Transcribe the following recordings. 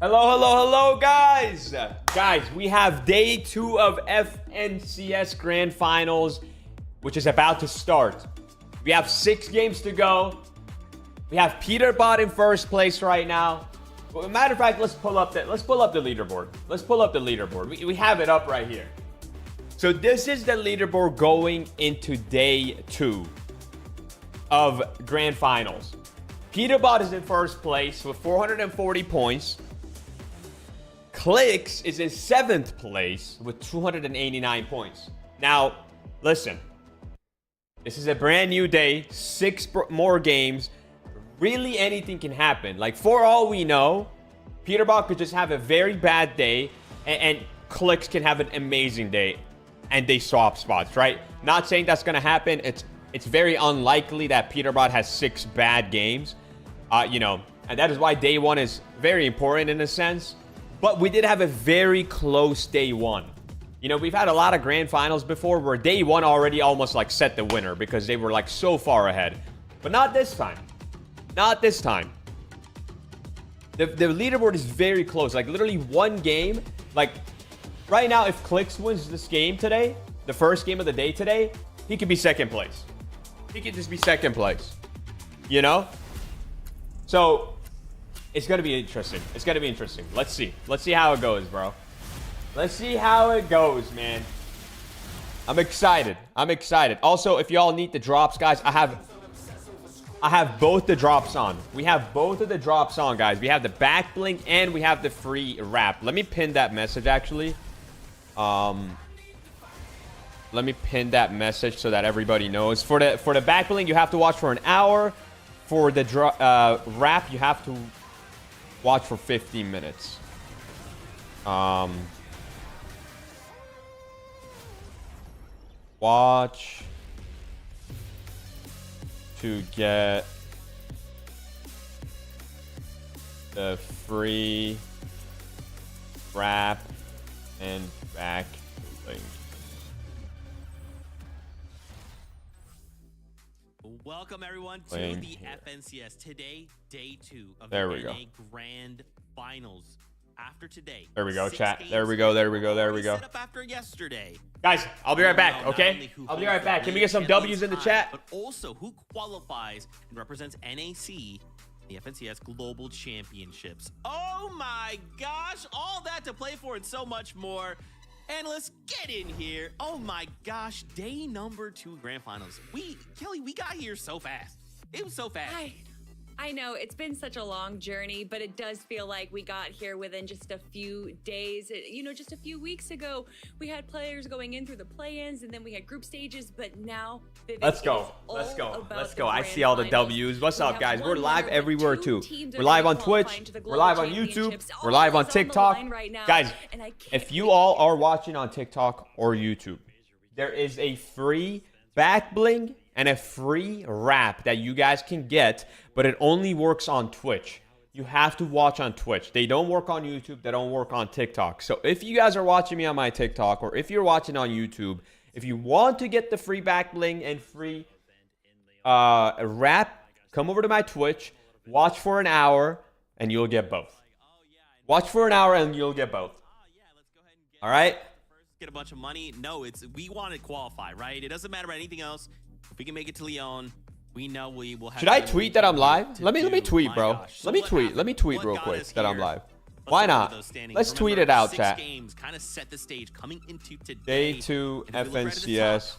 Hello, guys. Guys, we have day 2 of FNCS Grand Finals, which is about to start. We have 6 games to go. We have Peterbot in first place right now. Well, matter of fact, let's pull up the leaderboard. Let's pull up the leaderboard. We have it up right here. So this is the leaderboard going into day 2 of Grand Finals. Peterbot is in first place with 440 points. Clix is in 7th place with 289 points. Now, listen. This is a brand new day. 6 more games. Really, anything can happen. Like, for all we know, Peterbot could just have a very bad day, and Clix can have an amazing day, and they swap spots, right? Not saying that's going to happen. It's very unlikely that Peterbot has 6 bad games. And that is why day 1 is very important in a sense. But we did have a very close day 1. We've had a lot of grand finals before where day 1 already almost like set the winner because they were like so far ahead. But not this time. Not this time. The leaderboard is very close. Like literally one game. Like right now, if Clix wins this game today, the first game of the day today, he could be 2nd place. He could just be 2nd place. So it's going to be interesting. It's going to be interesting. Let's see. Let's see how it goes, bro. Let's see how it goes, man. I'm excited. I'm excited. Also, if y'all need the drops, guys, I have both the drops on. We have both of the drops on, guys. We have the back blink and we have the free wrap. Let me pin that message, actually. Let me pin that message so that everybody knows. For the back blink, you have to watch for an hour. For the wrap, you have to watch for 15 minutes. Watch to get the free wrap and back link. Welcome everyone to the FNCS. Today, day 2 of the NA Grand Finals. After today, there we go, chat. There we go. Set up after yesterday. Guys, I'll be right back, okay? I'll be right back. Can we get some W's in the chat? But also who qualifies and represents NAC in the FNCS Global Championships. Oh my gosh, all that to play for and so much more. And let's get in here. Oh my gosh, day number 2 Grand Finals. Kelly, we got here so fast. It was so fast. I know it's been such a long journey, but it does feel like we got here within just a few days. Just a few weeks ago, we had players going in through the play-ins, and then we had group stages. But now, let's go. I see all the W's. What's up, guys? We're live everywhere too. We're live on Twitch. We're live on YouTube. We're live on TikTok. Guys, if you all are watching on TikTok or YouTube, there is a free back bling and a free wrap that you guys can get, but it only works on Twitch. You have to watch on Twitch. They don't work on YouTube. They don't work on TikTok. So if you guys are watching me on my TikTok or if you're watching on YouTube, if you want to get the free back bling and free wrap, come over to my Twitch, watch for an hour, and you'll get both. Watch for an hour and you'll get both. All right? Get a bunch of money. No, we want to qualify, right? It doesn't matter about anything else. If we can make it to Lyon, we know we will have. Should I tweet that I'm live? Let me tweet, bro. Let me tweet real quick that I'm live. Why not? Let's tweet it out, chat. Games kind of set the stage coming into today. Day 2 FNCS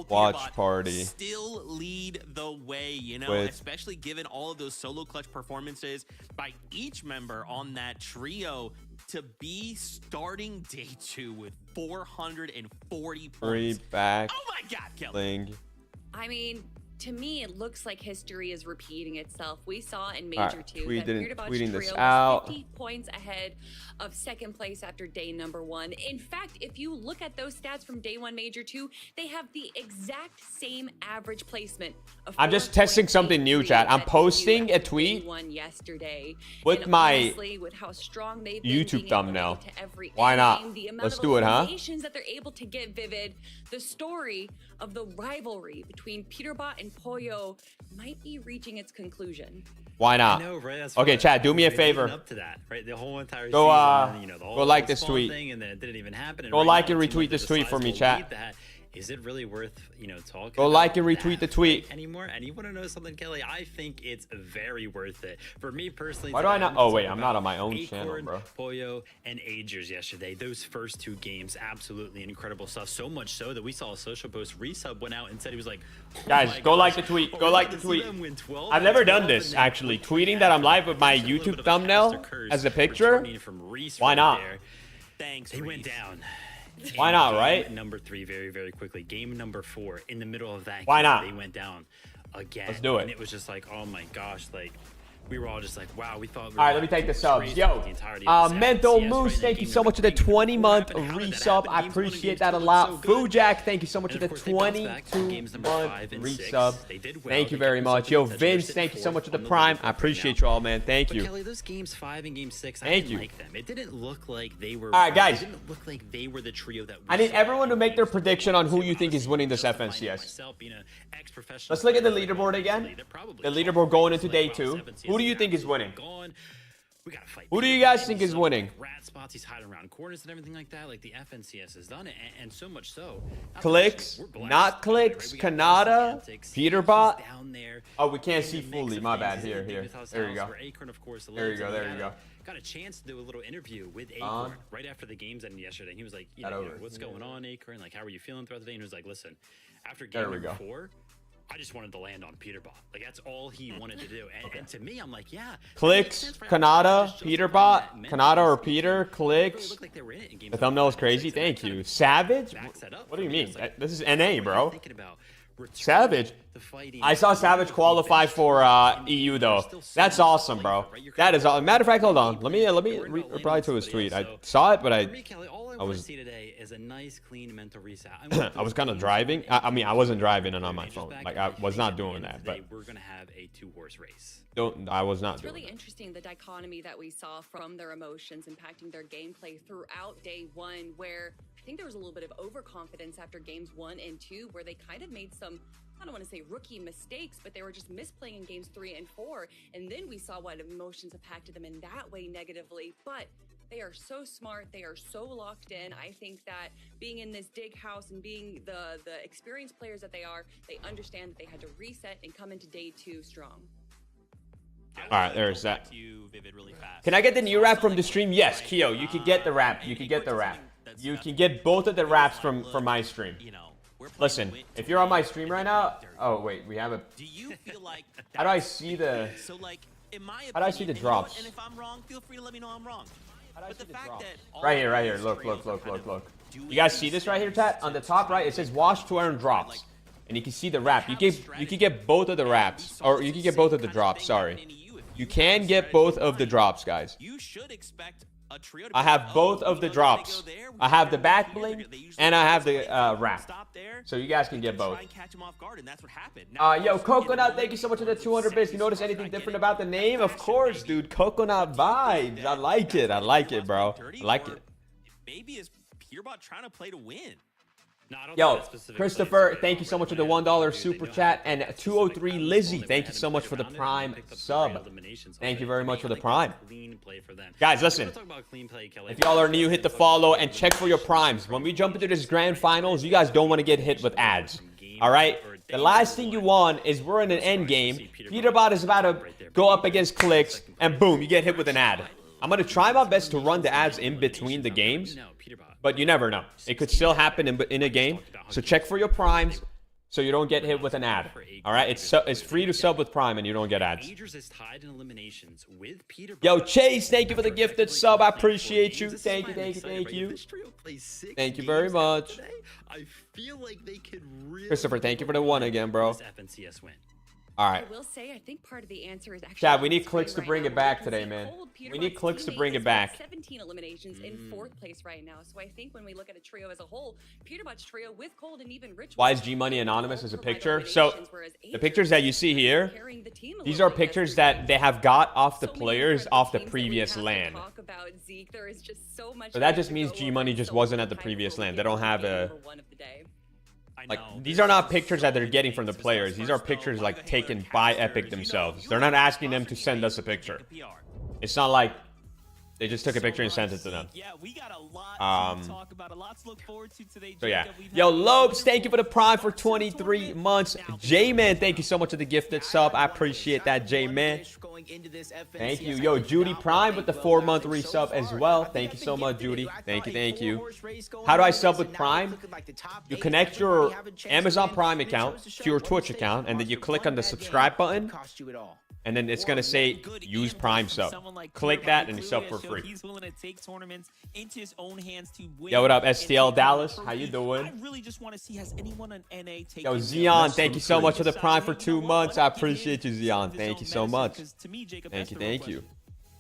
watch party. Still lead the way, especially given all of those solo clutch performances by each member on that trio. To be starting day 2 with 440 points. Free back. Oh my God, Kelly. I mean, to me, it looks like history is repeating itself. We saw in Major 2 that Peterbot's trio was 50 points ahead of 2nd place after day number 1. In fact, if you look at those stats from day 1 Major 2, they have the exact same average placement. I'm just testing something new, chat. I'm posting a tweet with my YouTube thumbnail. Why not? Let's do it, huh? That they're able to get Vivid, the story of the rivalry between Peterbot and Pollo might be reaching its conclusion. Why not? I know, right? That's okay, Chad, do me a favor. Up to that, right? The whole entire go, season, you know, the whole go like this tweet. Thing, and then it didn't even happen. And go like and retweet this tweet for me, chat. Is it really worth, you know, talking go like and retweet the tweet anymore? And you want to know something, Kelly? I think it's very worth it. For me personally, why do I not? Oh wait, I'm not on my own channel, bro. Pollo and Agers yesterday. Those first 2 games, absolutely incredible stuff. So much so that we saw a social post. Resub went out and said he was like, oh guys, go like the tweet. Go like the tweet. I've never done this actually. Tweeting that I'm live with my YouTube thumbnail as a picture. Why not? Thanks. They went down. Why not, right? Number 3 very, very quickly. Game number 4 in the middle of that. Why not? They went down again. Let's do it. And it was just like, oh my gosh, like we were all just like, wow, we thought. All right, let me take the subs. Yo, Mental Moose, thank you so much for the 20-month resub. I appreciate that a lot. Fujak, thank you so much for the 22-month resub. Thank you very much. Yo, Vince, thank you so much for the Prime. I appreciate you all, man. Thank you. Kelly, those games 5 and game 6, I didn't like them. It didn't look like they were. All right, guys. It didn't look like they were the trio that. I need everyone to make their prediction on who you think is winning this FNCS. Let's look at the leaderboard again. The leaderboard going into day 2. Who do you think is winning? We gotta fight. Who do you guys think is winning? Rat spots, he's hiding around corners and everything like that. Like the FNCS has done it, and so much so. Clix, not Clix, Canada, Peterbot. Oh, we can't see fully. My bad. Here. There you go. There you go. Got a chance to do a little interview with Acorn right after the games ended yesterday. And he was like, you know, what's going on, Acorn? Like, how are you feeling throughout the day? And he was like, listen, after game number 4, I just wanted to land on Peterbot. Like, that's all he wanted to do. And to me, I'm like, yeah. Clix, Canada, Peterbot, Canada or Peter, Clix. The thumbnail is crazy. Thank you. Savage? What do you mean? This is NA, bro. Savage. I saw Savage qualify for EU though. That's awesome, bro. That is awesome. Matter of fact, hold on. Let me reply to his tweet. I saw it, but I was today is a nice clean mental reset. I was kind of driving. I mean, I wasn't driving and on my phone. Like I was not doing that. But we're gonna have a 2-horse race. I was not. It's really interesting the dichotomy that we saw from their emotions impacting their gameplay throughout day 1, where I think there was a little bit of overconfidence after games 1 and 2, where they kind of made some, I don't want to say rookie mistakes, but they were just misplaying in games 3 and 4. And then we saw what emotions impacted them in that way negatively. But they are so smart. They are so locked in. I think that being in this dig house and being the experienced players that they are, they understand that they had to reset and come into day 2 strong. All right, there's that. Can I get the new rap from the stream? Yes, Keo, you can get the rap. You can get the rap. You can get both of the raps from my stream. Listen, if you're on my stream right now, oh wait, we have a. How do I see the? How do I see the drops? And if I'm wrong, feel free to let me know I'm wrong. But the fact that right here. Look. You guys see this right here, chat? On the top right, it says "Wash to earn drops," and you can see the rap. You can get both of the raps, or you can get both of the drops. Sorry, you can get both of the drops, guys. You should expect I have both of the drops. I have the back bling and I have the wrap. So you guys can get both. Yo, Coconut, thank you so much for the 200 bits. You notice anything different about the name? Of course, dude. Coconut vibes. I like it. I like it, bro. I like it. Maybe is Peterbot trying to play to win? Yo, Christopher, thank you so much for the $1 super chat. And 203 Lizzie, thank you so much for the Prime sub. Thank you very much for the Prime. Guys, listen. If y'all are new, hit the follow and check for your Primes. When we jump into this grand finals, you guys don't want to get hit with ads. All right? The last thing you want is we're in an end game. Peterbot is about to go up against Clix, and boom, you get hit with an ad. I'm going to try my best to run the ads in between the games. But you never know. It could still happen in a game. So check for your primes so you don't get hit with an ad. All right? It's free to sub with Prime and you don't get ads. Yo, Chase, thank you for the gifted sub. I appreciate you. Thank you. Thank you very much. Christopher, thank you for the 1 again, bro. All right. I will say, I think part of the answer is actually. Chad, we need Clix to bring it back today, man. We need Clix to bring it back. 17 eliminations in 4th place right now. So I think when we look at a trio as a whole, Peterbot's trio with Cold and even Rich. Why is G Money anonymous as a picture? So the pictures that you see here, these are pictures that they have got off the players off the previous LAN. So that just means G Money just wasn't at the previous LAN. They don't have a. Like, these are not pictures that they're getting from the players. These are pictures, like, taken by Epic themselves. They're not asking them to send us a picture. It's not like they just took a picture and sent it to them. Yeah, we got a lot to talk about, a lot to look forward to today. So yeah. Yo, Lopes, thank you for the Prime for 23 months. J-Man, thank you so much for the gifted sub. I appreciate that, J-Man. Thank you. Yo, Judy Prime with the 4-month resub as well. Thank you so much, Judy. Thank you, thank you. How do I sub with Prime? You connect your Amazon Prime account to your Twitch account, and then you click on the subscribe button. And then it's gonna say use Prime sub. Click that and you sub for free. He's willing to take tournaments into his own hands to win. Yo, what up, STL Dallas? How you doing? I really just want to see, has anyone on NA taken. Yo, Zion, thank you so much for the Prime for 2 months. I appreciate you, Zion. Thank you so much. Thank you, thank you.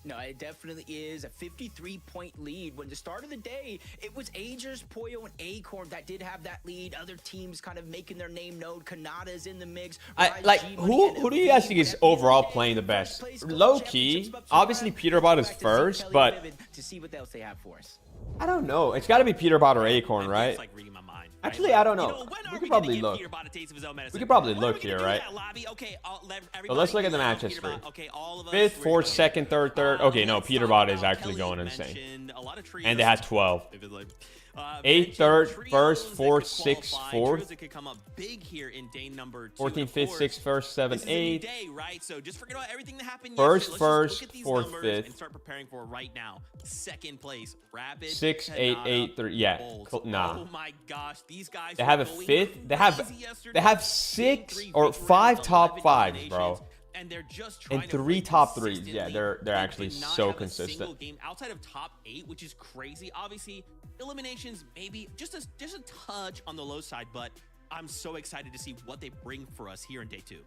No, it definitely is a 53-point lead. When the start of the day, it was Agers, Poyo, and Acorn that did have that lead. Other teams kind of making their name known. Kanada's in the mix. Like, who do you guys think is overall playing the best? Low key, obviously Peterbot is first, but to see what else they have for us. I don't know. It's got to be Peterbot or Acorn, right? Actually, I don't know. We could probably look. We could probably look here, right? So let's look at the match history. 5th, 4th, 2nd, 3rd, 3rd. Okay, no, Peterbot is actually going insane. And they had 12. 8th, 3rd, 1st, 4th, 6th, 4th. 14th, 5th, 6th, 1st, 7th, 8th. 1st, 4th, 5th. And start preparing for right now. 2nd place, Rapid. 6, 8, 8, 3. Yeah, nah. Oh my gosh, these guys. They have a 5th. They have 6 or 5 top 5s, bro. And they're just and 3 top 3s. Yeah, they're actually so consistent. Game outside of top 8, which is crazy. Obviously, eliminations maybe just a touch on the low side, but I'm so excited to see what they bring for us here in day 2.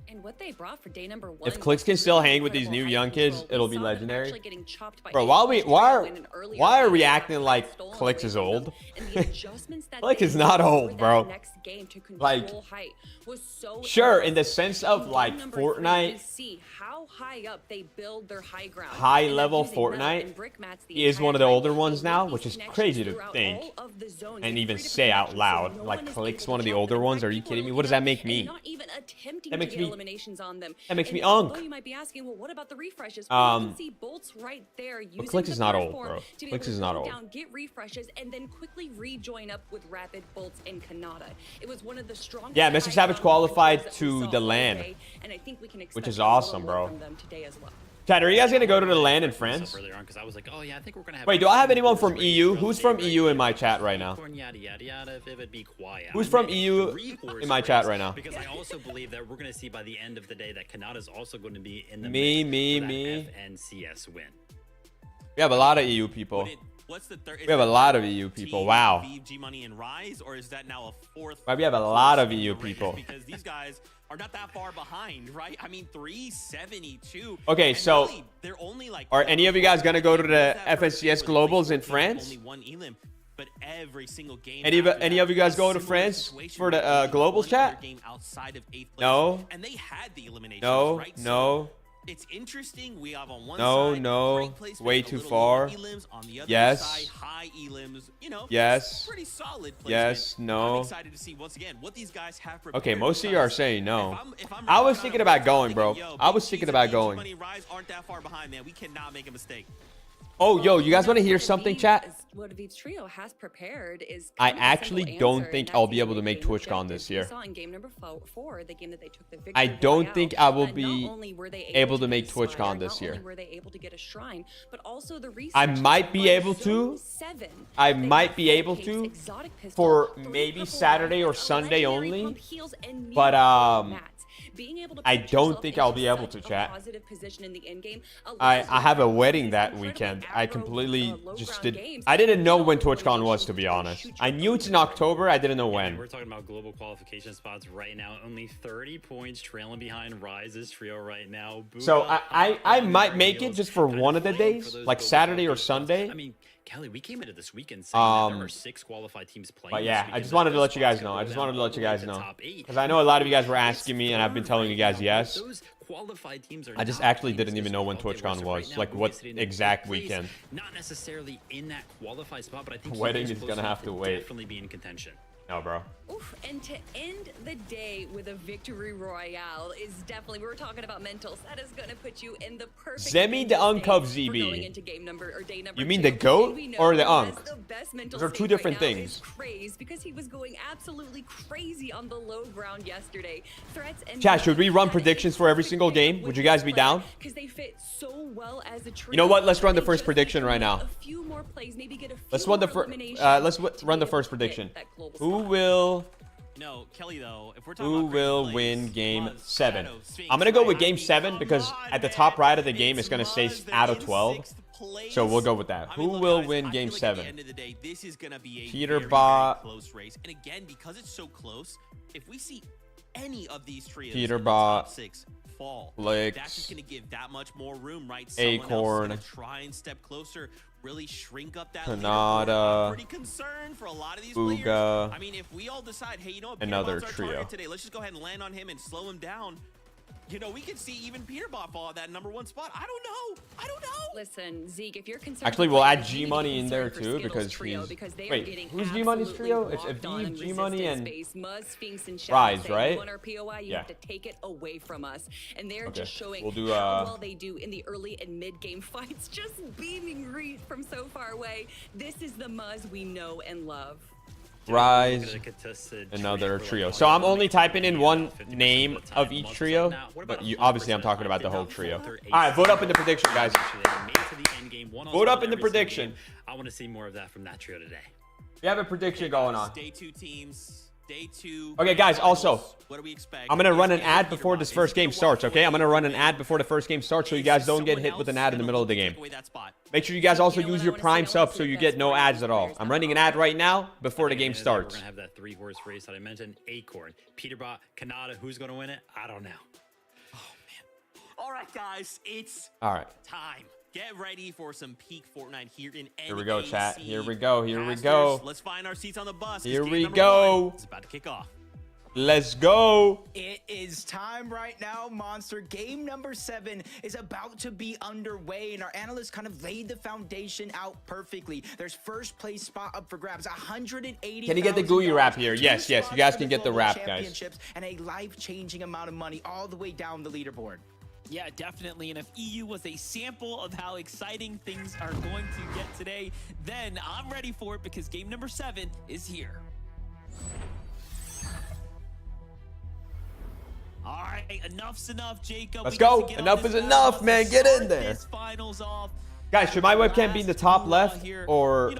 And what they brought for day number 1. If Clix can still hang with these new young kids, it'll be legendary. Bro, why are we acting like Clix is old? Clix is not old, bro. Like, sure, in the sense of like Fortnite, high level Fortnite is one of the older ones now, which is crazy to think and even say out loud. Like, Clix one of the older ones? Are you kidding me? What does that make me? That makes me unk. You might be asking, well, what about the refreshes? Well, you can see bolts right there. But Clix is not old, bro. Clix is not old. Get refreshes and then quickly rejoin up with Rapid, Bolts, and Kanada. It was one of the strongest. Yeah, Mr. Savage qualified to the LAN, which is awesome, bro. Chad, are you guys gonna go to the LAN in France? Wait, do I have anyone from EU? Who's from EU in my chat right now? Who's from EU in my chat right now? Because I also believe that we're gonna see by the end of the day that Kanada's also going to be in the me. FNCS win. We have a lot of EU people. We have a lot of EU people. Wow. Right, we have a lot of EU people. Because these guys are not that far behind, right? I mean, 372. Okay, so really, they're only like are any of you guys gonna go to the FNCS Globals in France? Only one elim, but every single game. Any of you guys go to France for the Globals chat? No. And they had the elimination. No. Right? No. So it's interesting. We have on one side, no, way too far. Elims, on the other yes. side, high elims, you know, yes. Pretty solid placement. Yes. No. I'm excited to see once again what these guys have prepared. Okay, most of you are saying no. I was thinking about going, bro. I was thinking about going. Aren't that far behind, man. We cannot make a mistake. Oh, yo, you guys want to hear something, chat? What Aviv's trio has prepared is I actually don't think I'll be able to make TwitchCon this year. I don't think I will be able to make TwitchCon this year. I might be able to. I might be able to for maybe Saturday or Sunday only. But I don't think I'll be able to, chat. I have a wedding that weekend. I completely just I didn't know when TwitchCon was, to be honest. I knew it's in October. I didn't know when. We're talking about global qualification spots right now. Only 30 points trailing behind Rise's trio right now. So I might make it just for one of the days, like Saturday or Sunday. I mean, Kelly, we came into this weekend saying that there are 6 qualified teams playing. But yeah, I just wanted to let you guys know. Because I know a lot of you guys were asking me, and I've been telling you guys yes. I just actually didn't even know when TwitchCon was, like what exact weekend. Not necessarily in that qualified spot, but I think wedding is gonna have to wait. Definitely be in contention. No, bro. Oof, and to end the day with a victory royale is definitely, we were talking about mentals. That is going to put you in the perfect Zemie the Uncuff ZB. You mean the GOAT or the Unk? Those are two different things. Because he was going absolutely crazy on the low ground yesterday. Threats and Chat, should we run predictions for every single game? Would you guys be down? Because they fit so well as a trio. You know what? Let's run the first prediction right now. A few more plays, maybe get a few Let's run the first prediction. Who will Kelly, though, if we're talking Who will win Game 7? I'm going to go with Game 7 because at the top right of the game, it's going to say out of 12. So we'll go with that. Who will win Game 7? Peterbot. Close race. And again, because it's so close, if we see any of these trios Peterbot, six fall, Clix, that's just going to give that much more room, right? Acorn, try and step closer, really shrink up that Canada, pretty concerned for a lot of these Buga, players. I mean, if we all decide, hey, you know what, another Peterbot's our trio target today, let's just go ahead and land on him and slow him down. You know, we could see even Peterbot fall at that #1 spot. I don't know. Listen, Zeke, if you're concerned, actually, we'll add G Money in there too because he's. Wait, who's G Money's trio? It's Aviv, G Money, and Rise, right? You have to take it away from us, and they're just showing we'll do, how well they do in the early and mid game fights, just beaming Reed from so far away. This is the Muzz we know and love. Rise, another trio. So I'm only typing in one name of each trio, but obviously I'm talking about the whole trio. All right, vote up in the prediction, guys. Vote up in the prediction. I want to see more of that from that trio today. We have a prediction going on. Day 2 teams. Day 2. Okay, guys, also, what do we expect? I'm going to run an ad before this first game starts, okay? I'm going to run an ad before the first game starts so you guys don't get hit with an ad in the middle of the game. Make sure you guys also use your Prime sub so you get no ads at all. I'm running an ad right now before the game starts. We're going to have that 3-horse race that I mentioned. Acorn, Peterbot, Canada. Who's going to win it? I don't know. Oh, man. All right, guys. It's time. Get ready for some peak Fortnite here in NAC. Here we go, chat. Here we go. Here we go. Let's find our seats on the bus. Here we go. It's about to kick off. Let's go. It is time right now, Monster. Game number 7 is about to be underway, and our analysts kind of laid the foundation out perfectly. There's first place spot up for grabs, 180. Can you get the GUI wrap here? Yes, yes. You guys can get the wrap, guys. And a life-changing amount of money all the way down the leaderboard. Yeah, definitely. And if EU was a sample of how exciting things are going to get today, then I'm ready for it because game number 7 is here. All right, enough's enough, Jacob. Let's go. Enough is enough, man. Get in there. Finals off. Guys, should my webcam be in the top left or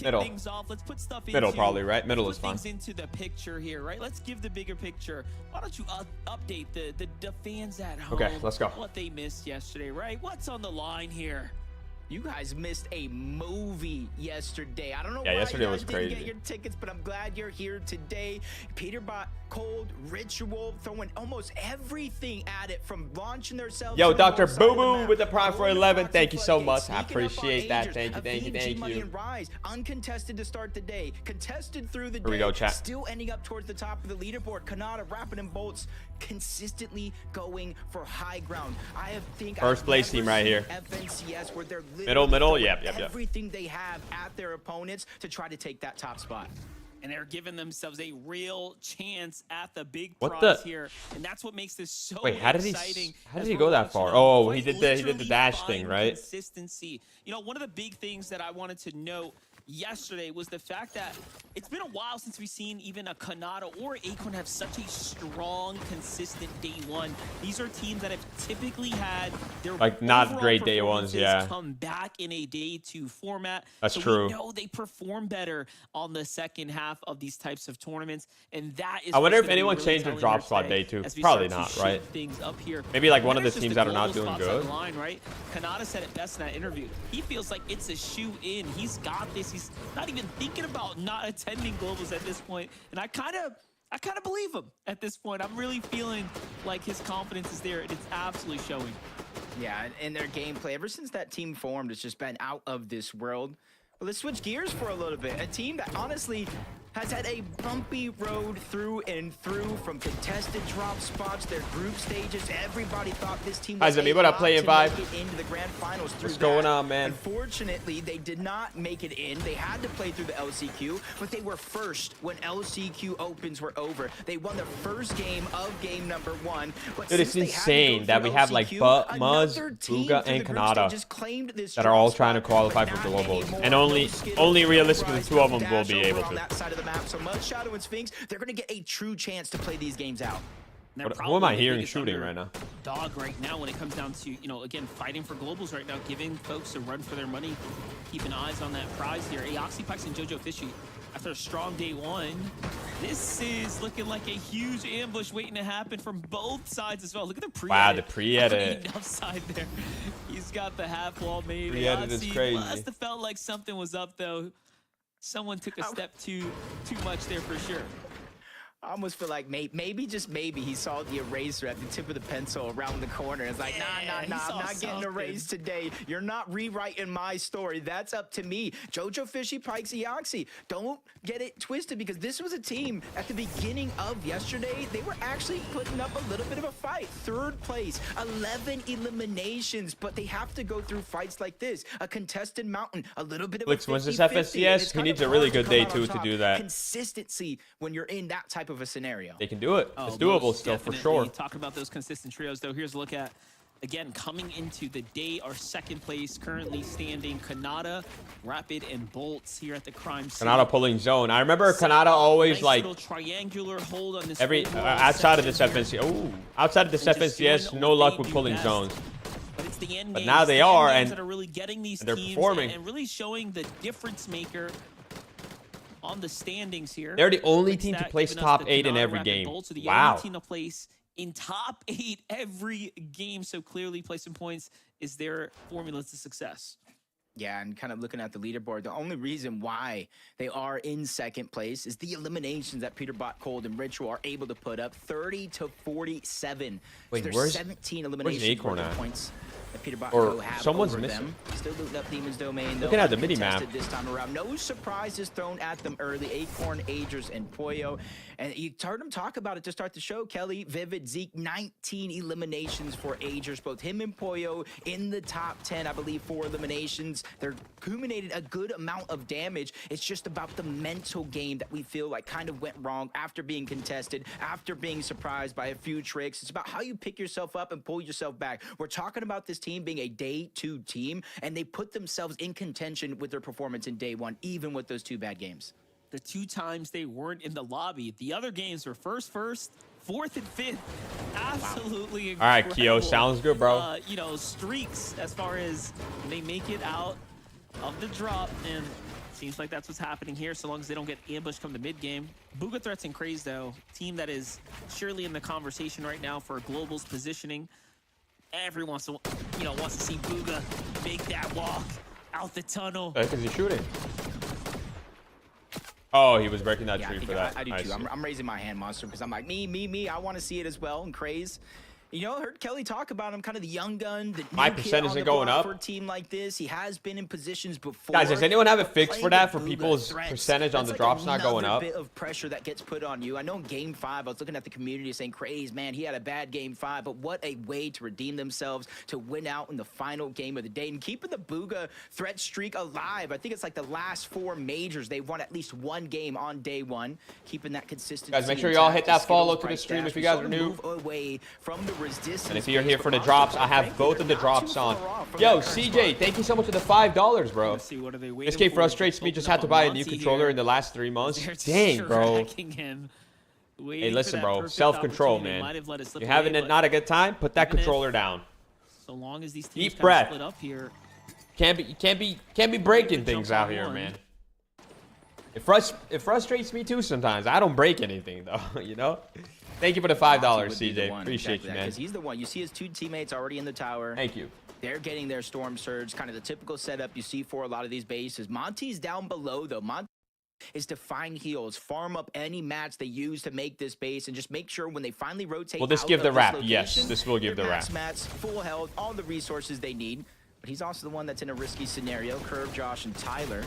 middle? Let's put stuff middle, probably, right? Middle is fine. Into the picture here, right? Let's give the bigger picture. Why don't you update the fans at home? Okay, let's go. What they missed yesterday, right? What's on the line here? You guys missed a movie yesterday. I don't know why yesterday you was guys crazy. didn't get your tickets, but I'm glad you're here today. Peterbot, Cold, Ritual, throwing almost everything at it from launching themselves. Yo, Dr. Boo Boo with the Prime for 11. Thank you so much. I appreciate that. Thank you. Rise, uncontested to start the day, contested through the day. Here we go, chat. Still ending up towards the top of the leaderboard. Canada, Rapid, and Bolts consistently going for high ground. First place team right here. FNCS, where they're middle. Yep. Everything they have at their opponents to try to take that top spot. And they're giving themselves a real chance at the big prize here, and that's what makes this so exciting. How did he go that far? Oh, he did the dash thing, right? Consistency. You know, one of the big things that I wanted to note yesterday was the fact that it's been a while since we've seen even a Canada or Acorn have such a strong, consistent day one. These are teams that have typically had their not great day ones, come back in a day 2 format. That's true. We know they perform better on the second half of these types of tournaments, and that is. I wonder if anyone changed their drop spot day 2. Probably not, right? Things up here. Maybe like one of the teams that are not doing good. Line, right? Canada said it best in that interview. He feels like it's a shoe in. He's got this. He's not even thinking about not attending globals at this point, and I kind of believe him at this point. I'm really feeling like his confidence is there, and it's absolutely showing. Yeah, and their gameplay ever since that team formed, it's just been out of this world. But let's switch gears for a little bit. A team that honestly has had a bumpy road through and through, from contested drop spots, their group stages. Everybody thought this team was Zemie, what up, playing vibe? make it into the grand finals through What's going on, man? Unfortunately, they did not make it in. They had to play through the LCQ, but they were first when LCQ opens were over. They won the first game of game number 1. But dude, it's insane that we have like Muzz, Bugha, and Kanata that are all trying to qualify for globals, and only realistically 2 of them will be able to. That side of the map. So Muzz, Shadow, and Sphinx, they're going to get a true chance to play these games out. Who am I hearing shooting right now? Dog right now when it comes down to, you know, again, fighting for globals right now, giving folks a run for their money, keeping eyes on that prize here. Aoxypex and Jojo Fishy, after a strong day 1, this is looking like a huge ambush waiting to happen from both sides as well. Look at the pre-edit. Wow, the pre-edit. Outside there. He's got the half wall made. Pre-edit is crazy. Must have felt like something was up though. Someone took a step too much there for sure. I almost feel like maybe, just maybe, he saw the eraser at the tip of the pencil around the corner. It's like, nah, I'm not getting erased today. You're not rewriting my story. That's up to me. Jojo Fishy, Pikes, Eoxy. Don't get it twisted, because this was a team at the beginning of yesterday. They were actually putting up a little bit of a fight. 3rd place, 11 eliminations, but they have to go through fights like this. A contested mountain, a little bit of Clix a 50-50. wins this FNCS. He needs a really good day too to do that. Consistency when you're in that type of a scenario. They can do it. It's doable still, for sure. Talking about those consistent trios, though, here's a look at, again, coming into the day, our 2nd place, currently standing Kanata, Rapid, and Bolts here at the crime scene. Kanata pulling zone. I remember Kanata always nice like triangular hold on this outside of this FNCS. Oh, outside of this FNCS, no luck with pulling zones. But it's the end But games, now they are, and that are really getting these they're teams performing and really showing the difference maker on the standings here. They're the only team to place top 8 in every game. Wow. Only team to place in top 8 every game. So clearly placing points is their formula to success. Yeah, and kind of looking at the leaderboard, the only reason why they are in 2nd place is the eliminations that Peterbot, Cold, and Ritual are able to put up. 30 to 47. Wait, so where's 17 eliminations points? Peterbot or have someone's over missing. Them. Still looting up Demon's Domain. Looking at the mini-map this time around. No surprises thrown at them early. Acorn, Agers, and Poyo. And you heard him talk about it to start the show. Kelly, Vivid, Zeke, 19 eliminations for Agers. Both him and Poyo in the top 10, I believe, 4 eliminations. They're accumulated a good amount of damage. It's just about the mental game that we feel like kind of went wrong after being contested, after being surprised by a few tricks. It's about how you pick yourself up and pull yourself back. We're talking about this team being a day 2 team, and they put themselves in contention with their performance in day 1, even with those 2 bad games. The 2 times they weren't in the lobby, the other games were first, 4th, and 5th. Absolutely incredible. All right, Keo, sounds good, bro. You know, streaks as far as they make it out of the drop, and seems like that's what's happening here, so long as they don't get ambushed come the mid game. Bugha Threats and Craze, though, team that is surely in the conversation right now for globals positioning. Everyone wants to see Bugha make that walk out the tunnel. Because he's shooting. Oh, he was breaking that tree for that. I do too. I'm raising my hand, Monster, because I'm like, me. I want to see it as well. And Craze, you know, I heard Kelly talk about him, kind of the young gun. My percentage isn't going up for a team like this. He has been in positions before. Guys, does anyone have a fix for that? For people's percentage on the drops not going up? Bit of pressure that gets put on you. I know in Game 5, I was looking at the community saying, "Craze, man, he had a bad Game 5, but what a way to redeem themselves to win out in the final game of the day and keeping the Bugha threat streak alive." I think it's like the last 4 majors they've won at least 1 game on day 1, keeping that consistency. Guys, make sure y'all hit that follow to the stream if you guys are new. Move away from the resistance. And if you're here for the drops, I have both of the drops on. Yo, CJ, thank you so much for the $5, bro. This game frustrates me. Just had to buy a new controller in the last 3 months. Dang, bro. Hey, listen, bro. Self-control, man. You're having not a good time? Put that controller down. So long as these teams deep breath. split up here. Can't be breaking things out here, man. It frustrates me too sometimes. I don't break anything though, you know. Thank you for the $5, CJ. Appreciate you, man. Because he's the one. You see his 2 teammates already in the tower. Thank you. They're getting their Storm Surge, kind of the typical setup you see for a lot of these bases. Monty's down below, though. Monty is to find heals, farm up any mats they use to make this base, and just make sure when they finally rotate. Will this give the wrap? Yes, this will give the wrap. Mats, full health, all the resources they need. But he's also the one that's in a risky scenario. Curve, Josh, and Tyler.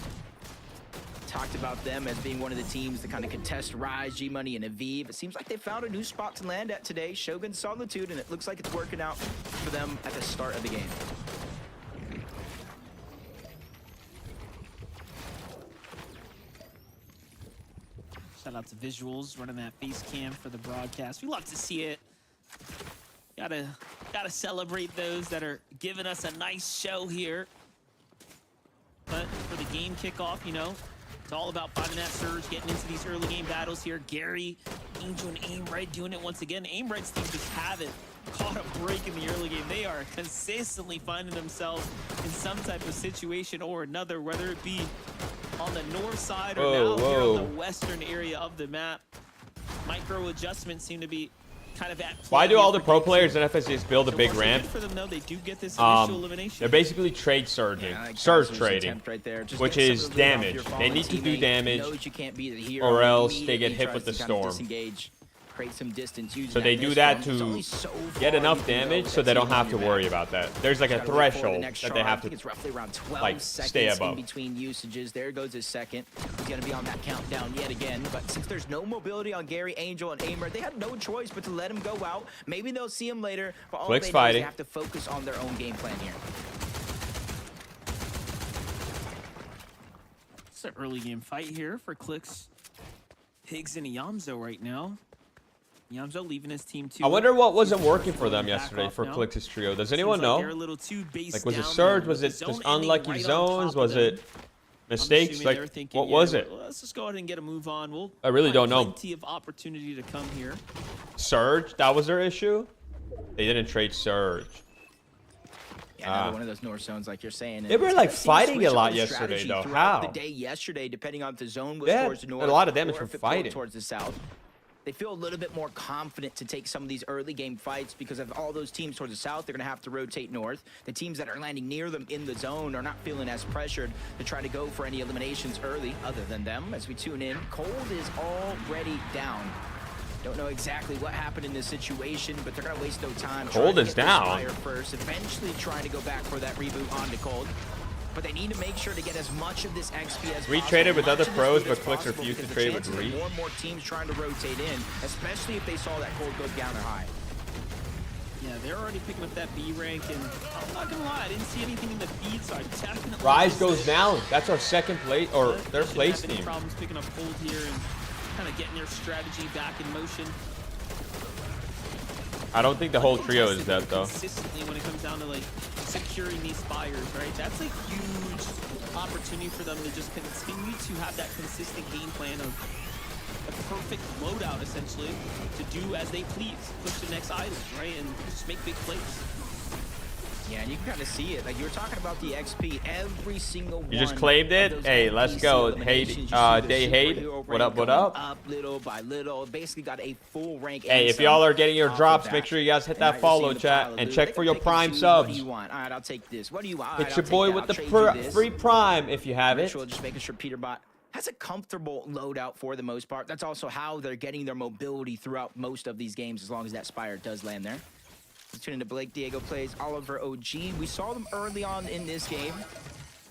talked about them as being one of the teams that kind of contest Rise, G-Money, and Aviv. It seems like they found a new spot to land at today, Shogun Solitude, and it looks like it's working out for them at the start of the game. Shout out to Visuals running that face cam for the broadcast. We love to see it. Gotta celebrate those that are giving us a nice show here. But for the game kickoff, you know, it's all about finding that surge, getting into these early game battles here. Gary, Angel, and Aimred doing it once again. Aimred's team just haven't caught a break in the early game. They are consistently finding themselves in some type of situation or another, whether it be on the north side or now here on the western area of the map. Micro adjustments seem to be kind of at why do all the pro players in FSCS build a big ramp? For them, though, they do get this initial elimination. They're basically trade surging, surge trading, right there. which is damage. They need to do damage, or else they get hit with the storm. Create some distance, so they do that to get enough damage so they don't have to worry about that. There's like a threshold that they have to like stay above. In between usages. There goes his second. He's going to be on that countdown yet again. But since there's no mobility on Gary, Angel, and Aimer, they had no choice but to let him go out. Maybe they'll see him later. But all Clix they know is fighting. they have to focus on their own game plan here. It's an early game fight here for Clix, Higgs, and Yamzo right now. Yamzo leaving his team too. I wonder what wasn't working for them yesterday for Clix's trio. Does anyone know? Like, was it surge? Was it just unlucky zones? Was it mistakes? Like, what was it? Well, let's just go ahead and get a move on. I really don't know. Plenty of opportunity to come here. Surge? That was their issue? They didn't trade surge. Yeah, another one of those north zones, like you're saying. They were like fighting a lot yesterday, though. How? The day yesterday, depending on if the zone was towards the north, a lot of damage or from if it fighting towards the south. They feel a little bit more confident to take some of these early game fights because of all those teams towards the south. They're going to have to rotate north. The teams that are landing near them in the zone are not feeling as pressured to try to go for any eliminations early other than them. As we tune in, Cold is already down. Don't know exactly what happened in this situation, but they're going to waste no time. Cold is down. First, eventually trying to go back for that reboot onto Cold. But they need to make sure to get as much of this XP as We traded with other pros, but Clix refused to trade with Reed. More and more teams trying to rotate in, especially if they saw that Cold go down or high. Yeah, they're already picking up that B rank, and I'm not gonna lie, I didn't see anything in the feed, so I definitely... Rise goes down. That's our second place, or their place team. Problems picking up Cold here and kind of getting their strategy back in motion. I don't think the whole trio is dead, though. Consistently when it comes down to like securing these fires, right? That's a huge opportunity for them to just continue to have that consistent game plan of a perfect loadout, essentially, to do as they please, push the next island, right, and just make big plays. Yeah, and you can kind of see it. Like you were talking about the XP, every single one. You just claimed it? Hey, let's go. Hey, Day Hate. What up, what up? Up little by little. Basically got a full rank. Hey, if y'all are getting your drops, make sure you guys hit that follow, chat, and check for your Prime subs. What do you want? All right, I'll take this. What do you want? It's your boy with the free Prime, if you have it. Just making sure Peterbot has a comfortable loadout for the most part. That's also how they're getting their mobility throughout most of these games, as long as that Spire does land there. Tune into Blake Diego plays Oliver OG. We saw them early on in this game.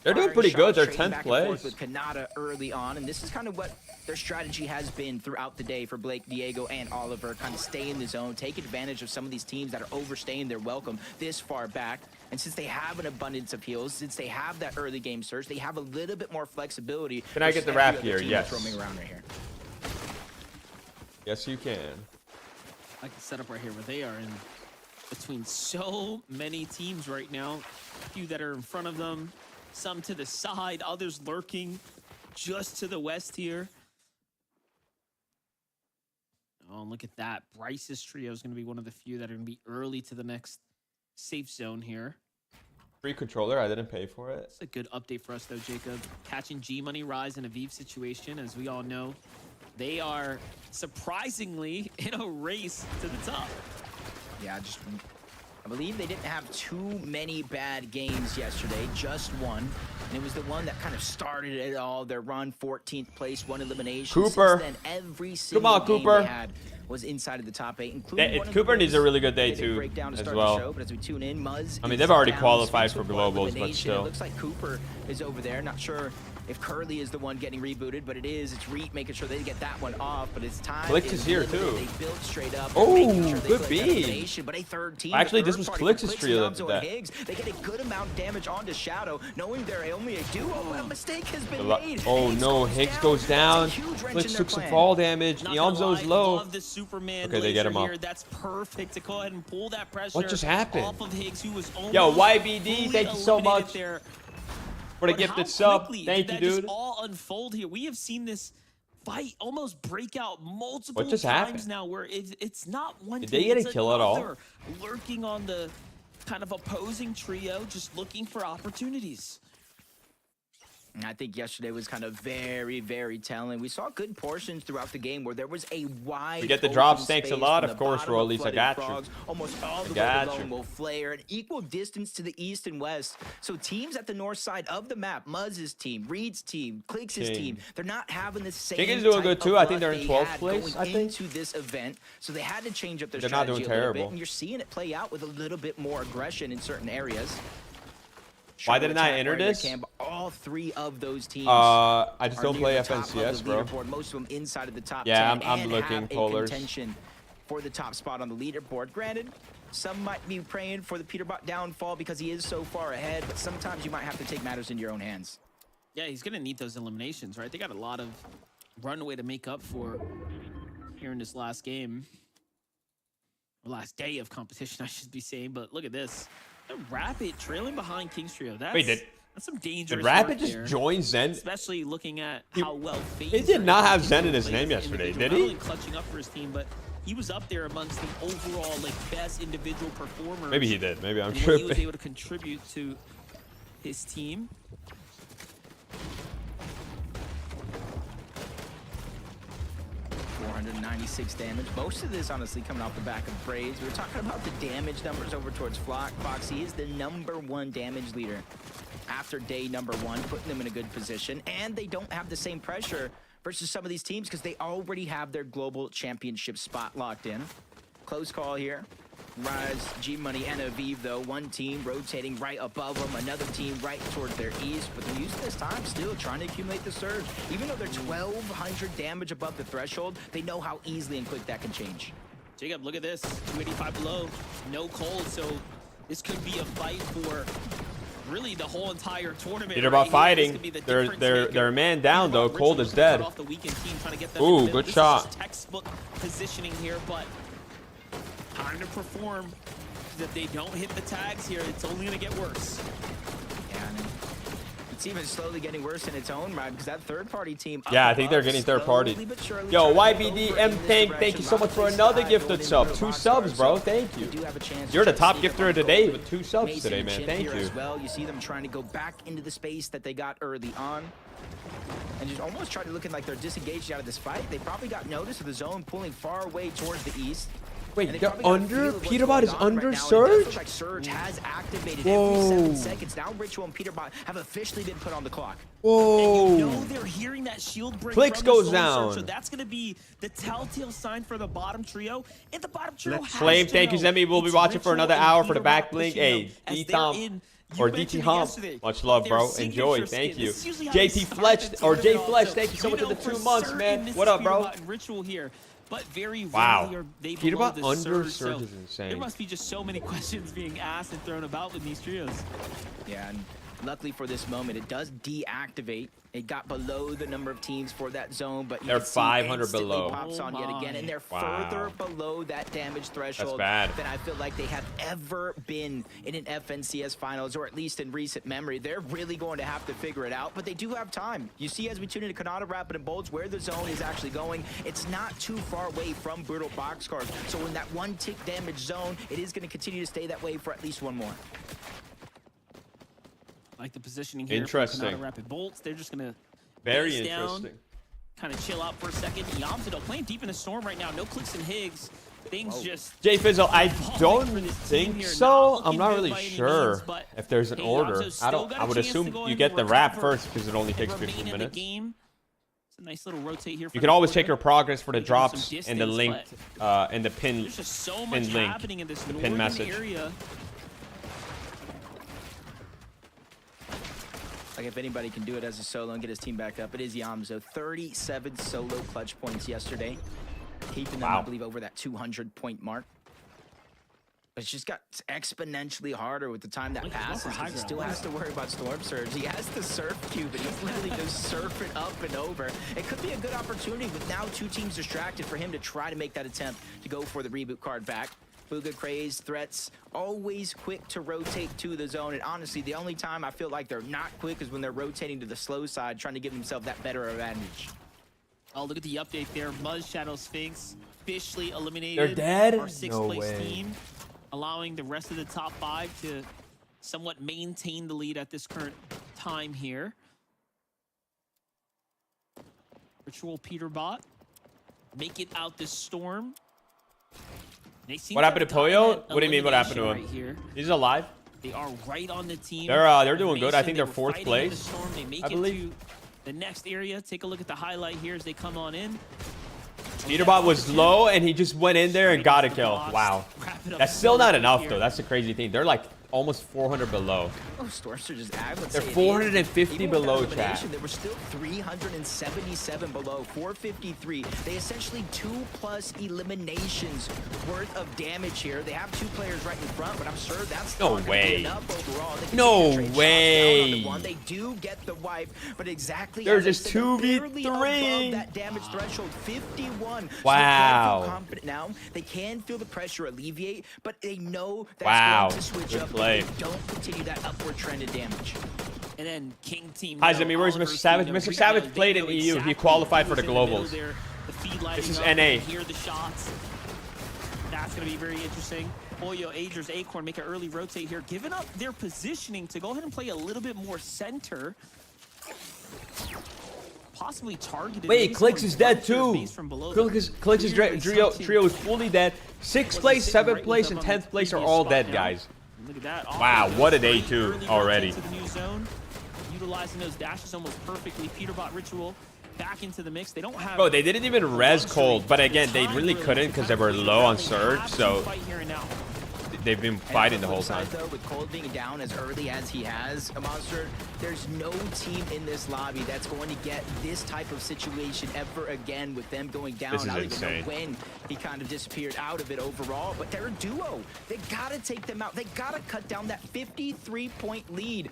They're doing pretty good. They're 10th place. With Kanata early on, and this is kind of what their strategy has been throughout the day for Blake, Diego, and Oliver. Kind of stay in the zone, take advantage of some of these teams that are overstaying their welcome this far back. And since they have an abundance of heals, since they have that early game surge, they have a little bit more flexibility. Can I get the wrap here? Yes. Roaming around right here. Yes, you can. I like the setup right here where they are in between so many teams right now. A few that are in front of them, some to the side, others lurking just to the west here. Oh, look at that. Bryce's trio is going to be one of the few that are going to be early to the next safe zone here. Free controller. I didn't pay for it. It's a good update for us, though, Jacob. Catching G-Money Rise in a Aviv situation, as we all know, they are surprisingly in a race to the top. Yeah, I believe they didn't have too many bad games yesterday, just one. And it was the one that kind of started it all. Their run, 14th place, one elimination. Cooper. Since then, every single game they had was inside of the top 8, including Cooper needs a really good day, too, as well. Show, but as we tune in, Muzz, I mean, they've already qualified for globals, but still. It looks like Cooper is over there. Not sure if Curly is the one getting rebooted, but it is. It's Reet making sure they get that one off, but it's time. Clix is here limited. too. They built straight up. Oh, sure good B. But a third team. Actually, this was Clix's trio that. They get a good amount of damage onto Shadow, knowing they're only a duo, but a mistake has been made. Oh no, Higgs goes down. Clix took some fall damage. Yamzo's low. Okay, they get him up. That's perfect to go ahead and pull that pressure. What just happened? Off of Higgs, who was yo, YBD, thank you so much for the gifted sub. Thank you, dude. All unfold here. We have seen this fight almost break out multiple times happened? Now, where it's not one. Did they get a kill at all? Lurking on the kind of opposing trio, just looking for opportunities. I think yesterday was kind of very, very telling. We saw good portions throughout the game where there was a wide. We get the drops. Thanks a lot, of course, Rollies. I got you. Almost all the way along will flare an equal distance to the east and west. So teams at the north side of the map, Muzz's team, Reed's team, Clix's team, they're not having the same. King is doing good too. I think they're in 12th place. I think into this event, so they had to change up their they're strategy not doing a little terrible. bit, and you're seeing it play out with a little bit more aggression in certain areas. Why didn't I enter this? All three of those teams. I just don't play FNCS, bro. Most of them inside of the top 10 I'm and looking polars. Contention for the top spot on the leaderboard. Granted, some might be praying for the Peterbot downfall because he is so far ahead, but sometimes you might have to take matters in your own hands. Yeah, he's gonna need those eliminations, right? They got a lot of runway to make up for here in this last game. Or last day of competition, I should be saying, but look at this. The Rapid trailing behind King's Trio. That's some dangerous. Did Rapid just join Zen? Especially looking at how well Fate. He did not have Zen in his name yesterday, did he? Not only clutching up for his team, but he was up there amongst the overall best individual performers. Maybe he did. Maybe I'm tripping. He was able to contribute to his team. 496 damage. Most of this, honestly, coming off the back of Braids. We were talking about the damage numbers over towards Flock. Foxy is the #1 damage leader after day #1, putting them in a good position. And they don't have the same pressure versus some of these teams because they already have their global championship spot locked in. Close call here. Rise, G-Money, and Aviv, though. One team rotating right above them, another team right towards their east, but they're using this time still trying to accumulate the surge. Even though they're 1,200 damage above the threshold, they know how easily and quick that can change. Jacob, look at this. 285 below, no cold, so this could be a fight for really the whole entire tournament. They're about fighting. They're a man down, though. Cold is dead. Ooh, good shot. Textbook positioning here, but time to perform. If they don't hit the tags here, it's only going to get worse. Yeah, and it's even slowly getting worse in its own right because that third-party team. Yeah, I think they're getting third-party. Yo, YBD M Tank, thank you so much for another gifted sub. 2 subs, bro. Thank you. You're the top gifter of the day with 2 subs today, man. Thank you. As well, you see them trying to go back into the space that they got early on. And just almost try to looking like they're disengaged out of this fight. They probably got notice of the zone pulling far away towards the east. Wait, they're under? Peterbot is under Surge? Looks like Surge has activated every 7 seconds. Now Ritual and Peterbot have officially been put on the clock. Whoa. And you know they're hearing that shield break. Clix goes down. So that's going to be the telltale sign for the bottom trio. And the bottom trio has Flame, thank you, Zemie. We'll be watching for another hour for the back blink. Hey, D-Tom. Or DT Hump. Much love, bro. Enjoy. Thank you. JT Fletch, or J Fletch, thank you so much for the 2 months, man. What up, bro? Ritual here. But very wow. Are they Peterbot under Surge, Surge is insane. There must be just so many questions being asked and thrown about with these trios. Yeah, and luckily for this moment, it does deactivate. It got below the number of teams for that zone, but they're 500 below. Pops on yet again, and they're further below that damage threshold than I feel like they have ever been in an FNCS finals, or at least in recent memory. They're really going to have to figure it out, but they do have time. You see, as we tune into Kanata, Rapid, and Bolts, where the zone is actually going, it's not too far away from Brutal Boxcars. So in that 1-tick damage zone, it is going to continue to stay that way for at least 1 more. Like the positioning here. Interesting. Rapid Bolts. They're just gonna very interesting. Kind of chill out for a second. Yamzo playing deep in the storm right now. No Clix and Higgs. Things just. J Fizzle, I don't think so. I'm not really sure if there's an order. I would assume you get the wrap first because it only takes 15 minutes. It's a nice little rotate here. You can always check your progress for the drops in the link, in the pin. There's just so much happening in this pin message. Area. Like, if anybody can do it as a solo and get his team back up, it is Yamzo. 37 solo clutch points yesterday, keeping them, I believe, over that 200-point mark. But it's just got exponentially harder with the time that passes. He still has to worry about Storm Surge. He has the surf cube, and he's literally just surfing up and over. It could be a good opportunity with now 2 teams distracted for him to try to make that attempt to go for the reboot card back. Booga Craze threats always quick to rotate to the zone, and honestly, the only time I feel like they're not quick is when they're rotating to the slow side, trying to give themselves that better advantage. Oh, look at the update there. Muzz Shadow Sphinx officially eliminated. They're dead? Our 6th place team, allowing the rest of the top 5 to somewhat maintain the lead at this current time here. Ritual Peterbot make it out this storm. What happened to Pollo? What do you mean what happened to him? Right, he's alive? They are right on the team. They're doing good. I think they're 4th place. They make it to the next area. Take a look at the highlight here as they come on in. Peterbot was low, and he just went in there and got a kill. Wow. That's still not enough, though. That's the crazy thing. They're like almost 400 below. Oh, Storm Surge is ag. They're 450 below, chat. They were still 377 below, 453. They essentially 2+ eliminations worth of damage here. They have 2 players right in front, but I'm sure that's no not way. Enough overall. No way. They do get the wipe, but exactly they're just 2v3 above that damage threshold, 51. Wow. So confident now. They can feel the pressure alleviate, but they know that's wow. going to switch Good up. Play. They don't continue that upward trend of damage. And then King Team. Hi, Zemie. Where's Mr. Savage? Mr. Savage played in EU. He qualified for the Globals. This is NA. Hear the shots. That's going to be very interesting. Pollo, Agers, Acorn make an early rotate here, giving up their positioning to go ahead and play a little bit more center. Possibly targeted. Wait, Clix is dead too. Clix's trio is fully dead. 6th place, 7th place, and 10th place are all dead, guys. Look at that. Wow, what a day 2 already. To the new zone, utilizing those dashes almost perfectly. Peterbot Ritual back into the mix. They don't have. Bro, they didn't even res Cold, but again, they really couldn't because they were low on Surge, so they've been fighting the whole time. Though, with Cold being down as early as he has, a Monster, there's no team in this lobby that's going to get this type of situation ever again with them going down. This is I don't even insane. know when he kind of disappeared out of it overall, but they're a duo. They gotta take them out. They gotta cut down that 53-point lead.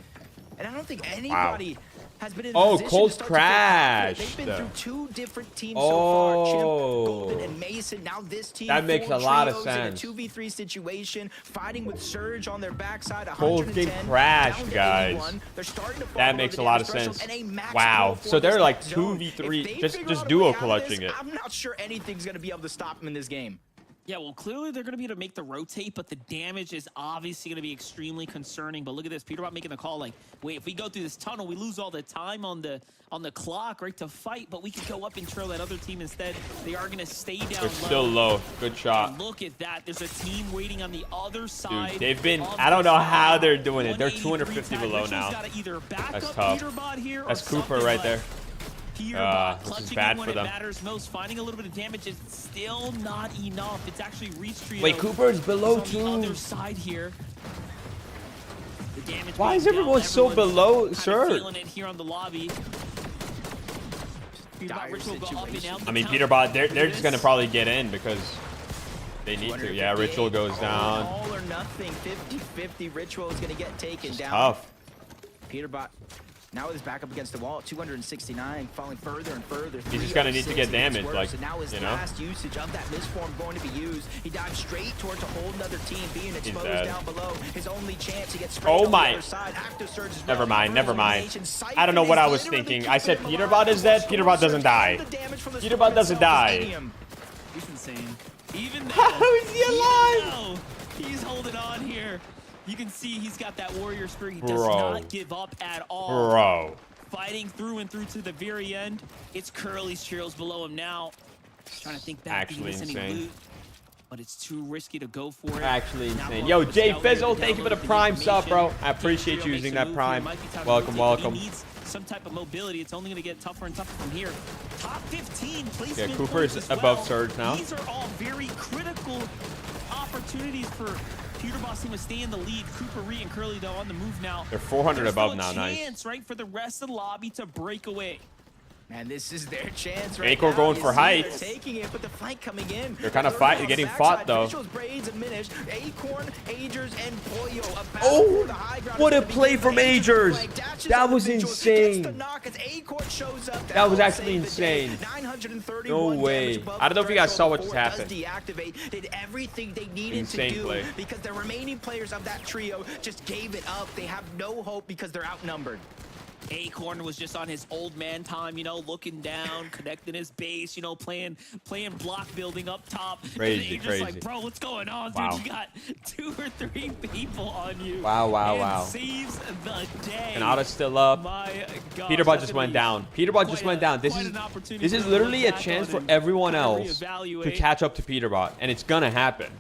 And I don't think anybody has been in a position Cold to crashed. They've been through 2 different teams so far. Chimp, Golden, and Mason. Now this team. That makes a lot of sense. In a 2v3 situation, fighting with Surge on their backside. Cold get crashed, guys. That makes a lot of sense. Wow. So they're like 2v3, just duo clutching it. I'm not sure anything's gonna be able to stop them in this game. Yeah, well, clearly they're going to be able to make the rotate, but the damage is obviously going to be extremely concerning. But look at this, Peterbot making the call like, wait, if we go through this tunnel, we lose all the time on the clock, right, to fight, but we can go up and trail that other team instead. They are going to stay down low. They're still low. Good shot. And look at that. There's a team waiting on the other side. Dude, they've been, I don't know how they're doing it. They're 250 below now. That's tough. That's Cooper right there. This is bad for them. Matters most. Finding a little bit of damage is still not enough. It's actually reached trio. Wait, Cooper is below too. On the other side here. The damage. Why is everyone so below Surge? Feeling it here on the lobby. I mean, Peterbot, they're just gonna probably get in because they need to. Yeah, Ritual goes down. All or nothing. 50-50. Ritual is gonna get taken down. Tough. Peterbot. Now he's back up against the wall, 269, falling further and further. He's just gonna need to get damaged, like, so now his last usage of that misform going to be used. He dives straight towards a whole nother team being exposed down below. His only chance to get straight on the other side. Active Surge is never mind. I don't know what I was thinking. I said Peterbot is dead. Peterbot doesn't die. Peterbot doesn't die. He's insane. Even how is he alive? He's holding on here. You can see he's got that warrior spirit. He does not give up at all. Bro. Fighting through and through to the very end. It's Curly's trails below him now. He's trying to think back. Actually insane. Loot, but it's too risky to go for it. Actually insane. Yo, Jay Fizzle, thank you for the Prime sub, bro. I appreciate you using that Prime. Welcome, welcome. He needs some type of mobility. It's only going to get tougher and tougher from here. Top 15 placement. Yeah, Cooper is above Surge now. These are all very critical opportunities for Peterbot seem to stay in the lead. Cooper, Ree, and Curly, though, on the move now. They're 400 There's above still now. a chance, Nice. right, for the rest of the lobby to break away. And this is their chance right Acorn now. going You for see heights. they're taking it, but the fight coming in. They're kind of fighting, getting fought though. Braids and Minish, Acorn, Agers, and Pollo. Oh, what a play from Agers. That was insane. That was actually insane. No way. I don't know if you guys saw what just happened. Did everything they needed Insane to do play. because the remaining players of that trio just gave it up. They have no hope because they're outnumbered. Acorn was just on his old man time, you know, looking down, connecting his base, you know, playing block building up top. Crazy, and crazy. like, bro, what's going on, dude? Wow. You got 2 or 3 people on you. Wow, wow, and wow. saves the day. Canada's still up. My God, Peterbot just went down. Peterbot just went down. This is literally a chance for everyone else to catch up to Peterbot, and it's gonna happen.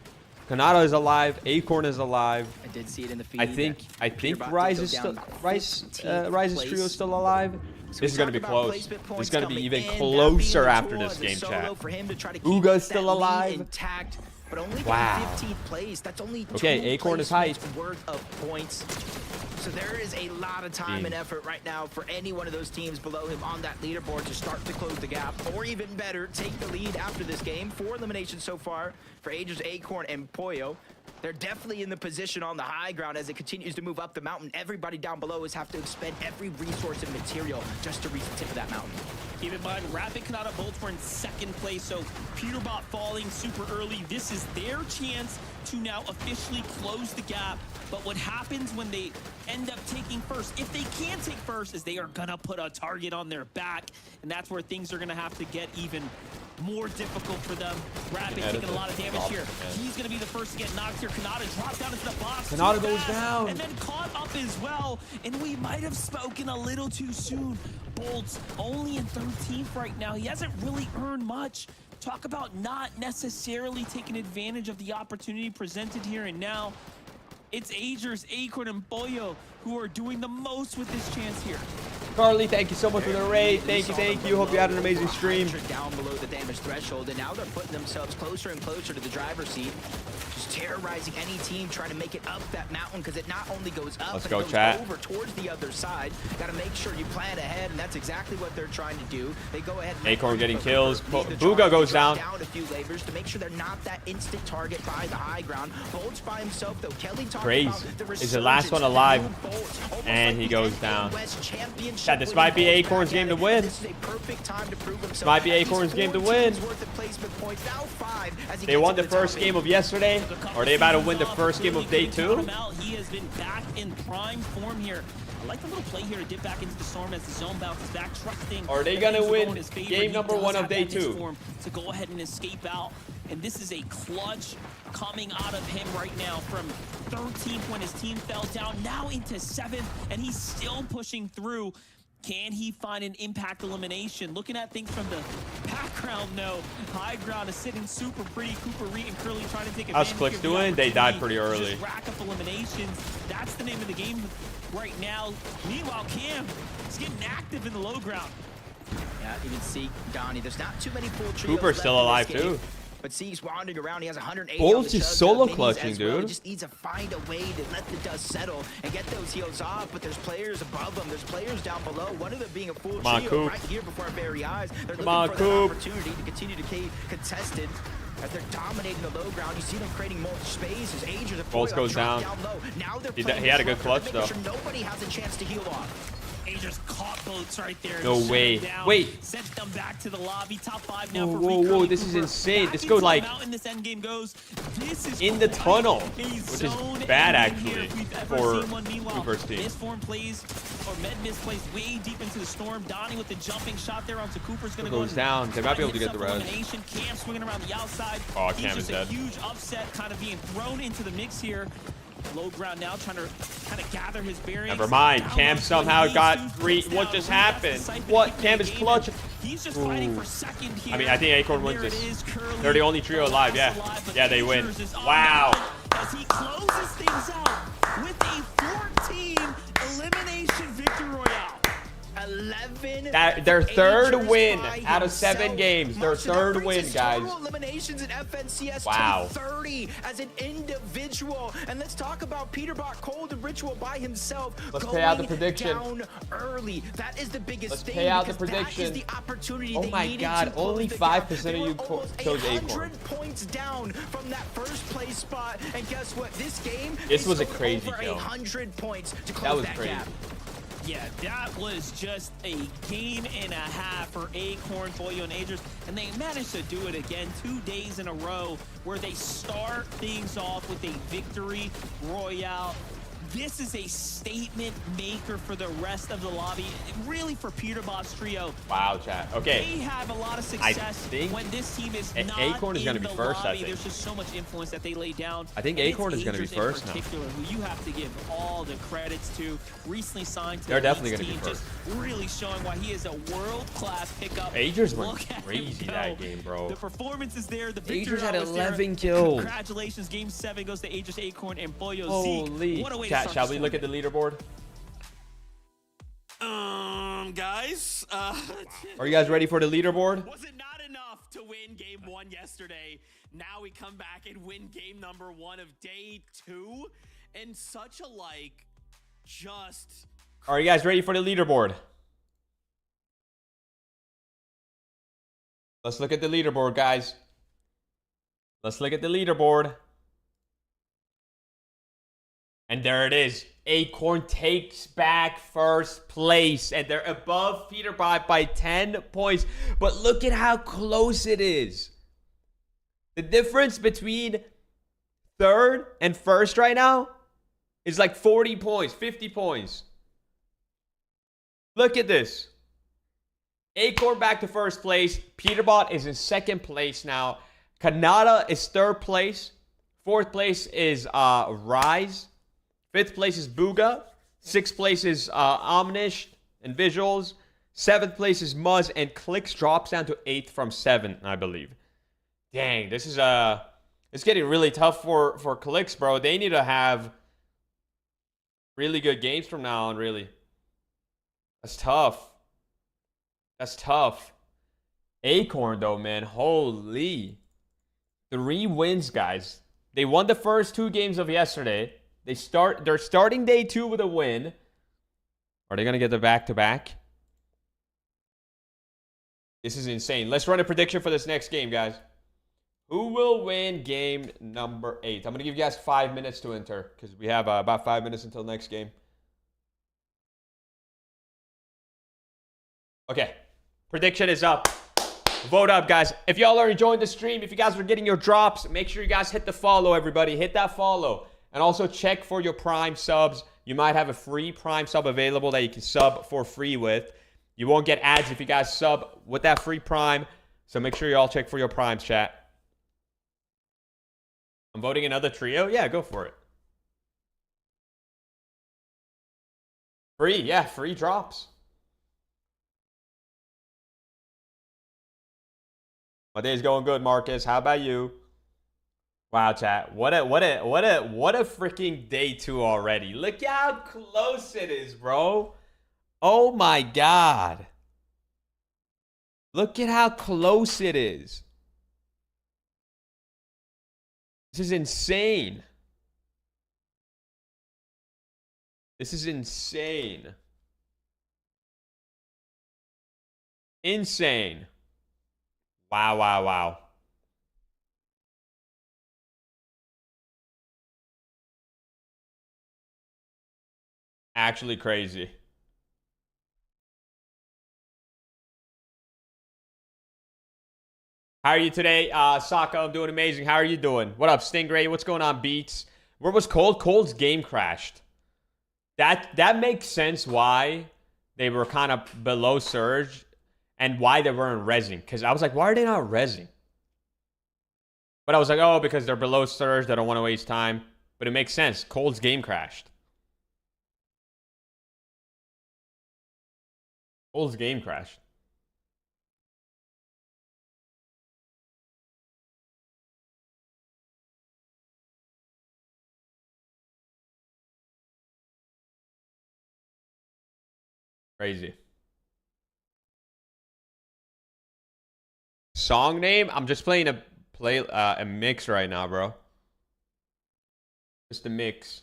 Canada is alive. Acorn is alive. I did see it in the feed. I think Rise is still Rise's trio is still alive. This is gonna be close. This is gonna be even closer after this game, chat. Uga's still alive. But only Wow. 15th place. That's only Okay, 2 Acorn is placements hyped. worth of points. So there is a lot of time and effort right now for any one of those teams below him on that leaderboard to start to close the gap, or even better, take the lead after this game. 4 eliminations so far for Agers, Acorn, and Pollo. They're definitely in the position on the high ground as it continues to move up the mountain. Everybody down below is have to expend every resource and material just to reach the tip of that mountain. Keep in mind, Rapid Canada both were in 2nd place, so Peterbot falling super early. This is their chance to now officially close the gap. But what happens when they end up taking first, if they can take first, is they are gonna put a target on their back, and that's where things are gonna have to get even more difficult for them. Rapid taking a lot of damage here. He's gonna be the first to get knocked here. Canada drops down into the box. Canada goes down. And then caught up as well. And we might have spoken a little too soon. Bolt's only in 13th right now. He hasn't really earned much. Talk about not necessarily taking advantage of the opportunity presented here and now. It's Agers, Acorn, and Pollo who are doing the most with this chance here. Carly, thank you so much for the raid. Thank you. Hope you had an amazing stream. Down below the damage threshold, and now they're putting themselves closer and closer to the driver's seat. Just terrorizing any team trying to make it up that mountain, because it not only goes up, Let's but go, it goes chat. over towards the other side. Got to make sure you plan ahead, and that's exactly what they're trying to do. They go ahead and Acorn getting kills. Booga goes down. A few labors to make sure they're not that instant target by the high ground. Bolt's by himself, though. Kelly talked Crazy. about He's the last one alive. And he goes down. Chat, this might be Acorn's game to win. This is a perfect time to prove himself. Might be Acorn's game to win. They won the first game of yesterday. Are they about to win the first game of day 2? He has been back in prime form here. I like the little play here to dip back into the storm as the zone bounces back, trusting. Are they gonna win game number 1 of day 2? To go ahead and escape out. And this is a clutch coming out of him right now from 13th when his team fell down, now into 7th, and he's still pushing through. Can he find an impact elimination? Looking at things from the background, no. High ground is sitting super pretty. Cooper, Reed, and Curly trying to take advantage. How's Clix doing? They died pretty early. Just rack up eliminations. That's the name of the game right now. Meanwhile, Cam is getting active in the low ground. Yeah, you can see Donnie. There's not too many full trios. Cooper's still alive too. But Zeke's wandering around. He has 180. Bolt's is solo clutching, dude. He just needs to find a way to let the dust settle and get those heals off. But there's players above them. There's players down below. One of them being a full trio right here before our very eyes. They're looking for an opportunity to continue to keep contested. As they're dominating the low ground, you see them creating more spaces. Agers and Bolts goes down. Low. Now they're he had a good clutch though. Sure nobody has a chance to heal off. Agers caught Boats right there. No way. Wait. Sent them back to the lobby. Top 5 now for whoa, this is insane. This goes like this end game goes. This is in the tunnel, which is bad actually for Cooper's team. Misform plays, or Medmis plays way deep into the storm. Donnie with the jumping shot there onto Cooper's gonna goes down. They might be able to get the res. Cam swinging around the outside. Oh, Cam is dead. A huge upset kind of being thrown into the mix here. Low ground now, trying to kind of gather his bearings. Never mind. Cam somehow got 3. What just happened? What? Cam is clutch. He's just fighting for second here. I mean, I think Acorn wins this. They're the only trio alive. Yeah. Yeah, they win. Wow. As he closes things out with a 14 elimination victory royale. 11. Their third win out of himself. 7 games. Their third win, guys. Total eliminations in FNCS wow. to 30 as an individual. And let's talk about Peterbot, Cold, and Ritual by himself. Let's pay out the prediction. Down early. That is the biggest Let's thing. Pay out the that prediction. is the opportunity. Oh my God! Only 5% of you chose Acorn. 100 points down from that first place spot, and guess what? This game. This was a crazy over kill. 100 points to close That was that crazy. gap. Yeah, that was just a game and a half for Acorn, Boyo, and Agers, and they managed to do it again 2 days in a row where they start things off with a victory royale. This is a statement maker for the rest of the lobby, really for Peterbot's trio. Wow, chat. Okay. They have a lot of success when this team is not Acorn is going to be first, lobby. I think. There's just so much influence that they lay down. I think Acorn is going to be first now. In particular, who you have to give all the credits to. Recently signed to They're the definitely Leagues going to be team, first. just really showing why he is a world-class pickup. Agers went Look at crazy him that go. game, bro. The performance is there. The victory Agers had was there. 11 kills. Congratulations. Game 7 goes to Agers, Acorn, and Boyo Holy. Zeke. What a way to Chat, start shall this we look at the leaderboard? Guys, Are you guys ready for the leaderboard? was it not enough to win game 1 yesterday? Now we come back and win game number 1 of day 2, and such a just. Are you guys ready for the leaderboard? Let's look at the leaderboard, guys. Let's look at the leaderboard. And there it is. Acorn takes back first place, and they're above Peterbot by 10 points. But look at how close it is. The difference between third and first right now is like 40 points, 50 points. Look at this. Acorn back to first place. Peterbot is in second place now. Canada is third place. Fourth place is Rise. Fifth place is Booga. Sixth place is Omnish and Visuals. Seventh place is Muzz, and Clix drops down to 8th from 7th, I believe. Dang, this is it's getting really tough for Clix, bro. They need to have really good games from now on, really. That's tough. That's tough. Acorn, though, man. Holy. 3 wins, guys. They won the first 2 games of yesterday. They're starting day 2 with a win. Are they going to get the back-to-back? This is insane. Let's run a prediction for this next game, guys. Who will win game number 8? I'm going to give you guys 5 minutes to enter because we have about 5 minutes until next game. Okay. Prediction is up. Vote up, guys. If y'all are enjoying the stream, if you guys are getting your drops, make sure you guys hit the follow, everybody. Hit that follow. And also check for your Prime subs. You might have a free Prime sub available that you can sub for free with. You won't get ads if you guys sub with that free Prime. So make sure you all check for your Primes, chat. I'm voting another trio? Yeah, go for it. Free, yeah, free drops. My day's going good, Marcus. How about you? Wow, chat. What a freaking day 2 already. Look how close it is, bro. Oh my God. Look at how close it is. This is insane. This is insane. Insane. Wow, wow, wow. Actually crazy. How are you today, Saka? I'm doing amazing. How are you doing? What up, Stingray? What's going on, Beats? Where was Cold? Cold's game crashed. That makes sense why they were kind of below Surge and why they weren't rezzing. Because I was like, why are they not rezzing? But I was like, oh, because they're below Surge. They don't want to waste time. But it makes sense. Cold's game crashed. Cold's game crashed. Crazy. song name. I'm just playing a mix right now, bro. Just a mix.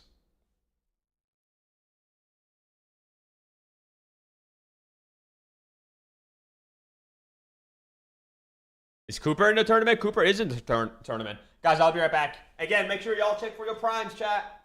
Is Cooper in the tournament? Cooper is in the tournament. Guys, I'll be right back. Again, make sure y'all check for your primes, chat.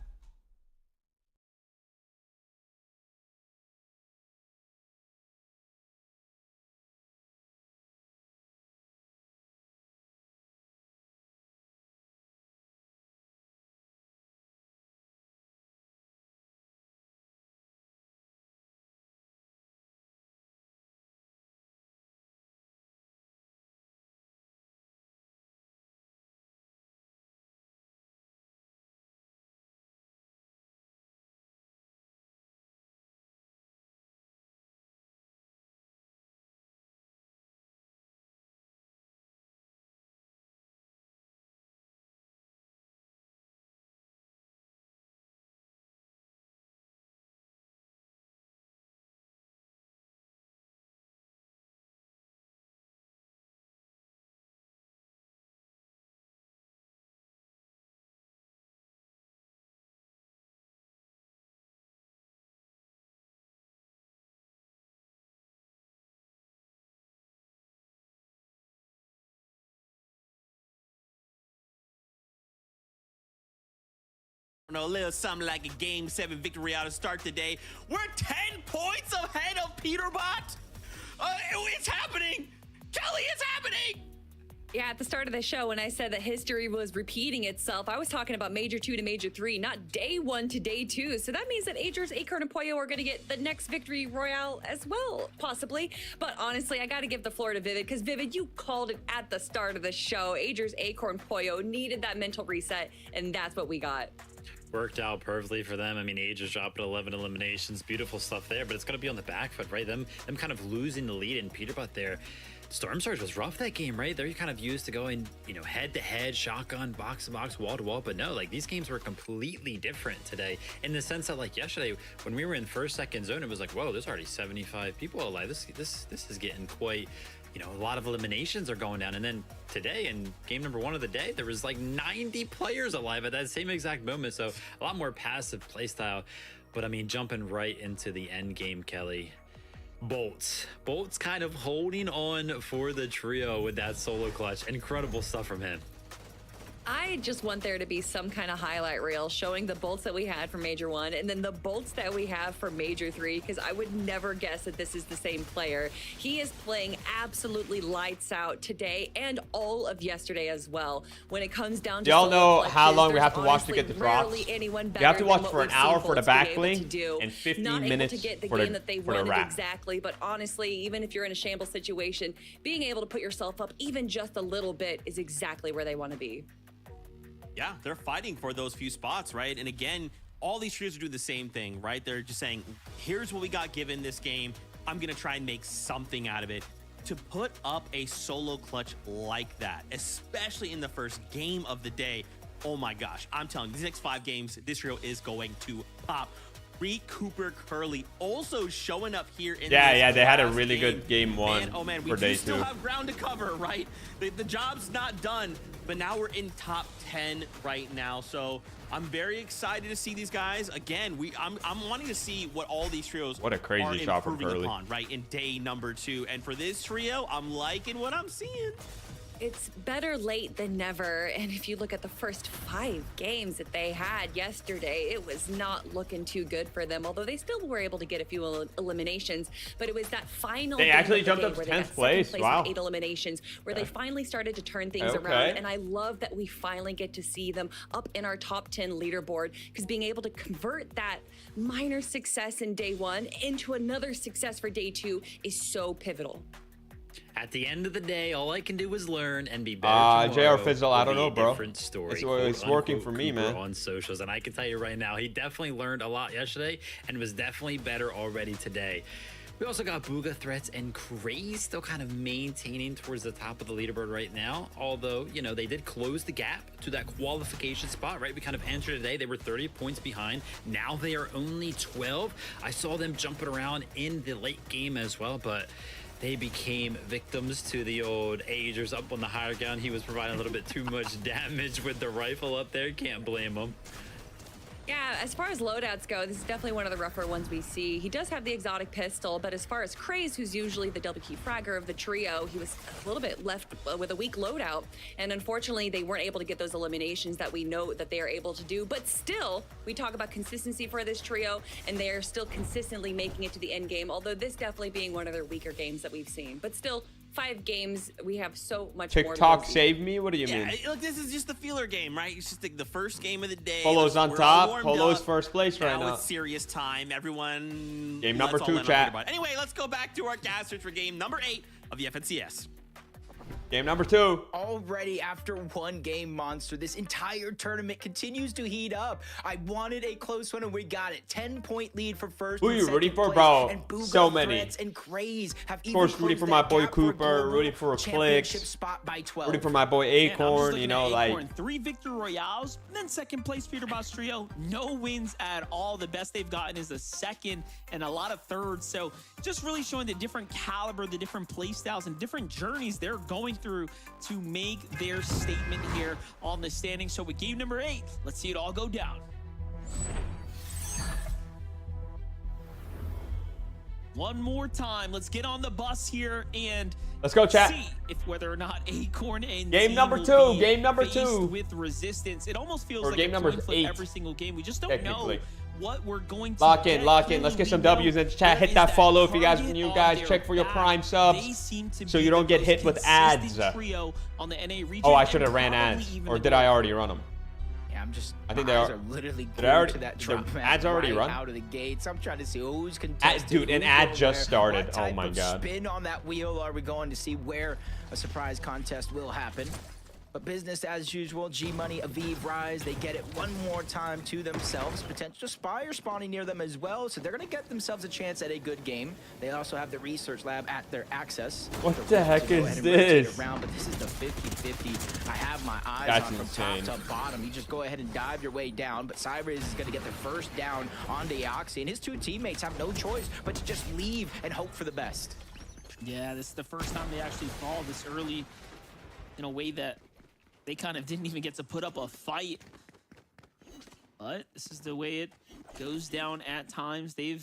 A little something like a Game 7 victory out to start today. We're 10 points ahead of Peterbot. It's happening. Kelly, it's happening. Yeah, at the start of the show, when I said that history was repeating itself, I was talking about Major 2 to Major 3, not day 1 to day 2. So that means that Agers, Acorn, and Pollo are going to get the next victory royale as well, possibly. But honestly, I got to give the floor to Vivid, because Vivid, you called it at the start of the show. Agers, Acorn, Pollo needed that mental reset, and that's what we got. Worked out perfectly for them. I mean, Age has dropped 11 eliminations. Beautiful stuff there, but it's going to be on the back foot, right? Them kind of losing the lead in Peterbot there. Storm Surge was rough that game, right? They're kind of used to going, you know, head to head, shotgun, box to box, wall to wall. But no, like these games were completely different today in the sense that, like yesterday, when we were in first, second zone, it was like, whoa, there's already 75 people alive. This is getting quite, you know, a lot of eliminations are going down. And then today, in game number 1 of the day, there was like 90 players alive at that same exact moment. So a lot more passive playstyle. But I mean, jumping right into the end game, Kelly. Bolts kind of holding on for the trio with that solo clutch. Incredible stuff from him. I just want there to be some kind of highlight reel showing the bolts that we had for Major 1 and then the bolts that we have for Major 3, because I would never guess that this is the same player. He is playing absolutely lights out today and all of yesterday as well. When it comes down to y'all know how long we have to watch to get the drops. You have to watch for an hour for the back blink and 15 minutes to get the for game that they wanted wrap. Exactly, but honestly, even if you're in a shambles situation, being able to put yourself up even just a little bit is exactly where they want to be. Yeah, they're fighting for those few spots, right? And again, all these trios are doing the same thing, right? They're just saying, here's what we got given this game. I'm going to try and make something out of it. To put up a solo clutch like that, especially in the first game of the day, oh my gosh, I'm telling you, these next 5 games, this trio is going to pop. Cooper Curly also showing up here in yeah, they had a really good game 1 man, oh man, we for day 2. Still have ground to cover, right? The job's not done, but now we're in top 10 right now. So I'm very excited to see these guys again. I'm wanting to see what all these trios what a crazy shot from Curly upon, right, in day number 2. And for this trio, I'm liking what I'm seeing. It's better late than never, and if you look at the first 5 games that they had yesterday, it was not looking too good for them, although they still were able to get a few eliminations, but it was that final they actually jumped up to 10th place. Wow. 8 eliminations, where they finally started to turn things around, and I love that we finally get to see them up in our top 10 leaderboard, because being able to convert that minor success in day 1 into another success for day 2 is so pivotal. At the end of the day, all I can do is learn and be better. JR Fizzle, I don't know, bro. Story, it's working for me, man. On socials, and I can tell you right now, he definitely learned a lot yesterday and was definitely better already today. We also got Booga, Threats, and Craze still kind of maintaining towards the top of the leaderboard right now. Although, you know, they did close the gap to that qualification spot, right? We kind of entered today. They were 30 points behind. Now they are only 12. I saw them jumping around in the late game as well, but they became victims to the old agers up on the higher ground. He was providing a little bit too much damage with the rifle up there. Can't blame him. Yeah, as far as loadouts go, this is definitely one of the rougher ones we see. He does have the exotic pistol, but as far as Craze, who's usually the double key fragger of the trio, he was a little bit left with a weak loadout. And unfortunately, they weren't able to get those eliminations that we know that they are able to do. But still, we talk about consistency for this trio, and they are still consistently making it to the end game, although this definitely being one of their weaker games that we've seen. But still, 5 games, we have so much more. TikTok save me? What do you mean? Look, this is just the feeler game, right? It's just the first game of the day. Polo's on top. Polo's first place right now. It's serious time. Everyone. Game number 2, chat. Anyway, let's go back to our casters for game number 8 of the FNCS. Game number 2. Already after 1 game, Monster, this entire tournament continues to heat up. I wanted a close one, and we got it. 10-point lead for first. Who are you rooting for, bro? So many. And Craze have of course, rooting for my boy Cooper, rooting for a Clix, spot by 12. rooting for my boy Acorn. You know, like 3 victory royales, and then second place Peterbot trio. No wins at all. The best they've gotten is a second and a lot of thirds. So just really showing the different caliber, the different play styles, and different journeys they're going through to make their statement here on the standings. So with game number 8, let's see it all go down. One more time, let's get on the bus here and let's go, chat. See if whether or not Acorn and game Zemie number 2, game number 2 with resistance. It almost feels or like game number 8 every single game. We just don't know what we're going to lock in. Let's get some W's in chat. Hit that follow if you guys are new, guys. Check for your Prime subs so you don't get hit with ads. Oh, I should have ran ads, or did I already run them? Yeah, I'm just. I think they are literally already, to that the ads already run out of the gates. I'm trying to see who's contested. Dude, an ad just started. Oh my god. Spin on that wheel. Are we going to see where a surprise contest will happen? But business as usual. G Money, Aviv, Rise, they get it one more time to themselves. Potential Spire spawning near them as well, so they're going to get themselves a chance at a good game. They also have the research lab at their access. What the heck is this? Around, but this is the 50-50. I have my eyes That's on insane. from top to bottom. You just go ahead and dive your way down, but Cybers is going to get the first down on Deoxy, and his 2 teammates have no choice but to just leave and hope for the best. Yeah, this is the first time they actually fall this early in a way that they kind of didn't even get to put up a fight. But this is the way it goes down at times. They've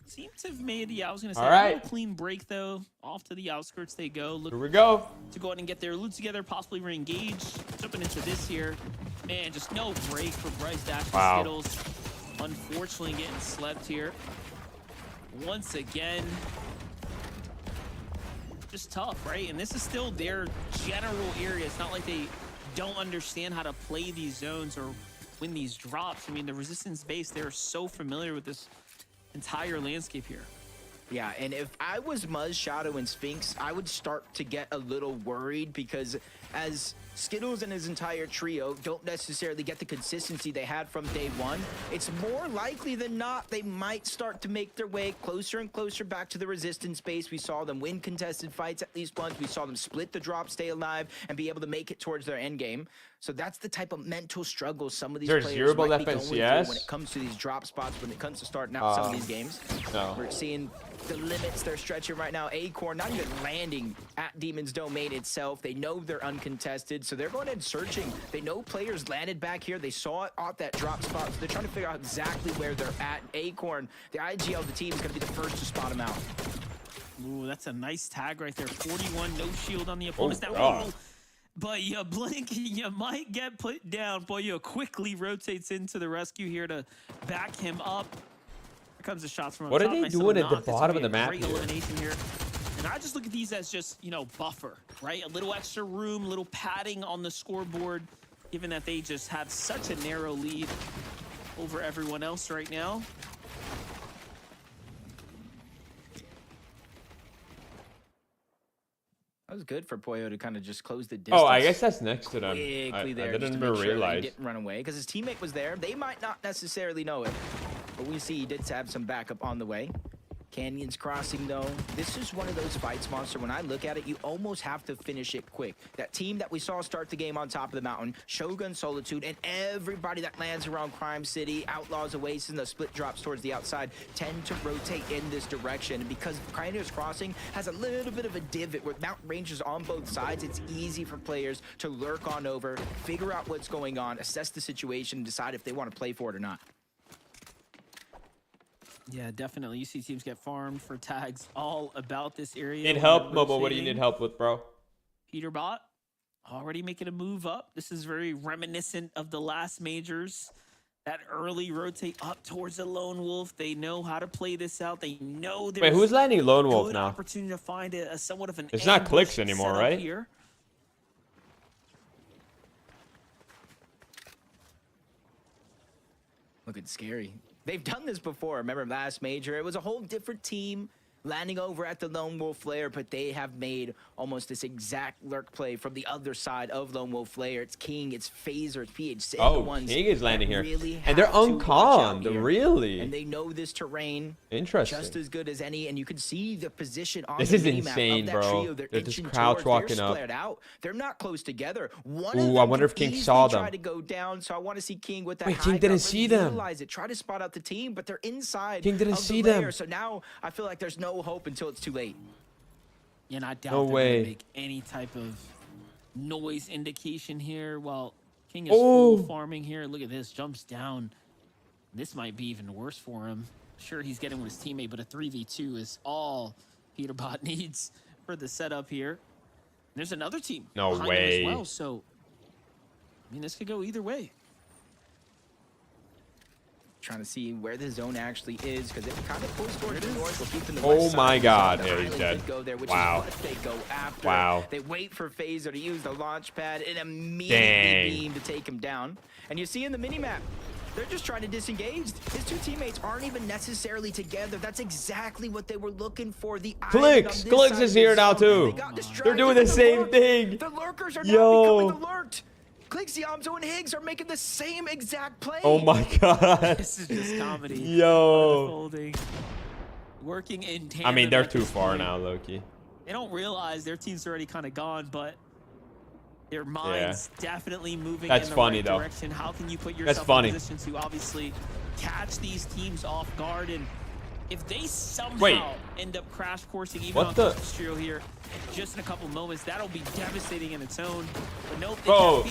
seemed to have made, I was going to say, a little clean break, though. Off to the outskirts they go. Here we go. To go ahead and get their loot together, possibly re-engage. Jumping into this here. Man, just no break for Bryce Dash and Skittles. Unfortunately, getting slept here. Once again, just tough, right? And this is still their general area. It's not like they don't understand how to play these zones or win these drops. I mean, the resistance base, they're so familiar with this entire landscape here. Yeah, and if I was Muzz, Shadow, and Sphinx, I would start to get a little worried because as Skittles and his entire trio don't necessarily get the consistency they had from day one, it's more likely than not they might start to make their way closer and closer back to the resistance base. We saw them win contested fights at least once. We saw them split the drop, stay alive, and be able to make it towards their end game. So that's the type of mental struggle some of these players might be going through when it comes to these drop spots, when it comes to starting out some of these games. No. We're seeing the limits they're stretching right now. Acorn not even landing at Demon's Domain itself. They know they're uncontested, so they're going ahead searching. They know players landed back here. They saw it off that drop spot, so they're trying to figure out exactly where they're at. Acorn, the IGL of the team, is going to be the first to spot him out. Ooh, that's a nice tag right there. 41, no shield on the opponents. But you blink, you might get put down. Boyo quickly rotates into the rescue here to back him up. Here comes the shots from up top. What are they doing at the bottom of the map here? Elimination here. And I just look at these as just, you know, buffer, right? A little extra room, a little padding on the scoreboard, given that they just have such a narrow lead over everyone else right now. That was good for Poyo to kind of just close the distance. Oh, I guess that's next to them. I didn't even realize. He didn't run away because his teammate was there. They might not necessarily know it, but we see he did have some backup on the way. Canyons Crossing, though, this is one of those fights, Monster. When I look at it, you almost have to finish it quick. That team that we saw start the game on top of the mountain, Shogun Solitude, and everybody that lands around Crime City, Outlaws Oasis, and the split drops towards the outside tend to rotate in this direction. And because Canyons Crossing has a little bit of a divot with mountain ranges on both sides, it's easy for players to lurk on over, figure out what's going on, assess the situation, and decide if they want to play for it or not. Yeah, definitely. You see teams get farmed for tags all about this area. Need help, Momo? What do you need help with, bro? Peterbot already making a move up. This is very reminiscent of the last majors. That early rotate up towards the Lone Wolf. They know how to play this out. They know there's Wait, who's landing Lone Wolf now? Opportunity to find a somewhat of an It's not Clix anymore, right? Here. Looking scary. They've done this before. Remember last major? It was a whole different team landing over at the Lone Wolf Lair, but they have made almost this exact lurk play from the other side of Lone Wolf Lair. It's King, it's Phaser, it's PH. Oh, King is landing here. Really and they're unconned, really. And they know this terrain interesting just as good as any, and you can see the position on this the is insane, of that bro. trio. They're just crouch walking They're up. Split out. They're not close together. Ooh, I wonder if King saw them. Try to go down, so I want to see King with that. Wait, King didn't see them. Utilize it. Try to spot out the team, but they're inside. King didn't of see the lair. them. So now I feel like there's no hope until it's too late. And I doubt they're gonna make any type of noise indication here while King is full farming here. Look at this, jumps down. This might be even worse for him. Sure, he's getting with his teammate, but a 3v2 is all Peterbot needs for the setup here. There's another team behind him as well, so I mean, this could go either way. Trying to see where the zone actually is, because it kind of pulls towards the north. We're keeping the oh my god, yeah, he's dead. Wow. They go after. Wow. They wait for Phaser to use the launch pad and immediately beam to take him down. And you see in the minimap, they're just trying to disengage. His two teammates aren't even necessarily together. That's exactly what they were looking for. The Clix is here now too. They're doing the same thing. The lurkers are now becoming the lurked. Clix, Yamzo, and Higgs are making the same exact play. Oh my god. This is just comedy. Yo. Unfolding. Working in tandem. I mean, they're too far now, Loki. They don't realize their team's already kind of gone, but their minds definitely moving in the right direction. How can you put yourself in a position to obviously catch these teams off guard? And if they somehow end up crash coursing even on the trio here, just in a couple moments, that'll be devastating in its own. But nope,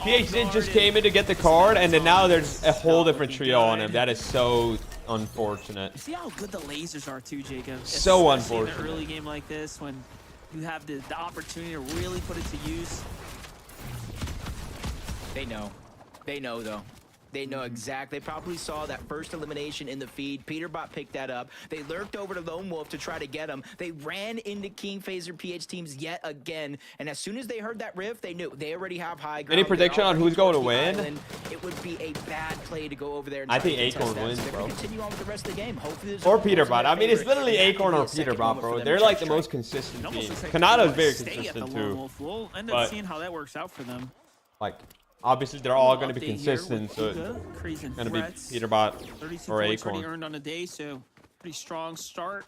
PH Zin just came in to get the card, and then now there's a whole different trio on him. That is so unfortunate. You see how good the lasers are too, Jacob? So unfortunate. In an early game like this, when you have the opportunity to really put it to use. They know. They know, though. They know exactly. They probably saw that first elimination in the feed. Peterbot picked that up. They lurked over to Lone Wolf to try to get him. They ran into King, Phaser, PH teams yet again. And as soon as they heard that riff, they knew they already have high ground. Any prediction on who's going to win? Island. It would be a bad play to go over there. And I think Acorn wins, so bro. Continue on with the rest of the game. Hopefully or Peterbot. I mean, it's literally Acorn or Peterbot, bro. They're like the most consistent team. Kanata is very consistent too. We'll end up seeing how that works out for them. Like, obviously, they're all going to be consistent, so it's going to be Peterbot or Acorn. Earned on a day, so pretty strong start.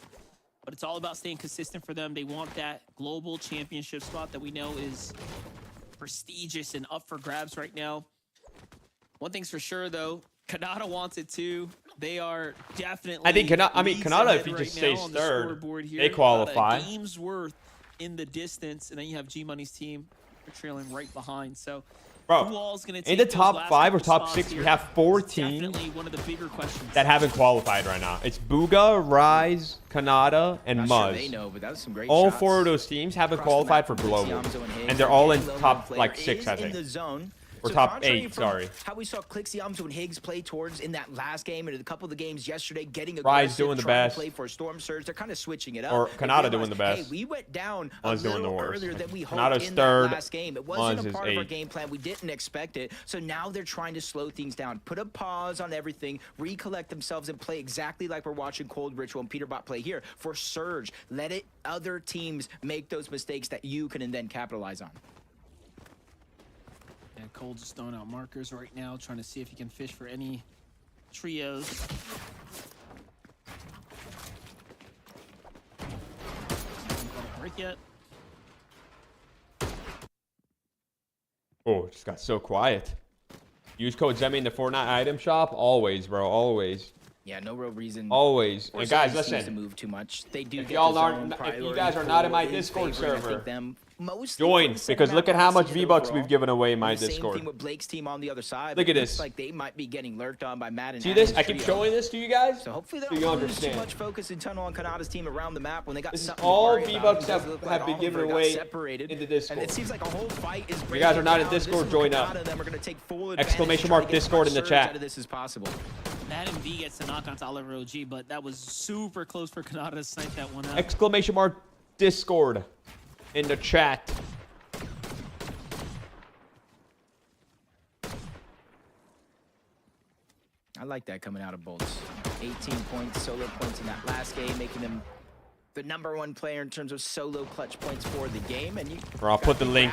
But it's all about staying consistent for them. They want that global championship spot that we know is prestigious and up for grabs right now. One thing's for sure, though, Kanata wants it too. They are definitely. I think Kanata, if he just stays third, they qualify. Game's worth in the distance, and then you have G Money's team. They're trailing right behind, so. Bro, in the top 5 or top 6, we have 4 teams one of the bigger questions that haven't qualified right now. It's Booga, Rise, Kanata, and Muzz. Sure they know, but that was some great all shots. 4 of those teams haven't qualified for global, and they're all in top like 6, I think. Or top 8, sorry. How we saw Clix, Yamzo, and Higgs play towards in that last game and in a couple of the games yesterday, getting Rise doing the best. Play for a Storm Surge. They're kind of switching it up. Or Kanata doing the best. Hey, we went down Muzz a little earlier than we hoped Kanata's in third. that last game. It wasn't a part of our game plan. We didn't expect it. So now they're trying to slow things down, put a pause on everything, recollect themselves, and play exactly like we're watching Cold Ritual and Peterbot play here for Surge. Let other teams make those mistakes that you can then capitalize on. Yeah, Cole's just throwing out markers right now, trying to see if he can fish for any trios. brick yet. Oh, it just got so quiet. Use code Zemie in the Fortnite item shop. Always, bro. Always. Yeah, no real reason. Always. And guys, listen. To move too much. They do. If y'all aren't, if you guys are not in my Discord server, join, because look at how much V-Bucks we've given away in my Discord. Same thing with Blake's team on the other side. Look at this. Like they might be getting lurked on by Madden. See this? I keep showing this to you guys, so hopefully they so you don't lose understand. too much focus and tunnel on Kanata's team around the map when they got This is something all to worry V-Bucks about. have been given away in the Discord. And it seems like a whole fight is. If you guys are not in Discord, join up. Exclamation mark Discord in the chat. This is possible. Madden V gets the knock on Oliver OG, but that was super close for Kanata to snipe that one out. Exclamation mark Discord in the chat. I like that coming out of Bolts. 18 points, solo points in that last game, making him the #1 player in terms of solo clutch points for the game. And you, I'll put the link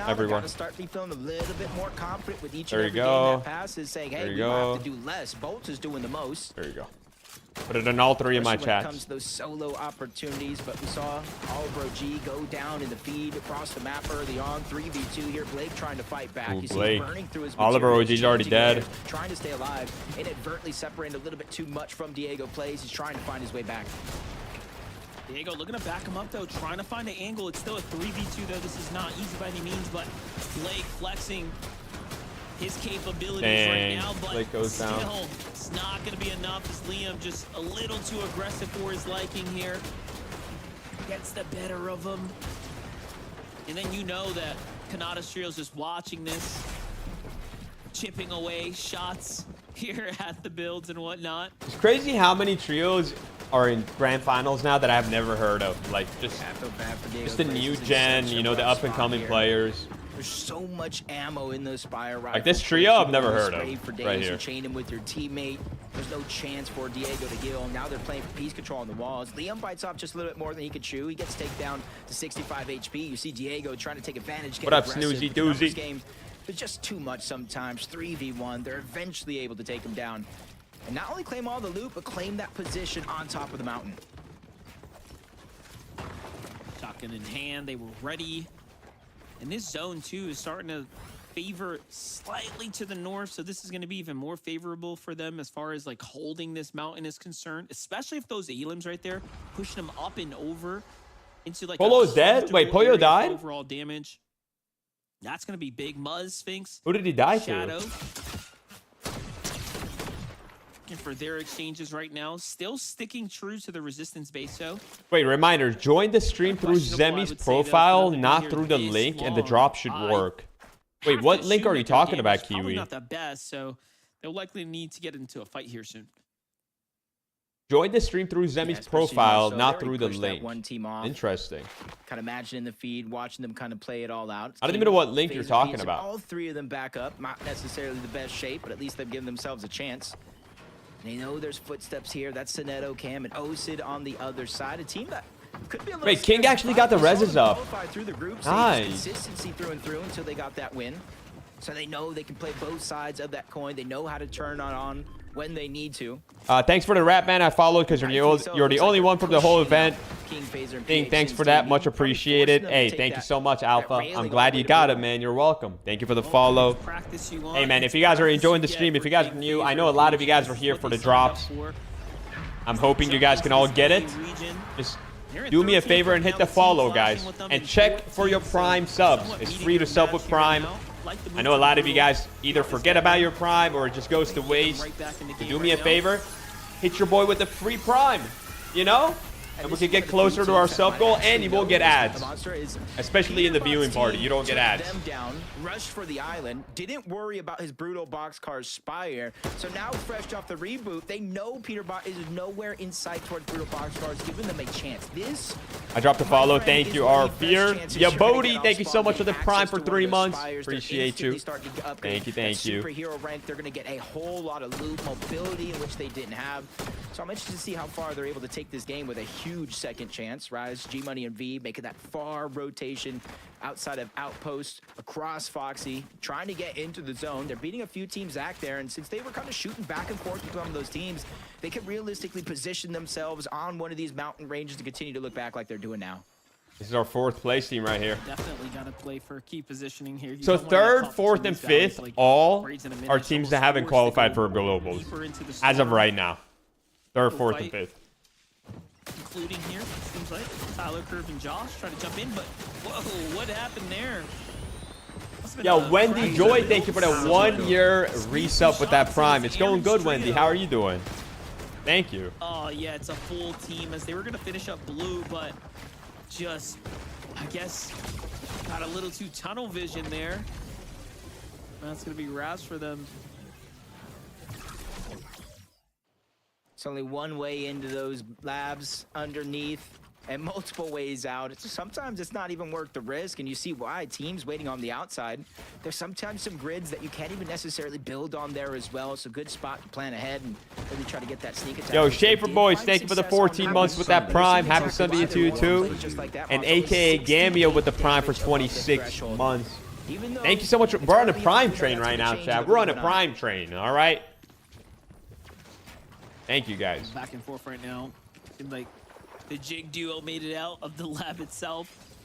everywhere. Gotta start be feeling a little bit more confident with each there and you every go. game that passes, saying, hey, we have to do less. Bolts is doing the most. There you go. Put it in all three of my chats. When it chats. comes to those solo opportunities, but we saw Oliver G go down in the feed across the map early on. 3v2 here. Blake trying to fight back. Ooh, you Blake. see burning through his Oliver OG's already dead. Trying to stay alive. Inadvertently separating a little bit too much from Diego plays. He's trying to find his way back. Diego looking to back him up, though, trying to find an angle. It's still a 3v2, though. This is not easy by any means, but Blake flexing his capabilities right now, but Blake goes still, down. It's not going to be enough as Liam just a little too aggressive for his liking here. Gets the better of him. And then you know that Kanata Trio's just watching this, chipping away shots here at the builds and whatnot. It's crazy how many trios are in grand finals now that I've never heard of. Like, just the new gen, you know, the up-and-coming players. There's so much ammo in the Spire rifle. Like this trio I've never heard of right here. You chain him with your teammate. There's no chance for Diego to kill. Now they're playing for piece control on the walls. Liam bites off just a little bit more than he could chew. He gets taken down to 65 HP. You see Diego trying to take advantage. What up, Snoozy Doozy? There's just too much sometimes. 3v1. They're eventually able to take him down. And not only claim all the loot, but claim that position on top of the mountain. Shotgun in hand. They were ready. And this zone, too, is starting to favor slightly to the north, so this is going to be even more favorable for them as far as, like, holding this mountain is concerned, especially if those elims right there, pushing them up and over into, like, Polo's dead? Wait, Pollo died? Overall damage. That's going to be big. Muzz, Sphinx. Who did he die Shadow. to? For their exchanges right now, still sticking true to the resistance base. So wait, reminder, join the stream through Zemie's profile, not through the link, and the drop should work. Wait, what link are you talking about, Kiwi? Probably not the best, so they'll likely need to get into a fight here soon. Join the stream through Zemie's profile, not through the link. One team off. Interesting. Kind of imagining the feed, watching them kind of play it all out. I don't even know what link you're talking about. All three of them back up, not necessarily the best shape, but at least they've given themselves a chance. They know there's footsteps here. That's Sinetto, Cam, and Osid on the other side. A team that could be a little. Wait, King actually got the reses up. Through the group nice. Consistency through and through until they got that win. So they know they can play both sides of that coin. They know how to turn on when they need to. Thanks for the rap, man. I followed because you're the only one from the whole event. King, thanks for that. Much appreciated. Hey, thank you so much, Alpha. I'm glad you got it, man. You're welcome. Thank you for the follow. Hey, man, if you guys are enjoying the stream, if you guys are new, I know a lot of you guys were here for the drops. I'm hoping you guys can all get it. Just do me a favor and hit the follow, guys. And check for your Prime subs. It's free to sub with Prime. I know a lot of you guys either forget about your Prime or it just goes to waste. So do me a favor, hit your boy with the free Prime, you know? And we can get closer to our sub goal, and you will get ads. Especially in the viewing party, you don't get ads. Rushed for the island, didn't worry about his brutal boxcar Spire. So now, fresh off the reboot, they know Peterbot is nowhere in sight towards brutal boxcars, giving them a chance. This. I dropped a follow. Thank you, our fear. Yeah, Bodie, thank you so much for the Prime for 3 months. Appreciate you. Thank you, thank you. Superhero rank, they're going to get a whole lot of loot, mobility, in which they didn't have. So I'm interested to see how far they're able to take this game with a huge second chance. Rise, G-Money, and V making that far rotation outside of Outpost, across Foxy, trying to get into the zone. They're beating a few teams back there, and since they were kind of shooting back and forth with some of those teams, they could realistically position themselves on one of these mountain ranges to continue to look back like they're doing now. This is our 4th place team right here. Definitely got to play for key positioning here. So 3rd, 4th, and 5th, like all are teams that haven't qualified for globals as of right now. 3rd, 4th, and 5th. Including here, seems like Tyler, Curve, and Josh trying to jump in, but whoa, what happened there? Yo, Wendy Joy, thank you for the 1-year resub with that Prime. It's going good, Wendy. How are you doing? Thank you. Oh, yeah, it's a full team as they were going to finish up blue, but just, I guess, got a little too tunnel vision there. That's going to be Raz for them. It's only one way into those labs underneath and multiple ways out. Sometimes it's not even worth the risk, and you see why. Teams waiting on the outside. There's sometimes some grids that you can't even necessarily build on there as well. It's a good spot to plan ahead and really try to get that sneak attack. Yo, Schaefer Boys, thank you for the 14 months with that Prime. Happy Sunday to you too. And AKA Gamio with the Prime for 26 months. Thank you so much. We're on a Prime train right now, chat. We're on a Prime train, all right? Thank you, guys. Back and forth right now. Seems like the Jig duo made it out of the lab itself.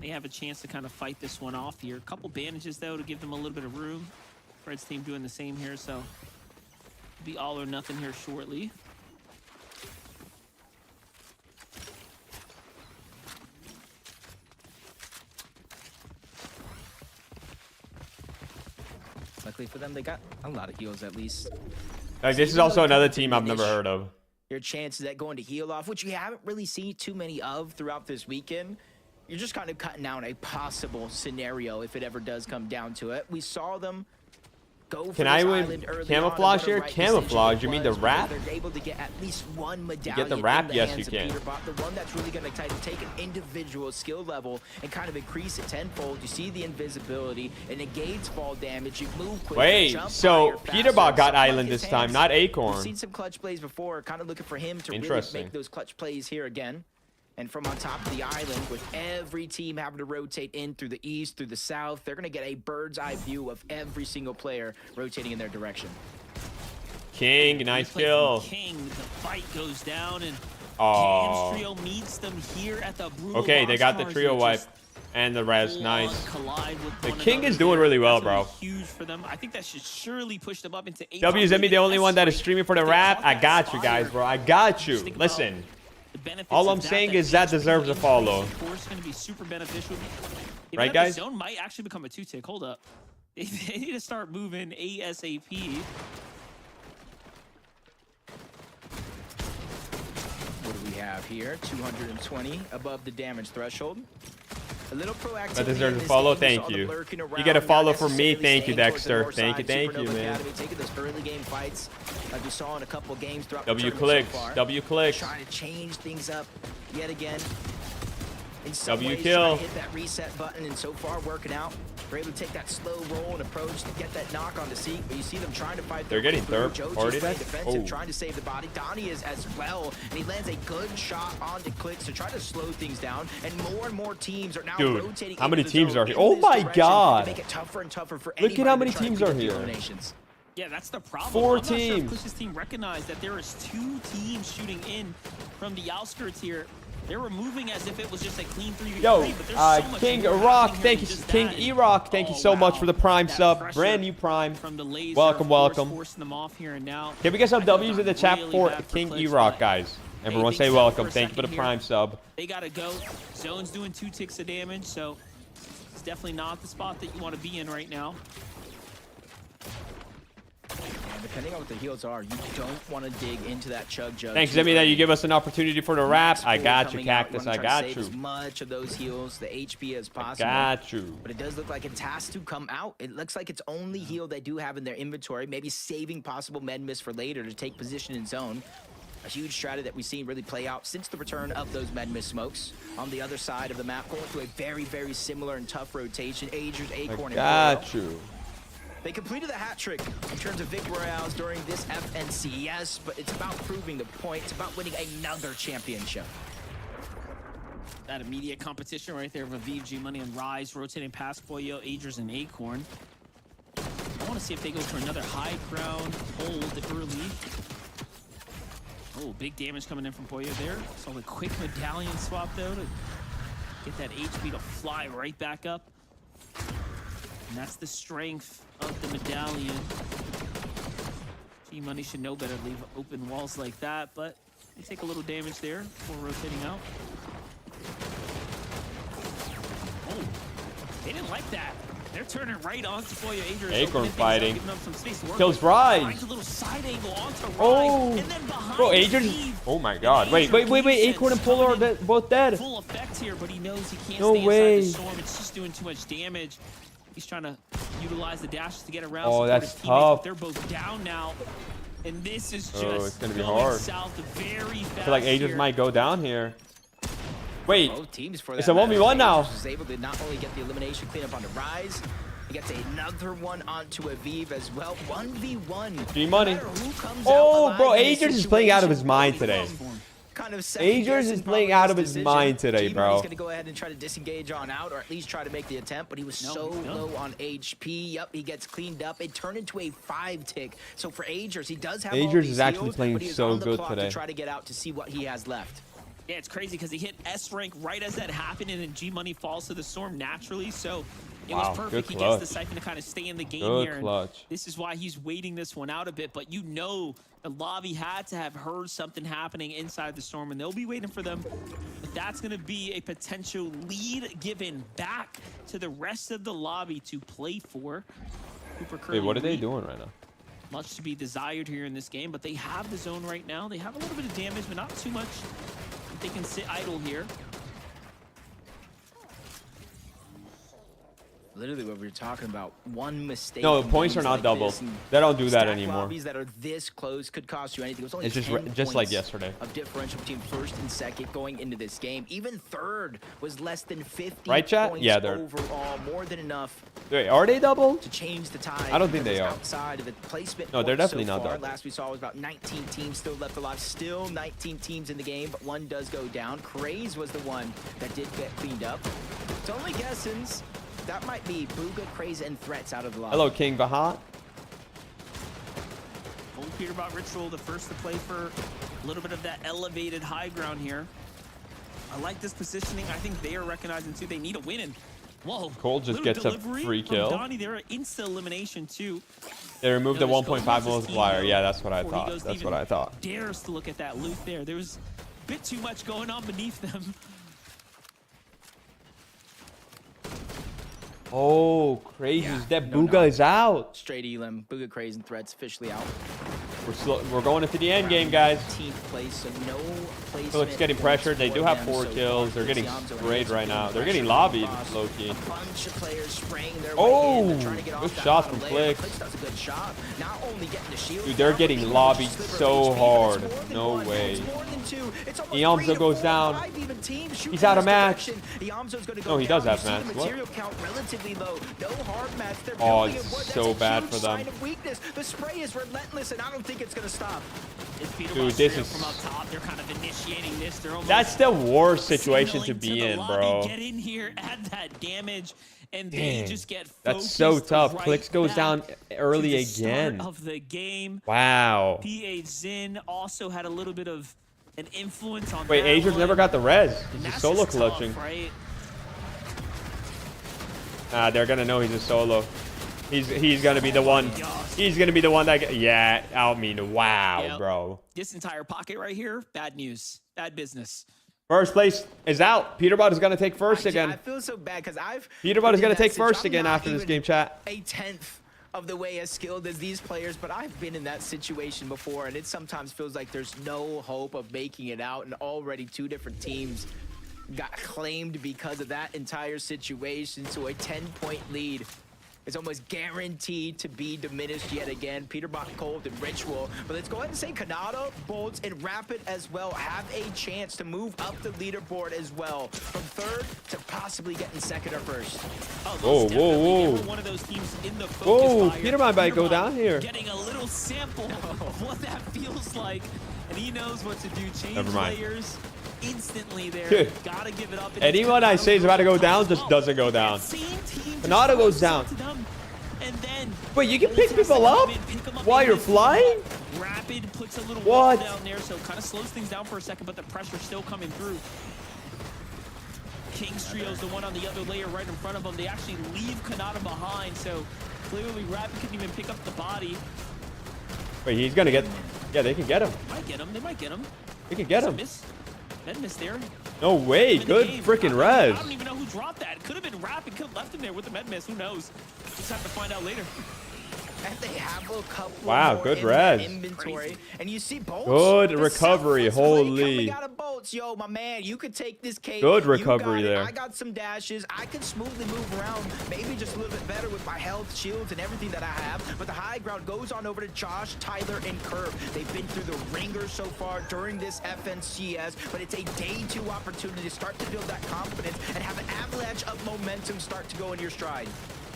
They have a chance to kind of fight this one off here. A couple bandages, though, to give them a little bit of room. Fred's team doing the same here, so be all or nothing here shortly. Luckily for them, they got a lot of heals at least. Like, this is also another team I've never heard of. Your chances at going to heal off, which we haven't really seen too many of throughout this weekend. You're just kind of cutting down a possible scenario if it ever does come down to it. We saw them go for Can I win camouflage here? Camouflage? You mean the wrap? They're able to get at least one medallion. You get the wrap? Yes, you can. Peterbot, the one that's really going to take an individual skill level and kind of increase it tenfold. You see the invisibility, it negates fall damage. You move quicker. Wait, so Peterbot got island this time, not Acorn. We've seen some clutch plays before, kind of looking for him to really make those clutch plays here again. And from on top of the island, with every team having to rotate in through the east, through the south, they're going to get a bird's eye view of every single player rotating in their direction. King, nice kill. King, the fight goes down, and Cam's trio meets them here at the Brutal. Okay, they got the trio wipe and the res. Nice. The King is doing really well, bro. Huge for them. I think that should surely push them up into 8. Zemie, the only one that is streaming for the rap. I got you guys, bro. I got you. Listen. All I'm saying is that deserves a follow. Of course, going to be super beneficial. Right, guys? Zone might actually become a 2-tick. Hold up. They need to start moving ASAP. What do we have here? 220 above the damage threshold. A little proactive. That deserves a follow. Thank you. You get a follow from me. Thank you, Dexter. Thank you, man. Taking those early game fights, like we saw in a couple games throughout W Clix. W Clix. Trying to change things up yet again. W kill. Hit that reset button, and so far working out. We're able to take that slow roll and approach to get that knock on the seat, but you see them trying to fight. They're getting third. Already defensive, trying to save the body. Donnie is as well, and he lands a good shot onto Clix to try to slow things down. And more teams are now rotating. How many teams are here? Oh my God! Make it tougher and tougher for Look at how many teams are here. Yeah, that's the problem. 4 teams. Sure if Clix's team recognized that there is 2 teams shooting in from the outskirts here. They were moving as if it was just a clean 3v3. Yo, but so much King Iraq, thank you, King Iraq, thank you so much for the Prime sub, brand new Prime. From the laser, welcome, welcome. Forcing them off here and now. Can we get some W's in the chat for King Iraq, guys? Everyone say welcome. Thank you for the Prime sub. They gotta go. Zone's doing 2 ticks of damage, so it's definitely not the spot that you want to be in right now. And depending on what the heals are, you don't want to dig into that chug jug. Thanks, Zemie, that you give us an opportunity for the wrap. I got you, Cactus. I got you. As much of those heals, the HP as possible. I got you. But it does look like it has to come out. It looks like it's only heal they do have in their inventory. Maybe saving possible med miss for later to take position in zone. A huge strategy that we've seen really play out since the return of those med miss smokes. On the other side of the map, going through a very, very similar and tough rotation. Agers, Acorn, and got you. They completed the hat trick in terms of Vic Royales during this FNC, yes, but it's about proving the point. It's about winning another championship. That immediate competition right there with VG Money and Rise rotating past Pollo, Agers, and Acorn. I want to see if they go for another high ground hold early. Oh, big damage coming in from Pollo there. So a quick medallion swap though to get that HP to fly right back up. And that's the strength of the medallion. G-Money should know better to leave open walls like that, but they take a little damage there before rotating out. Oh, they didn't like that. They're turning right onto Foya. Acorn fighting. Kills Rise. A little side angle onto Rise. Oh, and then behind bro, Adrian. Oh my God. Wait. Acorn and Polar are both dead. Full effect here, but he knows he can't No stay way. inside the storm. It's just doing too much damage. He's trying to utilize the dashes to get around. Oh, that's tough. They're both down now. And this is just it's gonna be hard. south very fast. I feel like Adrian might go down here. Wait, Both teams for it's that a 1v1 now. Was able to not only get the elimination cleanup on the Rise, he gets another one onto Aviv as well. 1v1. G-Money. Oh, bro, Adrian is playing out of his mind today. Kind of Adrian is playing out of his mind today, bro. He's going to go ahead and try to disengage on out, or at least try to make the attempt, but he was so low on HP. Yep, he gets cleaned up. It turned into a 5-tick. So for Agers, he does have Agers is actually heals, playing but he is so on the good clock today. to try to get out to see what he has left. Yeah, it's crazy because he hit S rank right as that happened, and then G-Money falls to the storm naturally. So it was perfect. He gets the Siphon to kind of stay in the game here. And this is why he's waiting this one out a bit. But you know the lobby had to have heard something happening inside the storm, and they'll be waiting for them. But that's going to be a potential lead given back to the rest of the lobby to play for. Wait, what are they doing right now? Much to be desired here in this game, but they have the zone right now. They have a little bit of damage, but not too much. They can sit idle here. Literally what we were talking about, one mistake. No, the points are not doubled. They don't do that anymore. Lobbies that are this close could cost you anything. It was only it's 10 just like points yesterday. Of differential between first and second going into this game. Even third was less than 50 right, chat? points Yeah, they're overall. More than enough. Wait, are they doubled? To change the tide. I don't think they are. Outside of the placement. No, they're definitely not doubled. Last we saw was about 19 teams still left alive. Still 19 teams in the game, but one does go down. Craze was the one that did get cleaned up. It's only guessings. That might be Booga, Craze, and Threats out of the lobby. Hello, King Bahat. Old Peterbot Ritual, the first to play for a little bit of that elevated high ground here. I like this positioning. I think they are recognizing too. They need a win. And whoa, Cole just gets a free kill. Donnie, they're insta elimination too. They removed the 1.5 multiplier. Yeah, that's what I thought. That's what I thought. Dares to look at that loot there. There was a bit too much going on beneath them. Oh, crazy. That Booga is out. Straight Elim, Booga, Craze, and Threats officially out. We're going into the end game, guys. 15th place, so no placement. Clix getting pressured. They do have 4 kills. They're getting sprayed right now. They're getting lobbied, low-key. A bunch of players spraying their oh, way in. Trying to get good off shots from Clix. Clix does a good shot. Not only getting the shield. Dude, they're getting lobbied so hard. No way. Iamzo goes down. He's out of match. No, he does have match. What? Oh, it's so bad for them. The spray is relentless, and I don't think it's gonna stop. Dude, this is from up top. They're kind of initiating this. That's the worst situation to be in, bro. Get in here, add that damage, and they just get focused. That's so tough. Right Clix goes down early again. Of the game. Wow. PH Zin also had a little bit of an influence on. Wait, Adrian's never got the res. He's just solo clutching. Right? They're gonna know he's a solo. He's gonna be the one. He's gonna be the one that. Yeah, I mean, wow, bro. This entire pocket right here, bad news, bad business. First place is out. Peterbot is gonna take first again. I feel so bad because Peterbot is gonna take first again after this game, chat. A 10th of the way as skilled as these players, but I've been in that situation before, and it sometimes feels like there's no hope of making it out, and already 2 different teams got claimed because of that entire situation. So a 10-point lead is almost guaranteed to be diminished yet again. Peterbot, Cold, and Ritual. But let's go ahead and say Kanata, Bolts, and Rapid as well have a chance to move up the leaderboard as well. From 3rd to possibly getting 2nd or 1st. Whoa, whoa, whoa. One of those teams in the focus whoa, fire. Peterbot might go down here. Getting a little sample of what that feels like. And he knows what to do. Change layers instantly there. Gotta give it up. Anyone I say is about to go down just doesn't go down. Kanata goes down. And then wait, you can pick people up while you're flying? Rapid puts a little wall down there, so kind of slows things down for a second, but the pressure's still coming through. King's trio is the one on the other layer right in front of them. They actually leave Kanata behind, so clearly Rapid couldn't even pick up the body. Wait, he's gonna get... Yeah, they can get him. Might get him. They might get him. They can get him. Med miss there. No way. Good freaking res. I don't even know who dropped that. Could have been Rapid. Could have left him there with the med miss. Who knows? Just have to find out later. And they have a couple wow, good res. Inventory. And you see Bolts. Good recovery. Holy. Out of Bolts. Yo, my man, you could take this cake. Good recovery there. I got some dashes. I could smoothly move around, maybe just a little bit better with my health, shields, and everything that I have. But the high ground goes on over to Josh, Tyler, and Curve. They've been through the ringer so far during this FNCS, but it's a day 2 opportunity to start to build that confidence and have an avalanche of momentum start to go in your stride.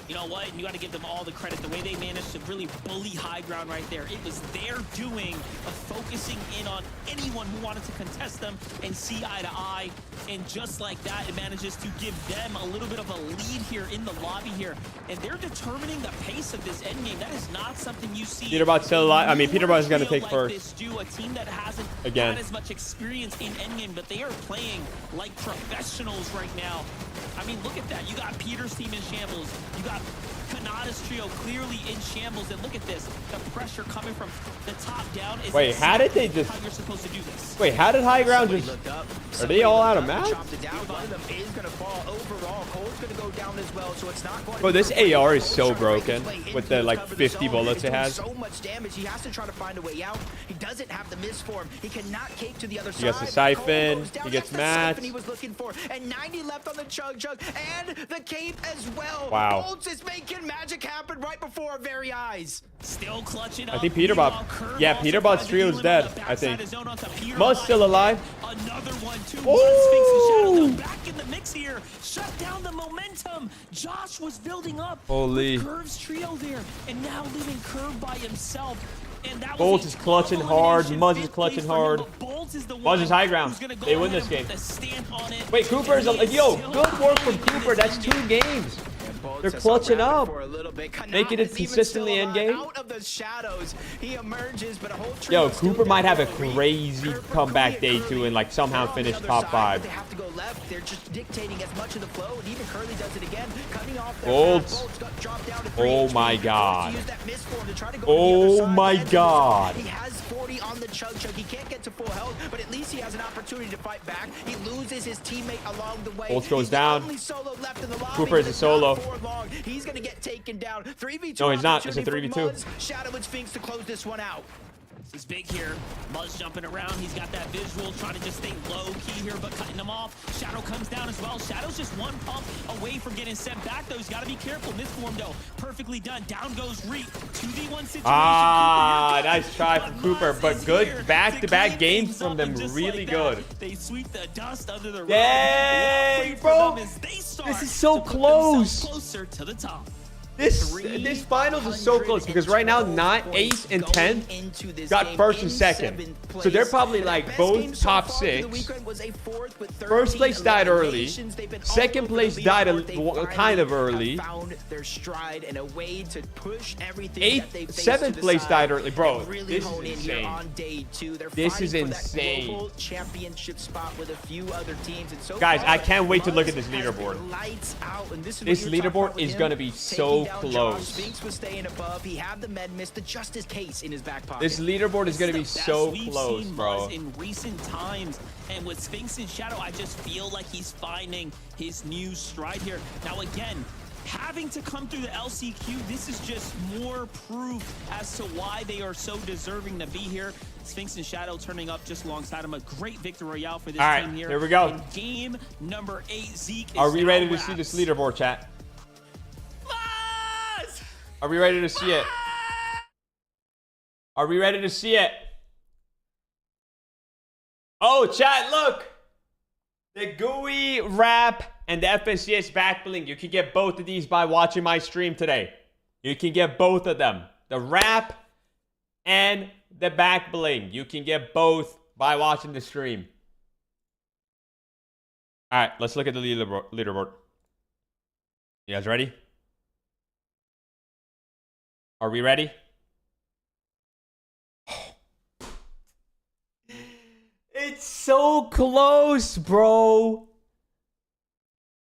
You know what? You got to give them all the credit. The way they managed to really bully high ground right there. It was their doing of focusing in on anyone who wanted to contest them and see eye to eye. And just like that, it manages to give them a little bit of a lead here in the lobby here. And they're determining the pace of this endgame. That is not something you see. Peterbot's still alive. I mean, Peterbot is going to take like first. A team that hasn't had as much experience in endgame, but they are playing like professionals right now. I mean, look at that. You got Peter's team in shambles. You got Kanata's trio clearly in shambles. And look at this. The pressure coming from the top down. Is wait, how did they just... How you're supposed to do this. Wait, how did high ground just... Are they all out of mats? One of them is going to fall overall. Cole's going to go down as well, so it's not going Bro, this AR is so broken with the, like, 50 bullets it has. So much damage. He has to try to find a way out. He doesn't have the miss for him. He cannot cake to the other side. He gets the siphon. He gets mats. He was looking for. And 90 left on the chug and the cape as well. Wow. Bolts is making magic happen right before our very eyes. Still clutching up. I think Peterbot. Yeah, Peterbot's trio is dead, I think. Mud's still alive. Another one, too. Oh! Back in the mix here. Shut down the momentum. Josh was building up. Holy. Curve's trio there. And now leaving Curve by himself. And that Bolts is clutching hard. Mud's is clutching hard. Mud's is high ground. They win this game. Wait, Cooper's... Yo, good work from Cooper. That's 2 games. They're clutching up, making it consistently end game. Out of the shadows, he emerges, but a whole yo, Cooper might have a crazy comeback day 2 and like somehow finish top 5. They have to go left. They're just dictating as much of the flow, and even Curly does it again, cutting off their Bolts. Oh my god. Oh my god. He has 40 on the chug. He can't get to full health, but at least he has an opportunity to fight back. He loses his teammate along the way. Bolts goes down. Cooper is a solo. He's gonna get taken down. 3v2. No, he's not. It's a 3v2. Shadow and Sphinx to close this one out. This is big here. Muzz jumping around. He's got that visual, trying to just stay low key here, but cutting them off. Shadow comes down as well. Shadow's just one pump away from getting sent back, though. He's got to be careful. Misform, though. Perfectly done. Down goes Reap. 2v1 situation. Ah, nice try from Cooper, but good back-to-back games from them. Really good. They sweep the dust under the rug. Dang, bro. This is so close. Closer to the top. This finals is so close because right now Ace and 10 got first and second, so they're probably like both top 6. First place died early. Second place died kind of early. 7th place died early, bro. This is insane. This is insane. Guys, I can't wait to look at this leaderboard. This leaderboard is gonna be so close. Sphinx was staying above. He had the med miss, the justice case in his back pocket. This leaderboard is going to be so close, bro. In recent times, and with Sphinx and Shadow, I just feel like he's finding his new stride here. Now again, having to come through the LCQ, this is just more proof as to why they are so deserving to be here. Sphinx and Shadow turning up just alongside him. A great victory royale for this team here. Here we go. In game number 8, Zeke is Are we ready to see this leaderboard, chat? Are we ready to see it? Are we ready to see it? Oh, chat, look! The GUI wrap and the FNCS back bling. You can get both of these by watching my stream today. You can get both of them. The wrap and the back bling. You can get both by watching the stream. All right, let's look at the leaderboard. You guys ready? Are we ready? It's so close, bro.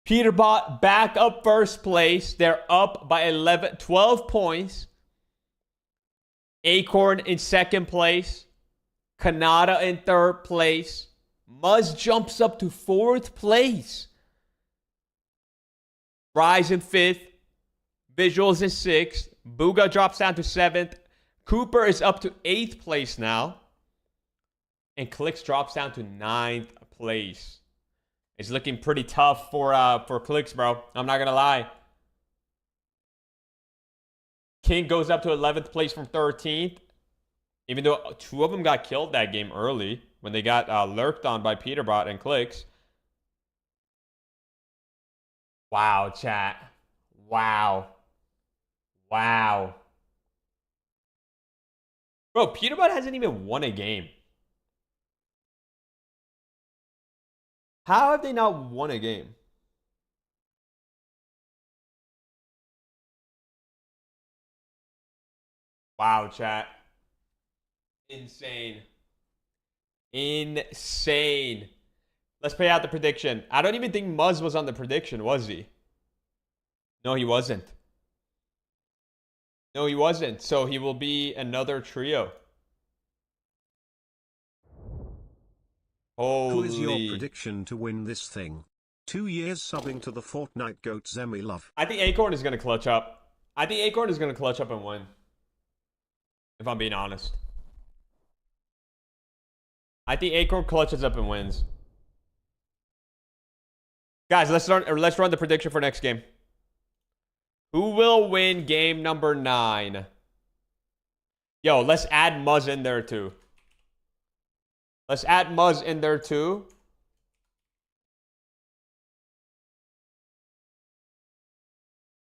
Peterbot back up first place. They're up by 12 points. Acorn in second place. Canada in third place. Muzz jumps up to fourth place. Rise in fifth. Visuals in sixth. Booga drops down to seventh. Cooper is up to eighth place now. And Clix drops down to ninth place. It's looking pretty tough for Clix, bro. I'm not gonna lie. King goes up to 11th place from 13th. Even though two of them got killed that game early when they got lurked on by Peterbot and Clix. Wow, chat. Wow. Wow. Bro, Peterbot hasn't even won a game. How have they not won a game? Wow, chat. Insane. Insane. Let's pay out the prediction. I don't even think Muzz was on the prediction, was he? No, he wasn't. No, he wasn't. So he will be another trio. Holy. Who is your prediction to win this thing? 2 years subbing to the Fortnite GOAT Zemie love. I think Acorn is going to clutch up. I think Acorn is going to clutch up and win. If I'm being honest. I think Acorn clutches up and wins. Guys, let's run the prediction for next game. Who will win game number 9? Yo, let's add Muzz in there too. Let's add Muzz in there too.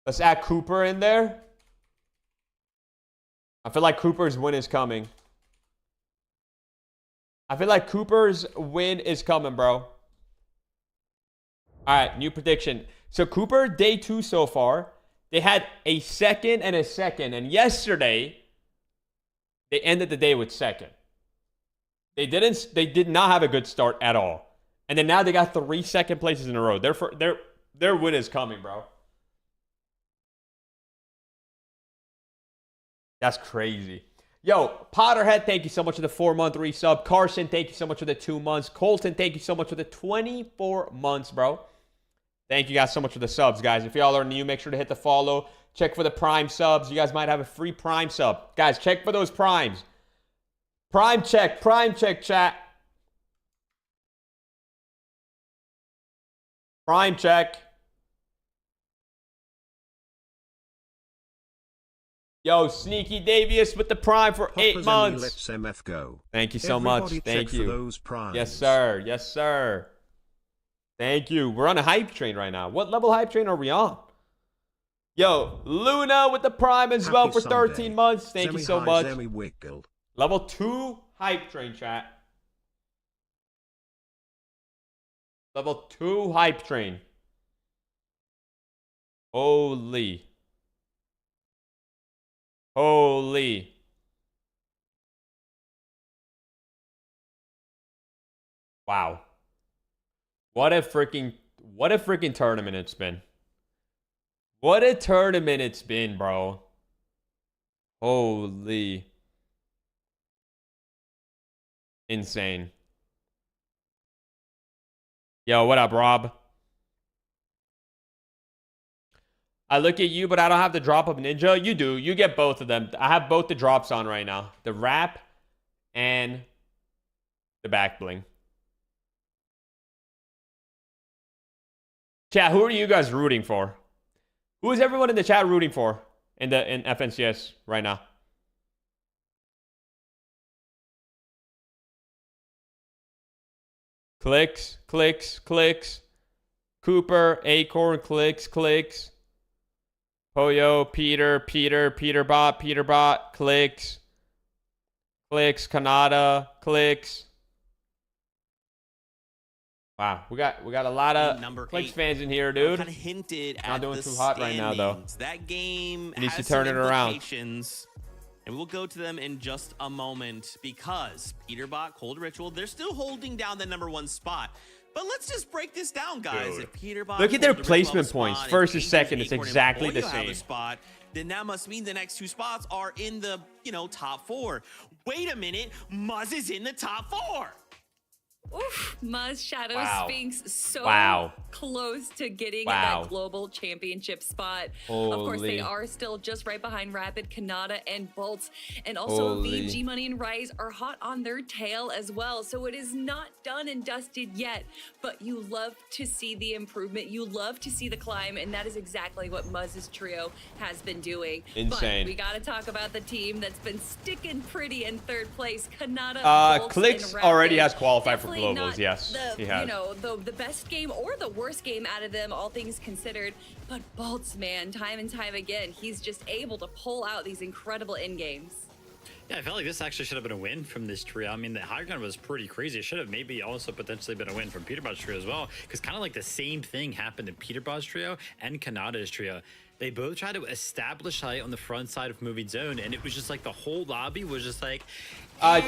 Let's add Cooper in there. I feel like Cooper's win is coming. I feel like Cooper's win is coming, bro. All right, new prediction. So Cooper, day 2 so far. They had a second and a second. And yesterday, they ended the day with second. They did not have a good start at all. And then now they got 3 second places in a row. Their win is coming, bro. That's crazy. Yo, Potterhead, thank you so much for the 4-month resub. Carson, thank you so much for the 2 months. Colton, thank you so much for the 24 months, bro. Thank you guys so much for the subs, guys. If y'all are new, make sure to hit the follow. Check for the Prime subs. You guys might have a free Prime sub. Guys, check for those Primes. Prime check, chat. Prime check. Yo, Sneaky Davius with the Prime for 8 months. Let's MF go. Thank you so much. Thank you. For those primes. Yes, sir. Yes, sir. Thank you. We're on a hype train right now. What level hype train are we on? Yo, Luna with the Prime as well for 13 months. Thank you so much. Level 2 hype train, chat. Level 2 hype train. Holy. Holy. Wow. What a freaking tournament it's been. What a tournament it's been, bro. Holy. Insane. Yo, what up, Rob? I look at you, but I don't have the drop of Ninja. You do. You get both of them. I have both the drops on right now. The wrap and the back bling. Chat, who are you guys rooting for? Who is everyone in the chat rooting for in FNCS right now? Clix, Clix, Clix. Cooper, Acorn, Clix, Clix. Poyo, Peterbot, Clix. Clix, Canada, Clix. Wow, we got a lot of Clix fans in here, dude. Kind of hinted not doing too hot right now, though. That game needs to turn it around. And we'll go to them in just a moment because Peterbot, Cold Ritual, they're still holding down the #1 spot. But let's just break this down, guys. Dude. If Peterbot Look at their holds the placement spot, points. if First and Aces second, and it's Acorn and exactly the Boyo have a same. spot, then that must mean the next 2 spots are in the, top 4. Wait a minute. Muzz is in the top 4. Oof, Muzz Shadow Wow. Sphinx so Wow. close to getting Wow. that global championship spot. Holy. Of course, they are still just right behind Rapid, Kanata, and Bolts. And also, Holy. VG Money and Rise are hot on their tail as well. So it is not done and dusted yet, but you love to see the improvement. You love to see the climb, and that is exactly what Muzz's trio has been doing. Insane. But we got to talk about the team that's been sticking pretty in 3rd place. Kanata, Bolts, Clix and Rapid. already has qualified for Definitely globals. not Yes, he has. the best game or the worst game out of them, all things considered. But Bolts, man, time and time again, he's just able to pull out these incredible end games. Yeah, I felt like this actually should have been a win from this trio. I mean, the high ground was pretty crazy. It should have maybe also potentially been a win from Peterbot's trio as well, because kind of like the same thing happened in Peterbot's trio and Kanata's trio. They both tried to establish height on the front side of moving zone, and it was just like the whole lobby was just like,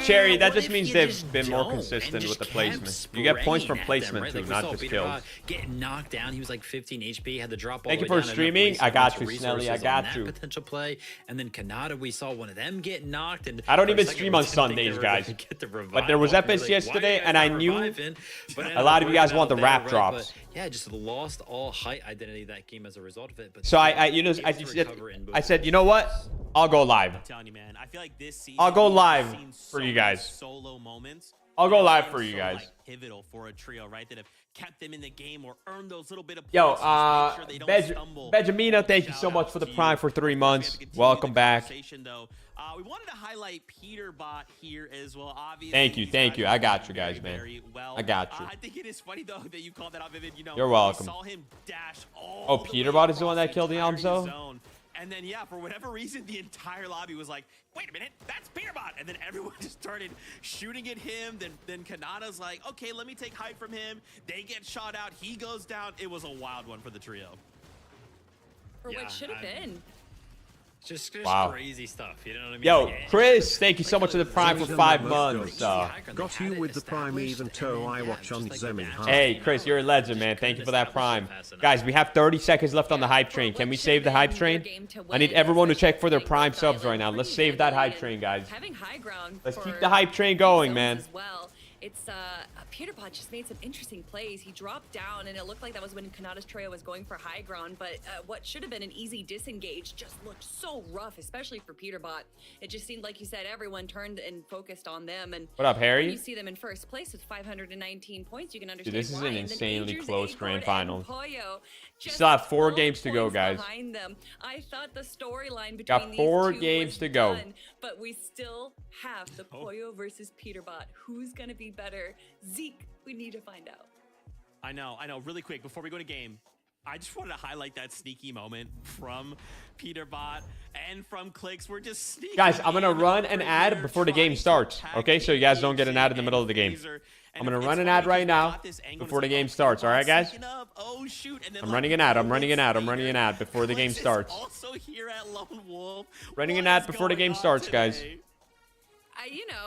Cherry, that what just if means you they've just been more don't consistent and with just the kept placement. You get points from spraying at placement them, too, right? Like, not we just saw kills. Peterbot getting knocked down. He was like 15 HP, had to drop all Thank the you way for down, streaming. enough I got waste you, of Snelly. I resources got on you. that potential play. And then Kanata, we saw one of them get knocked. And I don't for a even second, stream we on didn't think they Sundays, were guys. gonna get the But there was revival. Epis Like, yesterday, why are you and guys I not knew reviving? But a lot of you guys want the rap right? drops. But yeah, just lost all height identity of that game as a result of it. But So I said, you know what? I'll go live. I'm telling you, man, I feel like this season I'll go we've live seen for so you many guys. Solo moments. I'll go that live have for been you so, guys. like, pivotal for a trio, right? That have kept them in the game or earned those little bit of points. Yo, just to make sure they don't stumble. Benjamina, thank you Shout so much out for the to Prime you. for 3 Of course, we have months. to continue Welcome the back. conversation, though. We wanted to highlight Peterbot here as well. Obviously, Thank you, these thank guys you. are I got you very, guys, man. very well. I got you. I think it is funny though that you called that out, Vivid. You're welcome. We saw him dash all Oh, the way Peterbot is the one that across killed the entire Amzo? zone. And then, yeah, for whatever reason, the entire lobby was like, wait a minute, that's Peterbot. And then everyone just started shooting at him. Then Kanata's like, okay, let me take height from him. They get shot out. He goes down. It was a wild one for the trio. For what should have been. Just Wow. crazy stuff, you know what I mean? Yo, Like, Chris, thank you so much for the Prime for 5 months. Got you with the Prime even though I watch on Zemie. Hey, Chris, you're a legend, man. Thank you for that Prime. Guys, we have 30 seconds left on the hype train. Can we save the hype train? I need everyone to check for their Prime subs right now. Let's save that hype train, guys. Having high ground. Let's for keep the hype train going, zones man. As well. It's Peterbot just made some interesting plays. He dropped down, and it looked like that was when Kanata's trio was going for high ground. But what should have been an easy disengage just looked so rough, especially for Peterbot. It just seemed like you said everyone turned and focused on them. And What up, Harry? when you see them in first place with 519 points, you can understand Dude, this is why. an And then insanely Andrews, close Acorn, grand and final. Poyo just Still have 4 12 games to go, points guys. behind them. I thought the storyline between Got these 4 two games was to go. done, but we still have the Poyo versus Peterbot. Who's gonna be better? Zeke, we need to find out. I know. Really quick, before we go to game, I just wanted to highlight that sneaky moment from Peterbot and from Clix. We're just sneaking. Guys, I'm gonna in run an over ad here, before the game trying to starts, attack okay? So you guys don't get an Aces ad in the middle of the game. and Laser. I'm gonna And run it's an ad funny right because now we got this angle before the and it's game like, starts, all right, guys? sneaking up. Oh, shoot. And then I'm look, running an ad. I'm Lone running an ad. I'm Wolf running an ad before the game Clix is starts. Also here at Lone Wolf. Running What an ad is before the going game on starts, guys. today?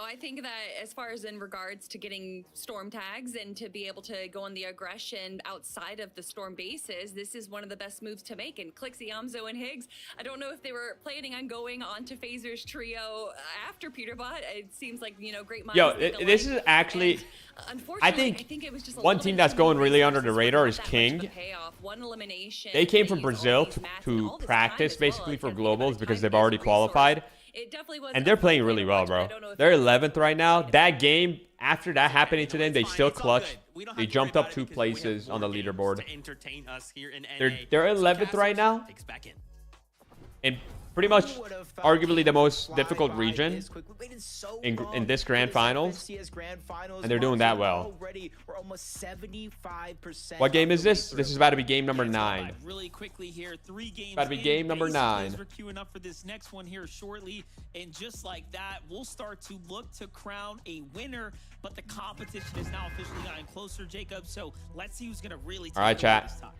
I think that as far as in regards to getting storm tags and to be able to go on the aggression outside of the storm bases, this is one of the best moves to make. And Clix, Iamzo, and Higgs, I don't know if they were planning on going on to Phaser's trio after Peterbot. It seems like, great minds. Yo, think this alike. is actually... And, unfortunately, I think it was just a one little team bit that's too going many really under the resources radar for is not that much King. of a payoff. One elimination, They came from and he's Brazil always to matched all this time practice as well. basically Like, for think about globals it, because time they've is a already resource. qualified. It definitely was And they're playing really well, bro. They're 11th right now. That game, after that happening to them, they still clutched. They jumped up 2 places on the leaderboard. They're 11th right now. And pretty much arguably the most difficult region in this grand finals, and they're doing that well. What game is this? This is about to be game number 9. Really quickly here, 3 games. About to be game number 9. We're queuing up for this next one here shortly, and just like that, we'll start to look to crown a winner. But the competition is now officially gotten closer, Jacob. So let's see who's gonna really. All right, chat. This time.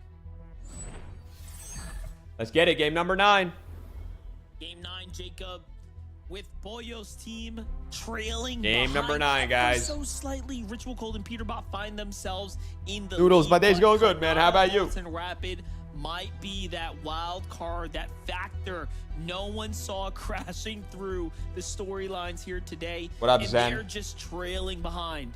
Let's get it. Game number 9. Game 9, Jacob. with Pollo's team trailing Game number 9, guys. So slightly, Ritual Cold and Peterbot find themselves in the Noodles, lead, my day's going good, man. How about you? And Rapid might be that wild card, that factor no one saw crashing through the storylines here today. What up, and Zen? They're just trailing behind.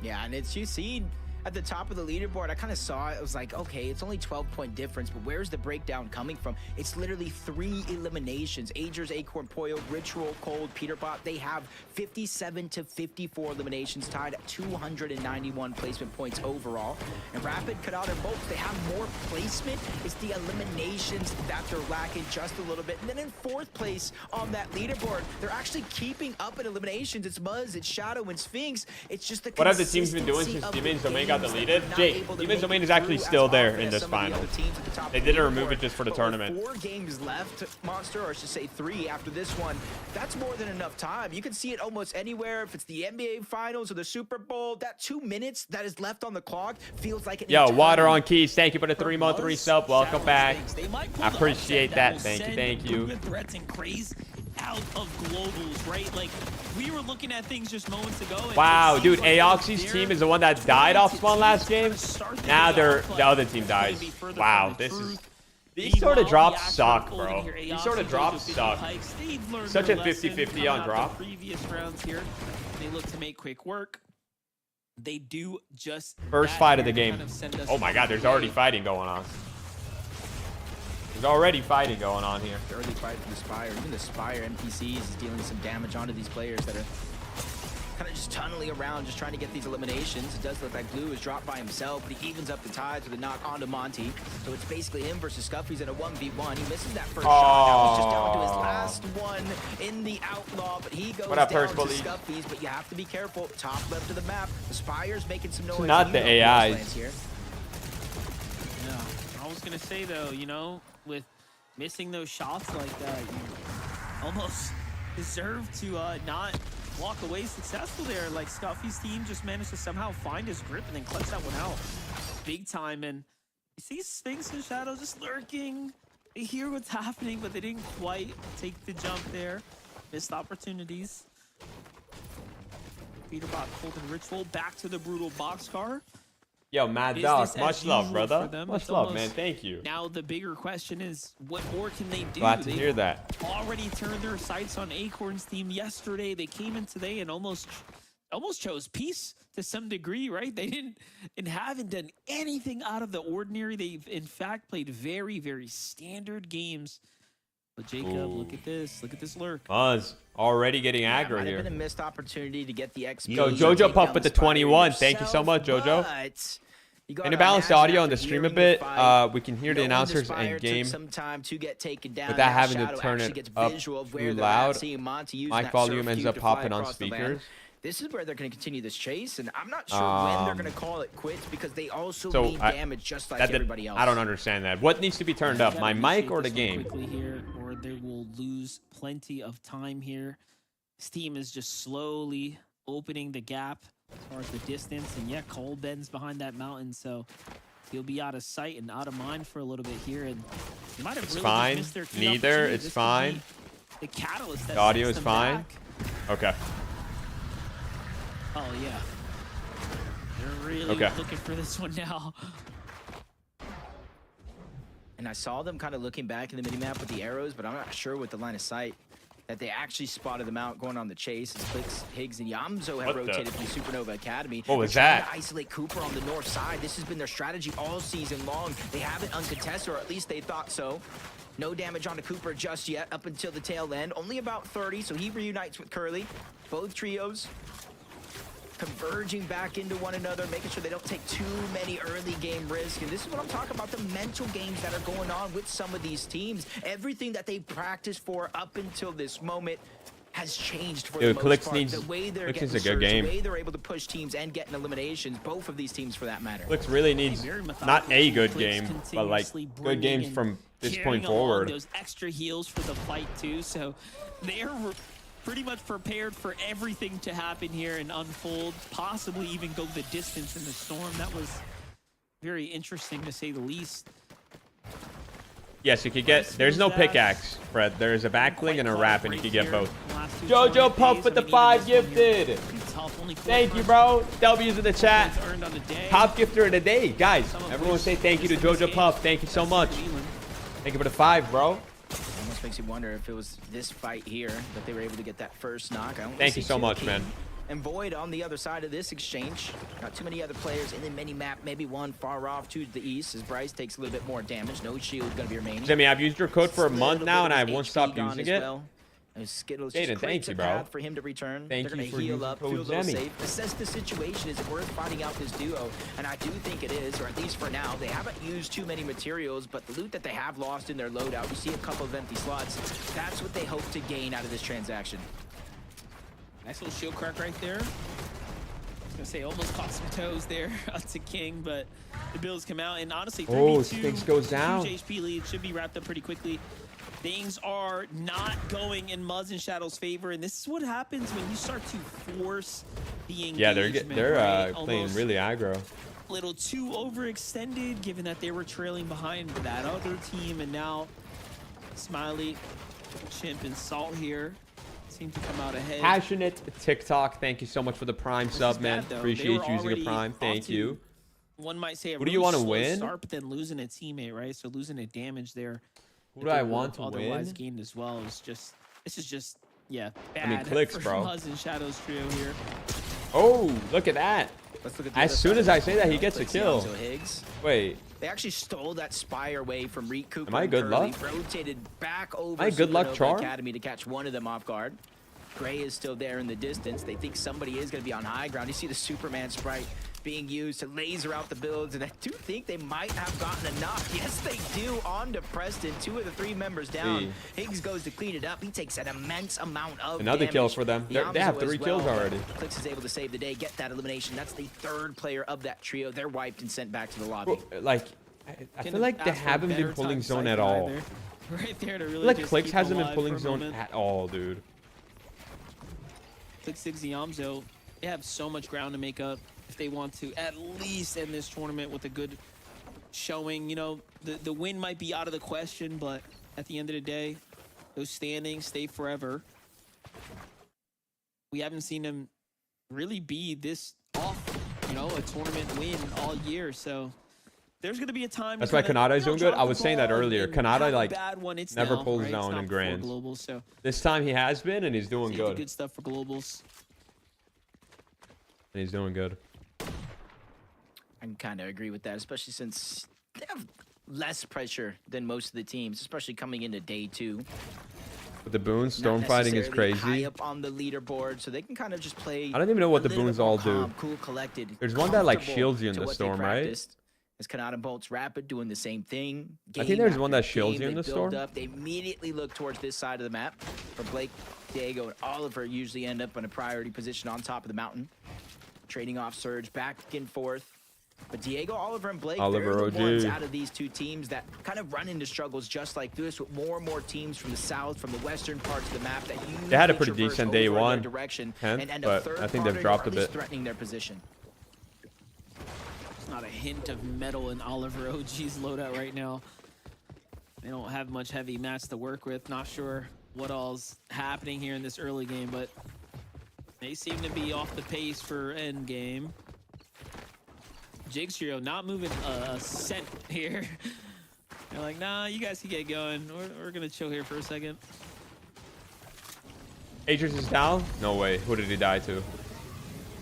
Yeah, and it's, you see at the top of the leaderboard, I kind of saw it. I was like, okay, it's only 12-point difference, but where's the breakdown coming from? It's literally 3 eliminations. Agers, Acorn, Pollo, Ritual, Cold, Peterbot. They have 57 to 54 eliminations, tied at 291 placement points overall. And Rapid cut out their bolts. They have more placement. It's the eliminations that they're lacking just a little bit. And then in 4th place on that leaderboard, they're actually keeping up in eliminations. It's Muzz, it's Shadow, and Sphinx. It's just the what have the teams been doing since Demons Domain got deleted? Jake, Demons Domain is actually still there in this final. They didn't remove it just for the tournament. 4 games left, Monster, or I should say 3 after this one. That's more than enough time. You can see it almost anywhere. If it's the NBA Finals or the Super Bowl, that 2 minutes that is left on the clock feels like an Yo, Water on Keys, thank you for the 3-month resub. Welcome back. I appreciate that. Thank you. Threats and craze out of globals, right? Like, we were looking at things just moments ago. Wow, dude, Aoxy's team is the one that died off spawn last game. Now the other team dies. Wow, this is... These sort of drops suck, bro. These sort of drops suck. Such a 50-50 on drop. Previous rounds here, they look to make quick work. They do just... First fight of the game. Oh my god, there's already fighting going on. There's already fighting going on here. Early fight for the Spire. Even the Spire NPCs is dealing some damage onto these players that are kind of just tunneling around, just trying to get these eliminations. It does look like Blue is dropped by himself, but he evens up the ties with a knock onto Monty. So it's basically him versus Scuffy's in a 1v1. He misses that first shot. That was just down to his last one in the Outlaw, but he goes down to Scuffy's. But you have to be careful. Top left of the map. The Spire's making some noise. Not the AIs. Here. No, I was gonna say though, you know, with missing those shots like that, you almost deserve to not walk away successful there. Like, Scuffy's team just managed to somehow find his grip and then clutch that one out big time. And you see Sphinx and Shadow just lurking. They hear what's happening, but they didn't quite take the jump there. Missed opportunities. Peterbot, Cold, and Ritual back to the brutal boxcar. Yo, Mad Dog, much love, brother. Much love, man. Thank you. Now the bigger question is, what more can they do? Glad to hear that. Already turned their sights on Acorn's team yesterday. They came in today and almost chose peace to some degree, right? They haven't done anything out of the ordinary. They've in fact played very, very standard games. But Jacob, look at this lurk. Buzz already getting aggro might here. Have been a missed opportunity to get the XP. Yo, Jojo Puff with the 21. Thank you so much, Jojo. Can you balance the audio on the stream a bit? We can hear the announcers and game without having to turn it up too loud. Mic volume ends up popping on speakers. This is where they're going to continue this chase, and I'm not sure when they're going to call it quits because they also need damage just like everybody else. I don't understand that. What needs to be turned up, my mic or the game? Quickly here, or they will lose plenty of time here. This team is just slowly opening the gap as far as the distance, and yeah, Cole bends behind that mountain, so he'll be out of sight and out of mind for a little bit here, and they might have really missed their key opportunity. It's fine. The catalyst. That the audio is fine. Back. Okay. Oh yeah, they're really looking for this one now. And I saw them kind of looking back in the minimap with the arrows, but I'm not sure with the line of sight that they actually spotted them out going on the chase. As Clix, Higgs, and Yamzo have rotated from Supernova Academy. What was that? To isolate Cooper on the north side. This has been their strategy all season long. They have it uncontested, or at least they thought so. No damage onto Cooper just yet up until the tail end. Only about 30, so he reunites with Curly. Both trios converging back into one another, making sure they don't take too many early game risks. And this is what I'm talking about, the mental games that are going on with some of these teams. Everything that they practiced for up until this moment has changed for the most part. The way they're getting surged, the way they're able to push teams and getting eliminations, both of these teams for that matter. Clix really needs not a good game, but like good games from this point forward. Those extra heals for the fight too, so they're pretty much prepared for everything to happen here and unfold, possibly even go the distance in the storm. That was very interesting to say the least. Yes, you could get, there's no pickaxe, Fred. There's a backbling and a wrap, and you could get both. Jojo Puff with the 5 gifted. Thank you, bro. W's in the chat. Top gifter of the day. Guys, everyone say thank you to Jojo Puff. Thank you so much. Thank you for the 5, bro. Almost makes you wonder if it was this fight here that they were able to get that first knock. Thank you so much, man. And Void on the other side of this exchange. Not too many other players in the mini map. Maybe one far off to the east as Bryce takes a little bit more damage. No shield going to be remaining. Zemie, I've used your code for a month now, and I won't stop using it. Skittles Jaden, thank you, bro. For him to return. Thank They're you gonna for heal using up, code feel a little Zemie. safe. Assess the situation. Is it worth fighting out this duo? And I do think it is, or at least for now. They haven't used too many materials, but the loot that they have lost in their loadout, you see a couple of empty slots. That's what they hope to gain out of this transaction. Nice little shield crack right there. I was gonna say almost caught some toes there to King, but the Bills come out and honestly, 3v2, Sticks goes down. Huge HP lead should be wrapped up pretty quickly. Things are not going in Muzz and Shadow's favor, and this is what happens when you start to force the engagement. Yeah, they're right? playing Almost really aggro. a little too overextended, given that they were trailing behind that other team, and now Smiley, Chimp, and Salt here seem to come out ahead. Passionate TikTok, thank you so much for the Prime sub, man. Appreciate you using a Prime. Thank you. One might say a Who do really you want to slow win? start, but then losing a teammate, right? So losing a damage there. Who do I want to otherwise win? gained as well. This is just yeah, bad. I mean, Clix, for bro. Muzz and Shadow's trio here. Oh, look at that. Let's look at the As other soon side as of I the say that, he field. gets a Clix kill. also Higgs. Wait, They actually stole that spire away from Recoup. Am I good luck? Rotated back over Am I good luck, Supernova Char? Academy to catch one of them off guard. Gray is still there in the distance. They think somebody is going to be on high ground. You see the Superman sprite being used to laser out the builds, and I do think they might have gotten enough. Yes, they do. On to Preston. 2 of the 3 members down. Higgs goes to clean it up. He takes an immense amount of another damage. kill for them. They have Yamzo 3 as kills well. already. Clix is able to save the day, get that elimination. That's the 3rd player of that trio. They're wiped and sent back to the lobby. Like, I feel like they haven't been pulling zone at all. Right there to really Like just Clix keep hasn't been alive pulling for a zone moment. at all, dude. Clix 6 Yamzo, they have so much ground to make up if they want to at least end this tournament with a good showing. You know, the win might be out of the question, but at the end of the day, those standings stay forever. We haven't seen them really be this off, you know, a tournament win all year. So there's going to be a time. That's why Kanata is doing good. I was saying that earlier. Kanata, like, never now, pulls right? zone It's in not grands. for globals, so This time he has been, and he's doing save the good. good stuff for globals. And he's doing good. I can kind of agree with that, especially since they have less pressure than most of the teams, especially coming into day 2. With the boons, Not storm fighting is necessarily crazy. High up on the leaderboard, so they can kind of just play. I don't even know what a the little boons bit more all do. calm, cool, collected. There's one that, like, comfortable shields you in to the what they storm, right? practiced. As Kanata bolts rapid, doing the same thing. I think there's Game one that after shields game, you in they the build storm. Up. They immediately look towards this side of the map. For Blake, Diego, and Oliver usually end up in a priority position on top of the mountain. Trading off Surge back and forth. But Diego, Oliver, and Blake, Oliver they're the ones OG. out of these 2 teams that kind of run into struggles just like this, with more and more teams from the south, from the western parts of the map that They had a usually pretty traverse decent day over in their 1, direction 10th, and end but up third I think they've party, dropped or a at least bit. threatening their position. Not a hint of metal in Oliver OG's loadout right now. They don't have much heavy mats to work with. Not sure what all's happening here in this early game, but they seem to be off the pace for end game. Jigs trio not moving a cent here. They're like, nah, you guys can get going. We're gonna chill here for a second. Aegis is down? No way. Who did he die to?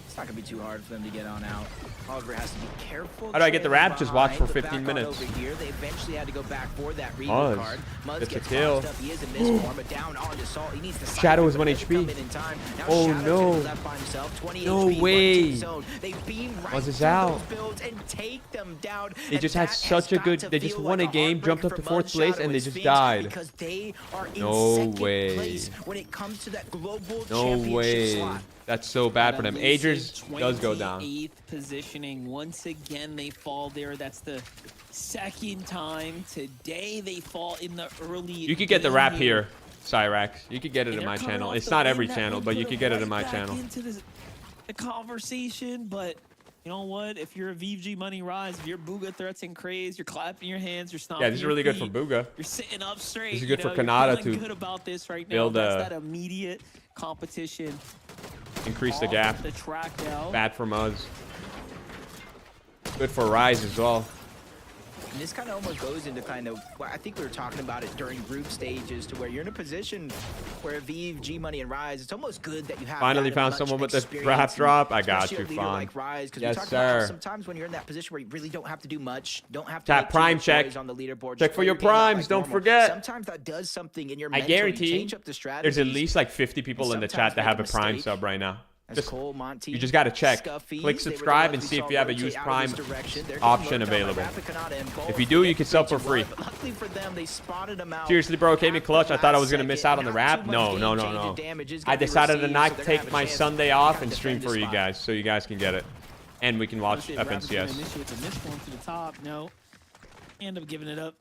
It's not gonna be too hard for them to get on out. Oliver has to be careful. How do I get the trailing wrap? Just watch behind, for but 15 back on minutes. Over here, they eventually had to go back for that regal Muzz. card. Muzz It's a gets kill. tossed up. He is in misform, but down on the Salt. He needs the Shadow is but 1 doesn't HP. come in time. Now Oh, Shadow's no. gonna be left by himself. 20 No HP, way. 1 zone. They beam right Muzz is through out. those builds and take them down. They And just had that such has a got good- to they just feel won like a game, jumped heartbreak up to for 4th Muzz, place, Shadow, and they and just Sphinx died. Because they are in No second way. place when it comes to that global No championship way. slot. That's so bad for them. Aegis does go down. 28th positioning. Once again, they fall there. That's the second time today they fall in the early. You could get the game wrap here, Cyrax. You could get it And in they're my coming channel. off It's the not win every that channel, would but put you them could get it in right my back channel. into the conversation, but you know what? If you're a VG Money Rise, if you're Booga Threats and Craze, you're clapping your hands, you're stomping. Yeah, this is really good for Booga. You're sitting up straight. This is good for Kanata to good about this right now. That's that immediate competition. Increase the gap. The track now. Bad for Muzz. Good for Rise as well. And this kind of almost goes into kind of, well, I think we were talking about it during group stages, to where you're in a position where VG, G Money, and Rise, it's almost good that you have finally found someone with the rap drop. I got you, Fawn. Like Rise, yes, sir. Sometimes when you're in that position where you really don't have to do much, don't have to tap prime check on the leaderboard. Check for your primes. Don't forget. Sometimes that does something in your I guarantee change up the strategy. There's at least like 50 people in the chat that have a prime sub right now. Cole, Monty, you just got to check. Click subscribe and see if you have a use prime option available. If you do, you can sub for free. Seriously, bro, came in clutch. I thought I was going to miss out on the rap. No. I decided to not take my Sunday off and stream for you guys so you guys can get it. And we can watch FNCS. It's a miss one to the top. No. End up giving it up.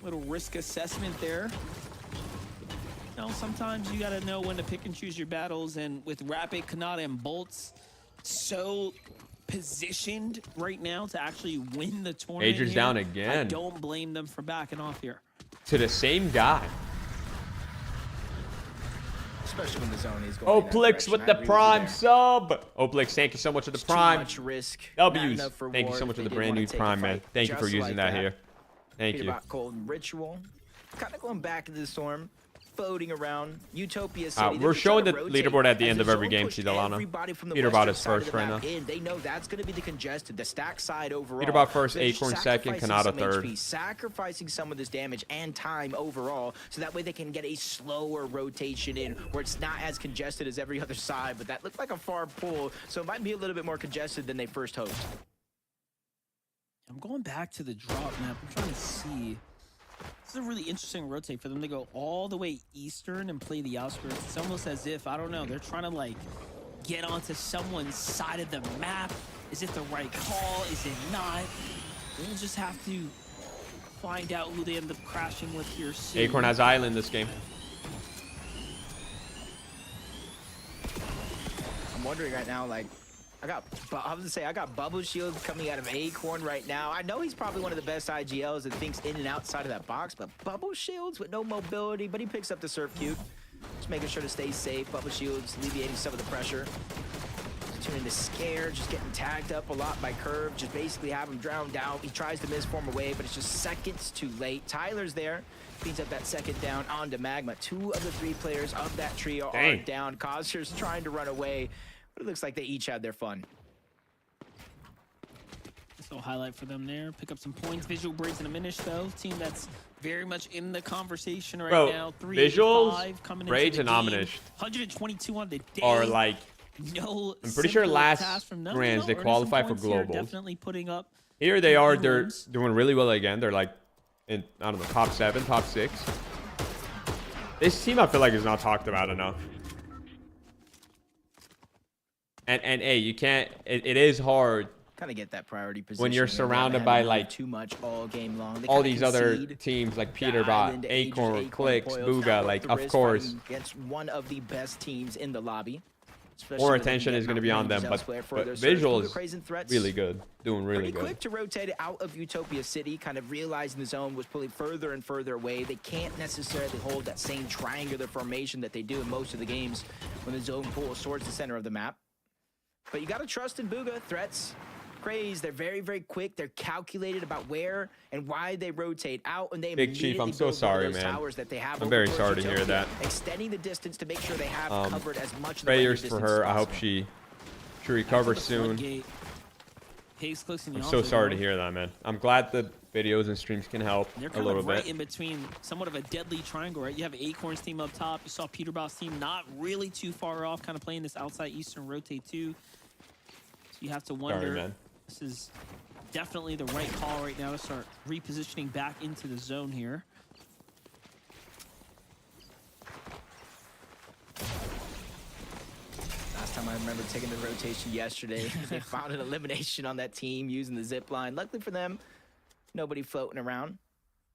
Little risk assessment there. You know, sometimes you gotta know when to pick and choose your battles, and with Rapid, Kanata, and Bolts so positioned right now to actually win the tournament. Major's down again. I don't blame them for backing off here. To the same guy. Especially when the zone is going. Oplix with the prime sub. Oplix, thank you so much for the prime. Too much risk. W's. Thank you so much for the brand new prime, man. Thank you for using that here. Thank you. Peterbot, Cold, Ritual. Kind of going back into the storm. Floating around Utopia City. We're showing the leaderboard at the end of every game, Sidalana. Peterbot is first right now. They know that's going to be the congested, the stack side overall. Peterbot first, Acorn second, Kanata third. Sacrificing some of this damage and time overall, so that way they can get a slower rotation in, where it's not as congested as every other side. But that looked like a far pull, so it might be a little bit more congested than they first hoped. I'm going back to the drop map. I'm trying to see. This is a really interesting rotate for them to go all the way eastern and play the outskirts. It's almost as if, I don't know, they're trying to like get onto someone's side of the map. Is it the right call? Is it not? We'll just have to find out who they end up crashing with here soon. Acorn has Island this game. I'm wondering right now, like, I was gonna say, I got Bubble Shield coming out of Acorn right now. I know he's probably one of the best IGLs that thinks in and outside of that box, but Bubble Shields with no mobility, but he picks up the Surf Cube. Just making sure to stay safe. Bubble Shields alleviating some of the pressure. Tuning to Scare, just getting tagged up a lot by Curve. Just basically have him drowned out. He tries to misform away, but it's just seconds too late. Tyler's there. Cleans up that second down onto Magma. 2 of the 3 players of that trio are down. Cozier's trying to run away. It looks like they each had their fun. So highlight for them there. Pick up some points. Visual breaks in a minute though. Team that's very much in the conversation right now. 3 visuals, coming Rage, and Omnish 122 on the day. Are like, no. I'm pretty sure last grands they qualify for globals. Definitely putting up. Here they are. They're doing really well again. They're like in, I don't know, top 7, top 6. This team I feel like is not talked about enough. And hey, you can't. It is hard. Kind of get that priority position when you're surrounded by like too much all game long. All these other teams like Peterbot, Acorn, Clix, Booga, like of course. Against one of the best teams in the lobby. More attention is going to be on them, but visuals really good, doing really good. Quick to rotate out of Utopia City, kind of realizing the zone was pulling further and further away. They can't necessarily hold that same triangular formation that they do in most of the games when the zone pulls towards the center of the map. But you got to trust in Booga. Threats, Craze, they're very, very quick. They're calculated about where and why they rotate out. And they Big Chief, I'm so sorry, man. I'm very sorry to hear that. Extending the distance to make sure they have covered as much prayers for her. I hope she recovers soon. I'm so sorry to hear that, man. I'm glad the videos and streams can help a little bit. Right in between somewhat of a deadly triangle, right? You have Acorn's team up top. You saw Peterbot's team not really too far off, kind of playing this outside eastern rotate too. So you have to wonder. Sorry, man. This is definitely the right call right now to start repositioning back into the zone here. Last time I remember taking the rotation yesterday, they found an elimination on that team using the zip line. Luckily for them, nobody floating around.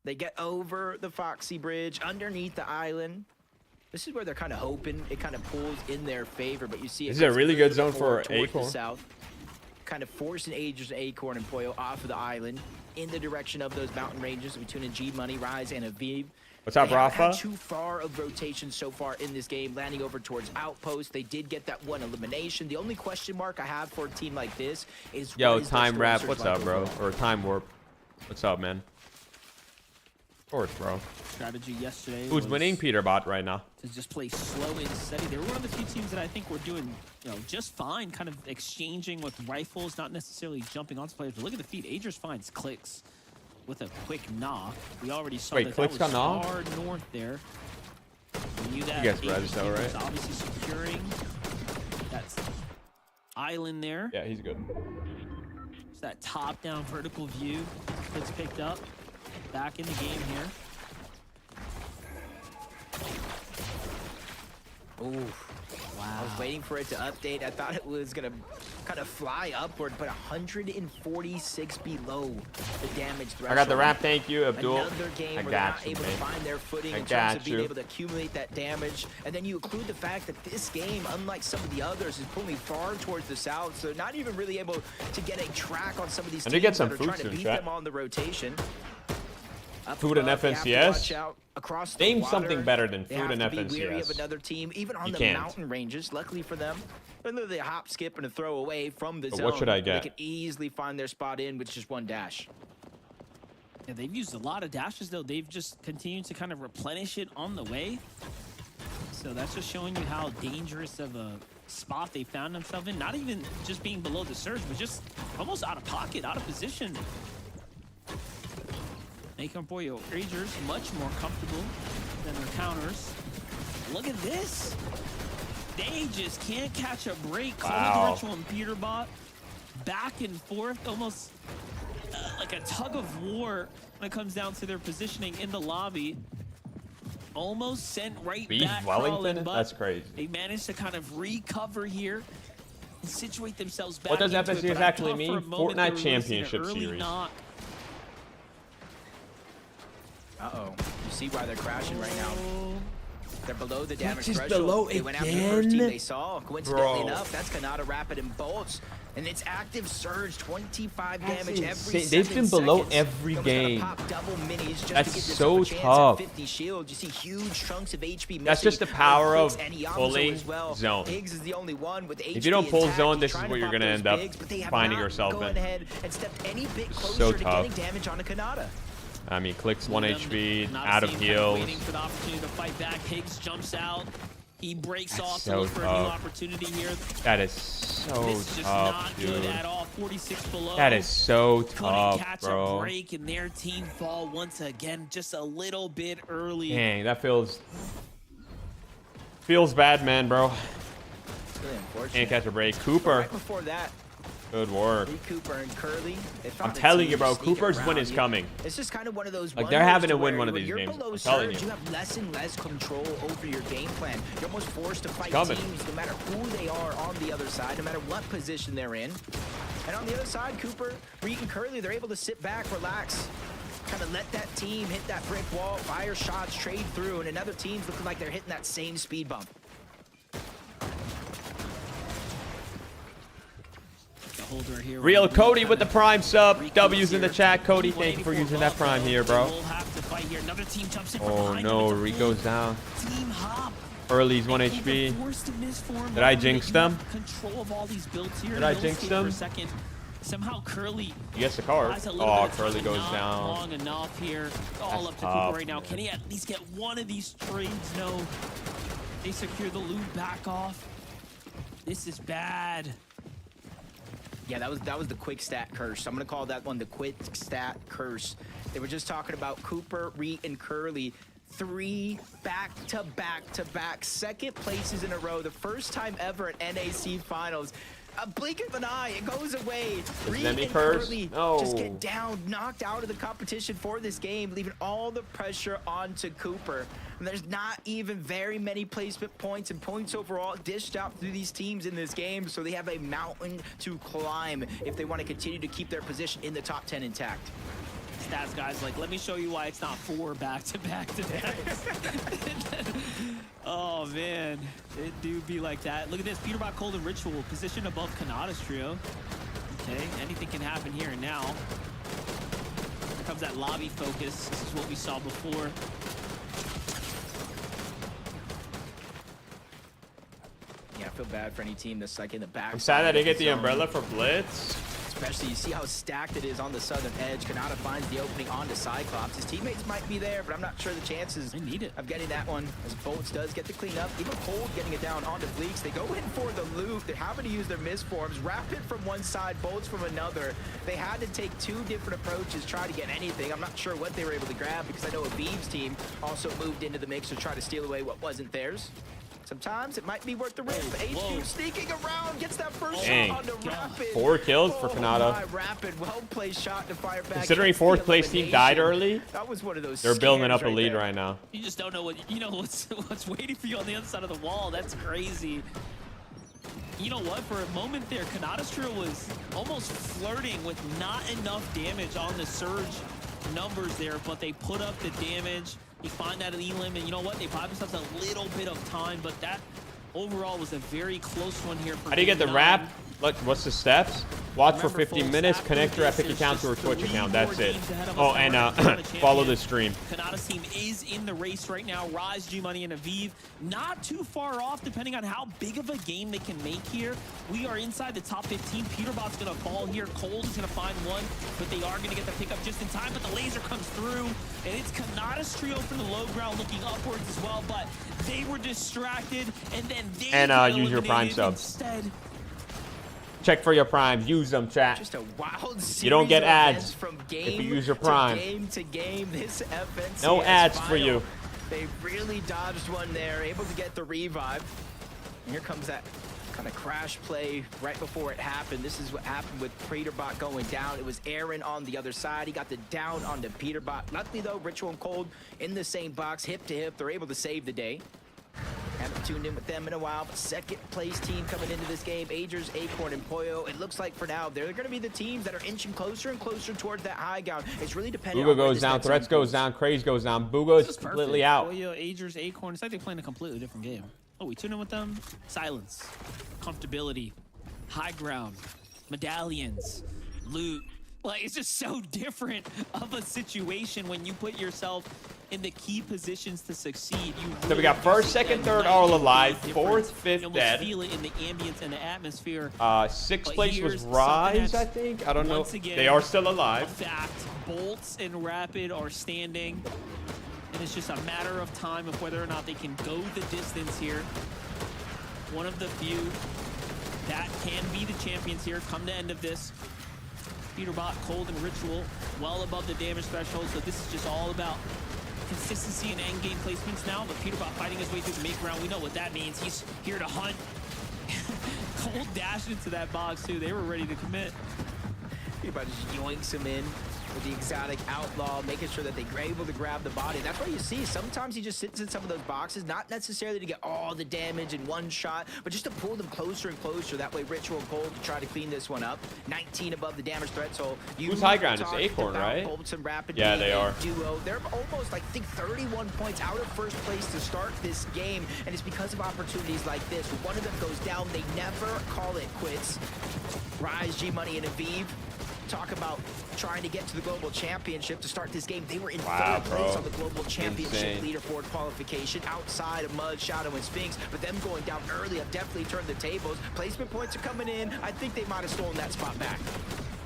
They get over the Foxy Bridge underneath the island. This is where they're kind of hoping it kind of pulls in their favor, but you see this is a really good zone for Acorn. Acorn. South, kind of forcing Aegis, Acorn, and Pollo off of the island in the direction of those mountain ranges between a G Money, Rise, and Aviv. What's up, They haven't had Rafa? too far of rotation so far in this game, landing over towards Outpost. They did get that one elimination. The only question mark I have for a team like this is Yo, what is their Time Wrap, storm what's surge up, like bro? overall? Or Time Warp. What's up, man? Of course, bro. Strategy yesterday. Who's was winning? Peterbot right now. to just play slow and steady. They were one of the few teams that I think were doing, just fine, kind of exchanging with rifles, not necessarily jumping onto players. But look at the feed. Aegis finds Clix with a quick knock. We already saw Wait, that Clix that was got knocked? far north there. We knew that. You guys Aegis res though, team right? was obviously securing that island there. Yeah, he's good. It's that top-down vertical view that's picked up. Back in the game here. Ooh. Wow. I was waiting for it to update. I thought it was going to kind of fly upward, but 146 below the damage threshold. I got the wrap, thank you, Abdul. Another game I where they're got not you, able man. to find their footing I in terms got of being you. able to accumulate that damage. And then you include the fact that this game, unlike some of the others, is pulling far towards the south, so they're not even really able to get a track on some of these I teams did get some that are food trying to soon, beat chat. them on the rotation. Up Food and above, they have to FNCS? watch out across the Name water. something better than They food have and to be wary of FNCS. another team, even on You the can't. mountain ranges. Luckily for them, they're literally a hop, skip, and a throw away from the But zone. what should I They get? can easily find their spot in with just one dash. Yeah, they've used a lot of dashes, though. They've just continued to kind of replenish it on the way. So that's just showing you how dangerous of a spot they found themselves in. Not even just being below the surge, but just almost out of pocket, out of position. Acorn Pollo Rangers much more comfortable than their counters. Look at this. They just can't catch a break. Wow. Cold Ritual and Peterbot back and forth, almost like a tug of war when it comes down to their positioning in the lobby. Almost sent right Beef back Wellington? crawling, but That's crazy. they managed to kind of recover here and situate themselves back. What does into it, FNCS but I actually thought mean? for a moment they Fortnite were losing an Championship early Series. knock. Uh-oh. You see why they're crashing right now. They're below the damage is threshold. below They went after the first team again? they saw. Coincidentally Bro. enough, that's Kanata Rapid and Bolts. And it's active surge, 25 That's damage every insane. 7 They've been below seconds. every They're gonna game. pop double minis just That's to give so yourself a chance tough. at 50 shield. You see huge chunks of HP missing. That's just the power Clix of and Yamso pulling as well. zone. Higgs is the only one with HP If you don't pull intact. zone, He's this is trying what to you're pop gonna those end up bigs, but they have finding not yourself gone in. ahead and stepped any bit closer So to tough. getting damage on a Kanata. I mean, Clix 1 One of them HP, not out of seen, heals. Waiting for the opportunity to fight back. Higgs jumps out. He breaks That's off so to look for a new tough. opportunity here. That is so This is just tough, not dude. good at all. 46 below. That is so Couldn't tough, catch a bro. break, and their team fall once again, just a little bit early. Dang, that feels bad, man, bro. It's really unfortunate. Can't catch a break. Cooper, Right before that, good work. Lee Cooper and Curly, they found I'm a telling team you, bro, sneaking Cooper's win around is you. coming. It's just kind of one of those Like, they're wonders having to win where one of when these you're games, below I'm telling surge, you. have less and less control over your game plan. You're almost forced to fight coming. teams no matter who they are on the other side, no matter what position they're in. And on the other side, Cooper, Reed, and Curly, they're able to sit back, relax, kind of let that team hit that brick wall, fire shots, trade through, and another team's looking like they're hitting that same speed bump. The holder here. Real Cody with the prime sub. Recoup's W's in the here. chat. Cody, thank Waiting you for for using that love, prime though. here, They bro. will have to fight here. Another team jumps in from Oh behind them. no, It's a Rico's full down. Team hop. Early's 1 They've been HP. forced to miss form. Did I Knowing jinx that you them? have Control of all these builds here. Did I No jinx escape them? For a second. Somehow Curly He gets the card. buys a little Oh, bit of Curly time, goes not down. long enough here. All That's up to tough, Cooper right now. man. Can he at least get one of these trades? No. They secure the loot back off. This is bad. Yeah, that was the quick stat curse. I'm gonna call that one the quick stat curse. They were just talking about Cooper, Reed, and Curly. 3 back-to-back second places in a row. The first time ever at NAC finals. A blink of an eye, it goes away. Reed Zemie and curse? Curly No. just get down, knocked out of the competition for this game, leaving all the pressure onto Cooper. And there's not even very many placement points and points overall dished out through these teams in this game, so they have a mountain to climb if they want to continue to keep their position in the top 10 intact. stats, guys. Like, let me show you why it's not 4 back-to-back-to-backs. Oh, man. It do be like that. Look at this. Peterbot, Cold, and Ritual positioned above Kanata's trio. Okay, anything can happen here and now. Here comes that lobby focus. This is what we saw before. Yeah, I feel bad for any team that's like in the back. I'm sad that they get the umbrella for Blitz. Especially, you see how stacked it is on the southern edge. Kanata finds the opening onto Cyclops. His teammates might be there, but I'm not sure the chances of getting that one. As Bolts does get the cleanup. Even Cold getting it down onto Fleeks. They go in for the loop. They're having to use their misforms. Rapid from one side, Bolts from another. They had to take 2 different approaches, try to get anything. I'm not sure what they were able to grab because I know Aviv's team also moved into the mix to try to steal away what wasn't theirs. Sometimes it might be worth the risk. HQ sneaking around, gets that first shot onto Rapid. 4 kills for Kanata. Rapid, well-placed shot to fire back. Considering 4th place team died early, that was one of those. They're building up a lead right now. You just don't know what's waiting for you on the other side of the wall. That's crazy. You know what? For a moment there, Kanata's trio was almost flirting with not enough damage on the surge numbers there, but they put up the damage. You find that elim, and you know what? They buy themselves a little bit of time, but that overall was a very close one here. For how do you get the wrap? Look, what's the steps? Watch for 50 minutes, connect your Epic account to a Twitch account. That's it. Oh, and follow the stream. Kanata's team is in the race right now. Rise, G-Money, and Aviv not too far off, depending on how big of a game they can make here. We are inside the top 15. Peterbot's going to fall here. Cold is going to find one, but they are going to get the pickup just in time. But the laser comes through, and it's Kanata's trio from the low ground looking upwards as well. But they were distracted, and then they use your Prime sub. Instead. Check for your primes. Use them, chat. Just a wild series you don't get ads from game if you use your prime. Game to game, this FNCS no ads final. for you. They really dodged one there, able to get the revive. And here comes that kind of crash play right before it happened. This is what happened with Peterbot going down. It was Aaron on the other side. He got the down onto Peterbot. Luckily though, Ritual and Cold in the same box, hip to hip. They're able to save the day. Haven't tuned in with them in a while, but second place team coming into this game, Agers, Acorn, and Pollo. It looks like for now, they're going to be the teams that are inching closer and closer towards that high ground. It's really dependent on Boogo goes down, Threats goes down, Craze goes down. Boogo's completely out. Pollo, Agers, Acorn, it's like they're playing a completely different game. Oh, we tune in with them? Silence, comfortability, high ground, medallions, loot. Like, it's just so different of a situation when you put yourself in the key positions to succeed. So we got first, second, third all alive, fourth, fifth dead. Feel it in the ambience and the atmosphere. 6th place was Rise, I think. I don't know. They are still alive. In fact, Bolts and Rapid are standing, and it's just a matter of time of whether or not they can go the distance here. One of the few that can be the champions here come the end of this. Peterbot, Cold, and Ritual well above the damage threshold, so this is just all about consistency and end game placements now. But Peterbot fighting his way through the make round. We know what that means. He's here to hunt. Cold dashed into that box too. They were ready to commit. Peterbot just yoinks him in with the exotic outlaw, making sure that they're able to grab the body. That's why you see sometimes he just sits in some of those boxes, not necessarily to get all the damage in one shot, but just to pull them closer and closer. That way Ritual and Cold can try to clean this one up. 19 above the damage threshold. Who's high ground? It's Acorn, right? Yeah, they are. Duo. They're almost, I think, 31 points out of first place to start this game, and it's because of opportunities like this. When one of them goes down, they never call it quits. Rise, G-Money, and Aviv talk about trying to get to the global championship to start this game. They were in third place on the global championship leaderboard qualification outside of Mud, Shadow, and Sphinx, but them going down early have definitely turned the tables. Placement points are coming in. I think they might have stolen that spot back.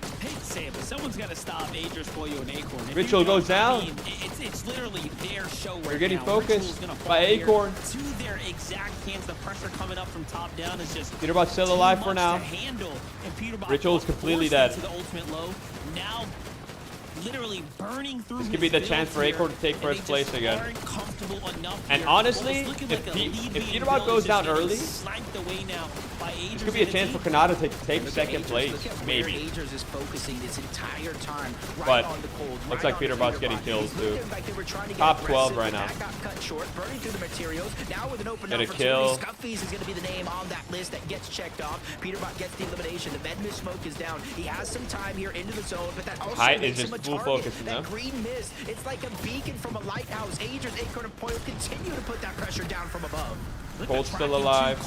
I hate to say it, but someone's got to stop Agers, Pollo, and Acorn. Ritual goes down. I mean, it's literally their show right now. They're getting focused by Acorn. To their exact hands, the pressure coming up from top down is just Peterbot's still alive for now. Ritual is completely dead. To the ultimate low. Now, literally burning through. This could be the chance for Acorn to take first place again. And honestly, if Peterbot goes down early, this could be a chance for Kanata to take second place, maybe. Agers is focusing this entire time But looks like Peterbot's getting kills too. Top 12 right now. Get a kill. Scuffies is going to be the name on that list that gets checked off. Peterbot gets the elimination. The Med Mist smoke is down. He has some time here into the zone, but that also Height makes is him a just still focusing that them. green mist, it's like a beacon from a lighthouse. Aegis, Acorn, and Poyo continue to put that pressure down from above. Cold's still alive.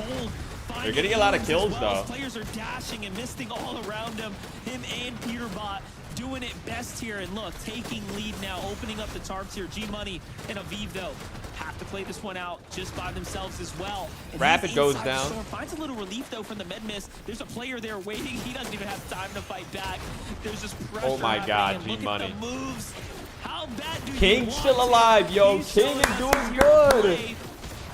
They're getting a lot of kills, though. Players are dashing and misting all around him. Him and Peterbot doing it best here. And look, taking lead now, opening up the tarps here. G-Money and Aviv, though, have to play this one out just by themselves as well. And Rapid goes down. Storm finds a little relief, though, from the med mist. There's a player there waiting. He doesn't even have time to fight back. There's just pressure. Oh my God, happening. G-Money. Look at the moves. How bad do King's you still want alive, it? yo. He's King so is doing aggressive good. here.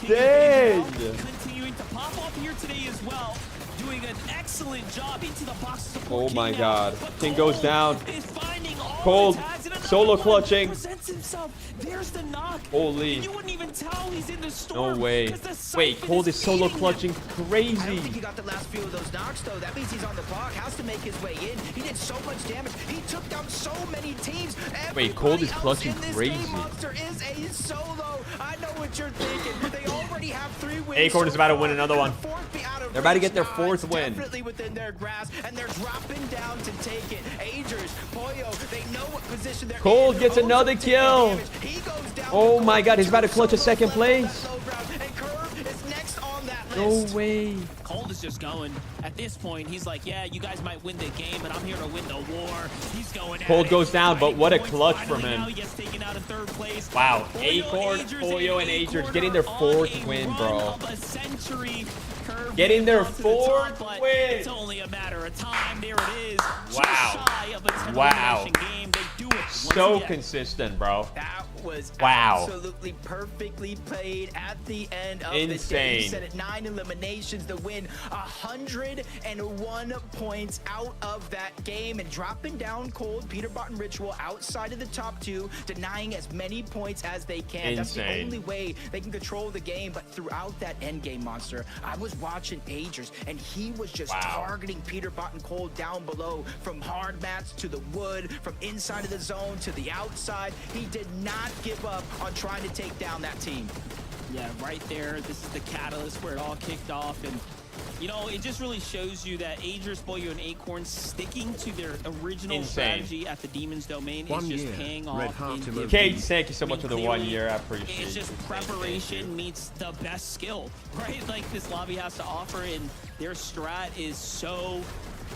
King Dang. continuing to pop off here today as well, doing an excellent job into the box to support Oh King my now. God. But King Cole goes down. is finding all Cold the tags, and another solo one clutching. presents himself. There's the knock. Holy. And you wouldn't even tell he's in the storm. No way. 'Cause the Wait, siphon Cold is solo eating him. clutching I don't crazy. think he got the last few of those knocks, though. That means he's on the clock, has to make his way in. He did so much damage. He took down so many teams. Wait, Cold is Everybody else clutching in this crazy. game, Monster is a solo. I know what you're thinking. They already have 3 wins. Acorn so is about to far. win another one. Their fourth be out of They're about to reach. get their Nah, fourth it's win. Definitely within their grasp, and they're dropping down to take it. Agers, Poyo, they know what position they're Cold in. gets O's another taking kill. damage. He goes down Oh to my Cold. God, he's about to clutch a Two second solos left on place. that low ground, and Curve is next on that No list. way. Cold is just going. At this point, he's like, yeah, you guys might win the game, but I'm here to win the war. He's going at Cold it. goes down, but what a Points clutch finally from him. now. He gets taken out in 3rd place. Wow, Poyo, Acorn, Agers, Poyo, and Acorn Agers getting their are on 4th a win, run bro. of a century. Curve Getting their down to the 4th top, but win. It's only a matter of time. There it is. Just Wow. shy of a 10 Wow. elimination game. They do it once So again. consistent, bro. That was Wow. absolutely perfectly played at the end of the day. Insane. You said it, 9 eliminations, the win, 101 points out of that game, and dropping down Cold, Peterbot, and Ritual outside of the top 2, denying as many points as they can. That's the Insane. only way they can control the game. But throughout that end game, Monster, I was watching Agers, and he was just targeting Peterbot and Cold down below, from hard mats to the wood, from inside of the zone to the outside. He did not give up on trying to take down that team. Yeah, right there. This is the catalyst where it all kicked off. And, you know, it just really shows you that Agers, Poyo, and Acorn sticking to their original strategy at the Demon's Domain is just paying off. Kate, thank you so much for the 1 year. I appreciate it. It's just preparation meets the best skill, right? Like this lobby has to offer, and their strat is so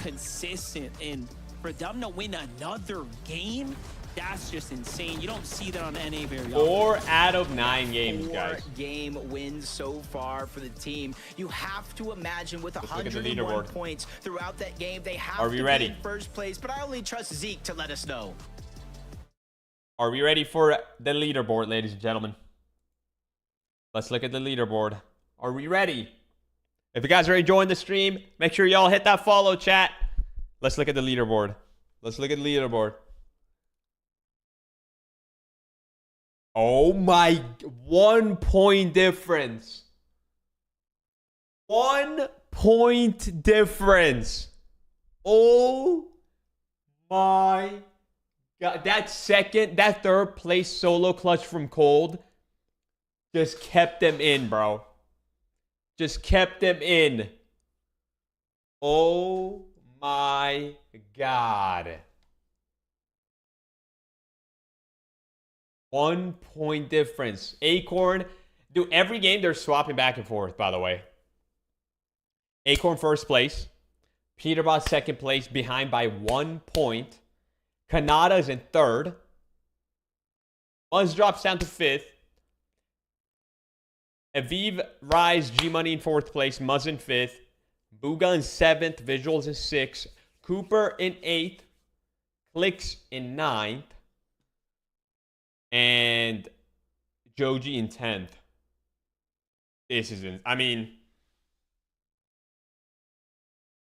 consistent. And for them to win another game, that's just insane. You don't see that on NA very often. 4 out of 9 games, guys. 4-game wins so far for the team. You have to imagine with look at the 101 leaderboard. points throughout that game, they have Are to we be ready? in 1st place, but I only trust Zeke to let us know. Are we ready for the leaderboard, ladies and gentlemen? Let's look at the leaderboard. Are we ready? If you guys are enjoying the stream, make sure y'all hit that follow, chat. Let's look at the leaderboard. Let's look at the leaderboard. Oh my, 1 point difference. 1 point difference. Oh my God. That 3rd place solo clutch from Cold just kept them in, bro. Just kept them in. Oh my God. 1 point difference. Acorn, dude, every game they're swapping back and forth, by the way. Acorn 1st place. Peterbot 2nd place, behind by 1 point. Kanata is in 3rd. Muzz drops down to 5th. Aviv, Rise, G-Money in 4th place. Muzz in 5th. Booga in 7th. Visuals in 6th. Cooper in 8th. Clix in 9th. And Joji in 10th. This isn't. I mean,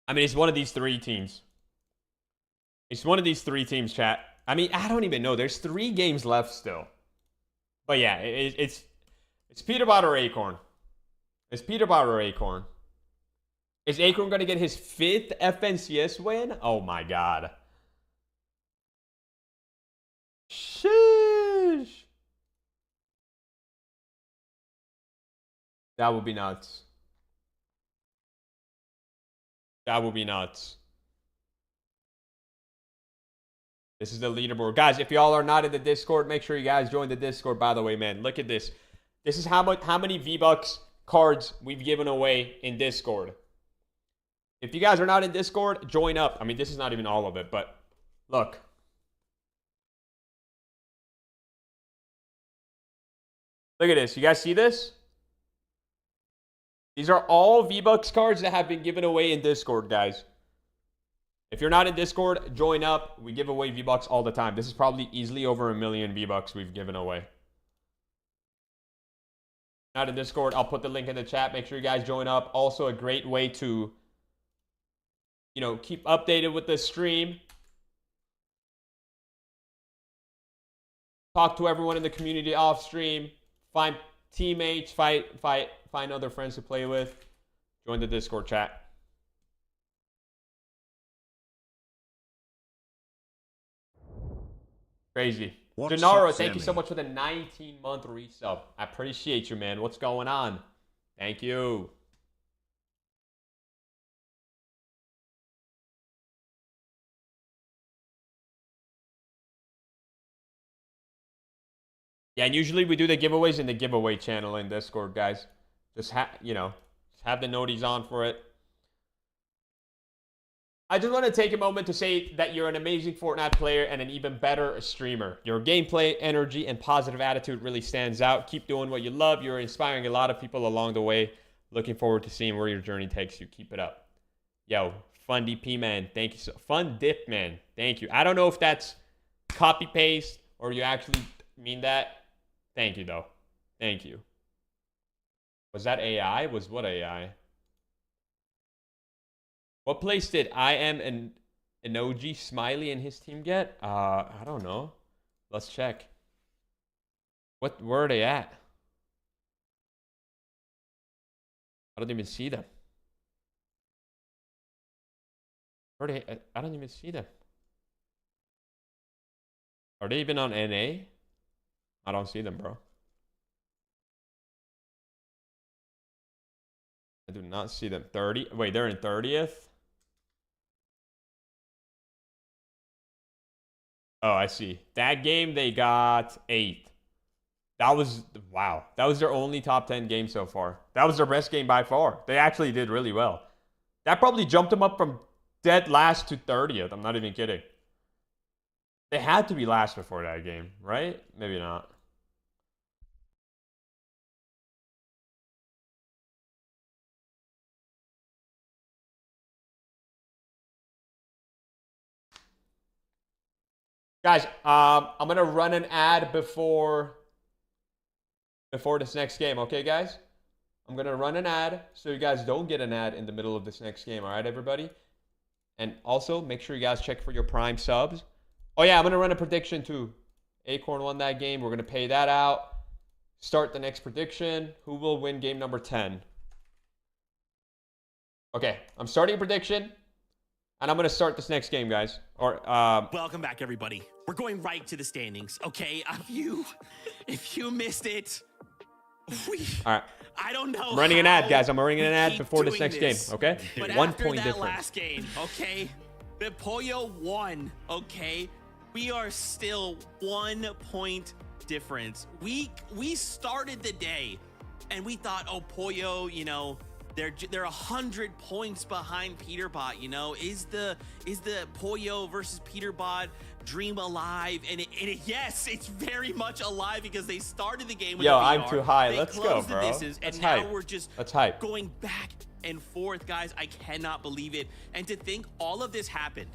it's one of these 3 teams. It's one of these 3 teams, chat. I mean, I don't even know. There's 3 games left still. But yeah, it's Peterbot or Acorn. It's Peterbot or Acorn. Is Acorn going to get his 5th FNCS win? Oh my God. Sheesh. That would be nuts. That would be nuts. This is the leaderboard. Guys, if y'all are not in the Discord, make sure you guys join the Discord, by the way, man. Look at this. This is how many V-Bucks cards we've given away in Discord. If you guys are not in Discord, join up. I mean, this is not even all of it, but look. Look at this. You guys see this? These are all V-Bucks cards that have been given away in Discord, guys. If you're not in Discord, join up. We give away V-Bucks all the time. This is probably easily over 1 million V-Bucks we've given away. Not in Discord, I'll put the link in the chat. Make sure you guys join up. Also a great way to, you know, keep updated with the stream. Talk to everyone in the community off stream. Find teammates, find other friends to play with. Join the Discord chat. Crazy. Gennaro, thank you so much for the 19-month resub. I appreciate you, man. What's going on? Thank you. Yeah, and usually we do the giveaways in the giveaway channel in Discord, guys. Just have the noties on for it. I just want to take a moment to say that you're an amazing Fortnite player and an even better streamer. Your gameplay, energy, and positive attitude really stands out. Keep doing what you love. You're inspiring a lot of people along the way. Looking forward to seeing where your journey takes you. Keep it up. Yo, Fun DP, man. Thank you. Fun Dip, man. Thank you. I don't know if that's copy-paste or you actually mean that. Thank you, though. Thank you. Was that AI? Was what AI? What place did I am an emoji Smiley and his team get? I don't know. Let's check. Where are they at? I don't even see them. Where are they? I don't even see them. Are they even on NA? I don't see them, bro. I do not see them. 30. Wait, they're in 30th? Oh, I see. That game, they got 8th. That was, wow. That was their only top 10 game so far. That was their best game by far. They actually did really well. That probably jumped them up from dead last to 30th. I'm not even kidding. They had to be last before that game, right? Maybe not. Guys, I'm going to run an ad before this next game, okay, guys? I'm going to run an ad so you guys don't get an ad in the middle of this next game, all right, everybody? And also, make sure you guys check for your Prime subs. Oh, yeah, I'm going to run a prediction, too. Acorn won that game. We're going to pay that out. Start the next prediction. Who will win game number 10? Okay, I'm starting a prediction. And I'm going to start this next game, guys. Welcome back, everybody. We're going right to the standings, okay? If you missed it, all right. I don't know. I'm running an ad, guys. I'm running an ad before this next game, okay? But 1 after point that difference. last game, okay? The Pollo won, okay? We are still 1 point difference. We started the day, and we thought, oh, Pollo, you know, they're 100 points behind Peterbot, you know? Is the Pollo versus Peterbot dream alive? And yes, it's very much alive because they started the game with Yo, a VR. I'm too high. They Let's go, closed bro. The misses, That's and now hype. we're just That's hype. going back and forth, guys. I cannot believe it. And to think all of this happened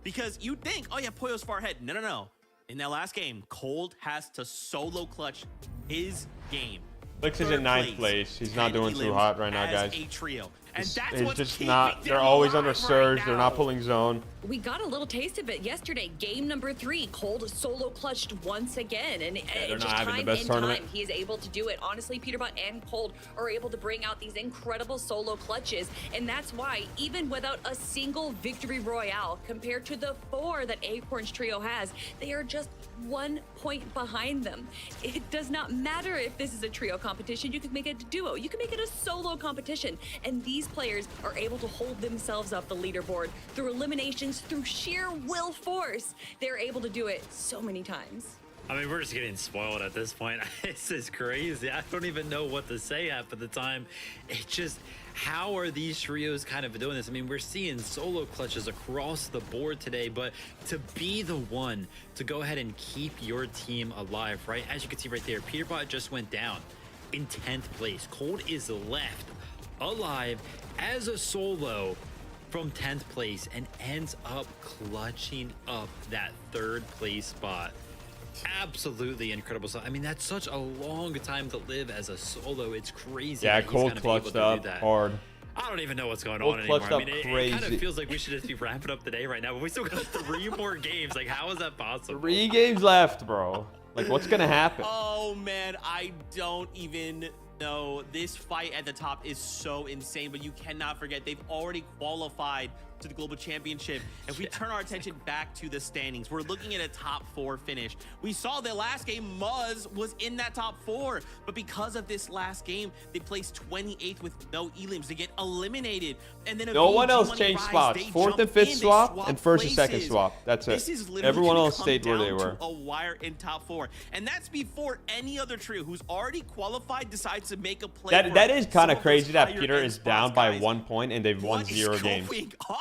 because you think, oh yeah, Pollo's far ahead. No. In that last game, Cold has to solo clutch his game. Clix is in 9th place. He's not doing too hot right now, guys. A trio. And that's it's what's just not. They're always under surge. They're not pulling zone. We got a little taste of it yesterday. Game number 3, Cold solo clutched once again, and they're just not having time the best and tournament. time he is able to do it. Honestly, Peterbot and Cold are able to bring out these incredible solo clutches, and that's why even without a single victory royale compared to the 4 that Acorn's trio has, they are just 1 point behind them. It does not matter if this is a trio competition. You can make it a duo. You can make it a solo competition, and these these players are able to hold themselves up the leaderboard through eliminations, through sheer will force. They're able to do it so many times. I mean, we're just getting spoiled at this point. This is crazy. I don't even know what to say half of the time. It just, how are these trios kind of doing this? I mean, we're seeing solo clutches across the board today, but to be the one to go ahead and keep your team alive, right? As you can see right there, Peterbot just went down in 10th place. Cold is left alive as a solo from 10th place and ends up clutching up that 3rd place spot. Absolutely incredible stuff. I mean, that's such a long time to live as a solo. It's crazy. Yeah, Cold clutched up hard. I don't even know what's going on anymore. I mean, it kind of feels like we should just be wrapping up today right now, but we still got 3 more games. Like, how is that possible? 3 games left, bro. Like, what's gonna happen? Oh man, I don't even know. This fight at the top is so insane, but you cannot forget they've already qualified to the global championship. If we turn our attention back to the standings, we're looking at a top 4 finish. We saw the last game Muzz was in that top 4, but because of this last game, they placed 28th with no elims. They get eliminated, and then no one else changed spots. 4th and 5th swap, and 1st and 2nd swap. That's it. This is literally everyone else stayed where they were. A wire in top 4, and that's before any other trio who's already qualified decides to make a play. That is kind of crazy that Peter is down by 1 point and they've won 0 games.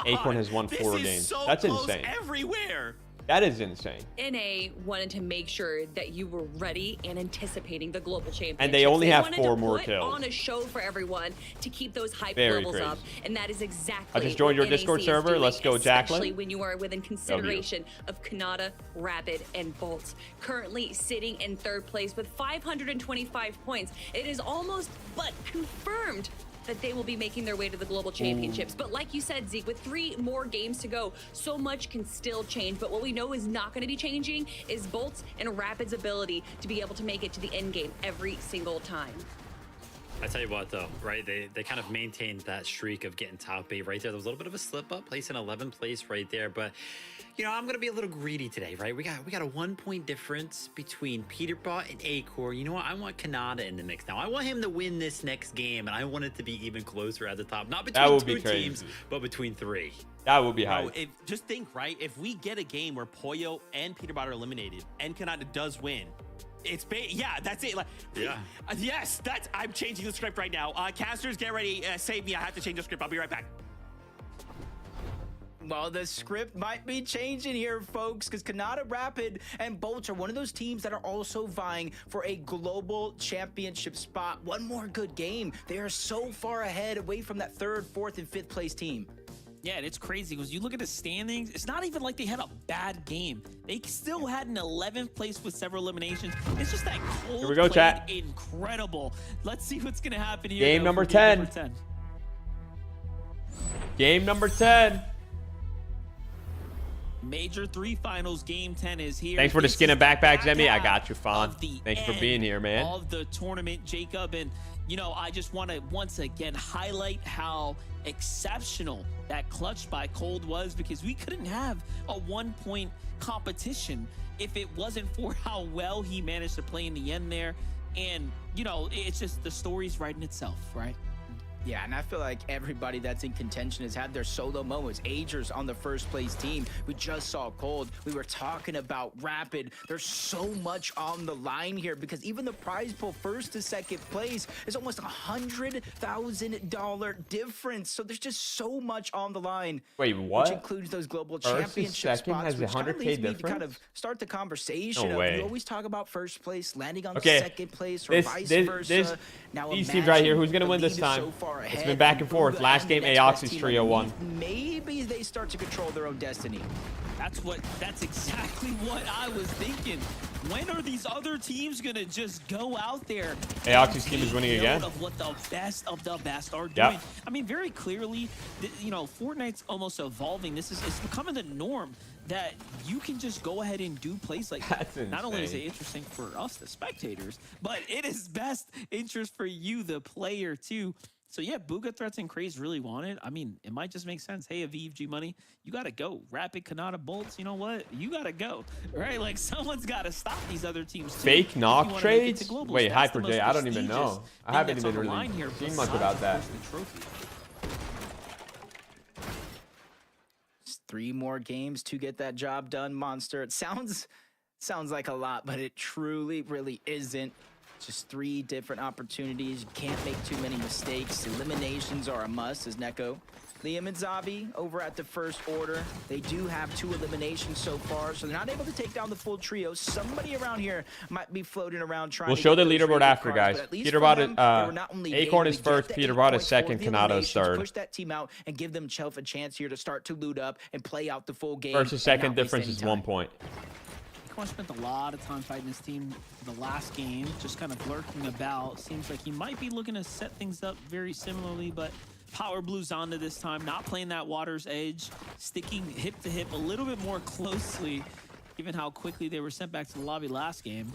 Acorn has won 4 games. So that's insane. Everywhere. That is insane. NA wanted to make sure that you were ready and anticipating the global championship. And they only have 4 more kills. On a show for everyone to keep those hype Very levels crazy. up, and that is exactly. I just joined your Discord server. Let's go, Jacqueline. Especially when you are within consideration of Kanata, Rapid, and Bolt, currently sitting in 3rd place with 525 points. It is almost but confirmed that they will be making their way to the global championships. But like you said, Zeke, with 3 more games to go, so much can still change. But what we know is not going to be changing is Bolt's and Rapid's ability to be able to make it to the end game every single time. I tell you what, though, right? They kind of maintained that streak of getting top 8 right there. There was a little bit of a slip up, placing 11th place right there. But, you know, I'm going to be a little greedy today, right? We got a 1 point difference between Peterbot and Acorn. You know what? I want Kanata in the mix now. I want him to win this next game, and I want it to be even closer at the top. Not between 2 teams, but between 3. That would be high. Just think, right? If we get a game where Pollo and Peterbot are eliminated and Kanata does win, yeah, that's it. Like, yeah. Yes, I'm changing the script right now. Casters, get ready. Save me. I have to change the script. I'll be right back. Well, the script might be changing here, folks, because Kanata, Rapid, and Bolt are one of those teams that are also vying for a global championship spot. One more good game. They are so far ahead, away from that 3rd, 4th, and 5th place team. Yeah, and it's crazy because you look at the standings, it's not even like they had a bad game. They still had an 11th place with several eliminations. It's just that Cold here we go, chat. Incredible. Let's see what's going to happen here. Game number 10. Game number 10. Major 3 finals, game 10 is here. Thanks for the skin and backpack, Zemie. I got you, Fawn. Thanks for being here, man. Of the tournament, Jacob. And, you know, I just want to once again highlight how exceptional that clutch by Cold was, because we couldn't have a 1 point competition if it wasn't for how well he managed to play in the end there. And, you know, it's just the story's writing itself, right? Yeah, and I feel like everybody that's in contention has had their solo moments. Agers on the 1st place team. We just saw Cold. We were talking about Rapid. There's so much on the line here, because even the prize pool 1st to 2nd place is almost $100,000 difference. So there's just so much on the line. Wait, what? Which includes those global championship spots, has which kind of leads me to kind of start the conversation. We always talk about 1st place, landing on 2nd place, or vice versa. Now these teams right here, who's going to win this time? It's been back and forth. Last game, Aox's trio won. Maybe they start to control their own destiny. That's exactly what I was thinking. When are these other teams gonna just go out there? Aox's team is winning again. Of what the best of the best are doing. Yep. I mean, very clearly, you know, Fortnite's almost evolving. It's becoming the norm that you can just go ahead and do plays like that. Not only is it interesting for us, the spectators, but it is best interest for you, the player, too. So yeah, Booga Threats and Craze really want it. I mean, it might just make sense. Hey, Aviv G Money, you gotta go. Rapid, Kanata, Bolts, you know what? You gotta go, right? Like, someone's gotta stop these other teams too. Fake knock trades? Wait, Hyper J, I don't even know. I haven't even really seen much about that. 3 more games to get that job done, Monster. It sounds like a lot, but it truly really isn't. Just 3 different opportunities. You can't make too many mistakes. Eliminations are a must, as Neko. Liam and Zabi over at the first order. They do have 2 eliminations so far, so they're not able to take down the full trio. Somebody around here might be floating around trying to show the get those leaderboard after, cards, guys. Peterbot, Acorn is first, Peterbot is second, Kanata is third. Push that team out and give themselves a chance here to start to loot up and play out the full game. First to second difference is 1 point. Acorn spent a lot of time fighting this team the last game, just kind of lurking about. Seems like he might be looking to set things up very similarly, but Power Blues onto this time, not playing that water's edge, sticking hip to hip a little bit more closely, given how quickly they were sent back to the lobby last game.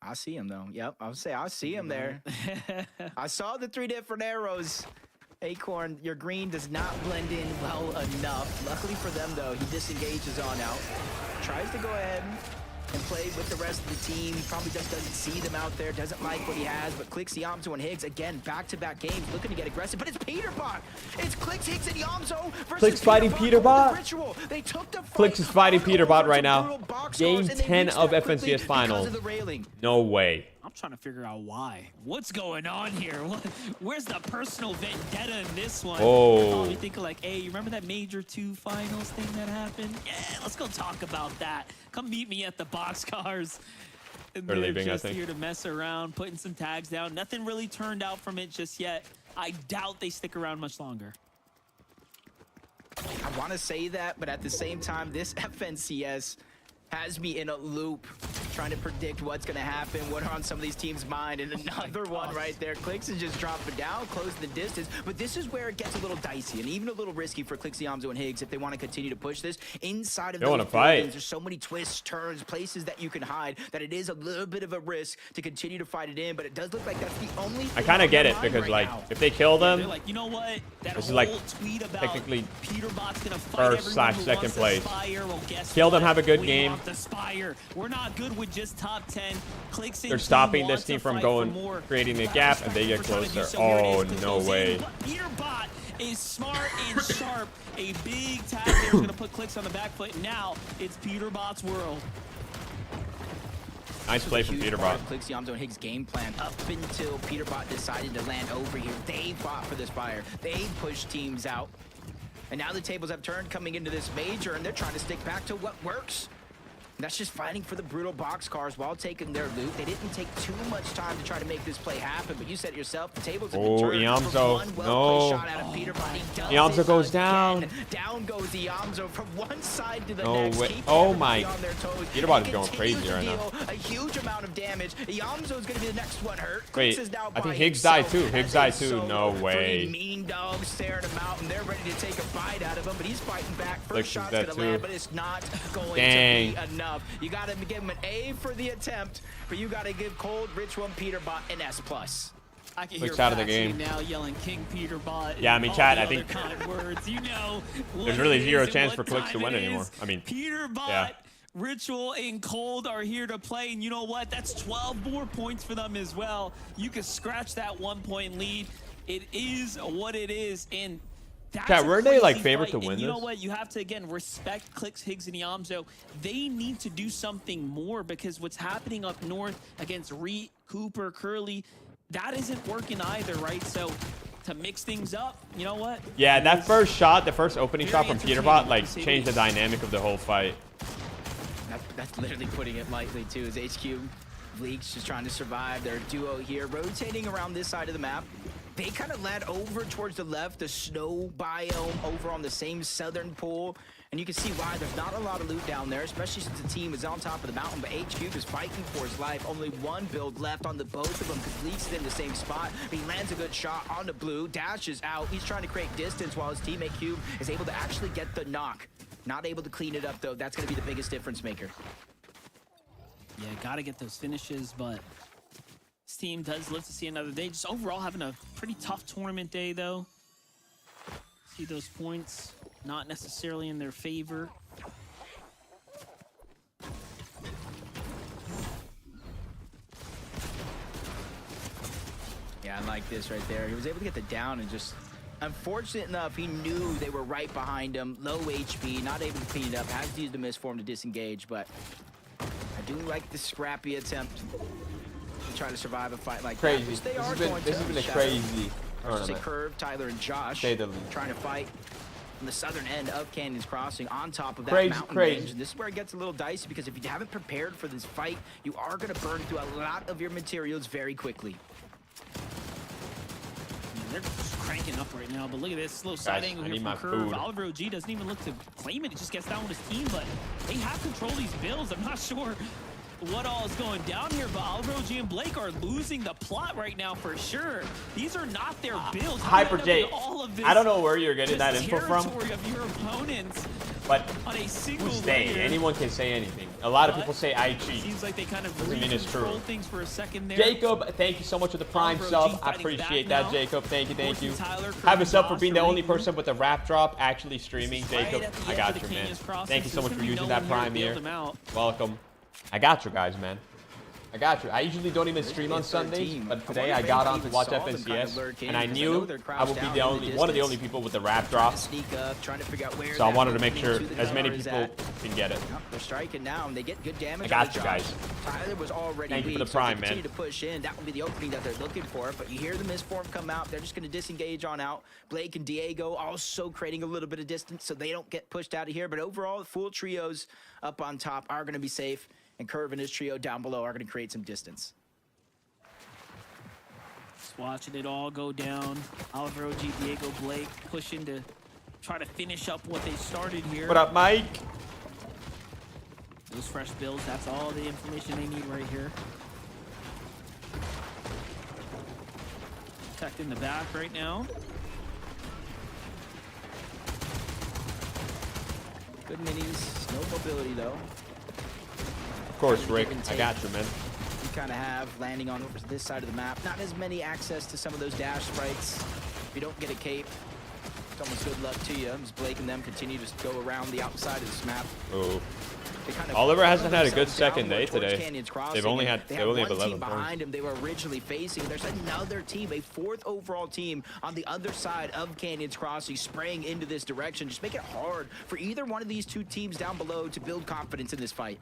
I see him though. Yep, I would say I see him there. I saw the 3 different arrows. Acorn, your green does not blend in well enough. Luckily for them though, he disengages on out. Tries to go ahead and play with the rest of the team. He probably just doesn't see them out there, doesn't like what he has, but Clix, Yamzo, and Higgs, again, back-to-back games, looking to get aggressive, but it's Peterbot! It's Clix, Higgs, and Yamzo versus Clix fighting Peterbot? Ritual. They took the Clix is fighting Peterbot right now. Game 10 of FNCS Finals. No way. I'm trying to figure out why. What's going on here? Where's the personal vendetta in this one? Oh. You think like, hey, you remember that Major 2 finals thing that happened? Yeah, let's go talk about that. Come meet me at the boxcars. They're leaving, just I think. Here to mess around, putting some tags down. Nothing really turned out from it just yet. I doubt they stick around much longer. I want to say that, but at the same time, this FNCS has me in a loop trying to predict what's going to happen, what are on some of these teams' mind, and another one right there. Clix is just dropping down, closing the distance, but this is where it gets a little dicey and even a little risky for Clix, Yamzo, and Higgs if they want to continue to push this inside of those buildings. There's so many twists, turns, places that you can hide that it is a little bit of a risk to continue to fight it in, but it does look like that's the only I kind of get it because, like, if they kill them, they're like, you know what? That this is like tweet about technically Peterbot's gonna fight first/second place. Well, Kill them, have a good game. The Spire. We're not good with just top 10. They're stopping this team from creating a gap, and they get closer. Oh, no way. Peterbot is smart and sharp. A big tag there is going to put Clix on the back foot. Now it's Peterbot's world. Nice play from Peterbot. Clix, Yamzo, and Higgs' game plan up until Peterbot decided to land over here. They fought for this fire. They pushed teams out. And now the tables have turned coming into this major, and they're trying to stick back to what works. And that's just fighting for the brutal boxcars while taking their loot. They didn't take too much time to try to make this play happen, but you said it yourself, the tables have been turned. Yamzo, no. Shot out of Peterbot. Yamzo goes down. Down goes the Yamzo from one side to the no next. Way. Oh my. Peterbot is going crazy right now. A huge amount of damage. Yamzo is going to be the next one hurt. Wait, I think Higgs died too. Higgs died too. No way. Mean dogs staring him out, and they're ready to take a bite out of him, but he's fighting back. First shot's going to land, but it's not going to be enough. You got to give him an A for the attempt, but you got to give Cold, Ritual, and Peterbot an S+. I can hear out of the game now yelling King Peterbot. Yeah, I mean, chat, I think kind of words, you know, there's really zero chance for Clix to win anymore. I mean, Peterbot, yeah. Ritual, and Cold are here to play, and you know what? That's 12 more points for them as well. You can scratch that 1-point lead. It is what it is, and yeah, were they like favorite to win this? You know what? You have to again respect Clix, Higgs, and Yamzo. They need to do something more because what's happening up north against Reet, Cooper, Curly, that isn't working either, right? So to mix things up, you know what? Yeah, that first shot, the first opening shot from Peterbot, like changed the dynamic of the whole fight. That's literally putting it lightly too. As HQ Leaks just trying to survive. Their duo here rotating around this side of the map. They kind of led over towards the left, the snow biome over on the same southern pool. And you can see why there's not a lot of loot down there, especially since the team is on top of the mountain. But HQ is fighting for his life. Only one build left on the both of them because Leaks is in the same spot. But he lands a good shot on the blue, dashes out. He's trying to create distance while his teammate Cube is able to actually get the knock. Not able to clean it up, though. That's going to be the biggest difference maker. Yeah, got to get those finishes, but this team does live to see another day. Just overall having a pretty tough tournament day, though. See those points not necessarily in their favor. Yeah, I like this right there. He was able to get the down and just Unfortunate enough, he knew they were right behind him. Low HP, not able to clean it up. Has to use the misform to disengage, but I do like the scrappy attempt to try to survive a fight like that. Crazy. This has been a crazy tournament. Curve, Tyler and Josh trying to fight on the southern end of Canyon's Crossing on top of that mountain range. And this is where it gets a little dicey because if you haven't prepared for this fight, you are going to burn through a lot of your materials very quickly. They're just cranking up right now, but look at this slow side angle here from Curve. Oliver OG doesn't even look to claim it. He just gets down with his team, but they have control of these builds. I'm not sure what all is going down here, but Oliver OG and Blake are losing the plot right now for sure. These are not their builds. Hyper J, I don't know where you're getting that info from, of your opponents, but on a single who's they? Anyone can say anything. A lot of people say I cheat. Seems like they kind of doesn't mean it's true. Things for a second there. Jacob, thank you so much for the prime sub. I appreciate that, Jacob. Thank you. Have a sub for being the only person with the rap drop actually streaming. Jacob, I got you, man. Thank you so much for using that prime here. Welcome. I got you guys, man. I got you. I usually don't even stream on Sundays, but today I got on to watch FNCS, and I knew I would be one of the only people with the rap drop. So I wanted to make sure as many people can get it. They're striking now, and they get good damage. I got you guys. Tyler was already Thank you for the prime, man. To push in, that will be the opening that they're looking for. But you hear the misform come out. They're just going to disengage on out. Blake and Diego also creating a little bit of distance so they don't get pushed out of here. But overall, the full trios up on top are going to be safe. And Curve and his trio down below are going to create some distance. Just watching it all go down. Oliver OG, Diego, Blake pushing to try to finish up what they started here. What up, Mike? Those fresh builds, that's all the information they need right here. Tucked in the back right now. Good minis, no mobility though. Of course, Rick. I got you, man. You kind of have landing on this side of the map. Not as many access to some of those dash sprites. If you don't get a cape, it's almost good luck to you. As Blake and them continue to go around the outside of this map. Oh. Oliver hasn't had a good second day today. They've only have 11 behind him they were originally facing. There's another team, a 4th overall team on the other side of Canyon's Crossing, spraying into this direction. Just make it hard for either one of these two teams down below to build confidence in this fight.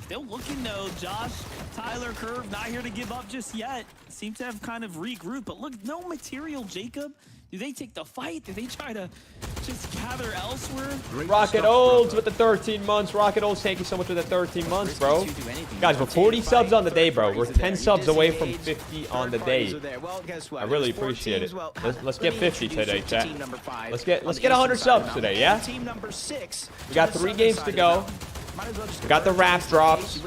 Still looking though, Josh, Tyler, Curve, not here to give up just yet. Seem to have kind of regrouped, but look, no material, Jacob. Do they take the fight? Do they try to just gather elsewhere? Rocket Olds with the 13 months. Rocket Olds, thank you so much for the 13 months, bro. Guys, we're 40 subs on the day, bro. We're 10 subs away from 50 on the day. I really appreciate it. Let's get 50 today, chat. Let's get 100 subs today, yeah? We got 3 games to go. We got the rap drops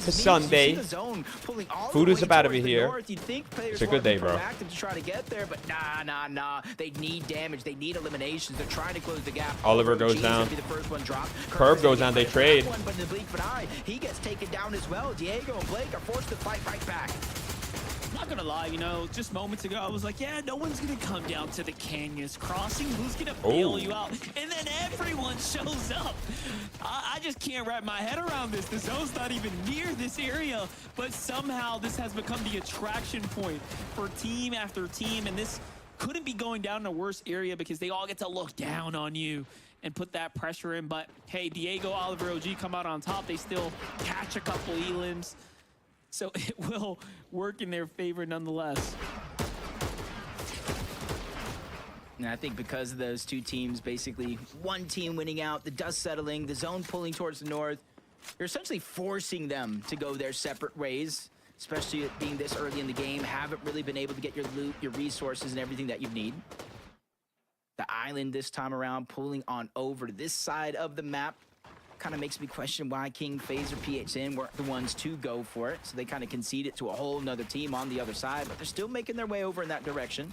to Sunday. Food is about to be here. It's a good day, bro. They need damage. They need eliminations. They're trying to close the gap. Oliver goes down. Curve goes down. They trade. He gets taken down as well. Diego and Blake are forced to fight right back. Not gonna lie, you know, just moments ago I was like, yeah, no one's gonna come down to the Canyons Crossing. Who's gonna bail you out? And then everyone shows up. I just can't wrap my head around this. The zone's not even near this area, but somehow this has become the attraction point for team after team, and this couldn't be going down in a worse area because they all get to look down on you and put that pressure in. But hey, Diego, Oliver OG come out on top. They still catch a couple elims. So it will work in their favor nonetheless. And I think because of those two teams, basically one team winning out, the dust settling, the zone pulling towards the north, you're essentially forcing them to go their separate ways, especially it being this early in the game. Haven't really been able to get your loot, your resources, and everything that you need. The island this time around pulling on over to this side of the map. Kind of makes me question why King, FaZe, or PHN weren't the ones to go for it. So they kind of concede it to a whole nother team on the other side, but they're still making their way over in that direction.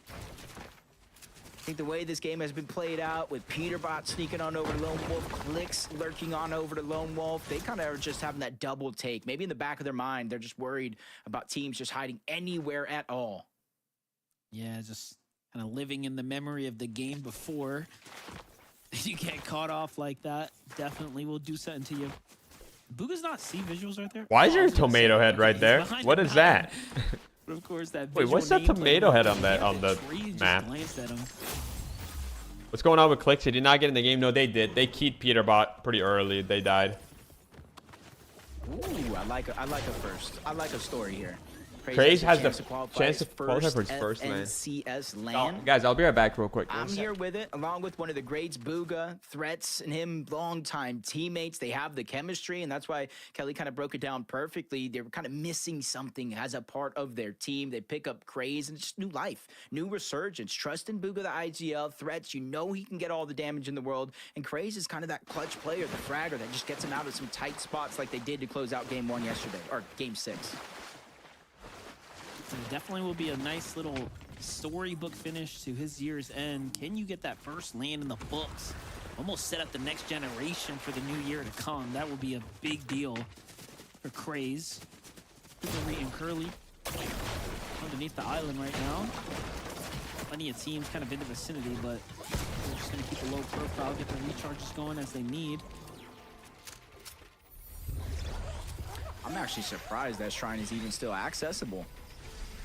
I think the way this game has been played out with Peterbot sneaking on over to Lone Wolf, Clix lurking on over to Lone Wolf, they kind of are just having that double take. Maybe in the back of their mind, they're just worried about teams just hiding anywhere at all. Yeah, just kind of living in the memory of the game before. You get caught off like that, definitely will do something to you. Booga's not see visuals right there. Why is there a tomato head right there? What is that? But of course, that Wait, what's that tomato head on the map? What's going on with Clix? He did not get in the game. No, they did. They keyed Peterbot pretty early. They died. Ooh, I like a first. I like a story here. Craze has the chance to qualify for his first LAN. FNCS LAN. Oh, guys, I'll be right back real quick. I'm here with it, along with one of the greats, Booga, Threats, and him, longtime teammates. They have the chemistry, and that's why Kelly kind of broke it down perfectly. They were kind of missing something as a part of their team. They pick up Craze, and it's just new life, new resurgence. Trust in Booga, the IGL. Threats, you know he can get all the damage in the world, and Craze is kind of that clutch player, the fragger that just gets him out of some tight spots like they did to close out Game 1 yesterday, or Game 6. It definitely will be a nice little storybook finish to his year's end. Can you get that first LAN in the books? Almost set up the next generation for the new year to come. That will be a big deal for Craze. Cookery and Curly underneath the island right now. Plenty of teams kind of in the vicinity, but they're just going to keep a low profile, get their recharges going as they need. I'm actually surprised that Shrine is even still accessible.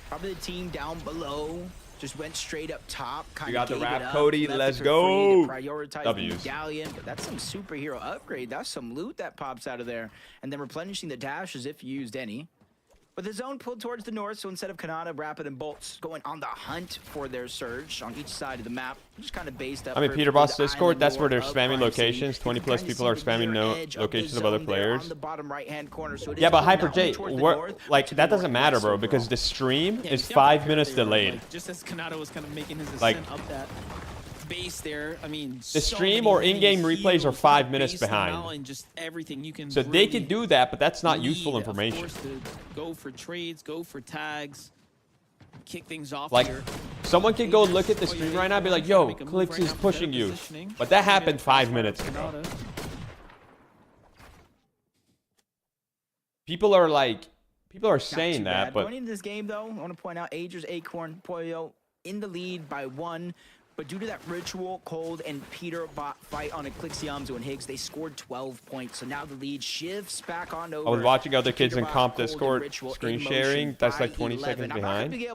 Probably the team down below just went straight up top. You got the wrap, Cody. Let's go. Prioritize the medallion, but that's some superhero upgrade. That's some loot that pops out of there. And then replenishing the dashes if you used any. With the zone pulled towards the north, so instead of Kanata, Rapid, and Bolts going on the hunt for their surge on each side of the map, just kind of based up. I mean, Peterbot's Discord, that's where they're spamming locations. 20+ people are spamming locations of other players. Yeah, but Hyper J, like, that doesn't matter, bro, because the stream is 5 minutes delayed. Just as Kanata was kind of making his ascent up that base there, I mean, the stream or in-game replays are 5 minutes behind. And just everything you can so they could do that, but that's not useful information. To go for trades, go for tags, kick things off. Like, someone can go look at the stream right now and be like, yo, Clix is pushing you. But that happened 5 minutes ago. People are saying that, but going into this game though, I want to point out Agers, Acorn, Pollo in the lead by 1. But due to that Ritual, Cold, and Peterbot fight on Eclipsiums and Higgs, they scored 12 points. So now the lead shifts back on over. I was watching other kids in comp Discord screen sharing. That's like 20 seconds behind. Yeah,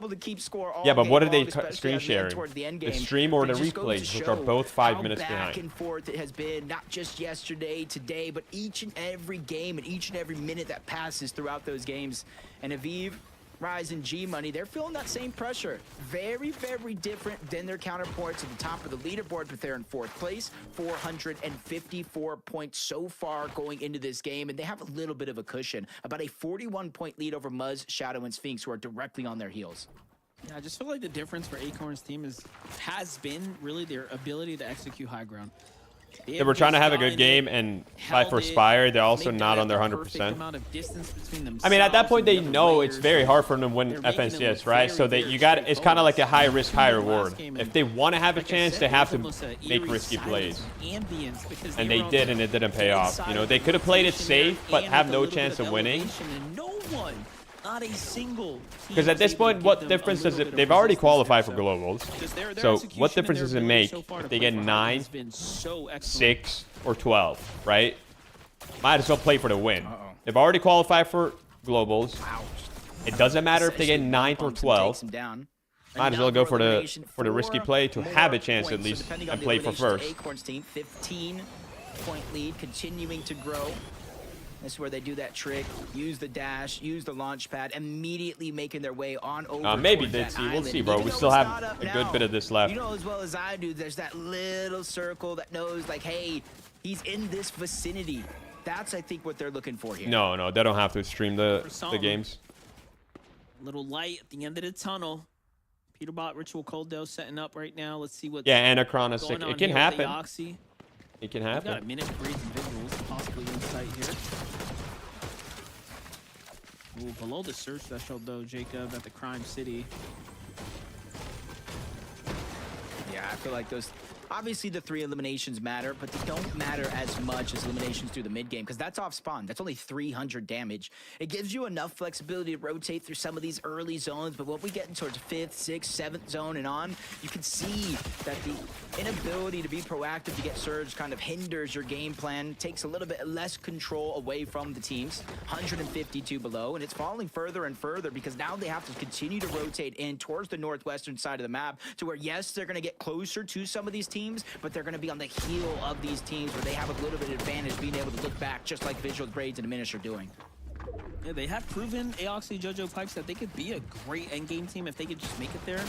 but what are they screen sharing? The stream or the replays, which are both 5 minutes behind. Back and forth it has been, not just yesterday, today, but each and every game and each and every minute that passes throughout those games. And Aviv, Rise, and G-Money, they're feeling that same pressure. Very, very different than their counterparts at the top of the leaderboard, but they're in 4th place. 454 points so far going into this game, and they have a little bit of a cushion. About a 41-point lead over Muzz, Shadow, and Sphinx, who are directly on their heels. Yeah, I just feel like the difference for Acorn's team has been really their ability to execute high ground. They were trying to have a good game and fight for Spire. They're also not on their 100%. I mean, at that point, they know it's very hard for them to win FNCS, right? So it's kind of like a high risk, high reward. If they want to have a chance, they have to make risky plays. And they did, and it didn't pay off. You know, they could have played it safe, but have no chance of winning. Not a single. Because at this point, what difference does it? They've already qualified for globals. So what difference does it make if they get 9, 6, or 12? Right? Might as well play for the win. They've already qualified for globals. It doesn't matter if they get 9th or 12th. Might as well go for the risky play to have a chance at least and play for first. Acorn's team, 15-point lead, continuing to grow. This is where they do that trick, use the dash, use the launch pad, immediately making their way on over. Maybe we'll see, bro. We still have a good bit of this left. You know as well as I do, there's that little circle that knows, like, hey, he's in this vicinity. That's, I think, what they're looking for here. No, they don't have to stream the games. Little light at the end of the tunnel. Peterbot, Ritual, Cold Dough setting up right now. Let's see what. Yeah, Anacron is sick. It can happen. It can happen. We've got a minute for and visuals possibly in sight here. Ooh, below the surge threshold though, Jacob at the Crime City. Yeah, I feel like those Obviously, the 3 eliminations matter, but they don't matter as much as eliminations through the mid game, because that's off spawn. That's only 300 damage. It gives you enough flexibility to rotate through some of these early zones, but when we get towards 5th, 6th, 7th zone and on, you can see that the inability to be proactive to get surge kind of hinders your game plan, takes a little bit less control away from the teams. 152 below, and it's falling further and further because now they have to continue to rotate in towards the northwestern side of the map to where, yes, they're going to get closer to some of these teams, but they're going to be on the heel of these teams where they have a little bit of advantage being able to look back, just like Visual Braids and Diminish are doing. Yeah, they have proven, Aoxy, JoJo Pipes, that they could be a great endgame team if they could just make it there.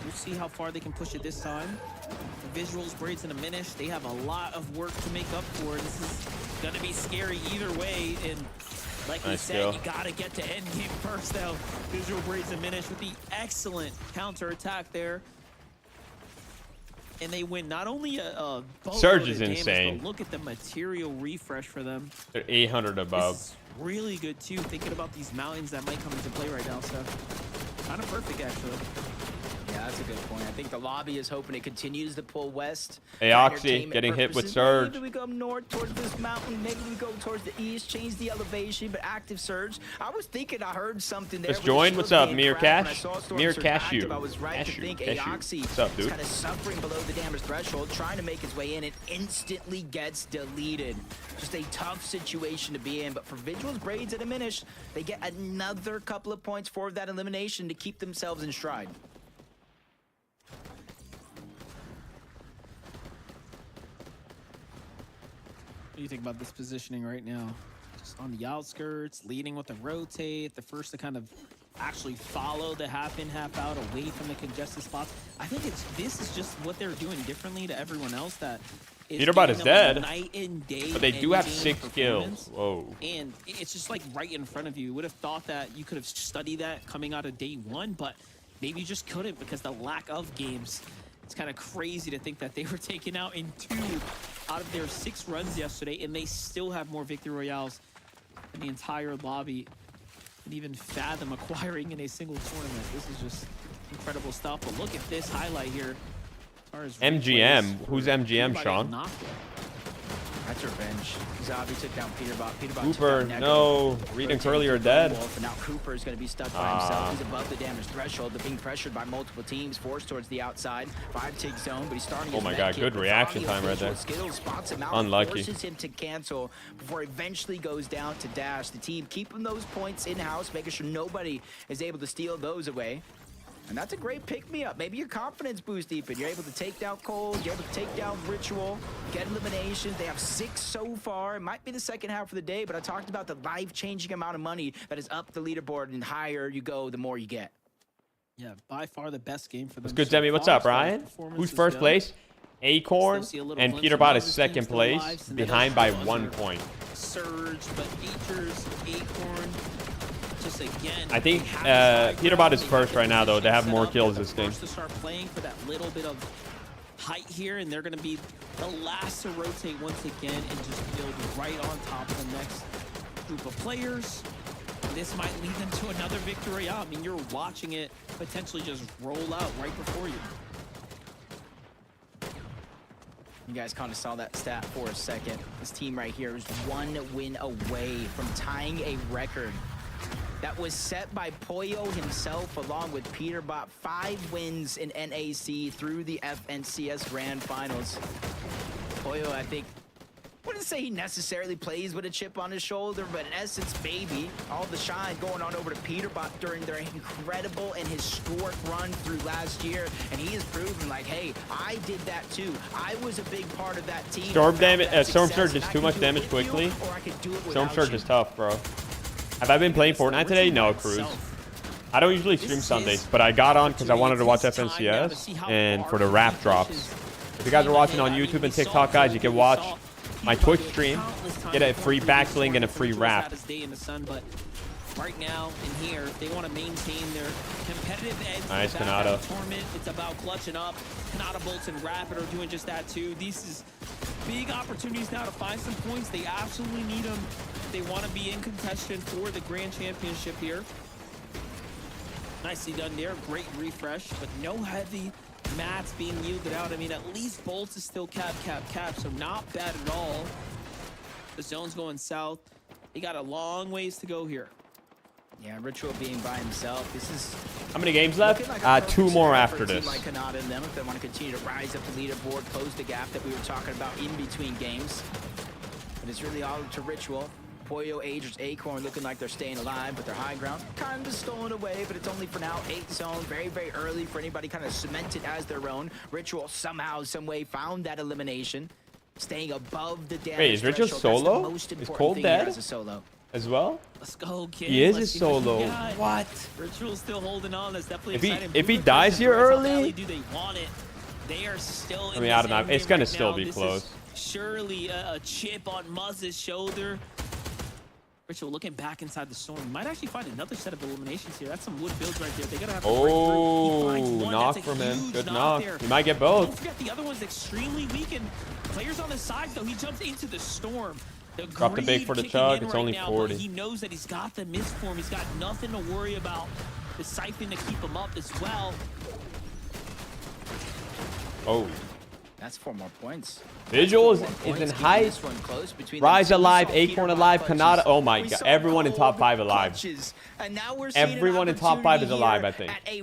We'll see how far they can push it this time. The Visuals, Braids, and Diminish, they have a lot of work to make up for. This is going to be scary either way, and like we said, you got to get to endgame first, though. Visual Braids, Diminish with the excellent counter-attack there. And they win not only a Surge is damage, insane. but look at the material refresh for them. They're 800 above. This is really good too, thinking about these mountains that might come into play right now, so kind of perfect actually. Yeah, that's a good point. I think the lobby is hoping it continues to pull west. Aoxy getting hit with Surge. Maybe we go north towards this mountain. Maybe we go towards the east, change the elevation, but active Surge. I was thinking I heard something there. Just joined. What's up, Mir Cash? Mir Cashew. I was right to think Aoxy What's up, dude? is kind of suffering below the damage threshold, trying to make his way in. It instantly gets deleted. Just a tough situation to be in. But for Visuals, Braids, and Diminish, they get another couple of points for that elimination to keep themselves in stride. What do you think about this positioning right now? Just on the outskirts, leading with the rotate, the first to kind of actually follow the half in, half out away from the congested spots. I think this is just what they're doing differently to everyone else. That Peterbot is dead, night and day, but they do have 6 kills. Whoa. And it's just like right in front of you. You would have thought that you could have studied that coming out of day 1, but maybe you just couldn't because the lack of games. It's kind of crazy to think that they were taken out in 2 out of their 6 runs yesterday, and they still have more victory royales in the entire lobby and even fathom acquiring in a single tournament. This is just incredible stuff. But look at this highlight here. As far as MGM. replays, Who's MGM, Sean? That's revenge. Zabi took down Peterbot. Cooper, no. Reed and Curly are dead. And now Cooper is going to be stuck by himself. He's above the damage threshold. They're being pressured by multiple teams, forced towards the outside. 5-tick zone, but he's starting his Oh my god, good reaction time right there. Skills, spots him out, Unlucky. forces him to cancel before eventually goes down to dash. The team keeping those points in-house, making sure nobody is able to steal those away. And that's a great pick-me-up. Maybe your confidence boost, Ethan. You're able to take down Cole, you're able to take down Ritual, get eliminations. They have 6 so far. It might be the second half of the day, but I talked about the life-changing amount of money that is up the leaderboard, and higher you go, the more you get. Yeah, by far the best game for them. What's good, Zemie? What's up, Ryan? Who's first place? Acorn, and Peterbot is second place, behind by 1 point. Surge, but Features, Acorn, just again. I think Peterbot is first right now, though. They have more kills this game. To start playing for that little bit of height here, and they're going to be the last to rotate once again and just build right on top of the next group of players. This might lead them to another victory. I mean, you're watching it potentially just roll out right before you. You guys kind of saw that stat for a second. This team right here is 1 win away from tying a record that was set by Pollo himself along with Peterbot. 5 wins in NAC through the FNCS Grand Finals. Pollo, I think, wouldn't say he necessarily plays with a chip on his shoulder, but in essence, maybe. All the shine going on over to Peterbot during their incredible and historic run through last year, and he has proven, like, hey, I did that too. I was a big part of that team. Storm damage, Storm Surge is too much damage quickly. Storm Surge is tough, bro. Have I been playing Fortnite today? No, Cruz. I don't usually stream Sundays, but I got on because I wanted to watch FNCS and for the rap drops. If you guys are watching on YouTube and TikTok, guys, you can watch my Twitch stream, get a free backling and a free wrap. Right now in here, if they want to maintain their competitive edge. Nice, Kanata. Tournament, it's about clutching up. Kanata, Bolts, and Rapid are doing just that too. These is big opportunities now to find some points. They absolutely need them. They want to be in contention for the Grand Championship here. Nicely done there. Great refresh, but no heavy mats being yielded out. I mean, at least Bolts is still cap, so not bad at all. The zone's going south. They got a long ways to go here. Yeah, Ritual being by himself. This is how many games left? Like 2 more after this. Like Kanata and them, if they want to continue to rise up the leaderboard, close the gap that we were talking about in between games. But it's really all to Ritual. Pollo, Agers, Acorn looking like they're staying alive, but their high ground kind of stolen away, but it's only for now. 8 zone, very, very early for anybody kind of cemented as their own. Ritual somehow, some way found that elimination, staying above the damage. Wait, is Ritual solo? Is Cold dead? As a solo. As well? Let's go, kid. He is a Let's solo. What? Ritual's still holding on. That's definitely exciting. If he dies here early, do they want it? They are still. I mean, I don't know. It's gonna still be close. Surely a chip on Muzz's shoulder. Ritual looking back inside the storm. Might actually find another set of eliminations here. That's some wood builds right there. They're gonna have to break through. Knock from him. Good knock. He might get both. Don't forget the other one's extremely weakened. Players on the sides though. He jumps into the storm. Drop the big for the chug. It's only 40. He knows that he's got the miss form. He's got nothing to worry about. The siphon to keep him up as well. Oh. That's 4 more points. Visual is in height. Rise alive, Acorn alive, Kanata. Oh my god. Everyone in top 5 alive. Everyone in top 5 is alive, I think. I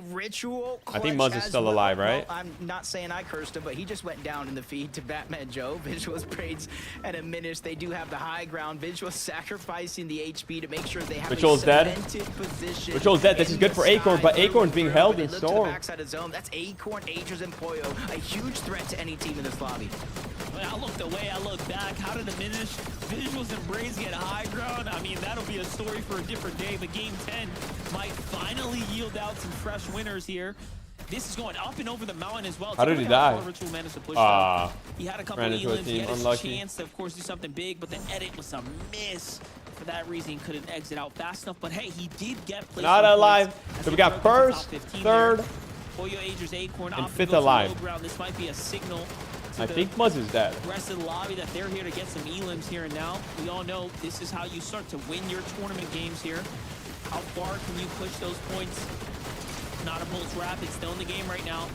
think Muzz is still alive, right? Well, I'm not saying I cursed him, but he just went down in the feed to Batman Joe. Visual's braids and a Minish. They do have the high ground. Visual sacrificing the HP to make sure they have Ritual's dead. Ritual's dead. This is good for Acorn, but Acorn's being held in storm. That's Acorn, Agers, and Pollo. A huge threat to any team in this lobby. I looked away, I looked back. How did Diminish? Visuals and Braids get high ground? I mean, that'll be a story for a different day, but Game 10 might finally yield out some fresh winners here. This is going up and over the mountain as well. How did he die? Ritual managed to push he had a couple of elims. He had a chance to, of course, do something big, but the edit was a miss. For that reason, he couldn't exit out fast enough. But hey, he did get placed. Not alive. So we got first, third, Pollo, Agers, Acorn, and 5th alive. This might be a signal. I think Muzz is dead. The rest of the lobby that they're here to get some elims here and now. We all know this is how you start to win your tournament games here. How far can you push those points? Not a Bolts Rapid still in the game right now.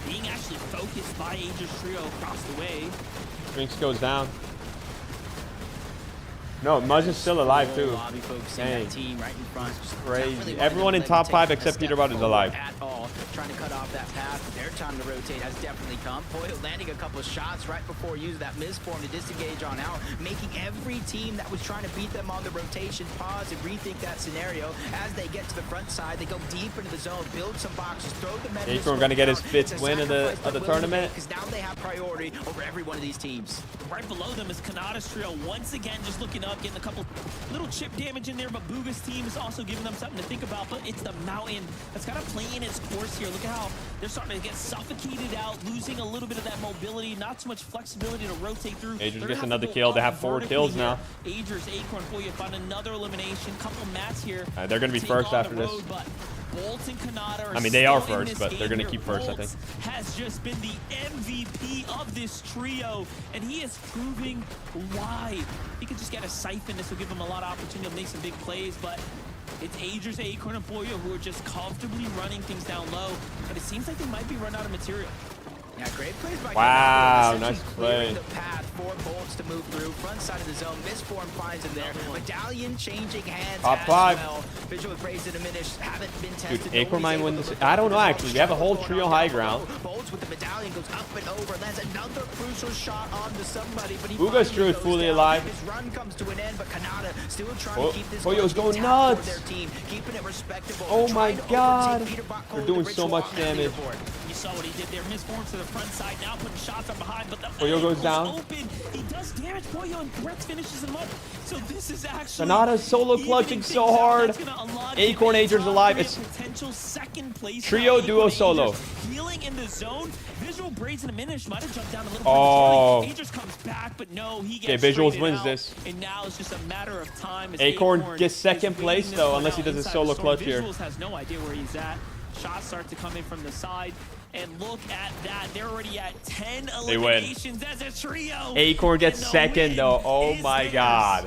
Being actually focused by Agers Trio across the way. Drinks goes down. No, Muzz is still alive too. Dang. Team right in front. Crazy. Everyone in top 5 except Peterbot is alive. At all. Trying to cut off that path. Their time to rotate has definitely come. Pollo landing a couple shots right before using that misform to disengage on out, making every team that was trying to beat them on the rotation pause and rethink that scenario. As they get to the front side, they go deep into the zone, build some boxes, throw the metal. Acorn gonna get his 5th win of the tournament. Because now they have priority over every one of these teams. Right below them is Kanata's Trio once again just looking up, getting a couple little chip damage in there, but Booga's team is also giving them something to think about. But it's the mountain that's got to play in its course here. Look at how they're starting to get suffocated out, losing a little bit of that mobility, not so much flexibility to rotate through. Agers gets another kill. They have 4 kills now. Agers, Acorn, Pollo found another elimination. Couple mats here. They're going to be first after this. Bolts and Kanata are I mean, they are first, but they're going to keep first, I think. Has just been the MVP of this trio, and he is proving why. He could just get a siphon. This will give him a lot of opportunity to make some big plays, but it's Agers, Acorn, and Pollo who are just comfortably running things down low, but it seems like they might be run out of material. Yeah, great plays by wow, nice play. The path for Bolts to move through front side of the zone. Misform finds him there. Medallion changing hands. Top 5. Well. Visual Braids and Diminish haven't been tested. Dude, Acorn might win this. I don't know actually. We have a whole trio high ground. Bolts with the medallion goes up and over. Lands another crucial shot onto somebody, but he Booga's Trio is fully alive. His run comes to an end, but Kanata still trying to keep this Pollo's going nuts. For their team, keeping it respectable. Oh my god. They're doing so much damage. You saw what he did there. Misforms to the front side. Now putting shots up behind, but the Pollo goes down. Open. He does damage. Pollo and Brett's finishes him up. So this is actually Kanata's solo clutching so hard. Acorn Agers alive. It's potential second place. Trio duo solo. Healing in the zone. Visual Braids and Diminish might have jumped down a little bit. Agers comes back, but no, he Okay, gets Visuals wins this. And now it's just a matter of time. Acorn gets second place though, unless he does a solo clutch here. Visuals has no idea where he's at. Shots start to come in from the side. And look at that. They're already at 10 eliminations as a trio. Acorn gets second though. Oh my god.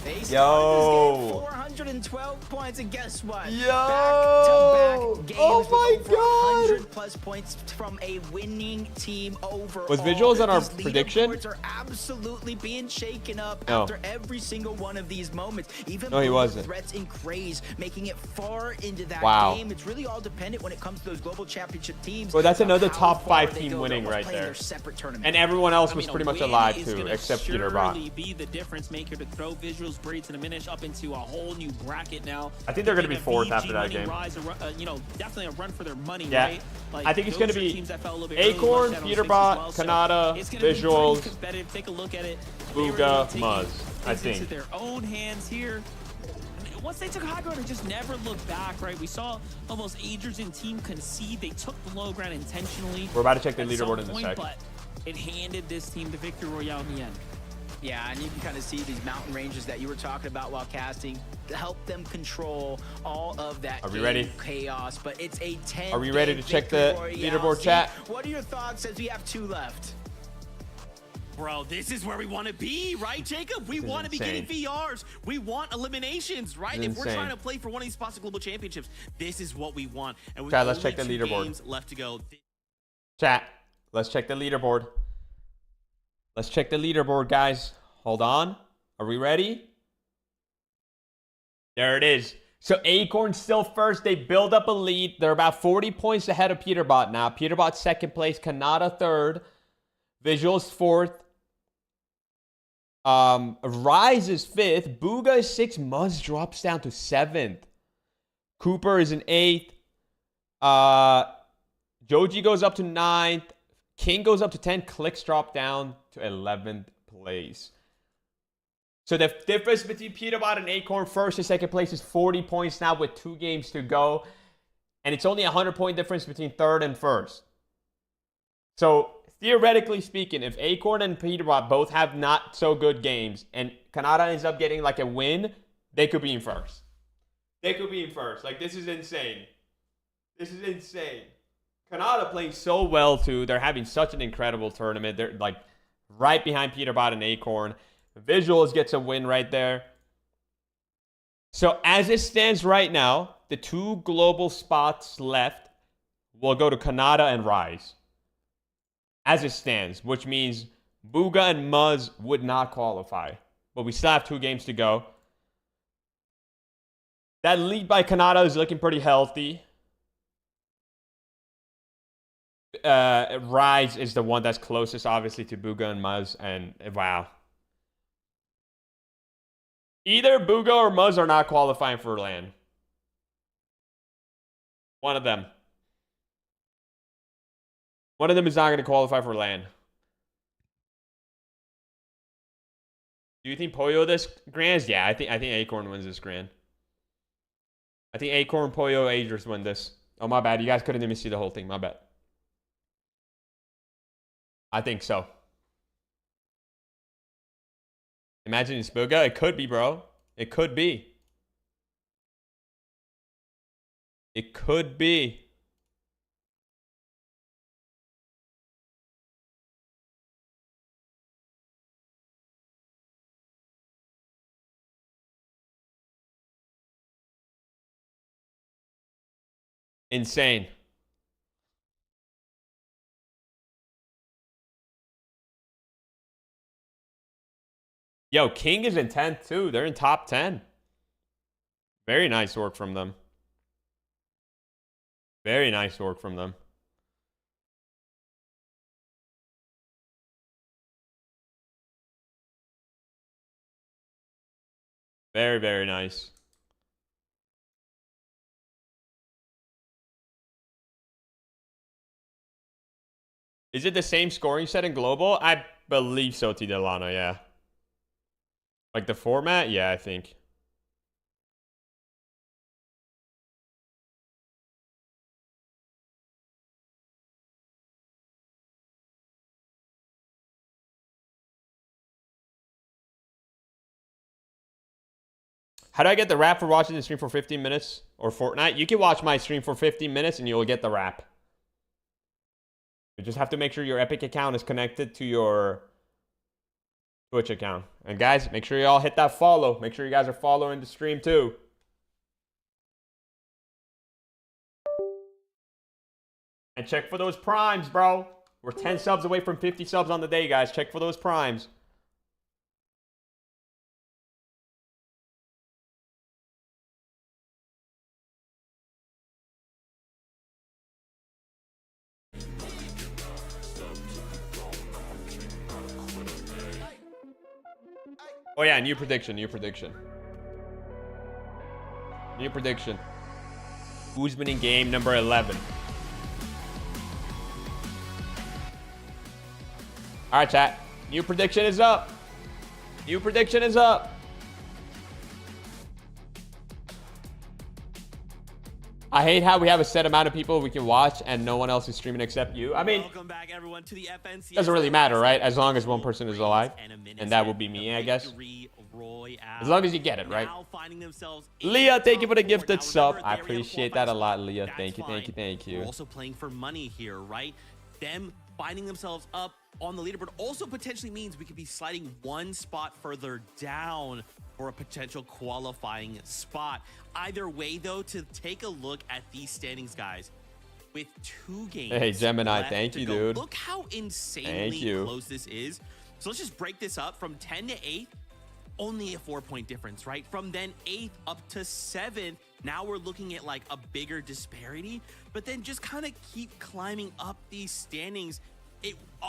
They Yo. this game 412 points, and guess what? Yo. Back-to-back games Oh with my over God. 100 plus points from a winning team overall. Was visuals on our These prediction? leaderboards are absolutely being shaken up No. after every single one of these moments. Even No, he wasn't. threats and craze, making it far into that Wow. game. It's really all dependent when it comes to those global championship teams. Well, that's about another how top far 5 they team go. winning They're almost right playing there. their separate tournament. And everyone else I was mean, pretty a much win alive is too, gonna except surely Peterbot. be the difference maker to throw visuals, braids, and diminish up into a whole new bracket now. I think they're going to be Giving fourth VG after that winning game. Rise, you know, definitely a run for their money, Yeah. right? Like, I think it's those going to are be teams that fell a little bit early, Acorn, Shadow 6 as Peterbot, well, so Kanata, it's gonna be Visuals, pretty competitive. Take a look at it. Booga, They were Muzz, taking I things into think. their own hands here. And once they took high ground, they just never looked back, right? We saw almost Agers and team concede. They took the low ground intentionally. We're about to check the at leaderboard some in a point, sec. but it handed this team the victory royale in the end. Yeah, and you can kind of see these mountain ranges that you were talking about while casting help them control all of that Are we ready? chaos. But it's a 10. Are we ready to check the leaderboard chat? What are your thoughts as we have 2 left? Bro, this is where we want to be, right, Jacob? We want to be getting VRs. We want eliminations, right? If we're trying to play for one of these spots of global championships, this is what we want. And we've Chat, let's only check the 2 leaderboard. games left to go. Chat, let's check the leaderboard. Let's check the leaderboard, guys. Hold on. Are we ready? There it is. So Acorn's still first. They build up a lead. They're about 40 points ahead of Peterbot now. Peterbot second place. Kanata third. Visuals fourth. Rise is fifth. Booga is sixth. Muzz drops down to seventh. Cooper is in eighth. Joji goes up to ninth. King goes up to 10th. Clix drop down to 11th place. So the difference between Peterbot and Acorn first and second place is 40 points now with 2 games to go. And it's only a 100-point difference between third and first. So theoretically speaking, if Acorn and Peterbot both have not so good games and Kanata ends up getting like a win, they could be in first. They could be in first. Like, this is insane. This is insane. Kanata playing so well too. They're having such an incredible tournament. They're like right behind Peterbot and Acorn. Visuals gets a win right there. So as it stands right now, the 2 global spots left will go to Kanata and Rise. As it stands, which means Booga and Muzz would not qualify. But we still have 2 games to go. That lead by Kanata is looking pretty healthy. Rise is the one that's closest, obviously, to Booga and Muzz. And wow. Either Booga or Muzz are not qualifying for LAN. One of them. One of them is not going to qualify for LAN. Do you think Pollo this grand? Yeah, I think Acorn wins this grand. I think Acorn, Pollo, Agers win this. Oh, my bad. You guys couldn't even see the whole thing. My bad. I think so. Imagine it's Booga. It could be, bro. It could be. It could be. Insane. Yo, King is in 10th too. They're in top 10. Very nice work from them. Very nice work from them. Very, very nice. Is it the same scoring set in global? I believe so, T. Delano, yeah. Like the format? Yeah, I think. How do I get the wrap for watching the stream for 15 minutes? Or Fortnite? You can watch my stream for 15 minutes and you'll get the wrap. You just have to make sure your Epic account is connected to your Twitch account. And guys, make sure y'all hit that follow. Make sure you guys are following the stream too. And check for those primes, bro. We're 10 subs away from 50 subs on the day, guys. Check for those primes. Oh yeah, new prediction. New prediction. Who's winning game number 11? All right, chat. New prediction is up. New prediction is up. I hate how we have a set amount of people we can watch and no one else is streaming except you. I mean, welcome back everyone to the FNCS. Doesn't really matter, right? As long as one person is alive. And that will be me, I guess. As long as you get it, right? Leah, thank you for the gifted sub. I appreciate that a lot, Leah. Thank you, thank you, thank you. We're also playing for money here, right? Them finding themselves up on the leaderboard also potentially means we could be sliding one spot further down for a potential qualifying spot. Either way, though, to take a look at these standings, guys, with 2 games. Hey, Gemini, thank you, dude. Look how insanely close this is. So let's just break this up from 10 to 8. Only a 4-point difference, right? From then 8th up to 7th. Now we're looking at like a bigger disparity, but then just kind of keep climbing up these standings.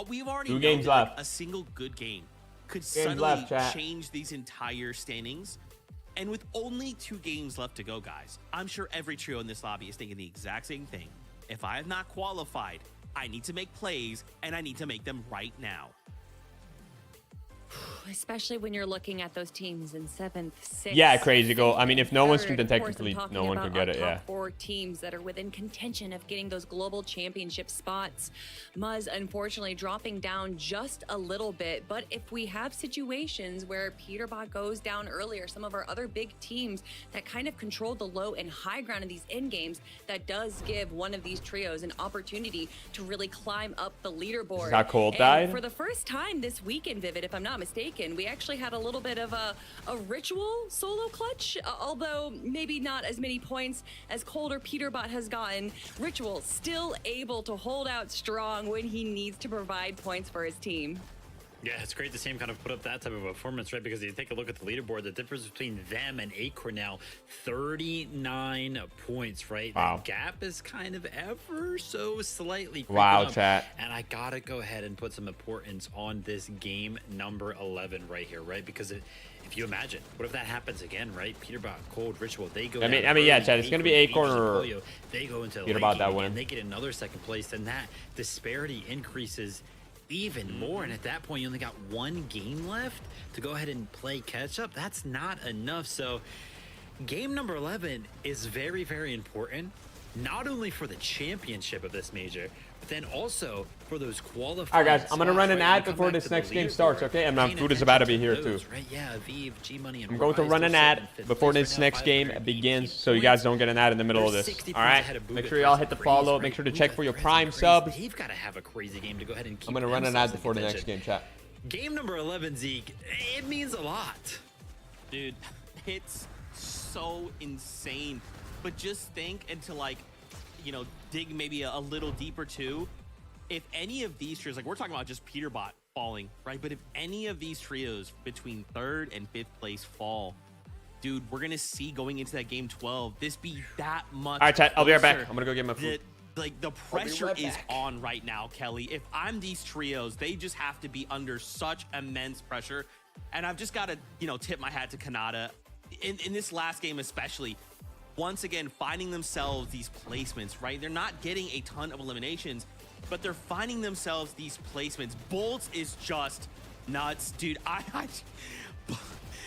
We've already 2 games left. A single good game could suddenly change these entire standings. And with only 2 games left to go, guys, I'm sure every trio in this lobby is thinking the exact same thing. If I have not qualified, I need to make plays, and I need to make them right now. Especially when you're looking at those teams in 7th, 6th. Yeah, crazy goal. I mean, if no one's streamed, then technically no one could get it. Yeah. 4 teams that are within contention of getting those global championship spots. Muzz, unfortunately, dropping down just a little bit. But if we have situations where Peterbot goes down earlier, some of our other big teams that kind of control the low and high ground in these end games, that does give one of these trios an opportunity to really climb up the leaderboard. How Cold died? For the first time this weekend, Vivid, if I'm not mistaken, we actually had a little bit of a ritual solo clutch, although maybe not as many points as Cold or Peterbot has gotten. Ritual still able to hold out strong when he needs to provide points for his team. Yeah, it's great to see him kind of put up that type of performance, right? Because you take a look at the leaderboard, the difference between them and Acorn now, 39 points, right? Wow. The gap is kind of ever so slightly creeping up. Chat. And I gotta go ahead and put some importance on this game number 11 right here, right? Because if you imagine, what if that happens again, right? Peterbot, Cold, Ritual, they go. I mean, yeah, Chad, it's gonna be Acorn or they go into Peterbot that win. And they get another 2nd place, then that disparity increases even more. And at that point, you only got 1 game left to go ahead and play catch up. That's not enough. So game number 11 is very, very important, not only for the championship of this major, but then also for those qualifying. All right, guys, I'm gonna run an ad before this next game starts, okay? And my food is about to be here too. Right? Yeah, Aviv, G-Money, and I'm going to run an ad before this next game begins, so you guys don't get an ad in the middle of this. All right, make sure y'all hit the follow. Make sure to check for your Prime subs. They've got to have a crazy game to go ahead and keep. I'm gonna run an ad before the next game, chat. Game number 11, Zeke. It means a lot, dude. It's so insane. But just think, and to like, you know, dig maybe a little deeper too. If any of these trios, like we're talking about just Peterbot falling, right? But if any of these trios between 3rd and 5th place fall, dude, we're gonna see going into that game 12, this be that much. All right, chat, I'll be right back. I'm gonna go get my food. Like the pressure is on right now, Kelly. If I'm these trios, they just have to be under such immense pressure. And I've just got to, you know, tip my hat to Kanata in this last game, especially. Once again, finding themselves these placements, right? They're not getting a ton of eliminations, but they're finding themselves these placements. Bolts is just nuts, dude.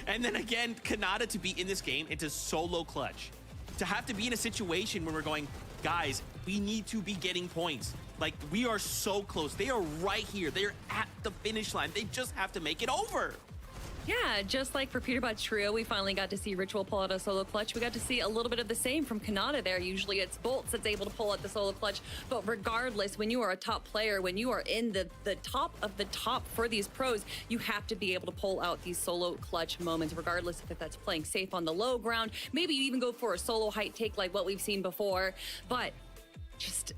And then again, Kanata to be in this game, it's a solo clutch. To have to be in a situation where we're going, guys, we need to be getting points. Like, we are so close. They are right here. They're at the finish line. They just have to make it over. Yeah, just like for Peterbot's trio, we finally got to see Ritual pull out a solo clutch. We got to see a little bit of the same from Kanata there. Usually it's Bolts that's able to pull out the solo clutch. But regardless, when you are a top player, when you are in the top of the top for these pros, you have to be able to pull out these solo clutch moments, regardless if that's playing safe on the low ground. Maybe you even go for a solo height take like what we've seen before. But just,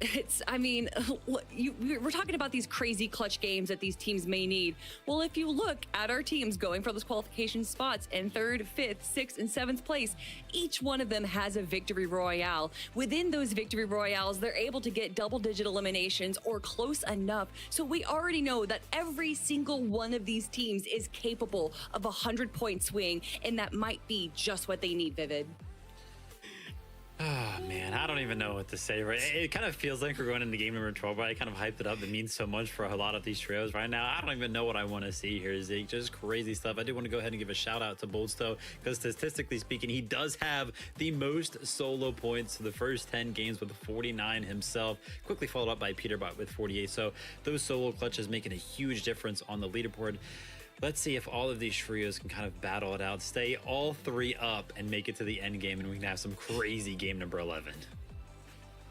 I mean, we're talking about these crazy clutch games that these teams may need. Well, if you look at our teams going for those qualification spots in 3rd, 5th, 6th, and 7th place, each one of them has a victory royale. Within those victory royales, they're able to get double-digit eliminations or close enough. So we already know that every single one of these teams is capable of a 100-point swing, and that might be just what they need, Vivid. Oh, man, I don't even know what to say. Right? It kind of feels like we're going into game number 12, but I kind of hyped it up. It means so much for a lot of these trios right now. I don't even know what I want to see here, Zeke. Just crazy stuff. I do want to go ahead and give a shout out to Bolts, though, because statistically speaking, he does have the most solo points to the first 10 games with 49 himself, quickly followed up by Peterbot with 48. So those solo clutches making a huge difference on the leaderboard. Let's see if all of these trios can kind of battle it out, stay all 3 up, and make it to the end game, and we can have some crazy game number 11.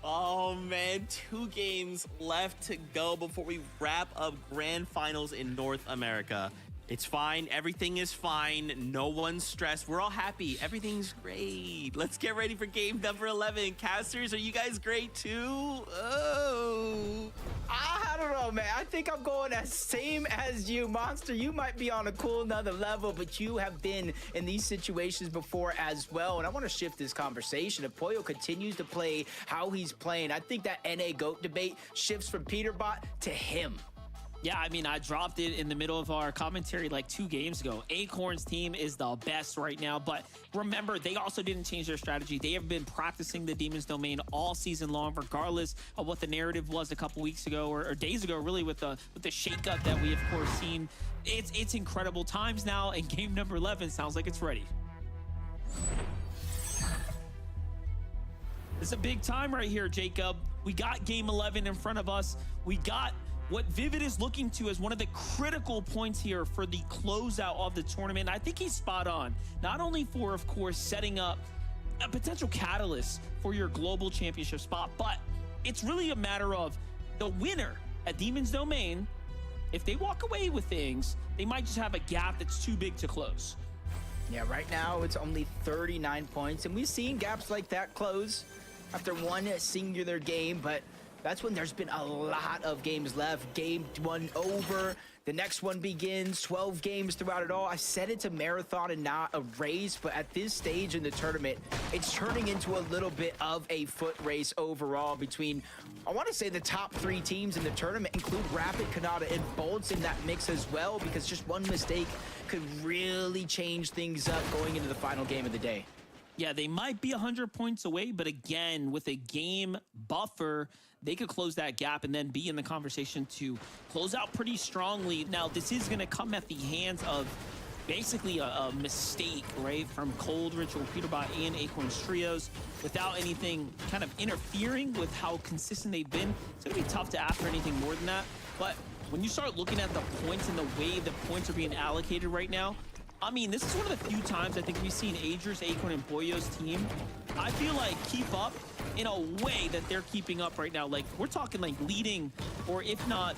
Oh man, 2 games left to go before we wrap up grand finals in North America. It's fine. Everything is fine. No one's stressed. We're all happy. Everything's great. Let's get ready for game number 11. Casters, are you guys great too? Oh. I don't know, man. I think I'm going as same as you, Monster. You might be on a cool another level, but you have been in these situations before as well. And I want to shift this conversation. If Pollo continues to play how he's playing, I think that NA GOAT debate shifts from Peterbot to him. Yeah, I mean, I dropped it in the middle of our commentary like 2 games ago. Acorn's team is the best right now, but remember, they also didn't change their strategy. They have been practicing the Demon's Domain all season long, regardless of what the narrative was a couple weeks ago or days ago, really, with the shakeup that we, of course, seen. It's incredible times now, and game number 11 sounds like it's ready. It's a big time right here, Jacob. We got game 11 in front of us. We got what Vivid is looking to as one of the critical points here for the closeout of the tournament. I think he's spot on, not only for, of course, setting up a potential catalyst for your global championship spot, but it's really a matter of the winner at Demon's Domain. If they walk away with things, they might just have a gap that's too big to close. Yeah, right now it's only 39 points, and we've seen gaps like that close after one singular game, but that's when there's been a lot of games left. Game 1 over, the next one begins, 12 games throughout it all. I said it's a marathon and not a race, but at this stage in the tournament, it's turning into a little bit of a foot race overall between, I want to say, the top 3 teams in the tournament include Rapid, Kanata, and Bolts in that mix as well, because just one mistake could really change things up going into the final game of the day. Yeah, they might be 100 points away, but again, with a game buffer, they could close that gap and then be in the conversation to close out pretty strongly. Now, this is going to come at the hands of basically a mistake, right, from Cold, Ritual, Peterbot, and Acorn's trios without anything kind of interfering with how consistent they've been. It's going to be tough to ask for anything more than that. But when you start looking at the points and the way the points are being allocated right now, I mean, this is one of the few times I think we've seen Ager's, Acorn, and Boyo's team, I feel like, keep up in a way that they're keeping up right now. Like, we're talking like leading, or if not,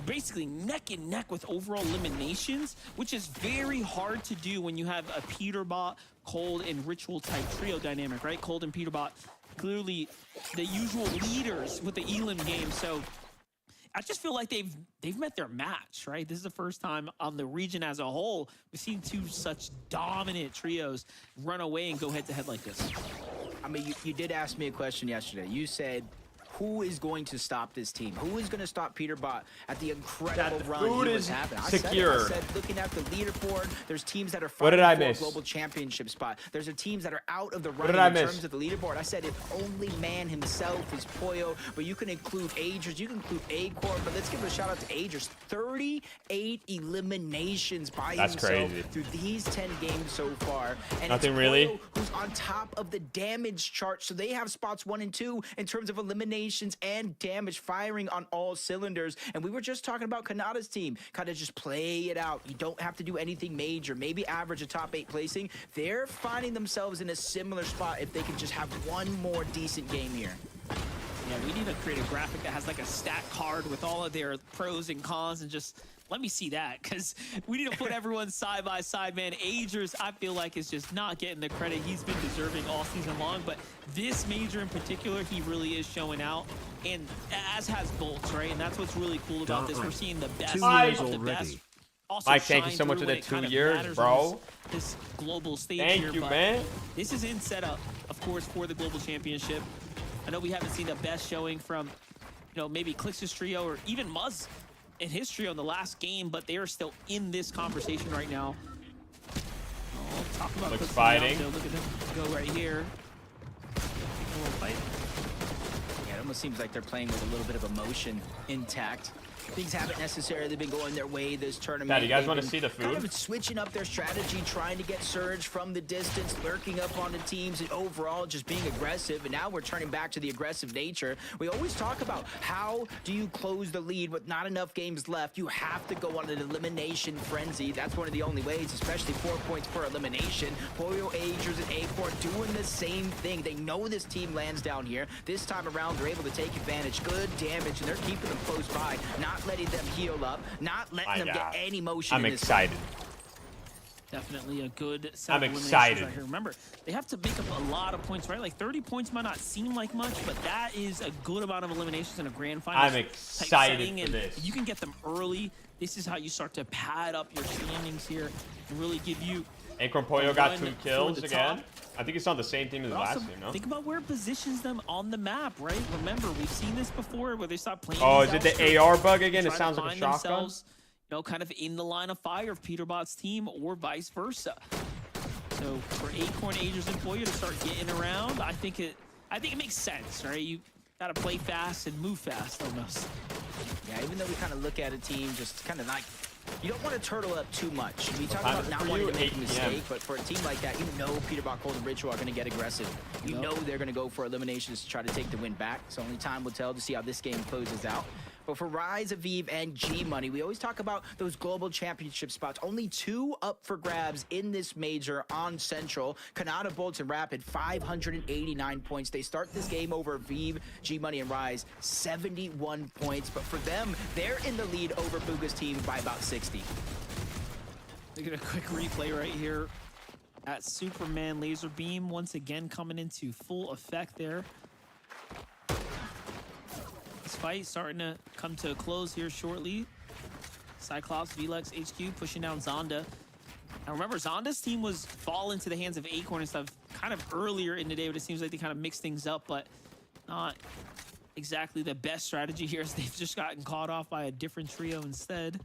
basically neck and neck with overall eliminations, which is very hard to do when you have a Peterbot, Cold, and Ritual type trio dynamic, right? Cold and Peterbot, clearly the usual leaders with the Elim game. So I just feel like they've met their match, right? This is the first time on the region as a whole we've seen 2 such dominant trios run away and go head-to-head like this. I mean, you did ask me a question yesterday. You said, who is going to stop this team? Who is going to stop Peterbot at the incredible run he was having? I said, looking at the leaderboard, there's teams that are fighting for a global championship spot. There's teams that are out of the running in terms of the leaderboard. I said, if only man himself is Pollo, but you can include Agers, you can include Acorn, but let's give a shout out to Agers. 38 eliminations by himself through these 10 games so far. And nothing really. Pollo, who's on top of the damage chart, so they have spots 1 and 2 in terms of elimination eliminations and damage firing on all cylinders. And we were just talking about Kanata's team. Kind of just play it out. You don't have to do anything major. Maybe average a top 8 placing. They're finding themselves in a similar spot if they can just have one more decent game here. Yeah, we need to create a graphic that has like a stat card with all of their pros and cons and just let me see that, because we need to put everyone side by side, man. Agers, I feel like, is just not getting the credit he's been deserving all season long, but this major in particular, he really is showing out, and as has Bolts, right? And that's what's really cool about this. We're seeing the best of the best. Also Mike, thank you so much for the 2 years, bro. This global stage thank here, you, but man. This is in setup, of course, for the global championship. I know we haven't seen the best showing from, you know, maybe Clix's trio or even Muzz in his trio in the last game, but they are still in this conversation right now. Oh, talk about Looks fighting. Look at them go right here. A little fight. Yeah, it almost seems like they're playing with a little bit of emotion intact. Things haven't necessarily been going their way this tournament. Dad, you guys want to see the food? Kind of switching up their strategy, trying to get Surge from the distance, lurking up on the teams, and overall just being aggressive. And now we're turning back to the aggressive nature. We always talk about how do you close the lead with not enough games left. You have to go on an elimination frenzy. That's one of the only ways, especially 4 points per elimination. Polio, Agers, and Acorn doing the same thing. They know this team lands down here. This time around, they're able to take advantage. Good damage, and they're keeping them close by. Not letting them heal up, not letting them get any motion. I'm excited. Definitely a good set I'm of excited. Right here. Remember, they have to make up a lot of points, right? Like 30 points might not seem like much, but that is a good amount of eliminations in a grand final. I'm excited for this. You can get them early. This is how you start to pad up your standings here and really give you. Acorn Pollo got 2 kills again. I think it's on the same team as the last game, no? Think about where it positions them on the map, right? Remember, we've seen this before where they stop playing. Oh, is it the AR bug again? It sounds like a shotgun. You know, kind of in the line of fire of Peterbot's team or vice versa. So for Acorn, Agers, and Pollo to start getting around, I think it makes sense, right? You gotta play fast and move fast almost. Yeah, even though we kind of look at a team just kind of like, you don't want to turtle up too much. We talk about not wanting to make a mistake, but for a team like that, you know Peterbot, Cold, and Ritual are going to get aggressive. You know they're going to go for eliminations to try to take the win back. So only time will tell to see how this game closes out. But for Rise, Aviv, and G-Money, we always talk about those global championship spots. Only 2 up for grabs in this major on Central. Kanata, Bolts, and Rapid, 589 points. They start this game over Aviv, G-Money, and Rise, 71 points. But for them, they're in the lead over Fuga's team by about 60. Look at a quick replay right here at Superman Laser Beam once again coming into full effect there. This fight starting to come to a close here shortly. Cyclops, VLEX, HQ pushing down Zonda. Now remember, Zonda's team was fall into the hands of Acorn and stuff kind of earlier in the day, but it seems like they kind of mixed things up, but not exactly the best strategy here as they've just gotten caught off by a different trio instead.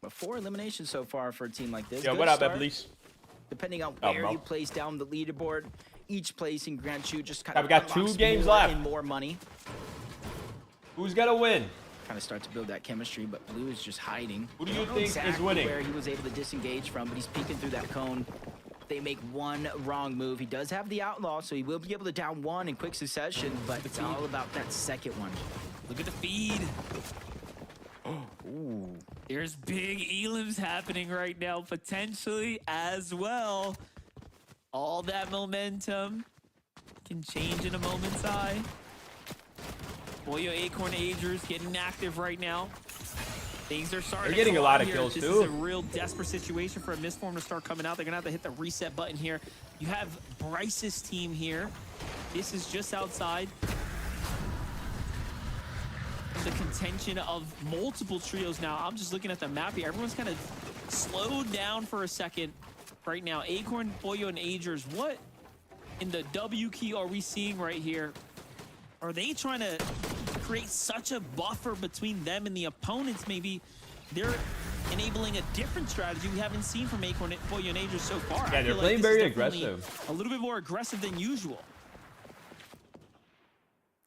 But 4 eliminations so far for a team like this. Yo, what up, Eblis? Depending on where you place down the leaderboard, each placing grants you just kind of. We've got 2 games left. And more money. Who's gonna win? Kind of start to build that chemistry, but Blue is just hiding. Who do you think is winning? Where he was able to disengage from, but he's peeking through that cone. They make one wrong move. He does have the outlaw, so he will be able to down 1 in quick succession, but it's all about that second one. Look at the feed. Ooh. There's big elims happening right now, potentially as well. All that momentum can change in a moment's eye. Pollo, Acorn, Agers getting active right now. Things are starting. They're getting a lot of kills too. This is a real desperate situation for a Mistform to start coming out. They're gonna have to hit the reset button here. You have Bryce's team here. This is just outside the contention of multiple trios now. I'm just looking at the map here. Everyone's kind of slowed down for a second right now. Acorn, Pollo, and Agers, what in the W key are we seeing right here? Are they trying to create such a buffer between them and the opponents? Maybe they're enabling a different strategy we haven't seen from Acorn, Pollo, and Agers so far. Yeah, they're playing very aggressive. A little bit more aggressive than usual.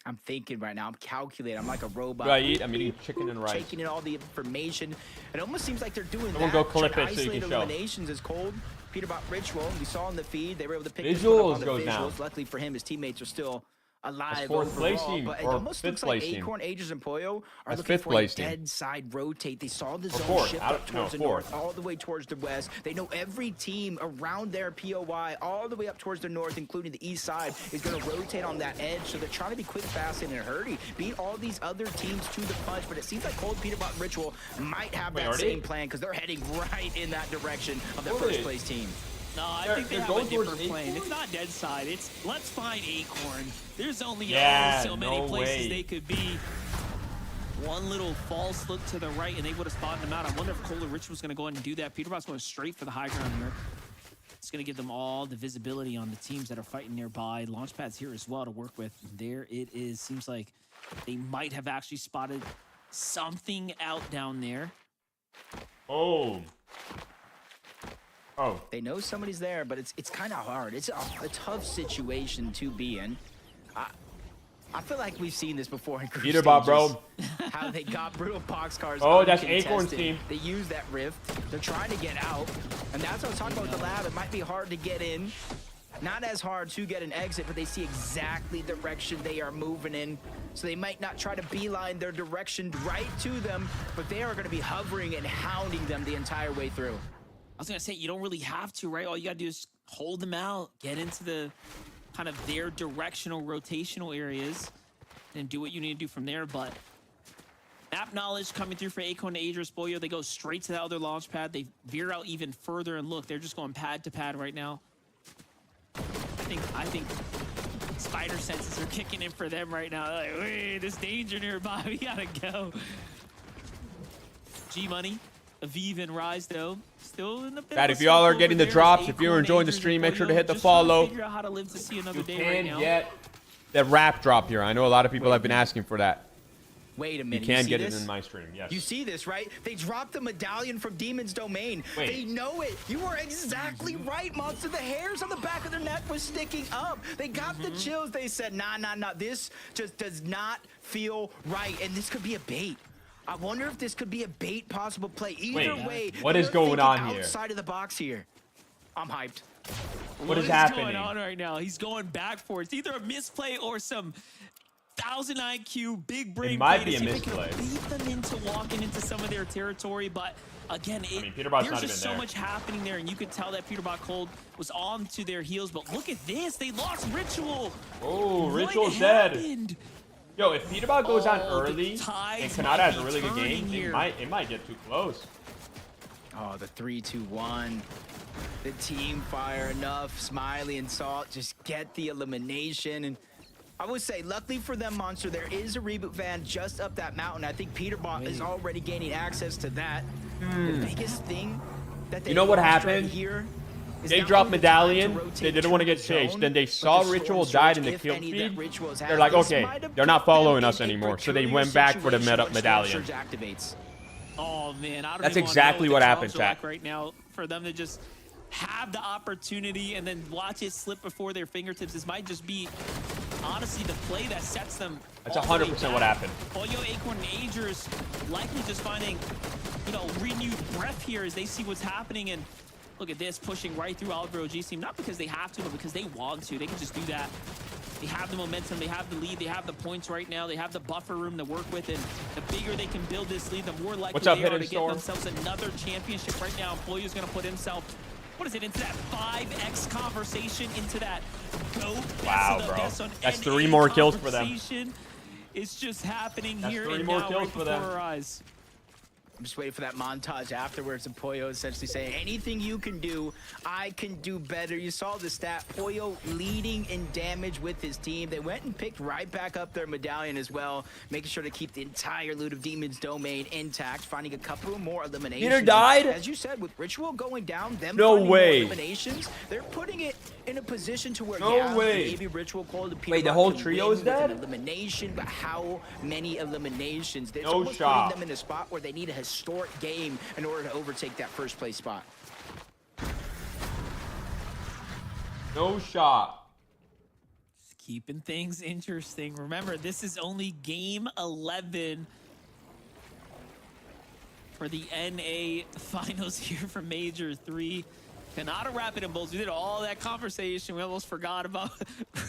I'm thinking right now. I'm calculating. I'm like a robot. Right, I'm eating chicken and rice. Taking in all the information. It almost seems like they're doing Someone that. go clip it so you can show. Eliminations is cold. Peterbot Ritual. We saw in the feed, they were able to pick Visuals up on the goes visuals. down. Luckily for him, his teammates are still alive fourth place overall, team, but it or almost fifth looks like place team. Acorn, Aegis, and Pollo are That's looking fifth for a place team. dead side rotate. They saw the zone fourth. shift up towards the north, all the way towards the west. They know every team around their POI, all the way up towards the north, including the east side, is going to rotate on that edge. So they're trying to be quick, fast, and in a hurry. Beat all these other teams to the punch, but it seems like Cold Peterbot Ritual might have that same plan because they're heading right in that direction of the first place team. No, I think they have a different plan. It's not dead side. It's let's find Acorn. There's only so many places they could be. One little false look to the right, and they would have spotted him out. I wonder if Cold Ritual's going to go ahead and do that. Peterbot's going straight for the high ground here. It's going to give them all the visibility on the teams that are fighting nearby. Launchpad's here as well to work with. There it is. Seems like they might have actually spotted something out down there. Oh. They know somebody's there, but it's kind of hard. It's a tough situation to be in. I feel like we've seen this before in group Peterbot, stages, bro. How they got brutal boxcars. Oh, that's Acorn's team. They use that rift. They're trying to get out, and that's what I was talking about with the lab. It might be hard to get in. Not as hard to get an exit, but they see exactly the direction they are moving in. So they might not try to beeline their direction right to them, but they are going to be hovering and hounding them the entire way through. I was going to say, you don't really have to, right? All you got to do is hold them out, get into the kind of their directional, rotational areas, and do what you need to do from there. But map knowledge coming through for Acorn, Aegis, Pollo. They go straight to the other launch pad. They veer out even further, and look, they're just going pad to pad right now. I think spider senses are kicking in for them right now. They're like, wait, there's danger nearby. We gotta go. G-Money, Aviv, and Rise, though, still in the bit. If y'all are getting the drops, if you're enjoying the stream, make sure to hit the follow. Figure out how to live to see another day You right can now. get that rap drop here. I know a lot of people have been asking for that. Wait a minute. You can see get this? it in my stream, yes. You see this, right? They dropped the medallion from Demon's Domain. Wait. They know it. You are exactly right, Monster. The hairs on the back of their neck was sticking up. They got the chills. They said, nah. This just does not feel right. And this could be a bait. I wonder if this could be a bait possible play. Either way, what is going on here? Outside of the box here. I'm hyped. What is happening? Going on right now? He's going back for it. It's either a misplay or some 1,000 IQ big brain. It might play be to a see if they misplay. can beat them into walking into some of their territory, but again, Peterbot's there's not just even so there. much happening there, and you could tell that Peterbot Cold was on to their heels. But look at this, they lost Ritual. Oh, What Ritual's dead. happened? Yo, if Peterbot goes down the early and tides Kanata might has a be really good turning game, here. it might get too close. Oh, the 3-2-1. The team fire enough. Smiley and Salt just get the elimination. And I would say, luckily for them, Monster, there is a reboot van just up that mountain. I think Peterbot is already gaining access to that. The biggest thing that they You know what lost happened? right here is They not dropped only the time to Medallion, rotate they didn't to want to the get chased. zone, Then they but saw the Ritual storm died in the surge, kill if any that feed. Rituals They're have, like, this okay, might have they're not put them following in us a anymore. So they peculiar went back for the situation when storm Medallion. surge activates. Oh man, I don't That's even exactly know what the happened, Charles are like chat. right now. For them to just have the opportunity and then watch it slip before their fingertips, this might just be honestly the play that sets them. That's all the way 100% what back. happened. Pollo, Acorn, and Aegis likely just finding, renewed breath here as they see what's happening. And look at this, pushing right through Oliver OG's team, not because they have to, but because they want to. They can just do that. They have the momentum, they have the lead, they have the points right now, they have the buffer room to work with, and the bigger they can build this lead, the more likely What's up, they are Hidden to get Storm? themselves another championship right now. Pollo's going to put himself, into that 5x conversation, into that GOAT. Wow, best of the bro. best on That's NA 3 more kills for them. conversation. It's just happening That's here 3 and more now kills right for before them. our eyes. I'm just waiting for that montage afterwards of Pollo essentially saying, anything you can do, I can do better. You saw the stat, Pollo leading in damage with his team. They went and picked right back up their medallion as well, making sure to keep the entire loot of Demon's Domain intact, finding a couple more eliminations. Peter died? As you said, with Ritual going down, them No finding way. more eliminations, they're putting it in a position to where, No yeah, way. maybe Ritual called the Wait, the whole trio is An dead? elimination, but how many eliminations? It's No almost shot. putting them in a spot where they need a historic game in order to overtake that first place spot. No shot. Just keeping things interesting. Remember, this is only game 11 for the NA finals here for Major 3. Kanata, Rapid, and Bolts. We did all that conversation. We almost forgot about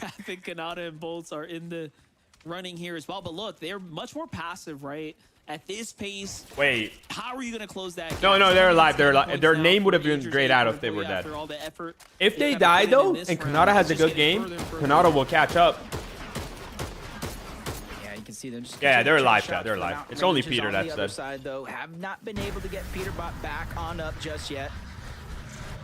Rapid, Kanata, and Bolts are in the running here as well. But look, they're much more passive, right? At this pace. Wait. How are you going to close that game? No, they're alive. They're alive. Their name would have been grayed out if they were dead. If they die, though, and Kanata has a good game, Kanata will catch up. Yeah, you can see them just they're alive, chat. They're alive. It's only Peter that's dead. Side, though, have not been able to get Peterbot back on up just yet.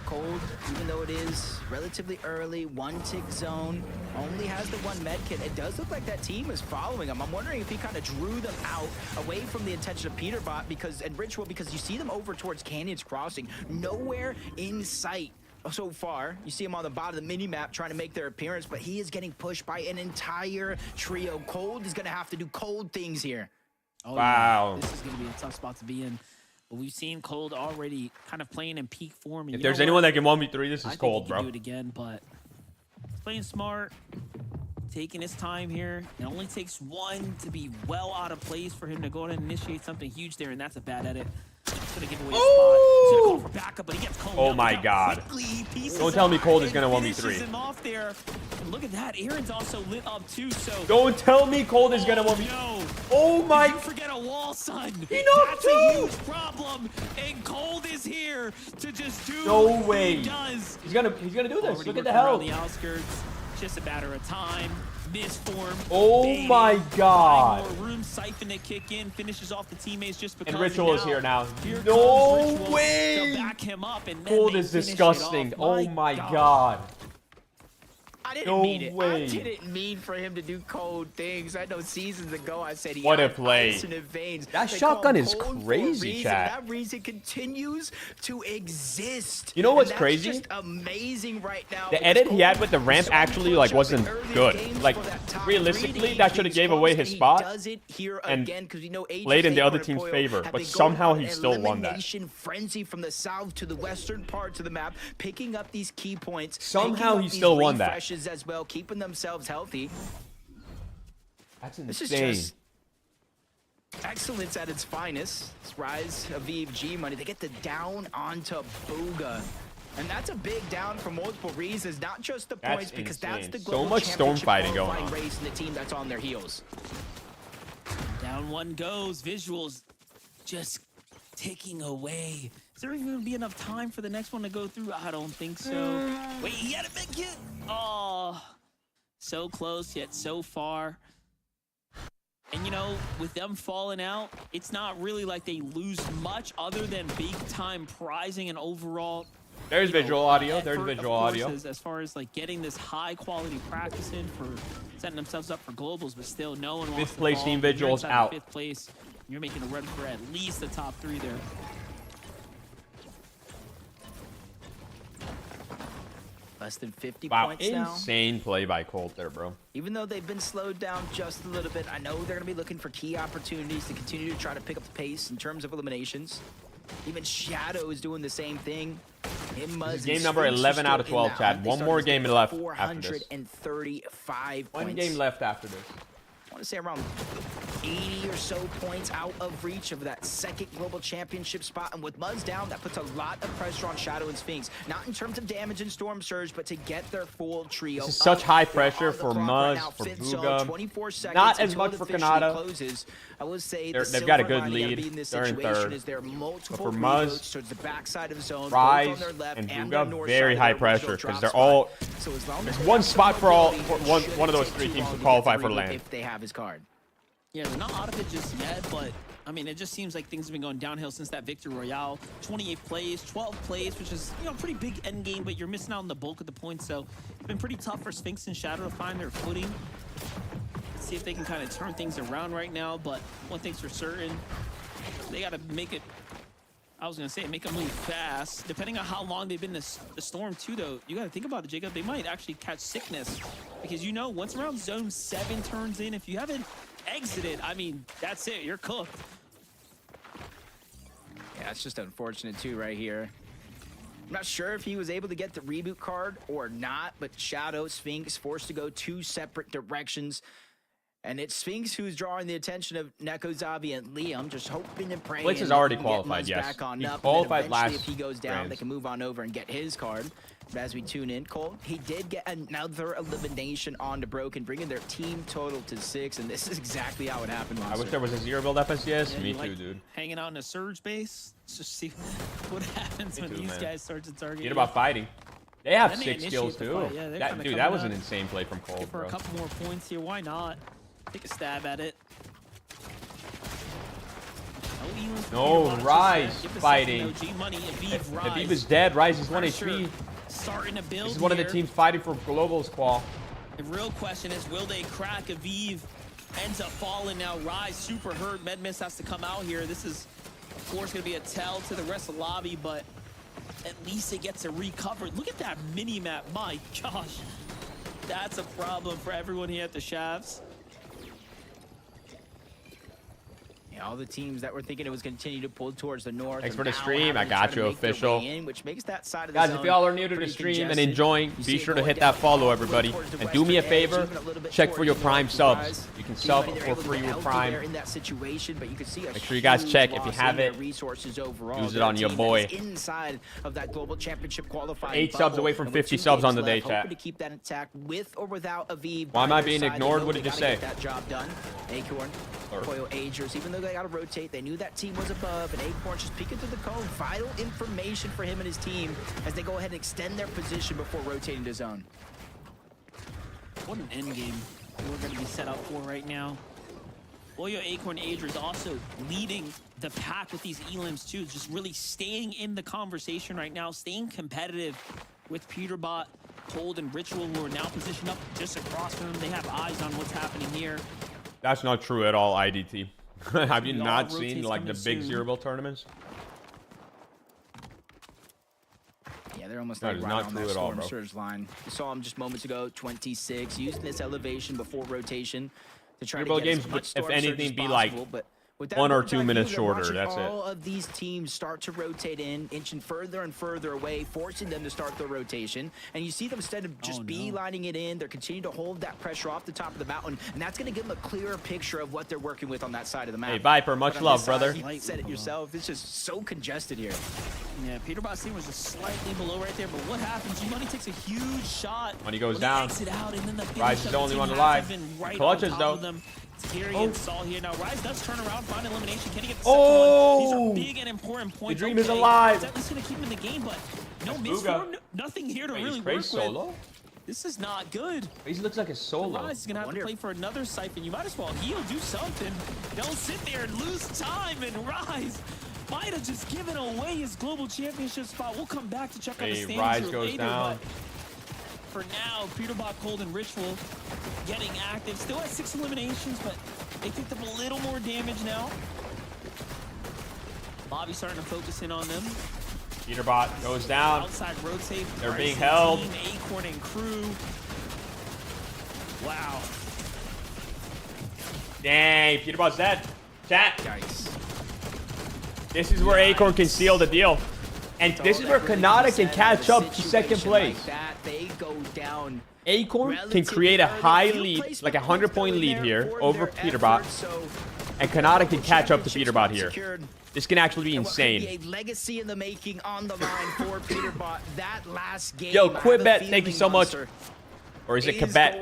Cold, even though it is relatively early, 1-tick zone, only has the 1 med kit. It does look like that team is following him. I'm wondering if he kind of drew them out away from the intention of Peterbot and Ritual, because you see them over towards Canyons Crossing, nowhere in sight. So far, you see him on the bottom of the mini-map trying to make their appearance, but he is getting pushed by an entire trio. Cold is going to have to do cold things here. Oh, wow. Yeah. This is going to be a tough spot to be in. But we've seen Cold already kind of playing in peak form. And if there's anyone that can 1v3, this is Cold, bro. Do it again, but playing smart, taking his time here. It only takes 1 to be well out of place for him to go and initiate something huge there, and that's a bad edit. He's gonna give away a spot. He's gonna call for backup, but he gets Cold. Oh my God! Don't tell me Cold is gonna 1v3. Him off there. And look at that. Aaron's also lit up too. So don't tell me Cold is gonna 1v3. No. Oh my! Did you forget a wall, son? He knocked That's a huge problem. And Cold is here to just do what he does. He's gonna do this. Look at the hell. health. The outskirts. Just a matter of time. Misform. Oh my God. More room, Siphon to kick in, finishes off the teammates just because. And Ritual is here now. Here no way. To back him up, and Cold is disgusting. Oh my God. I didn't mean it. I didn't mean for him to do cold things. I know seasons ago I said he had ice in his veins. That shotgun is crazy, chat. That reason continues to exist. You know what's crazy? Just amazing right now. The edit he had with the ramp actually like wasn't good. Like realistically, that should have gave away his spot and played in the other team's favor. But somehow he still won that. Frenzy from the south to the western parts of the map, picking up these key points. Somehow he still won that. As well, keeping themselves healthy. That's insane. This is just excellence at its finest. It's Rise of VFG money. They get the down onto Booga. And that's a big down for multiple reasons, not just the points, because that's the global so much storm fighting going on. Race in the team that's on their heels. Down 1 goes. Visuals just ticking away. Is there even going to be enough time for the next one to go through? I don't think so. Wait, he had a big hit. Oh, so close yet so far. And, you know, with them falling out, it's not really like they lose much other than big-time prizing and overall. There's visual audio. There's visual audio. As far as, like, getting this high-quality practice in for setting themselves up for globals, but still no one wants to fall. 5th place team visuals out. 5th place. You're making a run for at least the top 3 there. Less than 50 points now. Wow, insane play by Colt there, bro. Even though they've been slowed down just a little bit, I know they're going to be looking for key opportunities to continue to try to pick up the pace in terms of eliminations. Even Shadow is doing the same thing. This is game number 11 out of 12, Chad. One more game left after this. 435 points. One game left after this. I want to say around 80 or so points out of reach of that second global championship spot. And with Muzz down, that puts a lot of pressure on Shadow and Sphinx. Not in terms of damage and Storm Surge, but to get their full trio. This is such high pressure for Muzz, for Booga. Not as much for Kanata. I will say they've got a good lead. They're in 3rd. But for Muzz, Rise, and Booga, very high pressure because they're all. There's one spot for all. One of those 3 teams to qualify for land. If they have his card. Yeah, they're not out of it just yet, but I mean, it just seems like things have been going downhill since that Victory Royale. 28 plays, 12 plays, which is, you know, pretty big end game, but you're missing out on the bulk of the points. So it's been pretty tough for Sphinx and Shadow to find their footing. Let's see if they can kind of turn things around right now. But one thing's for certain, they got to make it. I was gonna say make them move fast. Depending on how long they've been in the storm too, though, you got to think about it, Jacob. They might actually catch sickness because, you know, once around zone 7 turns in, if you haven't exited, I mean, that's it. You're cooked. Yeah, it's just unfortunate too right here. I'm not sure if he was able to get the reboot card or not, but Shadow, Sphinx forced to go 2 separate directions. And it's Sphinx who's drawing the attention of Neko, Zavi, and Liam, just hoping and praying. Clix has already qualified, yes. Back on He up, qualified last if he goes down, they can move on over and get his card. But as we tune in, Cole, he did get another elimination on to Broken, bringing their team total to 6, and this is exactly how it happened. I wish there was a 0 build FSCS. Yeah, Me like too, dude. Hanging out in a surge base. Let's just see what happens when these guys start to target. Get about fighting. They have Then 6 kills too. Yeah, Dude, that was an insane play from Cole, for bro. a couple more points here. Why not? Take a stab at it. No, Rise fighting. Aviv Aviv is dead. Rise is 1 HP. Starting to build. This is one of the teams fighting for globals, Qual. The real question is, will they crack? Aviv ends up falling now. Rise super hurt. Medmiss has to come out here. This is, of course, going to be a tell to the rest of the lobby, but at least it gets a recover. Look at that mini-map. My gosh. That's a problem for everyone here at the Shavs. All the teams that were thinking it was continue to pull towards the north. Thanks for the stream. I got you, official. Which makes that side of the Guys, zone if y'all are new to the stream congested. and enjoying, be sure to hit that follow, everybody. And do me a favor, check for your Prime subs. You can sub for free with Prime. Make sure you guys check. If you have it, use it on your boy. Inside of that global championship qualifying 8 subs away from 50 subs on the day, chat. To keep that intact with or without Aviv. Why am I being ignored? What did you say? That job done. Acorn, Koyo Agers, even though they got to rotate, they knew that team was above, and Acorn just peeking through the cone. Vital information for him and his team as they go ahead and extend their position before rotating to zone. What an end game we're going to be set up for right now. Koyo, Acorn, Agers also leading the pack with these elims too, just really staying in the conversation right now, staying competitive with Peterbot, Cold, and Ritual, who are now positioned up just across from them. They have eyes on what's happening here. That's not true at all, IDT. Have you not seen like the big 0 build tournaments? Yeah, they're almost that like is right not on true that at all, storm bro. surge line. We saw him just moments ago, 26, using this elevation before rotation to try to get games, as much if storm surge anything, as be possible, like but with that 1 or bird's eye 2 minutes view, shorter. watching That's it. all of these teams start to rotate in, inching further and further away, forcing them to start their rotation. And you see them, instead of just beelining it in, they're continuing to hold that pressure off the top of the mountain, and that's going to give them a clearer picture of what they're working with on that side of the map. Hey, Viper, much love, brother. You said it yourself. It's just so congested here. Yeah, Peterbot's team was just slightly below right there, but what happens? G-Money takes a huge shot. Money goes down. Out, and then the Rise is the only one alive. Right Clutches, though. Gary and Saul here. Now, Rise does turn around, find elimination. Can he get the second one? These are big and important points. The dream is alive. It's at least going to keep him in the game, but no miss for him. Nothing here to really work solo? with. This is not good. He looks like a solo. Rise is going to have to play for another siphon. You might as well heal, do something. Don't sit there and lose time, and Rise might have just given away his global championship spot. We'll come back to check out the standings Rise here goes later, down. For now, Peterbot, Cold, and Ritual getting active. Still at 6 eliminations, but they picked up a little more damage now. Bobby starting to focus in on them. Peterbot goes down. Outside rotate. They're being held. Team, Acorn and crew. Wow. Dang, Peterbot's dead. Chat. Yikes. This is where Acorn can seal the deal. And this is where Kanata can catch up to second place. Acorn can create a high lead, like a 100-point lead here over Peterbot. And Kanata can catch up to Peterbot here. This can actually be insane. A legacy in the making on the line for Peterbot. That last game. Yo, Quibet, thank you so much. Or is it Quibet?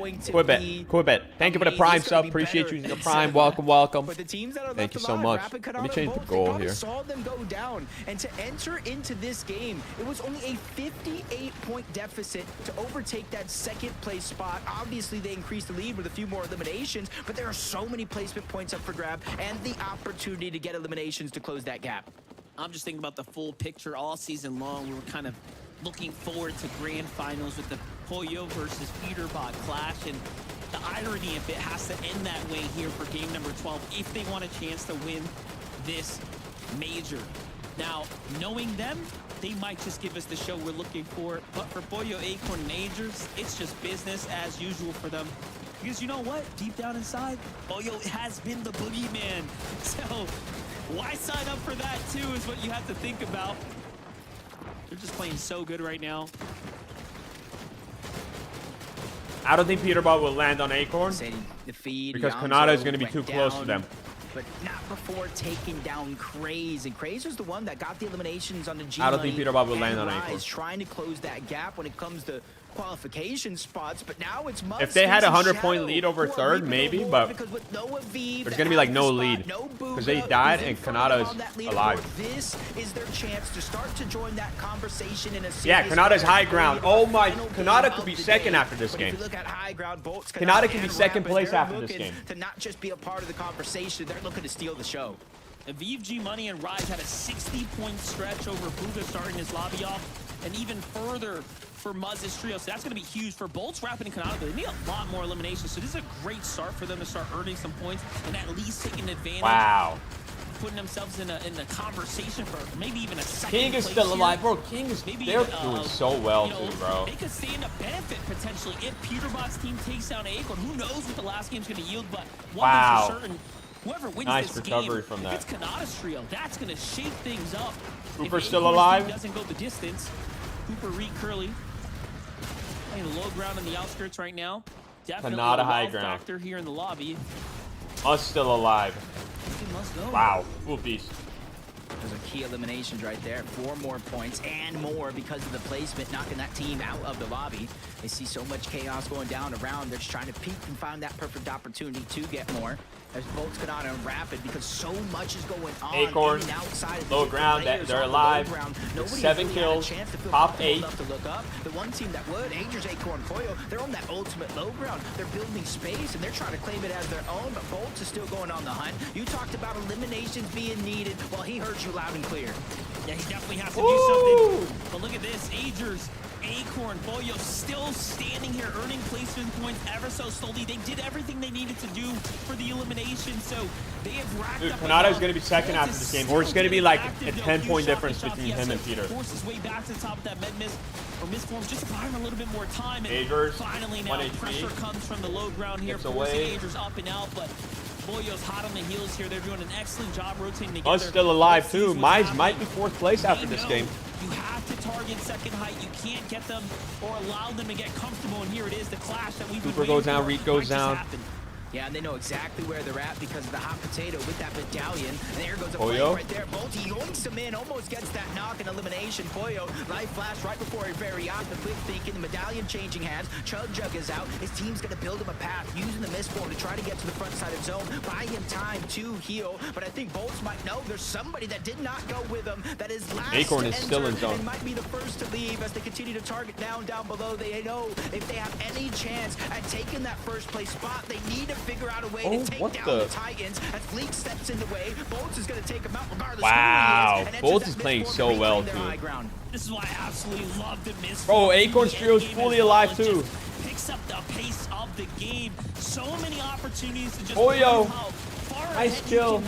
Quibet. Thank you for the Prime sub. Appreciate you using the Prime. Welcome, welcome. Thank you so much. Let me change the goal here. Saw them go down, and to enter into this game, it was only a 58-point deficit to overtake that second place spot. Obviously, they increased the lead with a few more eliminations, but there are so many placement points up for grab and the opportunity to get eliminations to close that gap. I'm just thinking about the full picture all season long. We were kind of looking forward to grand finals with the Koyo versus Peterbot clash, and the irony of it has to end that way here for game number 12 if they want a chance to win this major. Now, knowing them, they might just give us the show we're looking for, but for Boyo, Acorn, and Agers, it's just business as usual for them. Because you know what? Deep down inside, Boyo has been the boogeyman. So why sign up for that too is what you have to think about. They're just playing so good right now. I don't think Peterbot will land on Acorn The feed, because Yonzo Kanata is going to be went too close to down, them. But not before taking down Craze. And Craze was the one that got the eliminations on the G. I don't think Peterbot will land on Acorn. Trying to close that gap when it comes to qualification spots, but now it's if they had a 100-point lead over third, maybe, but there's gonna be like no lead because they died and Kanata is alive. This is their chance to start to join that conversation in a yeah, Kanata's high ground. Oh my, Kanata could be second after this game. Kanata can be second place after this game. To not just be a part of the conversation, they're looking to steal the show. And VFG Money and Rise had a 60-point stretch over Buga starting his lobby off, and even further for Muzz's trio. So that's going to be huge for Bolts, Rapid, and Kanata. They need a lot more eliminations. So this is a great start for them to start earning some points and at least taking advantage. Wow. Putting themselves in a conversation for maybe even a second King is still alive, bro. King is they're doing so well too, bro. They could stand to benefit potentially if Peterbot's team takes down Acorn. Who knows what the last game's going to yield, but one thing's for certain. Whoever wins nice this recovery game, from that. if it's Kanata's trio, that's going to shake things up. Cooper's still alive. Doesn't go the distance. Cooper, Reed, Curly playing low ground on the outskirts right now. Definitely Kanata a high wow ground. factor here in the lobby. Us still alive. He must go. Wow, full beast. Those are key eliminations right there. 4 more points and more because of the placement, knocking that team out of the lobby. They see so much chaos going down around. They're just trying to peek and find that perfect opportunity to get more. There's Bolts, Kanata, and Rapid because so much is going on. Acorn, low ground, they're alive. 7 kills, top 8. To look up. The one team that would, Angers, Acorn, Pollo, they're on that ultimate low ground. They're building space and they're trying to claim it as their own, but Bolts is still going on the hunt. You talked about eliminations being needed. Well, he heard you loud and clear. Yeah, he definitely has to do something. But look at this, Angers, Acorn, Boyo still standing here, earning placement points ever so slowly. They did everything they needed to do for the elimination, so they have racked up. Kanata is going to be second after this game, or it's going to be like a 10-point difference between him and Peter. Forces way back to the top of that med miss or misforms just to buy him a little bit more time. And Agers, finally now pressure comes from the low ground here, forcing Agers up and out, but Boyo's hot on the heels here. They're doing an excellent job rotating together. Us still alive too. Mize might be 4th place after this game. You have to target second height. You can't get them or allow them to get comfortable. And here it is, the clash that we've been waiting for. Cooper goes down, Reed goes down. Yeah, and they know exactly where they're at because of the hot potato with that medallion. And there goes a flame right there. Bolty yoinks him in, almost gets that knock and elimination. Pollo, life flash right before he very out. The quick thinking, the medallion changing hands. Chug Jug is out. His team's going to build him a path, using the misform to try to get to the front side of zone. Buy him time to heal. But I think Bolts might know there's somebody that did not go with him that is last Acorn is still in zone. And might be the first to leave as they continue to target down below. They know if they have any chance at taking that first place spot, they need to figure out a way to take down the Titans as Fleek steps in the way. Bolts is going to take him out regardless of who he is. Bolts is playing so well too. This is why I absolutely love the miss. Bro, Acorn's trio is fully alive too. Picks up the pace of the game. So many opportunities to just Boyo, nice kill.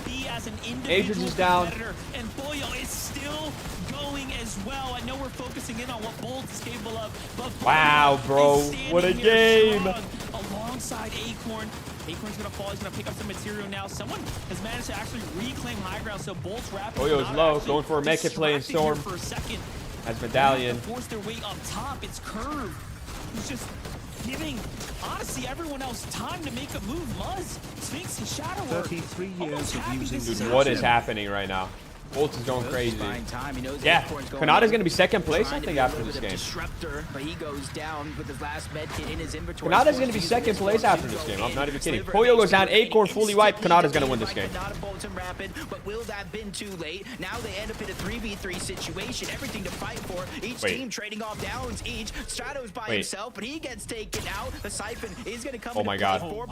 Agers is down. And Boyo is still going as well. I know we're focusing in on what Bolts is capable of, but wow, bro, what a game! Alongside Acorn. Acorn's gonna fall. He's gonna pick up some material now. Someone has managed to actually reclaim high ground. So Bolts Rapid. Boyo is low, going for a mech hit play in Storm. For a second. As medallion. Force their way up top. It's Curve. He's just giving, honestly, everyone else time to make a move. Muzz, Sphinx, and Shadow. 33 years of using. Dude, what is happening right now? Bolts is going crazy. Yeah, Kanata's going to be second place, I think, after this game. Kanata's going to be second place after this game. I'm not even kidding. Pollo goes down, Acorn fully wiped. Kanata's going to win this game. But will that have been too late? Now they end up in a 3v3 situation. Everything to fight for. Each team trading off downs each. Shadow's by himself, but he gets taken out. The Siphon is going to come. Oh my god. Oh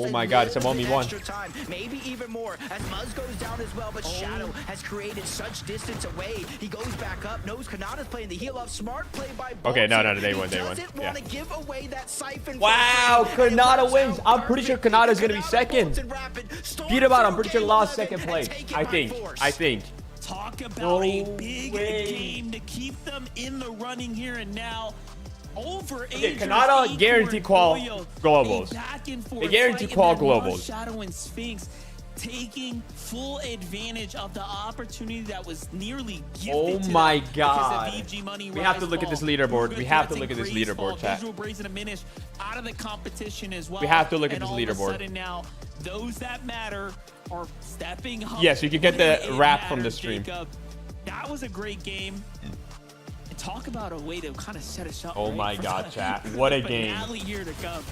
my god, it's a 1v1. Maybe even more as Muzz goes down as well, but Shadow has created such distance away. He goes back up, knows Kanata's playing the heal up. Smart play by Bolts. Okay, no, they won. Yeah. Give away that Siphon. Wow, Kanata wins. I'm pretty sure Kanata's going to be second. Peterbot, I'm pretty sure lost second place. I think. Talk about a big game to keep them in the running here and now. Over Kanata guarantee qual globals. They guarantee qual globals. Shadow and Sphinx. taking full advantage of the opportunity that was nearly gifted Oh to my them God. because of VG Money We have to look at this leaderboard. We have to look at this leaderboard, chat. Visual Brazen diminish out of the competition as well. We have to look at And this all of a leaderboard. sudden now, those that matter are stepping up. Yes, you can get the when it wrap from the matters, stream. Jacob. That was a great game. And talk about a way to kind of set us up. Oh right, my for God, the chat. What a game. finale here to come.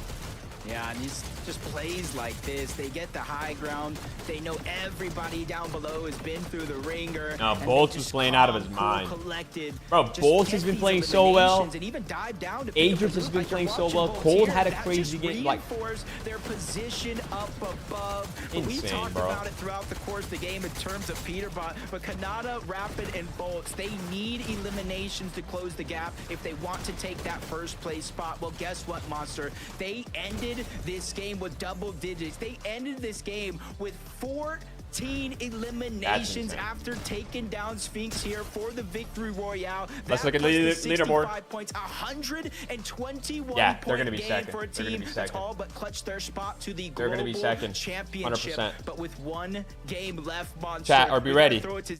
Yeah, and just plays like this. They get the high ground. They know everybody down below has been through the ringer. No, and Bolts they was just playing out of his calm, mind. cool, collected, Bro, just Bolts get has been these playing so well. eliminations and even dive down to pick up Adrian the has loot been like playing you're so watching well. Bolts Cold here. had a That crazy just game, like- reinforced their position up above. But we Insane, talked bro. about it throughout the course of the game in terms of Peterbot. But Kanata, Rapid, and Bolts, they need eliminations to close the gap if they want to take that first place spot. Well, guess what, Monster? They ended this game with double digits. They ended this game with 14 eliminations after taking down Sphinx here for the victory royale. Let's look at That the plus the leaderboard. 65 points, 121 Yeah, they're point gonna be game second. for a They're gonna team be that's second. all but clutched their spot to the They're global gonna be second. championship. 100%. But with one game left, Monster, Chat, are we ready? throw it to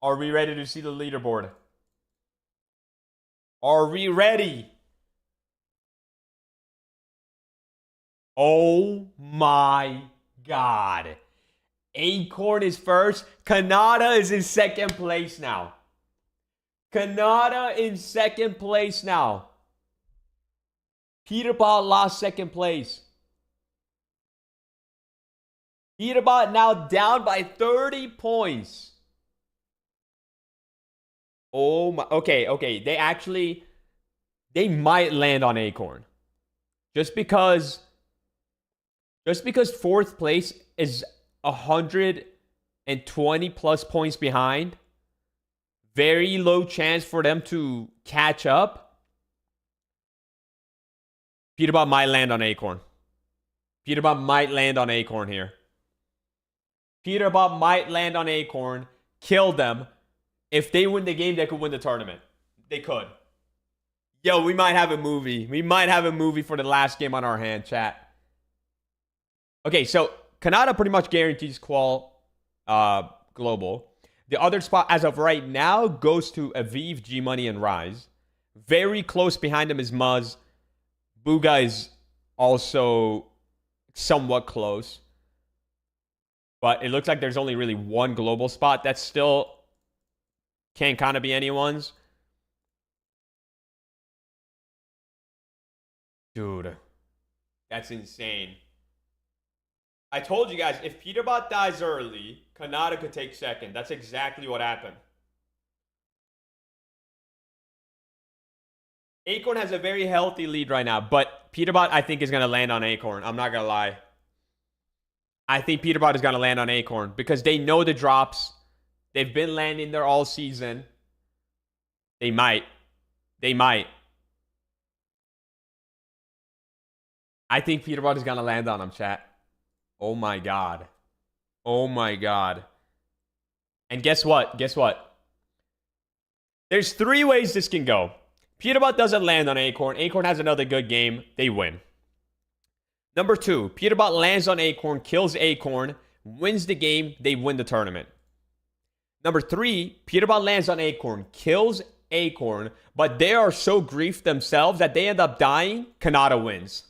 Are we ready to see the leaderboard? Are we ready? Oh my God. Acorn is first. Kanata is in second place now. Kanata in second place now. Peterbot lost second place. Peterbot now down by 30 points. Oh my, okay. They might land on Acorn. Just because fourth place is 120 plus points behind. Very low chance for them to catch up. Peterbot might land on Acorn. Peterbot might land on Acorn here. Peterbot might land on Acorn, kill them. If they win the game, they could win the tournament. They could. Yo, we might have a movie. We might have a movie for the last game on our hand, chat. Okay, so Kanata pretty much guarantees qual global. The other spot, as of right now, goes to Aviv, G-Money, and Rise. Very close behind them is Muzz. Booga is also somewhat close. But it looks like there's only really one global spot that still can kind of be anyone's. Dude, that's insane. I told you guys, if Peterbot dies early, Kanata could take second. That's exactly what happened. Acorn has a very healthy lead right now, but Peterbot, I think, is going to land on Acorn. I'm not going to lie. I think Peterbot is going to land on Acorn because they know the drops. They've been landing there all season. They might. I think Peterbot is going to land on them, chat. Oh my God. And guess what? There's 3 ways this can go. Peterbot doesn't land on Acorn. Acorn has another good game. They win. Number 2, Peterbot lands on Acorn, kills Acorn, wins the game. They win the tournament. Number 3, Peterbot lands on Acorn, kills Acorn, but they are so griefed themselves that they end up dying. Kanata wins.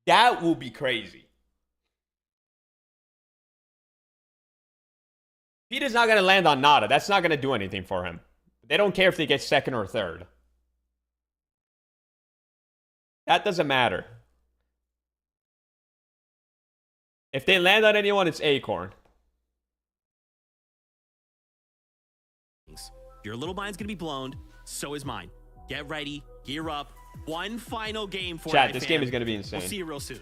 That will be crazy. Peter's not going to land on Nada. That's not going to do anything for him. They don't care if they get second or third. That doesn't matter. If they land on anyone, it's Acorn. Your little mind's going to be blown. So is mine. Get ready. Gear up. One final game for Chat, this game is going to be insane. We'll see you real soon.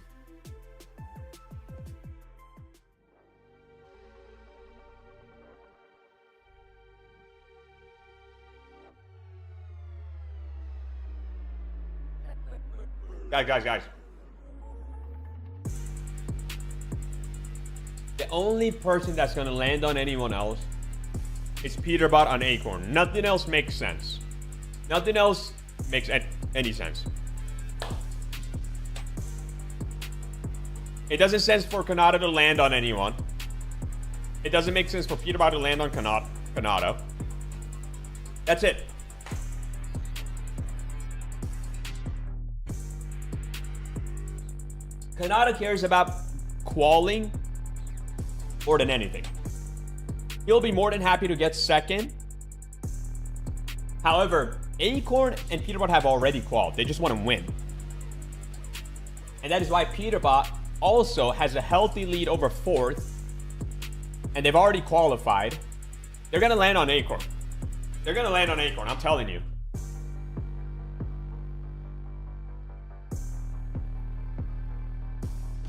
Guys. The only person that's going to land on anyone else is Peterbot on Acorn. Nothing else makes sense. Nothing else makes any sense. It doesn't sense for Kanata to land on anyone. It doesn't make sense for Peterbot to land on Kanata. That's it. Kanata cares about qualing more than anything. He'll be more than happy to get second. However, Acorn and Peterbot have already qualified. They just want to win. And that is why Peterbot also has a healthy lead over fourth. And they've already qualified. They're going to land on Acorn. They're going to land on Acorn, I'm telling you.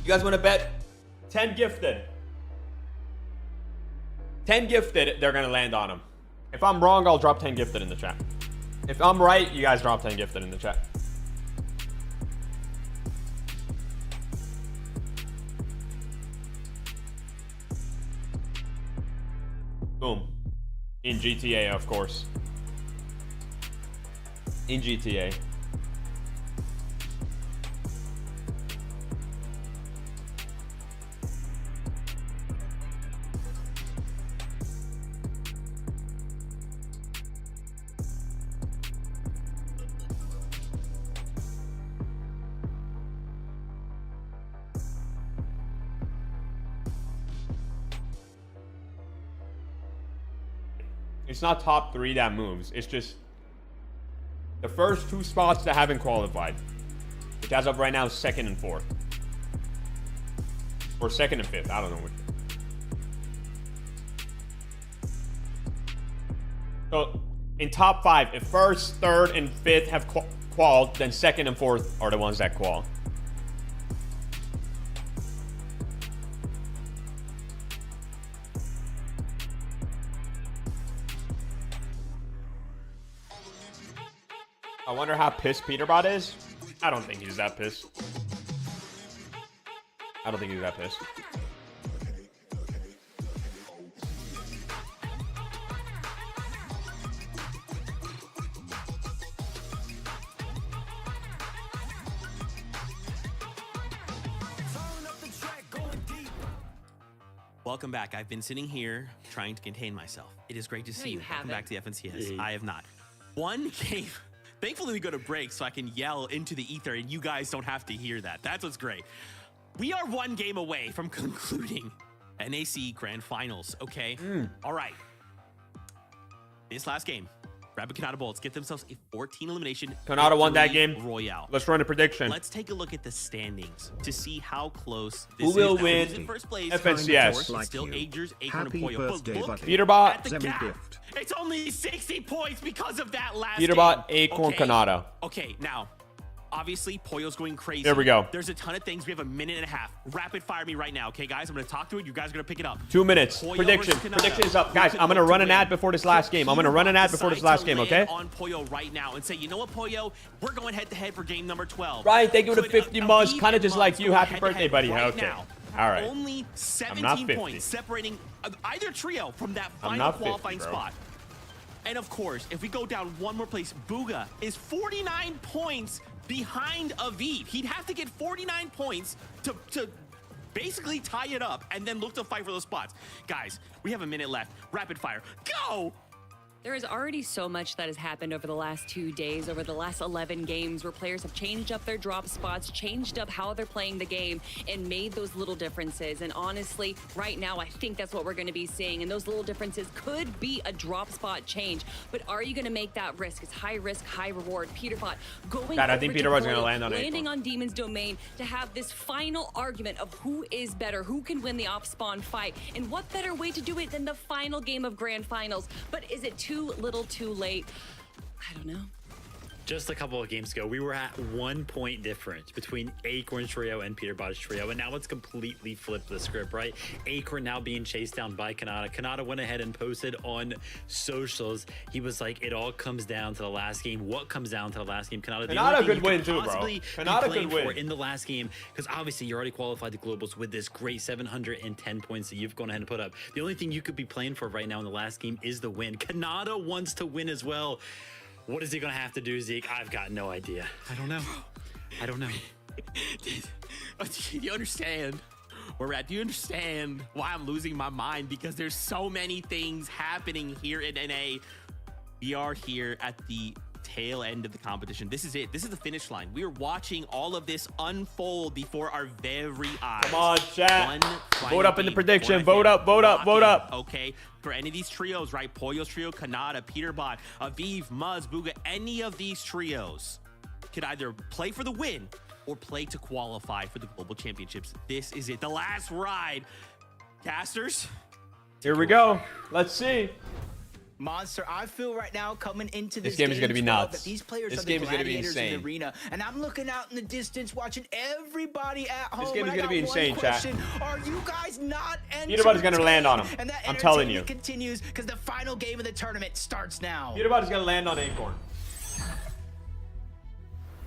You guys want to bet 10 gifted? 10 gifted, they're going to land on him. If I'm wrong, I'll drop 10 gifted in the chat. If I'm right, you guys drop 10 gifted in the chat. Boom. In GTA, of course. In GTA. It's not top 3 that moves. It's just the first 2 spots that haven't qualified, which as of right now is 2nd and 4th. Or 2nd and 5th. I don't know which. So in top 5, if 1st, 3rd, and 5th have qualified, then 2nd and 4th are the ones that qual. I wonder how pissed Peterbot is. I don't think he's that pissed. I don't think he's that pissed. Welcome back. I've been sitting here trying to contain myself. It is great to see you. Welcome back to the FNCS. I have not. One game. Thankfully, we go to break so I can yell into the ether and you guys don't have to hear that. That's what's great. We are 1 game away from concluding NAC Grand Finals, okay? All right. This last game, Rapid Kanata Bolts get themselves a 14 elimination. Kanata won that game. Royale. Let's run a prediction. Let's take a look at the standings to see how close Who this is. will win in first place? FNCS? It's still Agers, Acorn, and Happy Poyo. birthday, But look buddy. Peterbot, at the Zemie gap. gift. It's only 60 points because of that last Peterbot, game. Acorn, Okay. Kanata. Okay, now, obviously, Poyo's going crazy. There we go. There's a ton of things. We have a minute and a half. Rapid fire me right now, okay, guys? I'm going to talk through it. You guys are going to pick it up. 2 minutes. Poyo Prediction. versus Kanata. Prediction is up. Who Guys, could I'm going to look run to an ad win? before this last game. I'm going to run an ad before this last game, okay? On Poyo right now and say, you know what, Poyo? We're going head-to-head for game number 12. Ryan, thank you for the Could 50 months. Aviv Kind of and just Muz like you. go Happy head-to-head birthday, buddy. right Okay. now? All right. Only not 17 50. points separating either trio from that I'm final not 50, qualifying bro. spot. And of course, if we go down one more place, Booga is 49 points behind Aviv. He'd have to get 49 points to basically tie it up and then look to fight for those spots. Guys, we have a minute left. Rapid fire. Go! There is already so much that has happened over the last 2 days, over the last 11 games, where players have changed up their drop spots, changed up how they're playing the game, and made those little differences. And honestly, right now, I think that's what we're going to be seeing. And those little differences could be a drop spot change. But are you going to make that risk? It's high risk, high reward. Peterbot going God, I think Peterbot's going to land on landing Acorn. on Demon's domain to have this final argument of who is better, who can win the off-spawn fight. And what better way to do it than the final game of Grand Finals? But is it too little too late? I don't know. Just a couple of games ago, we were at 1 point difference between Acorn's trio and Peterbot's trio, and now let's completely flip the script, right? Acorn now being chased down by Kanata. Kanata went ahead and posted on socials. He was like, it all comes down to the last game. What comes down to the last game? Kanata, the Kanata only thing could you win could too, bro. possibly be Kanata playing could for win. in the last game, because obviously you already qualified the globals with this great 710 points that you've gone ahead and put up. The only thing you could be playing for right now in the last game is the win. Kanata wants to win as well. What is he gonna have to do, Zeke? I've got no idea. I don't know. I don't know. Do you understand where we're at. Do you understand why I'm losing my mind? Because there's so many things happening here in NA. We are here at the tail end of the competition. This is it. This is the finish line. We are watching all of this unfold before our very eyes. Come on, chat. Vote up in the prediction. Vote up, vote up, vote up. Okay, for any of these trios, right? Pollo's trio, Kanata, Peterbot, Aviv, Muzz, Bugha, any of these trios could either play for the win or play to qualify for the global championships. This is it. The last ride. Casters. Here we go. Let's see. Monster, I feel right now coming into this game is going to be nuts. These players this are game the is going to be gladiators insane. in the arena, and I'm looking out in the distance, watching everybody at home. This game is going to be insane, chat. Are you guys not entertained? Peterbot is going to land on him. And that I'm telling you. Continues because the final game of the tournament starts now. Peterbot is going to land on Acorn.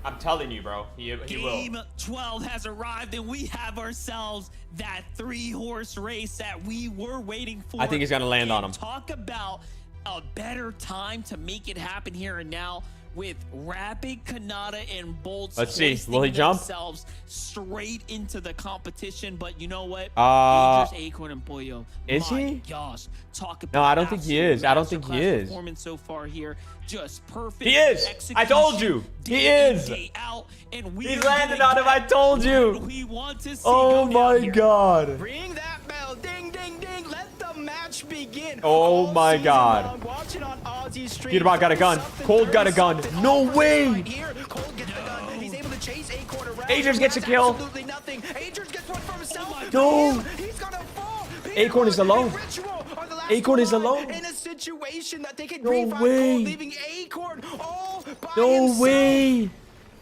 I'm telling you, bro. He will. Game 12 has arrived, and we have ourselves that 3-horse race that we were waiting for. I think he's going to land on him. Talk about a better time to make it happen here and now with Rapid, Kanata, and Bolts. Let's see. Will he jump? Themselves straight into the competition, but you know what? Acorn and Pollo. Is he? Gosh, talk about. No, I don't think he is. I don't think he is. Performance so far here, just perfect. He is. I told you. He is. He's landed on him. I told you. We want to see. Oh my God. Ring that bell. Ding, ding, ding. Let the match begin. Oh my God. Peterbot got a gun. Cold got a gun. No way. Cold gets the gun. He's able to chase Acorn around. Agers gets a kill. Absolutely nothing. Agers gets one for himself. No. He's gonna fall. Acorn is alone. Acorn is alone. In a situation that they can No revive way. Cold, leaving Acorn all by No himself. way.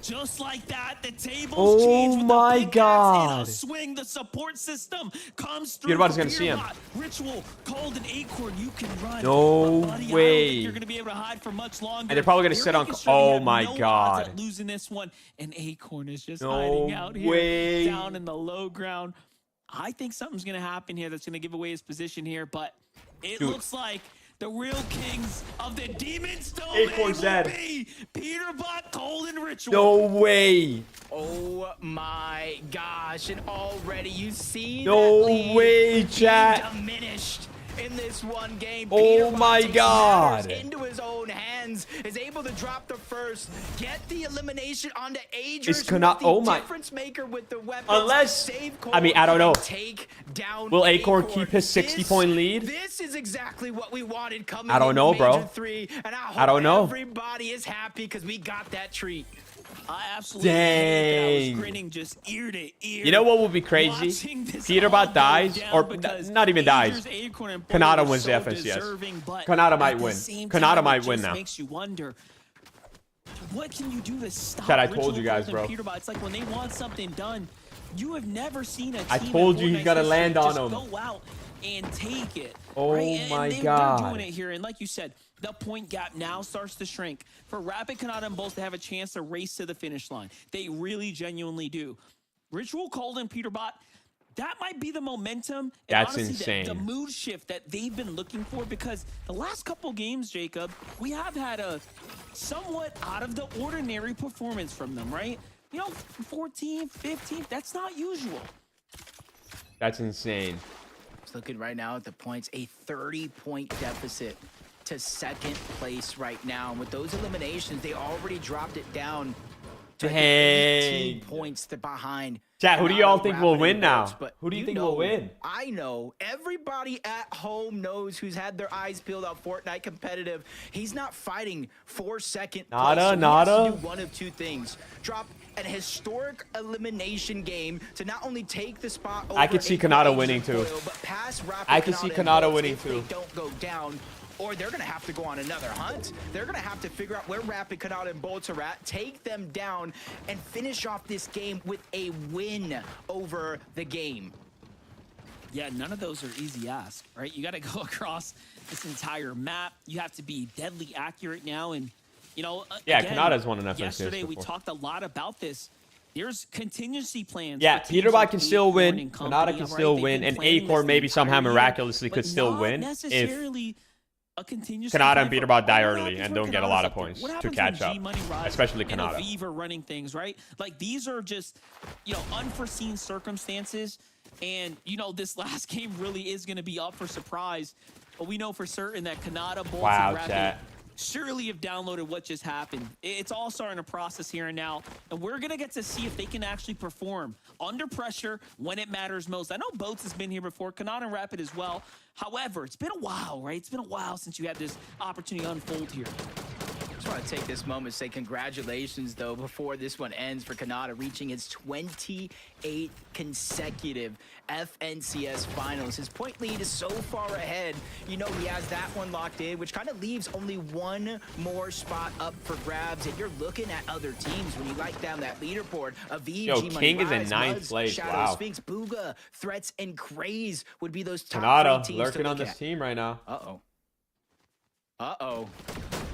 Just like that, the tables Oh change with my the God. in a swing. The support system comes through. Peterbot is gonna see him. Ritual, Cold, and Acorn, you can run. No But buddy, I don't way. think you're gonna be able to hide for much longer. And they're probably gonna They're sit on. making sure they Oh have my no odds God. at losing this one, and Acorn is just No hiding out here way. down in the low ground. I think something's gonna happen here that's gonna give away his position here, but it looks like the real kings of the Demon's Domain Acorn's dead. be Peterbot, Cold, and Ritual. No way. Oh my gosh, and already you see No that lead way, being chat. diminished in this one game. Oh Peterbot my takes God. matters into his own hands, is able to drop the first, get the elimination onto Agers, Is who Kanata- the oh my- difference maker with the weapons. Unless- save I mean, I don't know. Cold, take down Will Acorn keep his 60-point lead? This is exactly what we wanted coming I don't in know, bro. Major 3, and I don't know. Everybody is happy because we got that treat. I absolutely Dang. was grinning just ear to ear. You know what would be crazy? Peterbot dies, or not even dies. Kanata wins the FNCS. Kanata might win. Kanata might win now. Makes you wonder, what can you do to stop Chad, I told you guys, Ritual, bro. Cold, and Peterbot? It's like when they want something done, you have never seen a team I told you in he's gotta Fortnite's land history on just him. Go out and take it. Oh right? And my they're God. doing it here, and like you said, the point gap now starts to shrink. For Rapid, Kanata, and Bolts to have a chance to race to the finish line. They really genuinely do. Ritual, Cold, and Peterbot, that might be the momentum. And That's honestly, insane. The mood shift that they've been looking for, because the last couple games, Jacob, we have had a somewhat out of the ordinary performance from them, right? You know, 14th, 15th, that's not usual. That's insane. Looking right now at the points, a 30-point deficit to second place right now. And with those eliminations, they already dropped it down to 18 points behind. Chat, who do y'all think will win now? But Who do you think will win? I know. Everybody at home knows who's had their eyes peeled on Fortnite competitive. He's not fighting for second place. So he has to do one of two things. Drop an historic elimination game to not only take the spot over I could see Kanata winning too. but pass Rapid I could see Kanata winning if too. They don't go down, or they're going to have to go on another hunt. They're going to have to figure out where Rapid, Kanata, and Bolts are at, take them down, and finish off this game with a win over the game. Yeah, none of those are easy asks, right? You got to go across this entire map. You have to be deadly accurate now, and you know, Yeah, again, Kanata's won an FNCS yesterday before. we talked a lot about this. There's contingency plans. Yeah, for teams Peterbot like can still Acorn win, and Kanata company, can right? still They've win, been and planning Acorn this maybe the somehow entire year, miraculously but could still not win if necessarily a contingency Kanata plan and for Peterbot die all early happens and when don't get a Kanata's lot of up there? points What to happens catch when up, G-Money Rise especially and Kanata. Aviv are running things, right? Like, these are just, you know, unforeseen circumstances And, you know, this last game really is going to be up for surprise. But we know for certain that Kanata, Bolts, and Rapid surely have downloaded what just happened. It's all starting to process here and now. And we're going to get to see if they can actually perform under pressure when it matters most. I know Boats has been here before, Kanata and Rapid as well. However, it's been a while, right? It's been a while since you had this opportunity unfold here. I just want to take this moment to say congratulations, though, before this one ends for Kanata, reaching its 28th consecutive FNCS finals. His point lead is so far ahead. You know, he has that one locked in, which kind of leaves only one more spot up for grabs. And you're looking at other teams when you light down that leaderboard. Aviv, Yo, King is in 9th place. Shadow, wow. Sphinx, Booga, Threats, and Craze would be those top Kanata 3 teams lurking to on look this at. team right now. Uh-oh.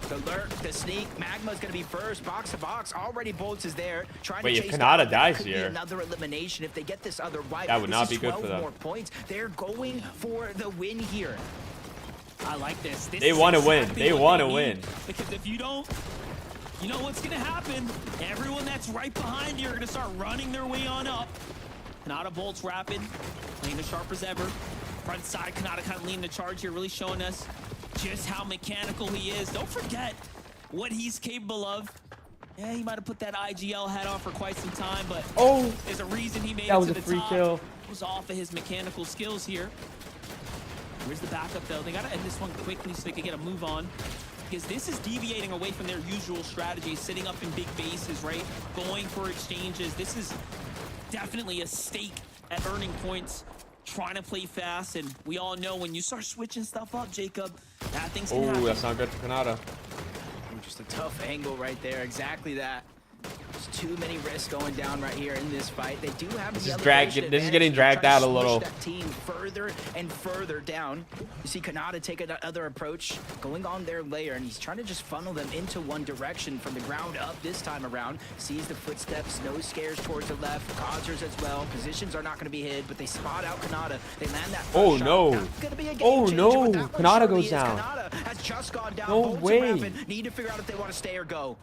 The lurk, the sneak, Magma's gonna be first, box to box. Already Bolts is there, trying to chase if Kanata down. dies Could be here, another elimination if they get this other wipe. that would not be good 12 for them. more points. They're going for the win here. I like this. They want to win. They want to win. Because if you don't, you know what's going to happen. Everyone that's right behind you are going to start running their way on up. Kanata, Bolts, Rapid, playing as sharp as ever. Front side, Kanata kind of leading the charge here, really showing us just how mechanical he is. Don't forget what he's capable of. Yeah, he might have put that IGL hat on for quite some time, but there's a reason he made it to the top. That was a free kill. It was off of his mechanical skills here. Where's the backup, though? They got to end this one quickly so they can get a move on. Because this is deviating away from their usual strategy, sitting up in big bases, right? Going for exchanges. This is definitely a stake at earning points, trying to play fast. And we all know when you start switching stuff up, Jacob, bad things can happen. Oh, that's not good for Kanata. Just a tough angle right there. Exactly that. There's too many risks going down right here in this fight. They do have this is getting dragged out a little. That team further and further down. You see Kanata take another approach, going on their layer, and he's trying to just funnel them into one direction from the ground up this time around. Sees the footsteps, no scares towards the left, Causers as well. Positions are not going to be hid, but they spot out Kanata. They land that first shot. No. Oh no, Kanata goes down. Kanata has just gone down. No Bolts way. and Rapid need to figure out if they want to stay or go.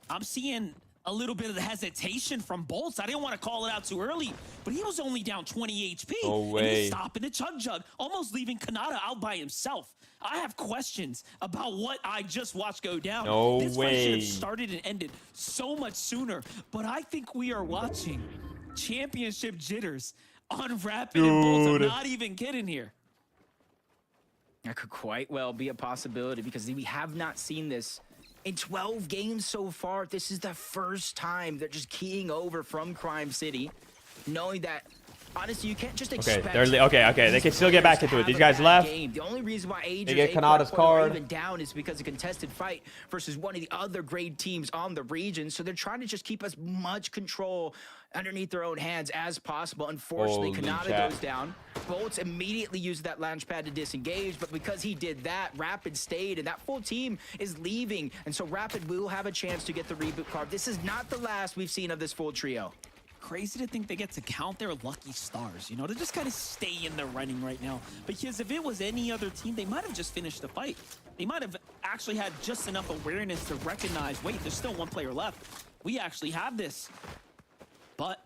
I'm seeing a little bit of the hesitation from Bolts. I didn't want to call it out too early, but he was only down 20 HP. No way. And he's stopping the chug, almost leaving Kanata out by himself. I have questions about what I just watched go down. This fight should have started and ended so much sooner, but I think we are watching championship jitters on Rapid and Bolts. I'm not even kidding here. That could quite well be a possibility because we have not seen this in 12 games so far. This is the first time they're just keying over from Crime City, knowing that, honestly, you can't just expect... Okay, they can still get back into it. These guys left. The only reason why they get Kanata's card. Even down is because of contested fight versus one of the other grade teams on the region, so they're trying to just keep as much control underneath their own hands as possible. Unfortunately, Kanata goes down. Bolts immediately used that launch pad to disengage, but because he did that, Rapid stayed, and that full team is leaving, and so Rapid will have a chance to get the reboot card. This is not the last we've seen of this full trio. Crazy to think they get to count their lucky stars, you know, to just kind of stay in the running right now. Because if it was any other team, they might have just finished the fight. They might have actually had just enough awareness to recognize, wait, there's still one player left. We actually have this. But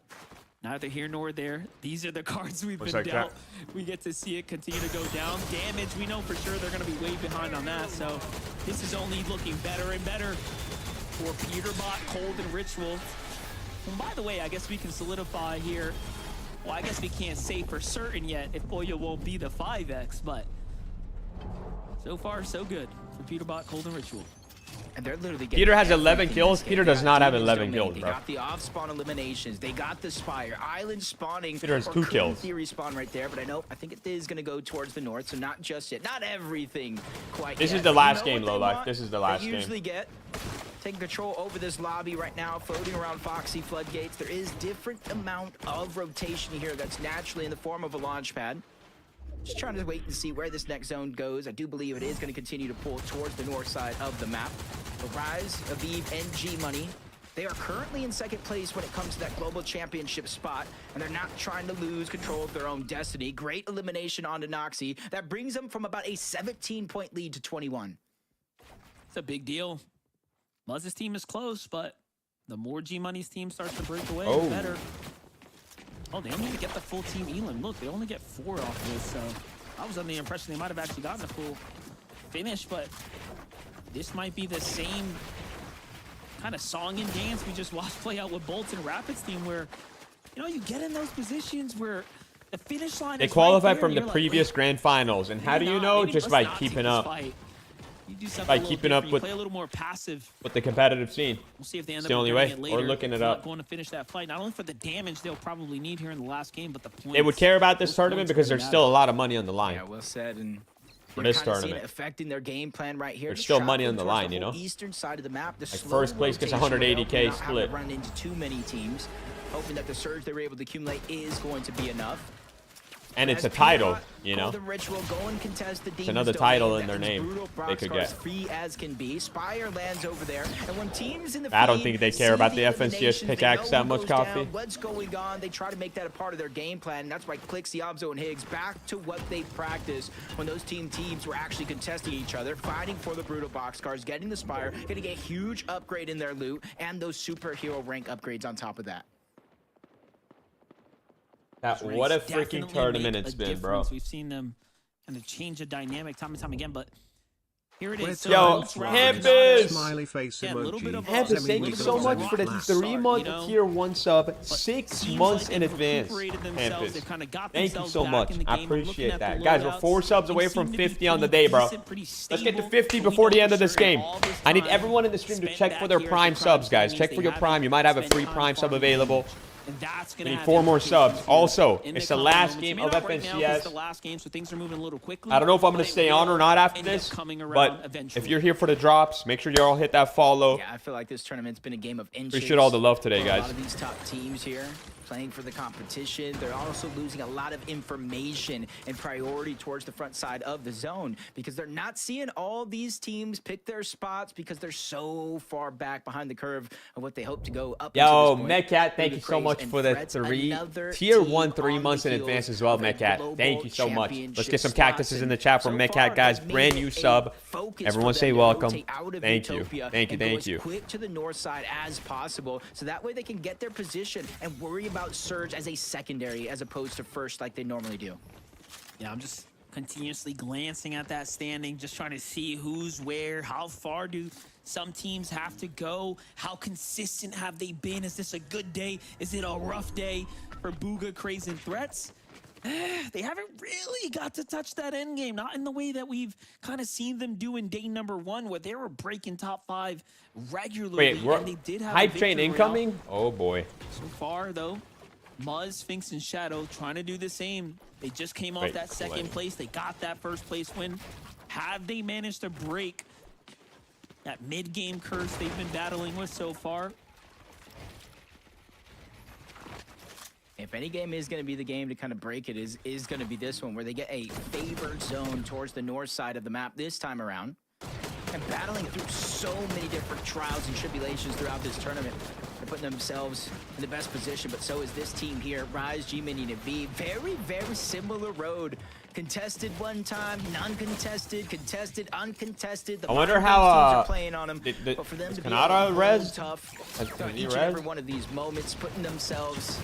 neither here nor there. These are the cards we've been dealt. We get to see it continue to go down. Damage, we know for sure they're going to be way behind on that. So this is only looking better and better for Peterbot, Cold, and Ritual. And by the way, I guess we can solidify here. Well, I guess we can't say for certain yet if Oya won't be the 5X, but so far so good for Peterbot, Cold, and Ritual. And they're literally Peter has 11 kills. Peter does not have 11 kills, bro. They got the off-spawn eliminations. They got the Spire. Island spawning. Peter has 2 kills. Theory spawn right there, but I think it is going to go towards the north, so not just yet. Not everything quite This yet. is the last game, Low Life. This is the last they game. usually get taking control over this lobby right now, floating around Foxy floodgates. There is different amount of rotation here that's naturally in the form of a launch pad. Just trying to wait and see where this next zone goes. I do believe it is going to continue to pull towards the north side of the map. The Rise, Aviv, and G-Money, they are currently in second place when it comes to that global championship spot, and they're not trying to lose control of their own destiny. Great elimination on Noxy. That brings them from about a 17-point lead to 21. It's a big deal. Muzz's team is close, but the more G-Money's team starts to break away, the better. Oh, they only get the full team Elam. Look, they only get 4 off this, so I was under the impression they might have actually gotten a full finish, but this might be the same kind of song and dance we just watched play out with Bolts and Rapids team, where, you know, you get in those positions where the finish line They is qualified right there, from the and you're previous like, grand finals, and how do you know? Just by keeping up. You do something By a little keeping up different. You with play a little more passive. With the competitive scene. We'll see if they end It's up the only regretting way, it later. or looking it If not up. going to finish that fight, not only for the damage they'll probably need here in the last game, but the points. They would care about this tournament because there's still a lot of money on the line. Yeah, well said. And For this tournament. Seeing it affecting their game plan right here. There's still money on the line, you know? Eastern side of the map. The Like first place gets 180K split. Run into too many teams, hoping that the surge they were able to accumulate is going to be enough. And it's a title, you know? It's another title in their name they could get. Free as can be. Spire lands over there, and when teams in the I don't think they care about the FNCS pickaxe that much, Coffee. What's going on? They try to make that a part of their game plan, and that's why Clix, Diablo, and Higgs back to what they practiced when those teams were actually contesting each other, fighting for the brutal boxcars, getting the Spire, getting a huge upgrade in their loot, and those superhero rank upgrades on top of that. What a freaking tournament it's been, bro. We've seen them kind of change the dynamic time and time again, but here it is. Yo, Hempus! Smiley face emoji. Hempus, thank you so much for the 3-month tier 1 sub, 6 months in advance. Hempus, thank you so much. I appreciate that. Guys, we're 4 subs away from 50 on the day, bro. Let's get to 50 before the end of this game. I need everyone in the stream to check for their Prime subs, guys. Check for your Prime. You might have a free Prime sub available. We need 4 more subs. Also, it's the last game of FNCS. I don't know if I'm going to stay on or not after this, but if you're here for the drops, make sure you all hit that follow. Yeah, I feel like this tournament's been a game of inches. Appreciate all the love today, guys. A lot of these top teams here playing for the competition. They're also losing a lot of information and priority towards the front side of the zone because they're not seeing all these teams pick their spots because they're so far back behind the curve of what they hope to go up. Yo, Metcat, thank you so much for the tier 1 3 months in advance as well, Metcat. Thank you so much. Let's get some cactuses in the chat from Metcat, guys. Brand new sub. Everyone say welcome. Thank you. Thank you. Thank you. Quick to the north side as possible, so that way they can get their position and worry about surge as a secondary as opposed to first like they normally do. Yeah, I'm just continuously glancing at that standing, just trying to see who's where, how far do some teams have to go, how consistent have they been, is this a good day, is it a rough day for Booga, Craze, and Threats? They haven't really got to touch that end game, not in the way that we've kind of seen them do in day number 1, where they were breaking top 5 regularly. Wait, and they did have hype train incoming? Oh boy. So far though, Muzz, Sphinx, and Shadow trying to do the same. They just came off that second place. They got that first place win. Have they managed to break that mid-game curse they've been battling with so far? If any game is going to be the game to kind of break it, is going to be this one, where they get a favored zone towards the north side of the map this time around. And battling through so many different trials and tribulations throughout this tournament. They're putting themselves in the best position, but so is this team here. Rise, G-Minion, and V. Very, very similar road. Contested one time, non-contested, contested, uncontested. I wonder how playing on them. But for them to be res? tough, each and every one of these moments, putting themselves.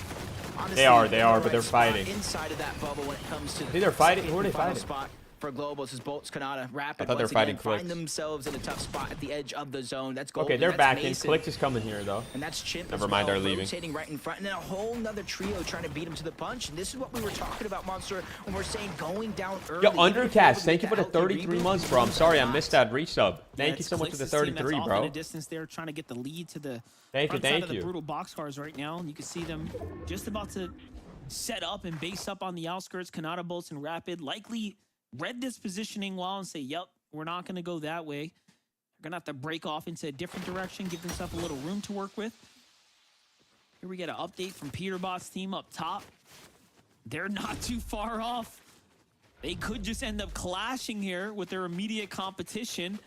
Honestly, they are, but they're fighting. Inside of that bubble when it comes to they're fighting. Who are they fighting? Spot for Globals is Bolts, Kanata, Rapid. I thought they were fighting Clix. Find themselves in a tough spot at the edge of the zone. That's Golden. Okay, they're back in. Mason. Clix is coming here though. And that's Chimp. Never mind, they're leaving. Rotating right in front, and then a whole nother trio trying to beat him to the punch. And this is what we were talking about, Monster, when we're saying going down early. Yo, Undercast, thank you for the 33 months, bro. I'm sorry I missed that resub. Thank you so much for the 33, bro. In a distance there, trying to get the lead to the front side of the brutal boxcars right now. And you can see them just about to set up and base up on the outskirts. Kanata, Bolts, and Rapid likely read this positioning well and say, yep, we're not going to go that way. They're going to have to break off into a different direction, give themselves a little room to work with. Here we get an update from Peterbot's team up top. They're not too far off. They could just end up clashing here with their immediate competition.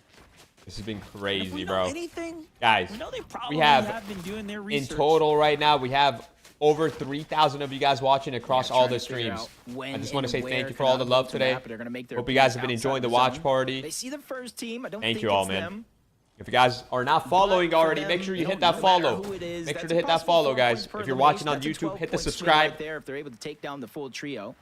This has been crazy, bro. Guys, we have been doing their research. In total right now, we have over 3,000 of you guys watching across all the streams. I just want to say thank you for all the love today. Hope you guys have been enjoying the watch party. They see the first team. I don't thank think you all, it's man. Them. If you guys are not following already, make sure you hit that follow. Make sure to hit that follow, guys. If you're watching on YouTube, hit the subscribe. Right there if they're able to take down the full trio.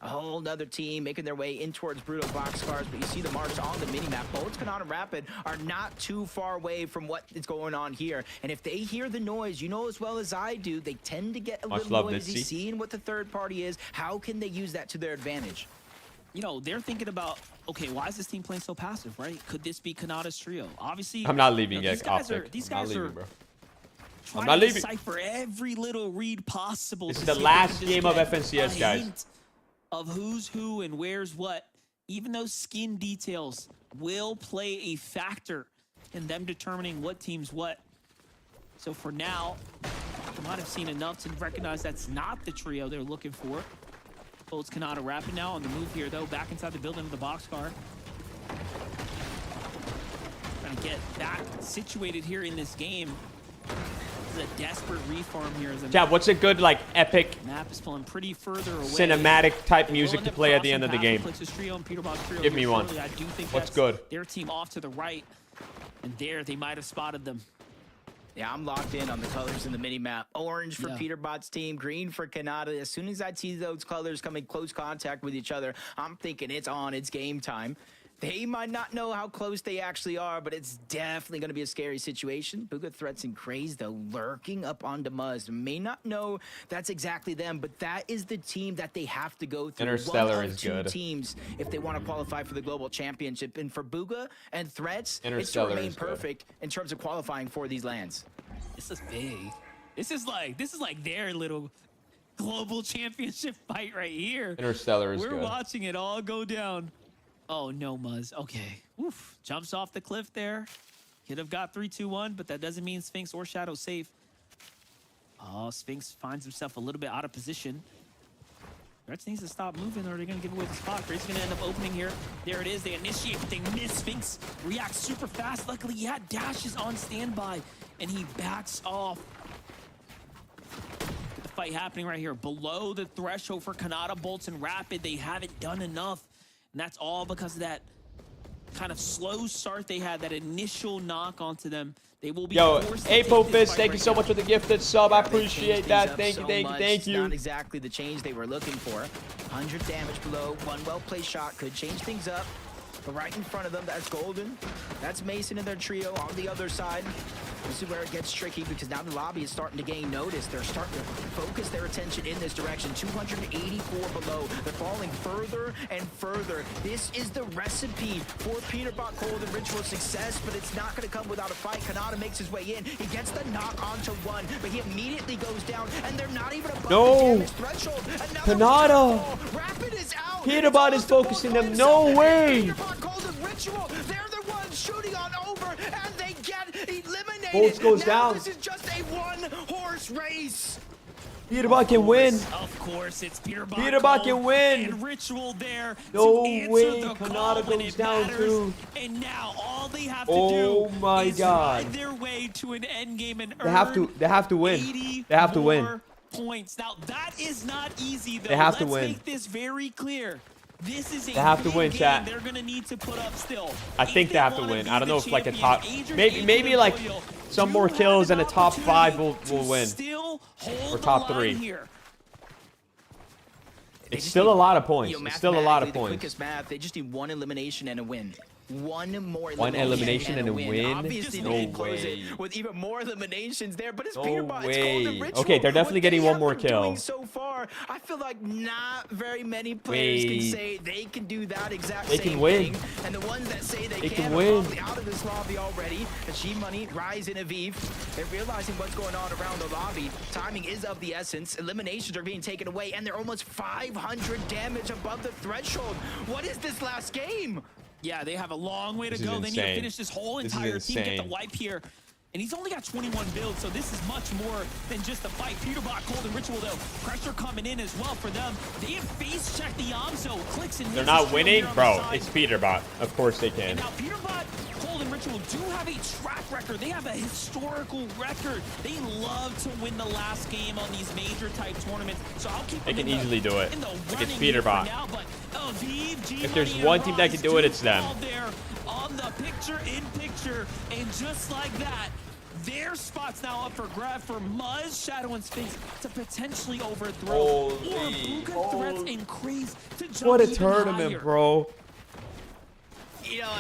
A whole nother team making their way in towards Brutal Boxcars, but you see the marks on the minimap. Bolts Kanata Rapid are not too far away from what is going on here. And if they hear the noise, you know as well as I do, they tend to get a little noisy, seeing what the third party is. How can they use that to their advantage? You know, they're thinking about, okay, why is this team playing so passive, right? Could this be Kanata's trio? Obviously, I'm not leaving yet. These guys are I'm not leaving. Decipher every little read possible. This is the last game of FNCS, guys. Of who's who and where's what. Even those skin details will play a factor in them determining what team's what. So for now, they might have seen enough to recognize that's not the trio they're looking for. Bolts Kanata Rapid now on the move here, though, back inside the building of the boxcar. Trying to get back situated here in this game. This is a desperate reform here. Yeah, what's a good, like, epic map is pulling pretty further away. Cinematic type music to play at the end of the game? Give me one. I do think what's good? Their team off to the right, and there they might have spotted them. Yeah, I'm locked in on the colors in the mini-map. Orange for Peterbot's team, green for Kanata. As soon as I see those colors come in close contact with each other, I'm thinking it's on, it's game time. They might not know how close they actually are, but it's definitely going to be a scary situation. Bugha Threats and Craze, though, lurking up on Demuz. May not know that's exactly them, but that is the team that they have to go through. Interstellar is good. Teams if they want to qualify for the global championship. And for Bugha and Threats, it's to remain perfect in terms of qualifying for these lands. This is big. This is like their little global championship fight right here. Interstellar is good. We're watching it all go down. Oh, no, Muzz. Okay. Oof. Jumps off the cliff there. Could have got 3-2-1, but that doesn't mean Sphinx or Shadow safe. Oh, Sphinx finds himself a little bit out of position. Threats needs to stop moving or they're going to give away the spot. Crazy's going to end up opening here. There it is. They initiate, but they miss. Sphinx reacts super fast. Luckily, he had dashes on standby, and he backs off. The fight happening right here. Below the threshold for Kanata, Bolts, and Rapid. They haven't done enough. And that's all because of that kind of slow start they had, that initial knock onto them. They will be Apofist, thank you so much for the gifted sub. I appreciate that. Thank you. Not exactly the change they were looking for. 100 damage below. One well-placed shot could change things up. But right in front of them, that's Golden. That's Mason and their trio on the other side. This is where it gets tricky because now the lobby is starting to gain notice. They're starting to focus their attention in this direction. 284 below. They're falling further and further. This is the recipe for Peterbot Cold and Ritual success, but it's not going to come without a fight. Kanata makes his way in. He gets the knock onto one, but he immediately goes down, and they're not even above the damage threshold. Kanata! Rapid is out. Peterbot is focusing them. No way! Peterbot Cold and Ritual, they're the ones shooting on over, and they get eliminated. Bolts goes down. This is just a one-horse race. Peterbot can win. Of course, it's Peterbot. Peterbot can win. And Ritual there. No way. Kanata goes down too. And now all they have to do is ride their way to an end game and earn They have to win. They have to win. Points. Now that is not easy though. They have to win. Let's make this very clear. This is a they have to win, chat. They're gonna need to put up still. I think they have to win. I don't know if like a top, maybe like some more kills and a top 5 will win, or top 3. It's still a lot of points. It's still a lot of points. Quickest math, they just need one elimination and a win. One more elimination and a win? Obviously, No they close way. it with even more eliminations there, but it's No Peterbot. way. It's Golden Ritual. Okay, they're definitely getting one more kill. Doing so far, I feel like not very many players can say they can do that exact same thing. And the ones that say they can are probably out of this lobby already. Achieve Money, Rise, and Aviv. They're realizing what's going on around the lobby. Timing is of the essence. Eliminations are being taken away, and they're almost 500 damage above the threshold. What is this last game? Yeah, they have a long way to go. They need to finish this whole entire team, get the wipe here. And he's only got 21 builds, so this is much more than just a fight. Peterbot, Cold, and Ritual, though. Pressure coming in as well for them. They have face-checked the Amzo. Clix and they're not winning? Bro, it's Peterbot. Of course they can. And now Peterbot, Cold, and Ritual do have a track record. They have a historical record. They love to win the last game on these major-type tournaments. So I'll keep them They can easily do it. Like it's Peterbot. Now, but Aviv, if there's one team that can do it, it's them. On the a picture-in-picture, and just like that, their spot's now up for grab for Muzz, Shadow, and Sphinx to potentially overthrow. Or Bugha threats and Craze to jump what a even tournament, higher. bro. You know,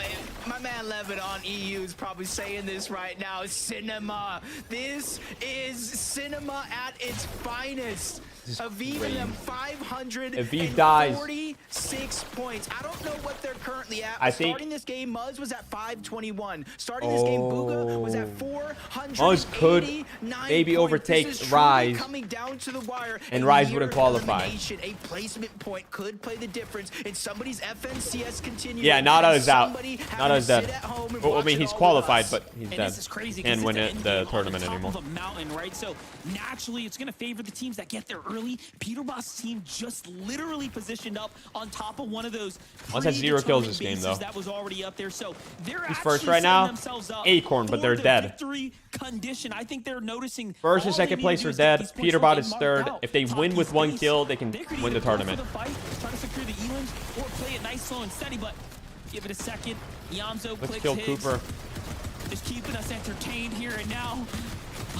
my man Levin on EU is probably saying this right now. Cinema. This is cinema at its finest. Aviv and them 546 points. I don't know what they're currently at. Starting this game, Muzz was at 521. Starting this game, Bugha was at 489. Muzz could maybe overtake Rise, coming down to the wire, and Rise wouldn't qualify. A placement point could play the difference in somebody's FNCS continuing. Yeah, Nada is out. Nada is dead. Well, I mean, he's qualified, but he's dead. This is crazy. Can't win the tournament anymore. Of a mountain, right? So naturally, it's going to favor the teams that get there early. Peterbot's team just literally positioned up on top of one of those. Must have 0 kills this game, though. That was already up there. So they're He's first right now. Acorn, but they're dead. Condition. I think they're noticing. First and second place are dead. Peterbot is third. If they win with 1 kill, they can win the tournament. Try to secure the E-Lens or play it nice, slow, and steady, but give it a second. Yamzo, Let's Clix, kill Higgs, Cooper. just keeping us entertained here and now.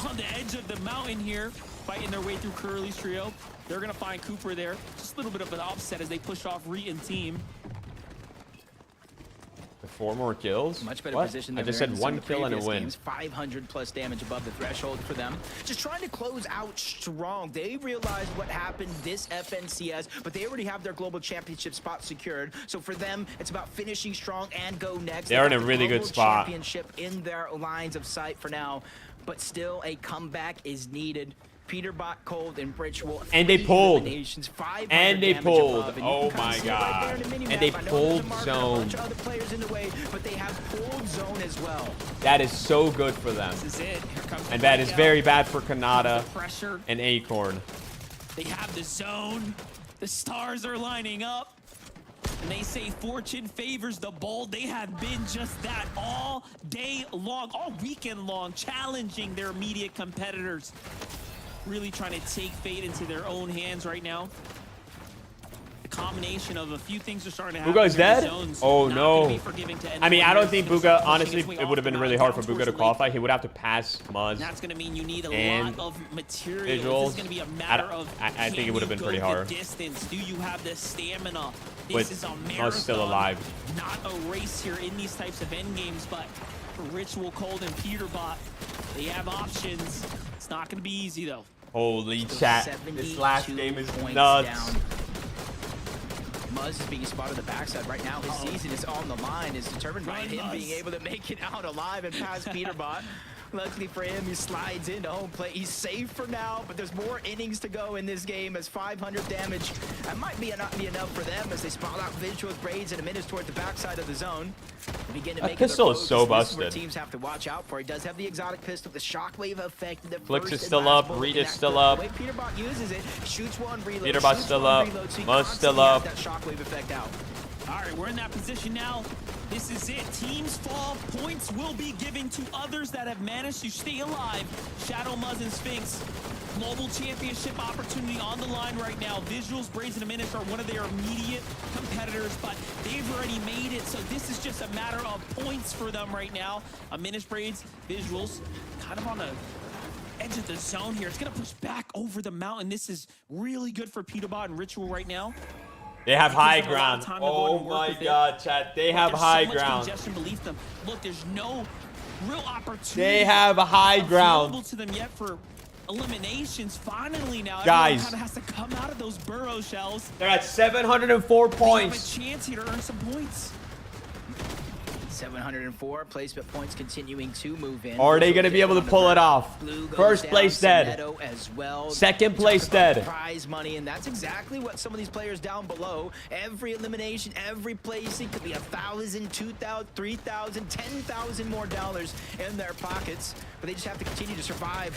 On the edge of the mountain here, fighting their way through Curly's trio. They're going to find Cooper there. Just a little bit of an offset as they push off Reet and team. 4 more kills? Much better What? position I than just they're said in 1 some of the kill and a previous win. games. 500 plus damage above the threshold for them. Just trying to close out strong. They realized what happened this FNCS, but they already have their global championship spot secured. So for them, it's about finishing strong and go next. They're in a really good spot. Championship in their lines of sight for now, but still a comeback is needed. Peterbot, Cold, and Ritual. And they pulled. And they pulled. Oh my god. And they pulled zone. But they have pulled zone as well. That is so good for them. This is it. Here comes And that is very bad for Kanata pressure. and Acorn. They have the zone. The stars are lining up. And they say fortune favors the bold. They have been just that all day long, all weekend long, challenging their immediate competitors. Really trying to take fate into their own hands right now. The combination of a few things are starting to happen. Bugha's dead? Oh no. I mean, I don't think Bugha, Bugha, honestly, it would have been really hard for Bugha to qualify. He would have to pass Muzz. That's going to mean you need a and lot of material. visuals. This is going to be a matter of I think it would have been pretty hard. Distance. Do you have the stamina? But This is a marathon, Muzz still alive. not a race here in these types of end games, but for Ritual, Cold, and Peterbot, they have options. It's not going to be easy, though. Holy chat. This last game is nuts. Down. Muzz is being spotted on the backside right now. His season is on the line. Is determined by him being able to make it out alive and pass Peterbot. Luckily for him, he slides into home plate. He's safe for now, but there's more innings to go in this game as 500 damage. That might not be enough for them as they spot out Visuals, Braids, and a minute toward the backside of the zone. Begin to make pistol is so busted. Where teams have to watch out for. He does have the exotic pistol, the shockwave effect. Clix is still up, Reed is still up. The way Peterbot uses it, shoots one, reload. Peterbot's still up, Muzz still up. That shockwave effect out. All right, we're in that position now. This is it. Teams fall. Points will be given to others that have managed to stay alive. Shadow, Muzz, and Sphinx. Global championship opportunity on the line right now. Visuals, Braids, and a Minute are one of their immediate competitors, but they've already made it. So this is just a matter of points for them right now. A Minute, Braids, Visuals, kind of on the edge of the zone here. It's going to push back over the mountain. This is really good for Peterbot and Ritual right now. They have high ground. Oh my god, chat. They have high ground. Them. Look, there's no real opportunity. They have a high ground. To them yet for eliminations. Finally now, guys, kind of has to come out of those burrow shells. They're at 704 points. They have a chance here to earn some points. 704 placement points continuing to move in. Are they going to be able to pull it off? First place dead. As well. Second place dead. Prize money, and that's exactly what some of these players down below. Every elimination, every placing could be 1,000, 2,000, 3,000, 10,000 more dollars in their pockets. But they just have to continue to survive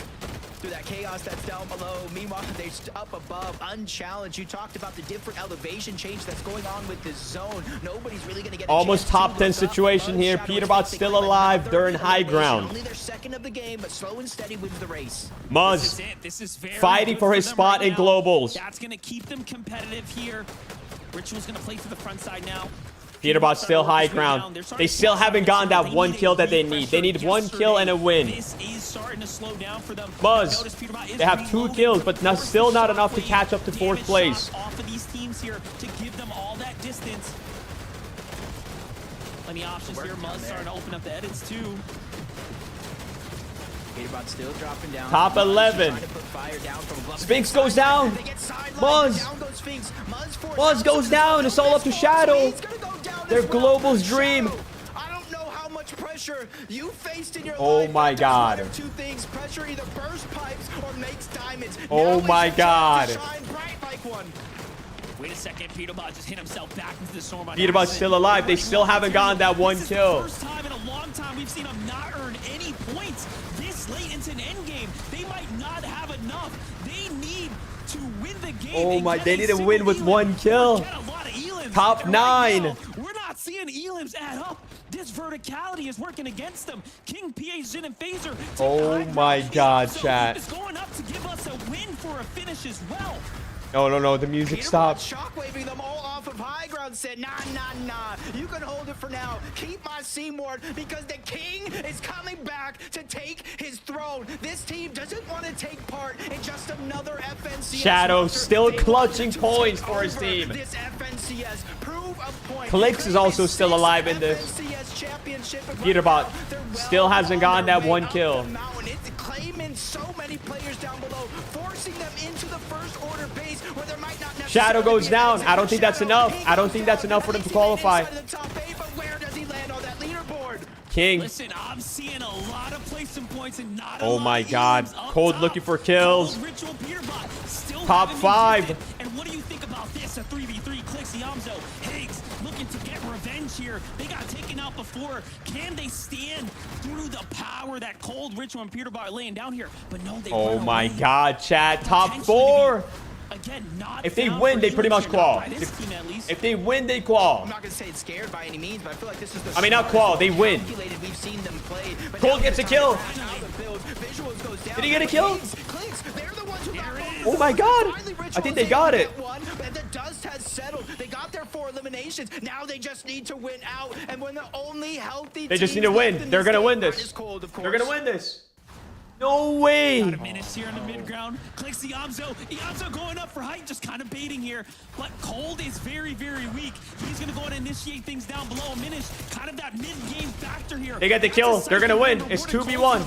through that chaos that's down below. Meanwhile, they're up above, unchallenged. You talked about the different elevation change that's going on with this zone. Nobody's really going to get a almost chance top to 10 look up. situation here. Peterbot's still alive. They're in high ground. Only their second of the game, but slow and steady wins the race. Muzz This is very fighting for his spot in globals. That's going to keep them competitive here. Ritual's going to play for the front side now. Peterbot still high ground. They still haven't gotten that one kill that they need. They need one kill and a win. This is starting to slow down for them. Buzz, they have 2 kills, but still not enough to catch up to 4th place. Off of these teams here to give them all that distance. Plenty options here. Muzz starting to open up the edits too. Peterbot still dropping down. Top 11. Sphinx goes down. Muzz. Muzz goes down. It's all up to Shadow. Their Global's dream. I don't know how much pressure you faced in your life. Oh my God. Two things. Pressure either bursts pipes or makes diamonds. Oh my God. Wait a second, Peterbot just hit himself back into the storm. Peterbot's still alive. They still haven't gotten that one kill. This is the first time in a long time we've seen them not earn any points this late into an end game. They might not have enough. They need to win the game. Oh my, they need to win with 1 kill. Top 9. Right now, we're not seeing elims add up. This verticality is working against them. King, PH, Jin, and Phaser. Oh my God, chat. Is going up to give us a win for a finish as well. No, the music stopped. Shockwaving them all off of high ground, said, nah. You can hold it for now. Keep my C-Mord because the king is coming back to take his throne. This team doesn't want to take part in just another FNCS. Shadow still clutching points for his team. This FNCS, prove a point. Clix is also still alive in this. Peterbot still hasn't gotten that 1 kill. Claiming so many players down below, forcing them into the first order base where there might not necessarily Shadow goes down. I don't think that's enough. I don't think that's enough for them to qualify. Where does he land on that leaderboard? King. Listen, I'm seeing a lot of placing points and not Oh my God. Cold looking for kills. Ritual Peterbot still Top 5. And what do you think about this? A 3v3 Clix Yamzo. Higgs looking to get revenge here. They got taken out before. Can they stand through the power that Cold, Ritual, and Peterbot are laying down here? But no, they Oh my God, chat. Top 4. Again, not if they win, they pretty much qual. If they win, they qual. I'm not gonna say it's scared by any means, but I feel like this is the not qual, they win. We've seen them play. Cold gets a kill. Did he get a kill? Oh my God. I think they got it. The dust has settled. They got their 4 eliminations. Now they just need to win out. And when the only healthy they just need to win. They're gonna win this. They're gonna win this. No way. Got a menace here in the mid ground. Clicks the Yamzo. Yamzo going up for height, just kind of baiting here. But Cold is very, very weak. He's going to go and initiate things down below. Minish, kind of that mid-game factor here. They get the kill. They're going to win. It's 2v1.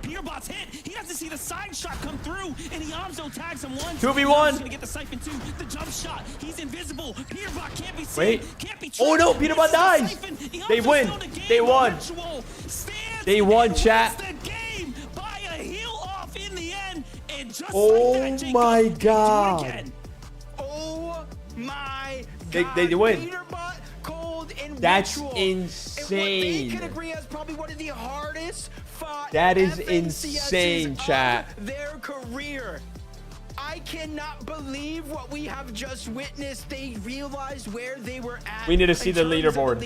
Peterbot's hit. He has to see the side shot come through, and Yamzo tags him 1. 2v1. He's going to get the siphon 2. The jump shot. He's invisible. Peterbot can't be seen. Wait. Can't be oh no, Peterbot dies. They win. They won. They won, chat. Oh my God. Oh my God. They win. That's Ritual. insane. They can agree as probably one of the hardest fought that is FNCSs insane, chat. Their career. I cannot believe what we have just witnessed. They realized where they were at. We need to see the leaderboard.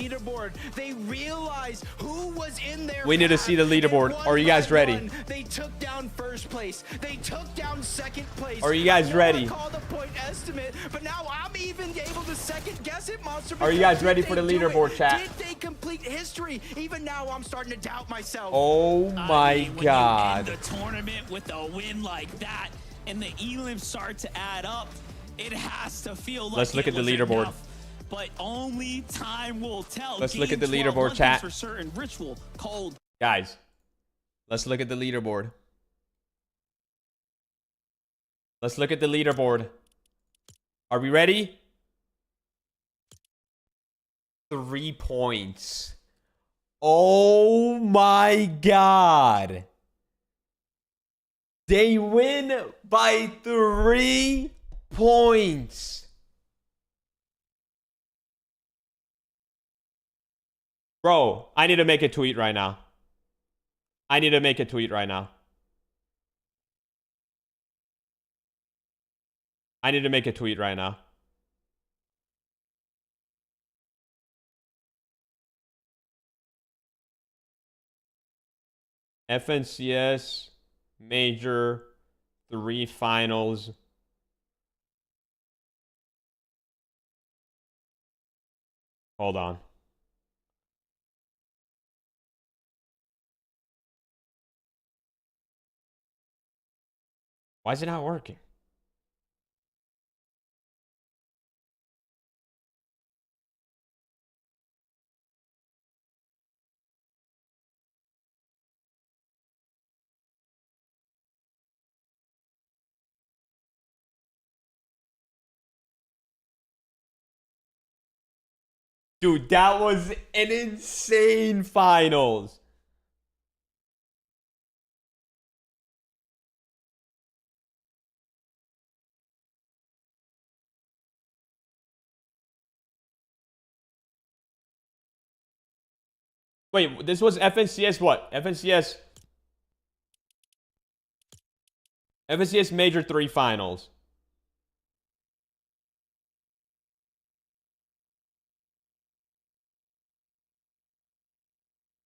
They realized who was in there. We need to see the leaderboard. Are you guys ready? They took down first place. They took down second place. Are you guys ready? Call the point estimate, but now I'm even able to second guess it, Monster. Are you guys ready for the leaderboard, chat? Did they complete history? Even now, I'm starting to doubt myself. Oh my God. When you end the tournament with a win like that, and the elims start to add up, it has to feel like let's look at the leaderboard. Enough, but only time will tell. Let's look at the leaderboard, chat. For certain. Ritual, Cold. Guys, let's look at the leaderboard. Let's look at the leaderboard. Are we ready? 3 points. Oh my God. They win by 3 points. Bro, I need to make a tweet right now. I need to make a tweet right now. I need to make a tweet right now. FNCS Major 3 finals. Hold on. Why is it not working? Dude, that was an insane finals. Wait, this was FNCS what? FNCS Major 3 finals.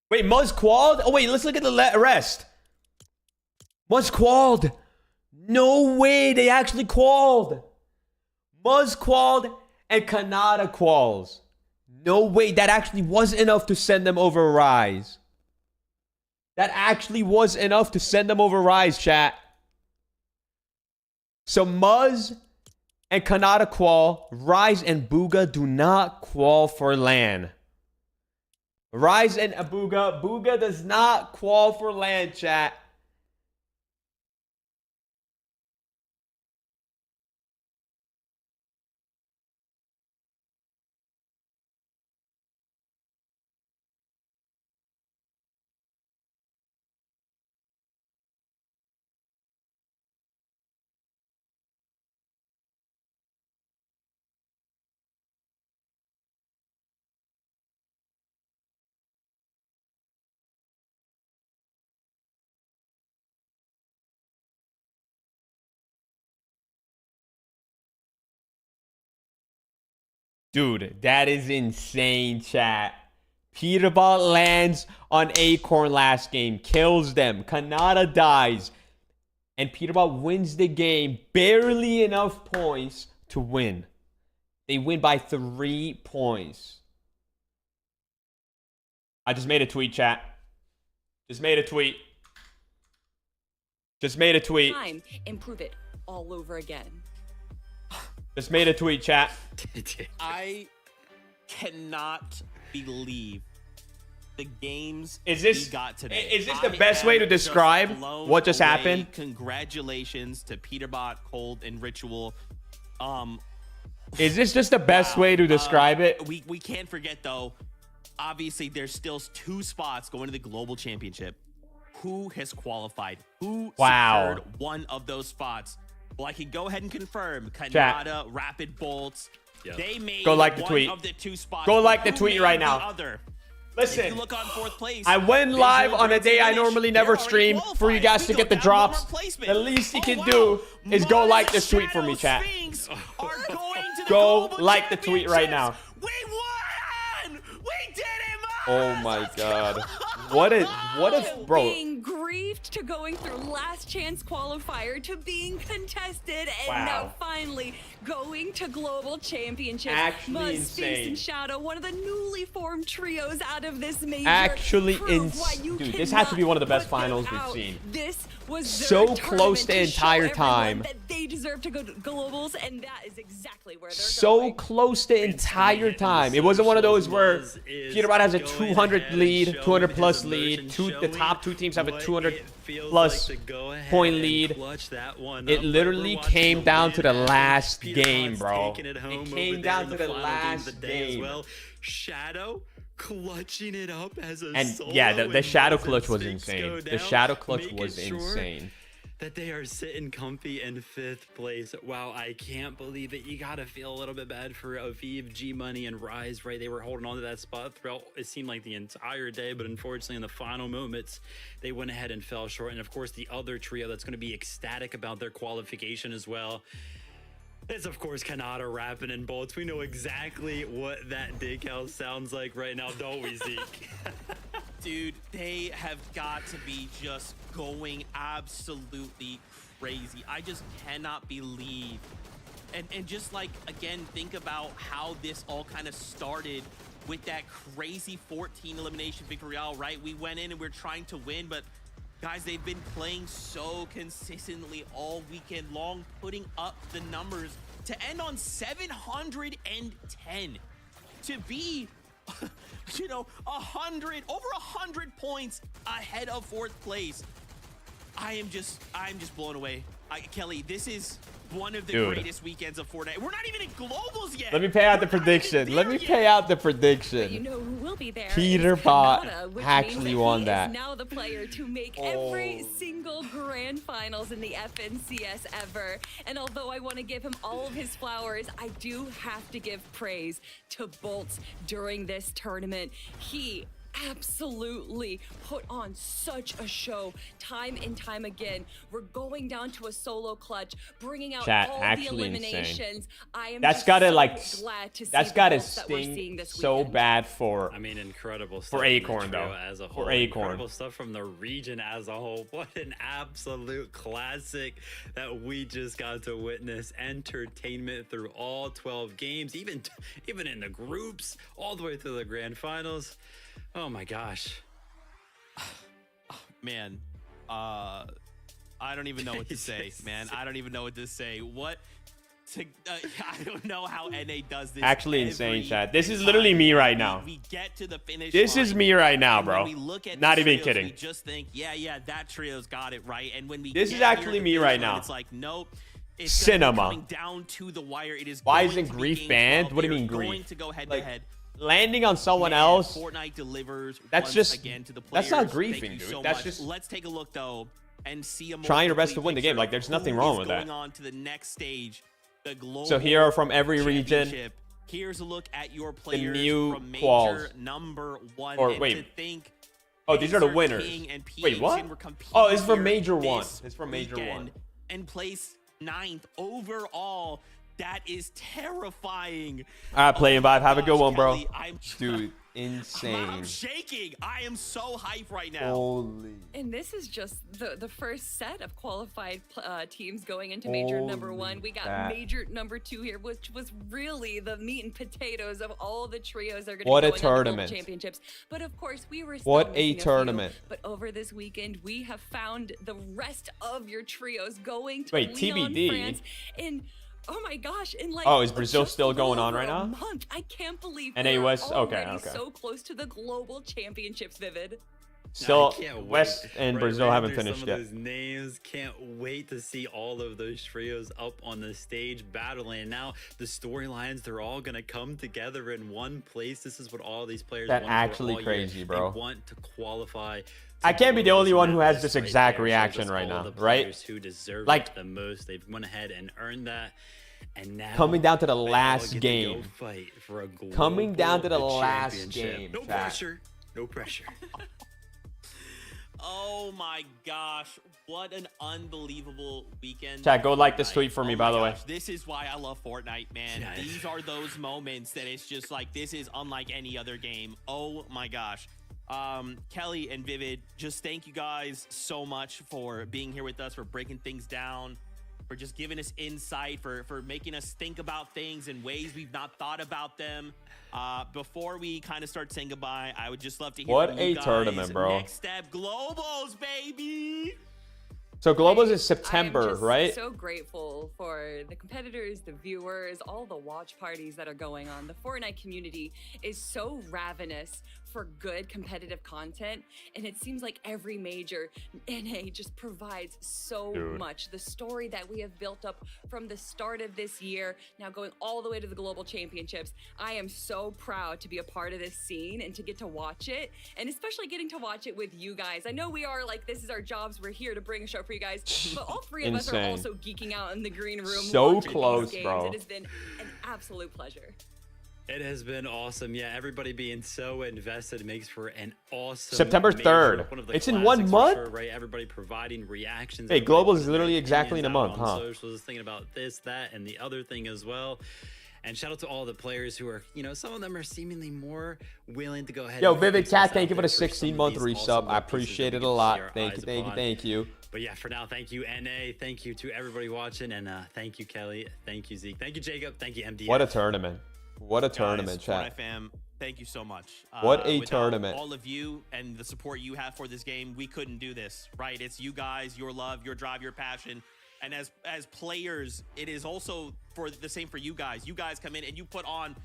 Wait, Muzz qualled? Oh, wait, let's look at the rest. Muzz qualled. No way, they actually qualled. Muzz qualled and Kanata quals. No way, that actually was enough to send them over Rise. That actually was enough to send them over Rise, chat. So Muzz and Kanata qual. Rise and Booga do not qual for LAN. Rise and Abuga. Booga does not qual for LAN, chat. Dude, that is insane, chat. Peterbot lands on Acorn last game, kills them. Kanata dies. And Peterbot wins the game. Barely enough points to win. They win by 3 points. I just made a tweet, chat. Just made a tweet. Just made a tweet. Time, improve it all over again. Just made a tweet, chat. I cannot believe the games we got today. Is this the best way to describe what just happened? Congratulations to Peterbot, Cold, and Ritual. Is this just the best way to describe it? We can't forget, though, obviously there's still 2 spots going to the Global Championship. Who has qualified? Who secured one of those spots? Well, I can go ahead and confirm. Kanata, Rapid Bolts. Yep. They made go like the tweet. Of the 2 spots. Go like the tweet right now. Listen, if you look on 4th place, I went live on a day I normally never stream for you guys to get the drops. The least you can do is go like this tweet for me, chat. Go like the tweet right now. We won! We did it, Muzz! Oh my god. What if, bro? Being grieved to going through last chance qualifier to being contested and now finally going to global championship. Actually Muzz, insane. Feast, and Shadow, one of the newly formed trios out of this major. Actually insane. Dude, this has to be one of the best finals we've seen. This was so close the entire time. That they deserve to go to globals, and that is exactly where they're so going. close the entire time. It wasn't one of those where Peterbot has a 200 lead, 200 plus lead. The top 2 teams have a 200 plus point lead. It literally came down to the last game, bro. It came down to the last game. Shadow clutching it up as a and yeah, the shadow clutch was insane. The shadow clutch was insane. That they are sitting comfy in 5th place. Wow, I can't believe it. You gotta feel a little bit bad for Aviv, G-Money, and Rise, right? They were holding on to that spot throughout, it seemed like the entire day, but unfortunately in the final moments, they went ahead and fell short. And of course, the other trio that's gonna be ecstatic about their qualification as well is, of course, Kanata, Rapid, and Bolts. We know exactly what that decal sounds like right now, don't we, Zeke? Dude, they have got to be just going absolutely crazy. I just cannot believe. And just like, again, think about how this all kind of started with that crazy 14 elimination victory royale, right? We went in and we're trying to win, but Guys, they've been playing so consistently all weekend long, putting up the numbers to end on 710. To be, you know, over 100 points ahead of 4th place. I'm just blown away. Kelly, this is one of the greatest weekends of Fortnite. We're not even in globals yet. Let me pay out the prediction. Let me pay out the prediction. But you know who will be there? Peterbot actually won that. Is now the player to make every single grand finals in the FNCS ever. And although I want to give him all of his flowers, I do have to give praise to Bolts during this tournament. He absolutely put on such a show time and time again. We're going down to a solo clutch, bringing out all the eliminations. Insane. I am that's gotta glad to see that's gotta sting so weekend. bad for incredible stuff for Acorn though. As a whole, incredible stuff from the region as a whole. What an absolute classic that we just got to witness. Entertainment through all 12 games, even in the groups, all the way through the grand finals. Oh my gosh. Man, I don't even know what to say, man. I don't even know what to say. I don't know how NA does this. Actually insane, chat. This is literally me right now. We get to the finish this line, is me right now, bro. We look at not even trios, kidding. We just think, yeah, that trio's got it right. And when we this is actually me right now. It's like, nope. It's cinema. Coming down to the wire. It is. Why isn't Grief banned? What do you mean Grief? Going to go head to head. Landing on someone else. Fortnite delivers. That's just again to the players. That's not griefing, dude. So that's just. Let's take a look though and see a more trying your best to win the game. Like there's nothing wrong with that. Going on to the next stage, the global. So here are from every region. Here's a look at your players the new from major quals. number 1. Or wait. Oh, these are the winners. Wait, what? Oh, it's for major 1. It's for major 1. And place 9th overall. That is terrifying. All right, Play and Vibe. Have a good one, bro. Kelly, dude, insane. I'm shaking. I am so hyped right now. Holy. And this is just the first set of qualified teams going into major number 1. We got major number 2 here, which was really the meat and potatoes of all the trios that are going to be going on the Global Championships. But of course, we were still missing a few. But over this weekend, we have found the rest of your trios going to Leon, TBD. France, in oh my gosh, in like is Brazil still going on right now? Month. I can't believe NA West, okay. So close to the global championships, Vivid. Still, West and Brazil haven't finished yet. Those names, can't wait to see all of those trios up on the stage battling. And now the storylines, they're all gonna come together in one place. This is what all these players want. That's actually crazy, bro. They want to qualify. I can't be the only one who has this exact reaction right now, right? Who deserve like the most. They've went ahead and earned that. And now coming down to the last game. Fight for a coming down to the last game. No pressure. No pressure. Oh my gosh, what an unbelievable weekend. Chat, go like this tweet for me, by the way. This is why I love Fortnite, man. Yes. These are those moments that it's just like, this is unlike any other game. Oh my gosh. Kelly and Vivid, just thank you guys so much for being here with us, for breaking things down, for just giving us insight, for making us think about things in ways we've not thought about them. Before we kind of start saying goodbye, I would just love to hear what from a you guys. tournament, bro. Next step, Globals, baby. So Globals is September, right? I'm so grateful for the competitors, the viewers, all the watch parties that are going on. The Fortnite community is so ravenous for good competitive content, and it seems like every major NA just provides so much. The story that we have built up from the start of this year, now going all the way to the global championships, I am so proud to be a part of this scene and to get to watch it, and especially getting to watch it with you guys. I know we are like, this is our jobs, we're here to bring a show for you guys, but all three of us are also geeking out in the green room. So close, bro. It has been an absolute pleasure. It has been awesome. Yeah, everybody being so invested makes for an awesome September 3rd. It's in 1 month? Sure, right? Everybody providing reactions. Hey, Global is literally exactly in a month, huh? Socials, thinking about this, that, and the other thing as well. And shout out to all the players who are, you know, some of them are seemingly more willing to go ahead. Yo, Vivid Cat, thank you for the 16-month resub. I appreciate it a lot. Thank you. But yeah, for now, thank you, NA. Thank you to everybody watching. And thank you, Kelly. Thank you, Zeke. Thank you, Jacob. Thank you, MD. What a tournament. What a tournament, chat. Fam, Thank you so much. What a without tournament. all of you and the support you have for this game, we couldn't do this, right? It's you guys, your love, your drive, your passion. And as players, it is also for the same for you guys. You guys come in and you put on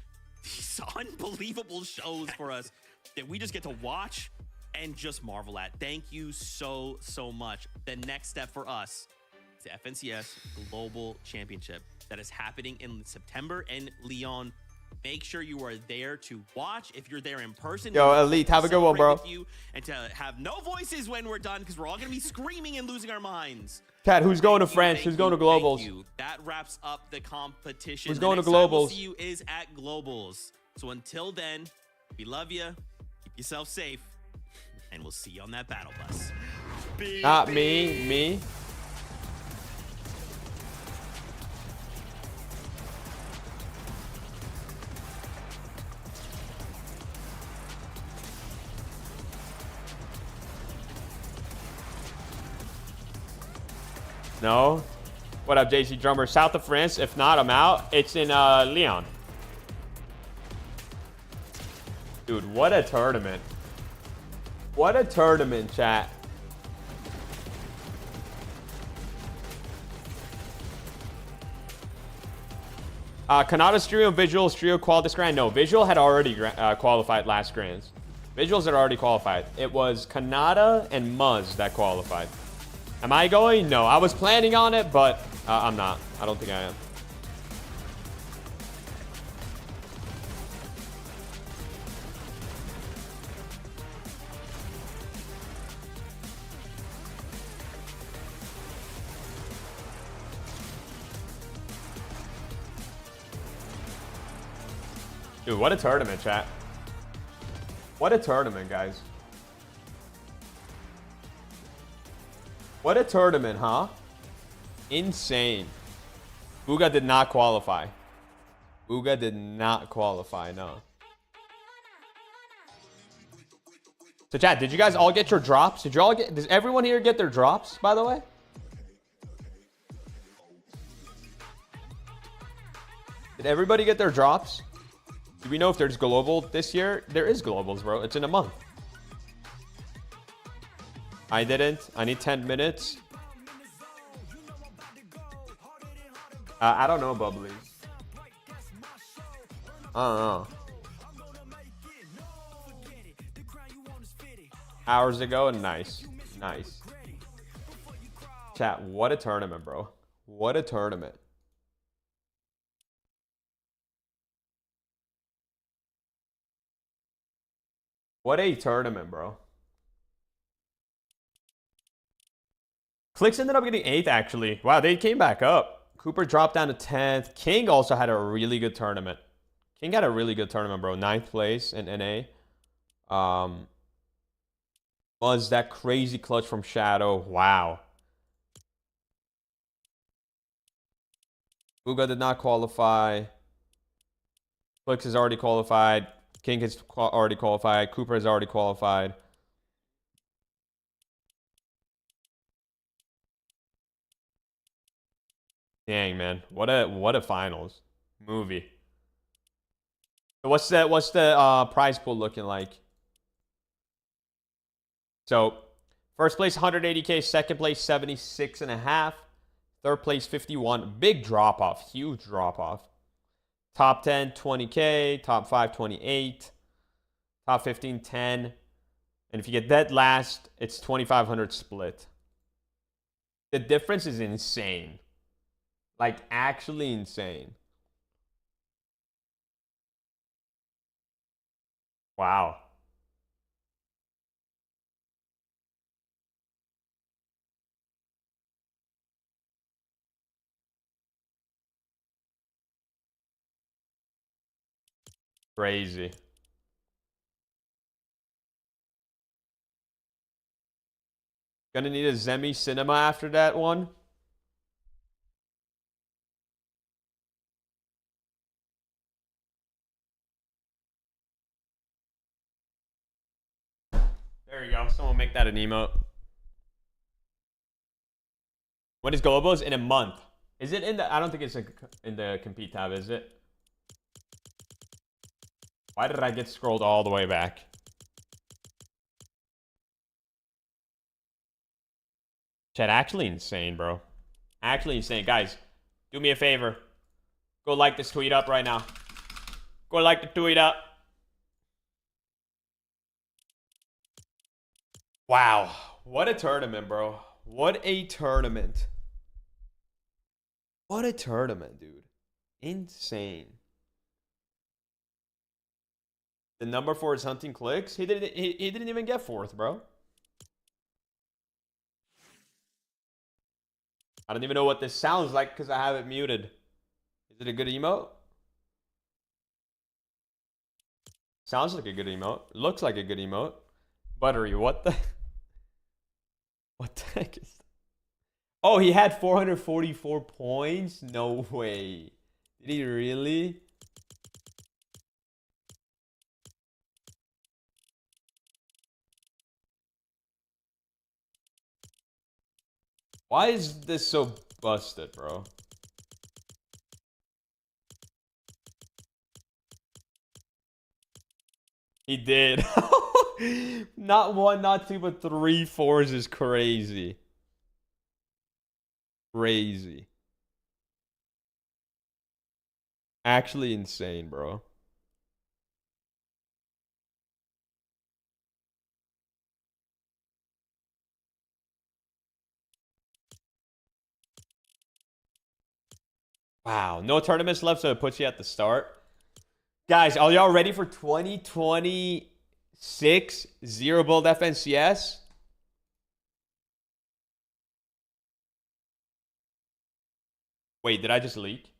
these unbelievable shows for us that we just get to watch and just marvel at. Thank you so much. The next step for us is the FNCS Global Championship that is happening in September in Lyon. Make sure you are there to watch. If you're there in person, yo, Elite, have a good one, bro. You and to have no voices when we're done, because we're all gonna be screaming and losing our minds. Cat, who's going to France? Who's going to Globals? That wraps up the competition. Who's going to Globals? We'll Globals? see you is at Globals. So until then, we love you. Keep yourself safe, and we'll see you on that battle bus. Not me. No. What up, JC Drummer? South of France. If not, I'm out. It's in Lyon. Dude, what a tournament. What a tournament, chat. Kanata, Strio, and Visual. Strio qualified this grand. No, Visual had already qualified last grands. Visuals had already qualified. It was Kanata and Muzz that qualified. Am I going? No, I was planning on it, but I'm not. I don't think I am. Dude, what a tournament, chat. What a tournament, guys. What a tournament, huh? Insane. Booga did not qualify. Booga did not qualify, no. So chat, did you guys all get your drops? Did you all get, does everyone here get their drops, by the way? Did everybody get their drops? Do we know if there's global this year? There is globals, bro. It's in a month. I didn't. I need 10 minutes. I don't know, Bubbly. I don't know. Hours ago, nice. Nice. Chat, what a tournament, bro. What a tournament. What a tournament, bro. Clix ended up getting 8th, actually. Wow, they came back up. Cooper dropped down to 10th. King also had a really good tournament. King had a really good tournament, bro. 9th place in NA. Was that crazy clutch from Shadow. Wow. Booga did not qualify. Clix has already qualified. King has already qualified. Cooper has already qualified. Dang, man. What a finals movie. So what's the prize pool looking like? So first place 180K, second place 76.5, third place 51. Big drop off, huge drop off. Top 10 20K, top 5 28, top 15 10. And if you get dead last, it's 2,500 split. The difference is insane. Like, actually insane. Wow. Crazy. Gonna need a Zemie cinema after that one. There you go. Someone make that an emote. When is Globos? In a month. Is it in the... I don't think it's in the compete tab, is it? Why did I get scrolled all the way back? Chat, actually insane, bro. Actually insane. Guys, do me a favor. Go like this tweet up right now. Go like the tweet up. Wow. What a tournament, bro. What a tournament. What a tournament, dude. Insane. The number 4 is hunting Clix. He didn't even get 4th, bro. I don't even know what this sounds like because I have it muted. Is it a good emote? Sounds like a good emote. Looks like a good emote. Buttery, what the? What the heck is that? Oh, he had 444 points? No way. Did he really? Why is this so busted, bro? He did. Not 1, not 2, but 3 4s is crazy. Crazy. Actually insane, bro. Wow, no tournaments left, so it puts you at the start. Guys, are y'all ready for 2026 Zero Build FNCS? Wait, did I just leak?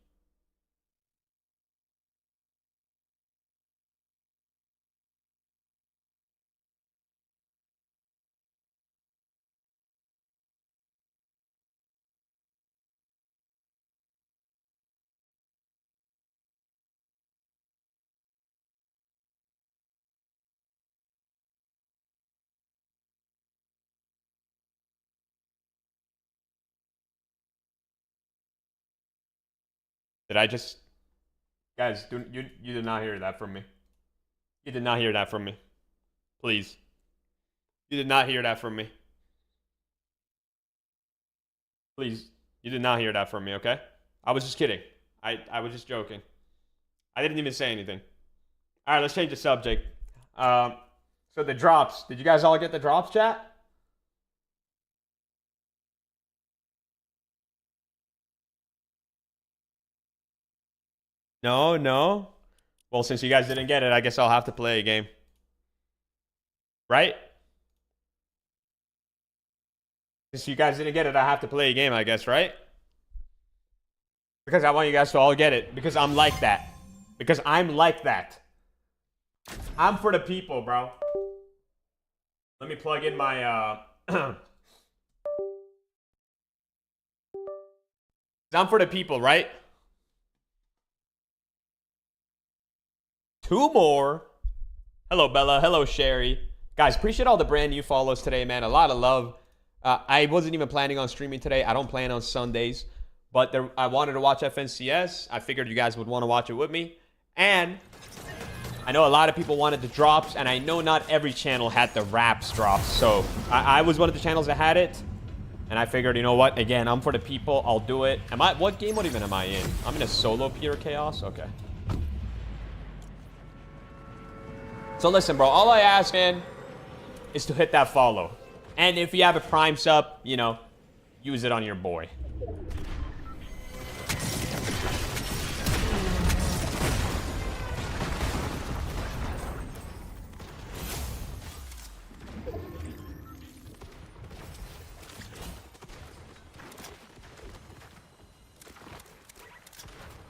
Did I just... Guys, you did not hear that from me. You did not hear that from me. Please. You did not hear that from me. Please. You did not hear that from me, okay? I was just kidding. I was just joking. I didn't even say anything. All right, let's change the subject. So the drops. Did you guys all get the drops, chat? No, no. Well, since you guys didn't get it, I guess I'll have to play a game. Right? Since you guys didn't get it, I have to play a game, I guess, right? Because I want you guys to all get it. Because I'm like that. Because I'm like that. I'm for the people, bro. Let me plug in my... I'm for the people, right? 2 more. Hello, Bella. Hello, Sherry. Guys, appreciate all the brand new follows today, man. A lot of love. I wasn't even planning on streaming today. I don't plan on Sundays. But I wanted to watch FNCS. I figured you guys would want to watch it with me. And I know a lot of people wanted the drops. And I know not every channel had the Raps drops. So I was one of the channels that had it. And I figured, you know what? Again, I'm for the people. I'll do it. What game mode even am I in? I'm in a solo pure chaos? Okay. So listen, bro, all I ask, man, is to hit that follow. And if you have a Prime sub, you know, use it on your boy.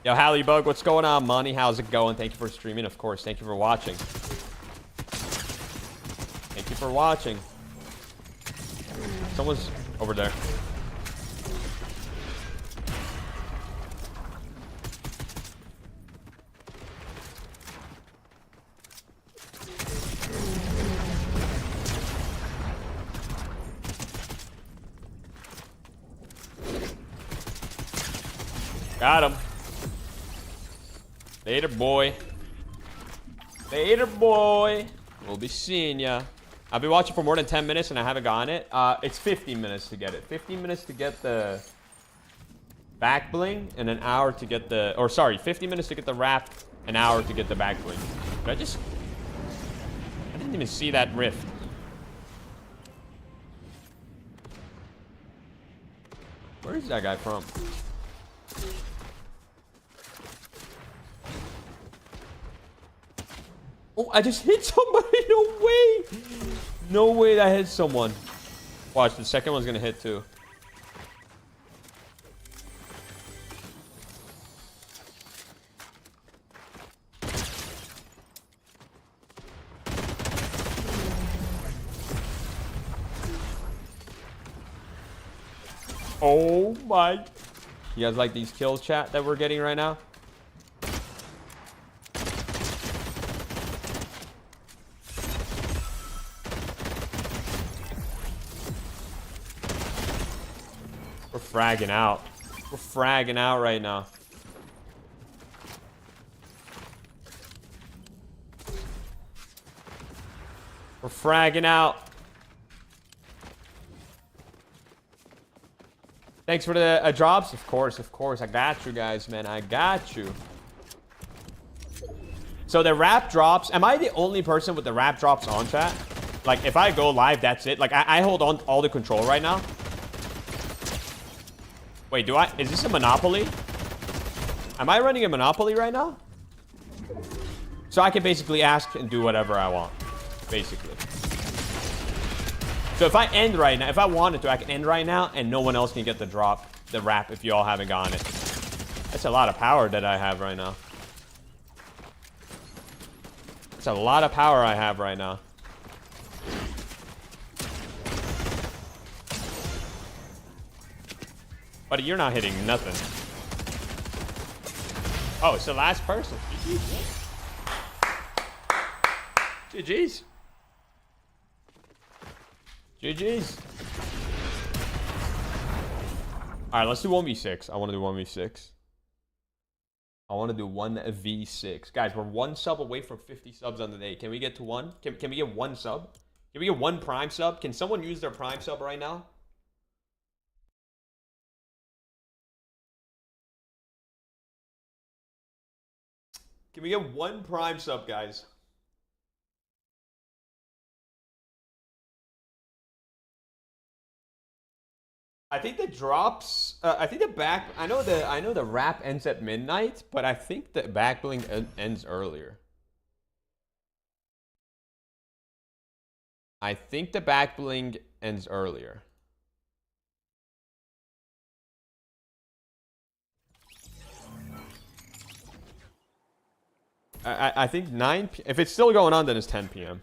Yo, Hallibug, what's going on, Money? How's it going? Thank you for streaming, of course. Thank you for watching. Thank you for watching. Someone's over there. Got him. Later, boy. Later, boy. We'll be seeing ya. I've been watching for more than 10 minutes and I haven't gotten it. It's 15 minutes to get it. 15 minutes to get the back bling and an hour to get the... Or sorry, 50 minutes to get the wrap, an hour to get the back bling. But I didn't even see that rift. Where is that guy from? Oh, I just hit somebody. No way. No way that hit someone. Watch, the second one's gonna hit too. Oh my. You guys like these kills, chat, that we're getting right now? We're fragging out. We're fragging out right now. We're fragging out. Thanks for the drops. Of course. I got you guys, man. I got you. So the wrap drops. Am I the only person with the wrap drops on, chat? Like, if I go live, that's it. Like, I hold on all the control right now. Wait, is this a Monopoly? Am I running a Monopoly right now? So I can basically ask and do whatever I want. Basically. So if I end right now, if I wanted to, I can end right now and no one else can get the drop, the wrap, if you all haven't gotten it. That's a lot of power that I have right now. That's a lot of power I have right now. Buddy, you're not hitting nothing. Oh, it's the last person. GG's. GG's. All right, let's do 1v6. I want to do 1v6. I want to do 1v6. Guys, we're one sub away from 50 subs on the day. Can we get to one? Can we get one sub? Can we get one prime sub? Can someone use their prime sub right now? Can we get one prime sub, guys? I think the drops. I think the back. I know the wrap ends at midnight, but I think the back bling ends earlier. I think the back bling ends earlier. I think 9 p.m. If it's still going on, then it's 10 p.m.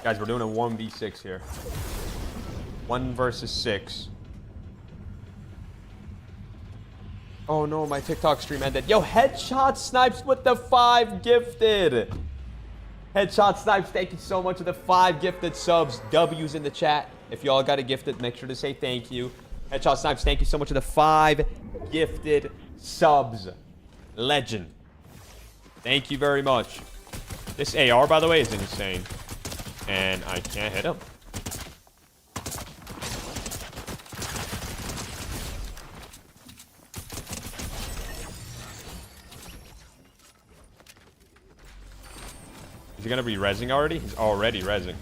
Guys, we're doing a 1v6 here. 1 versus 6. Oh no, my TikTok stream ended. Yo, Headshot Snipes with the 5 gifted. Headshot Snipes, thank you so much for the 5 gifted subs. W's in the chat. If y'all got a gifted, make sure to say thank you. Headshot Snipes, thank you so much for the 5 gifted subs. Legend. Thank you very much. This AR, by the way, is insane. And I can't hit him. Is he gonna be rezzing already? He's already rezzing.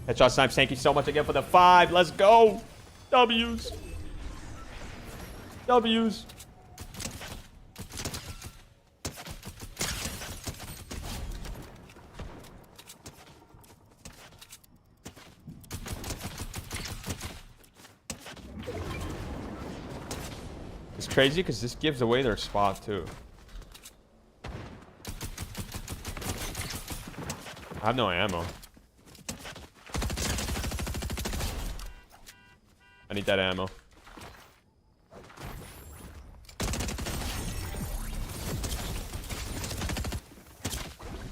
Headshot Snipes, thank you so much again for the 5. Let's go. W's. W's. It's crazy because this gives away their spot too. I have no ammo. I need that ammo.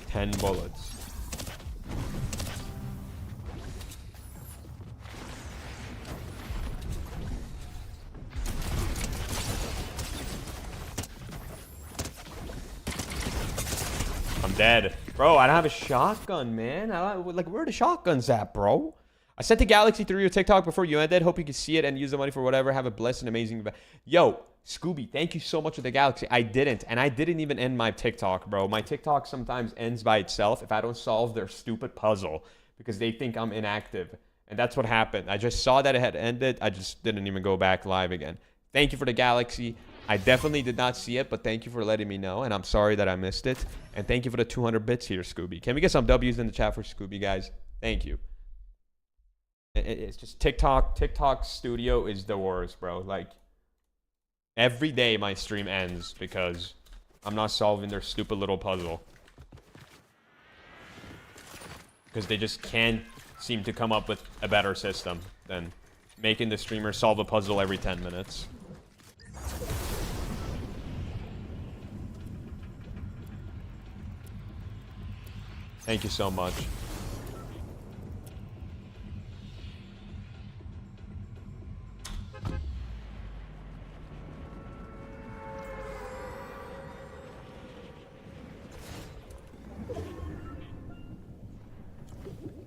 $10 bullets. dead. Bro, I don't have a shotgun, man. Like, where are the shotguns at, bro? I sent the Galaxy 3 a TikTok before you ended. Hope you can see it and use the money for whatever. Have a blessed and amazing... Yo, Scooby, thank you so much for the Galaxy. I didn't. And I didn't even end my TikTok, bro. My TikTok sometimes ends by itself if I don't solve their stupid puzzle. Because they think I'm inactive. And that's what happened. I just saw that it had ended. I just didn't even go back live again. Thank you for the Galaxy. I definitely did not see it, but thank you for letting me know. And I'm sorry that I missed it. And thank you for the 200 bits here, Scooby. Can we get some W's in the chat for Scooby, guys? Thank you. It's just TikTok Studio is the worst, bro. Like, every day my stream ends because I'm not solving their stupid little puzzle. Because they just can't seem to come up with a better system than making the streamer solve a puzzle every 10 minutes. Thank you so much.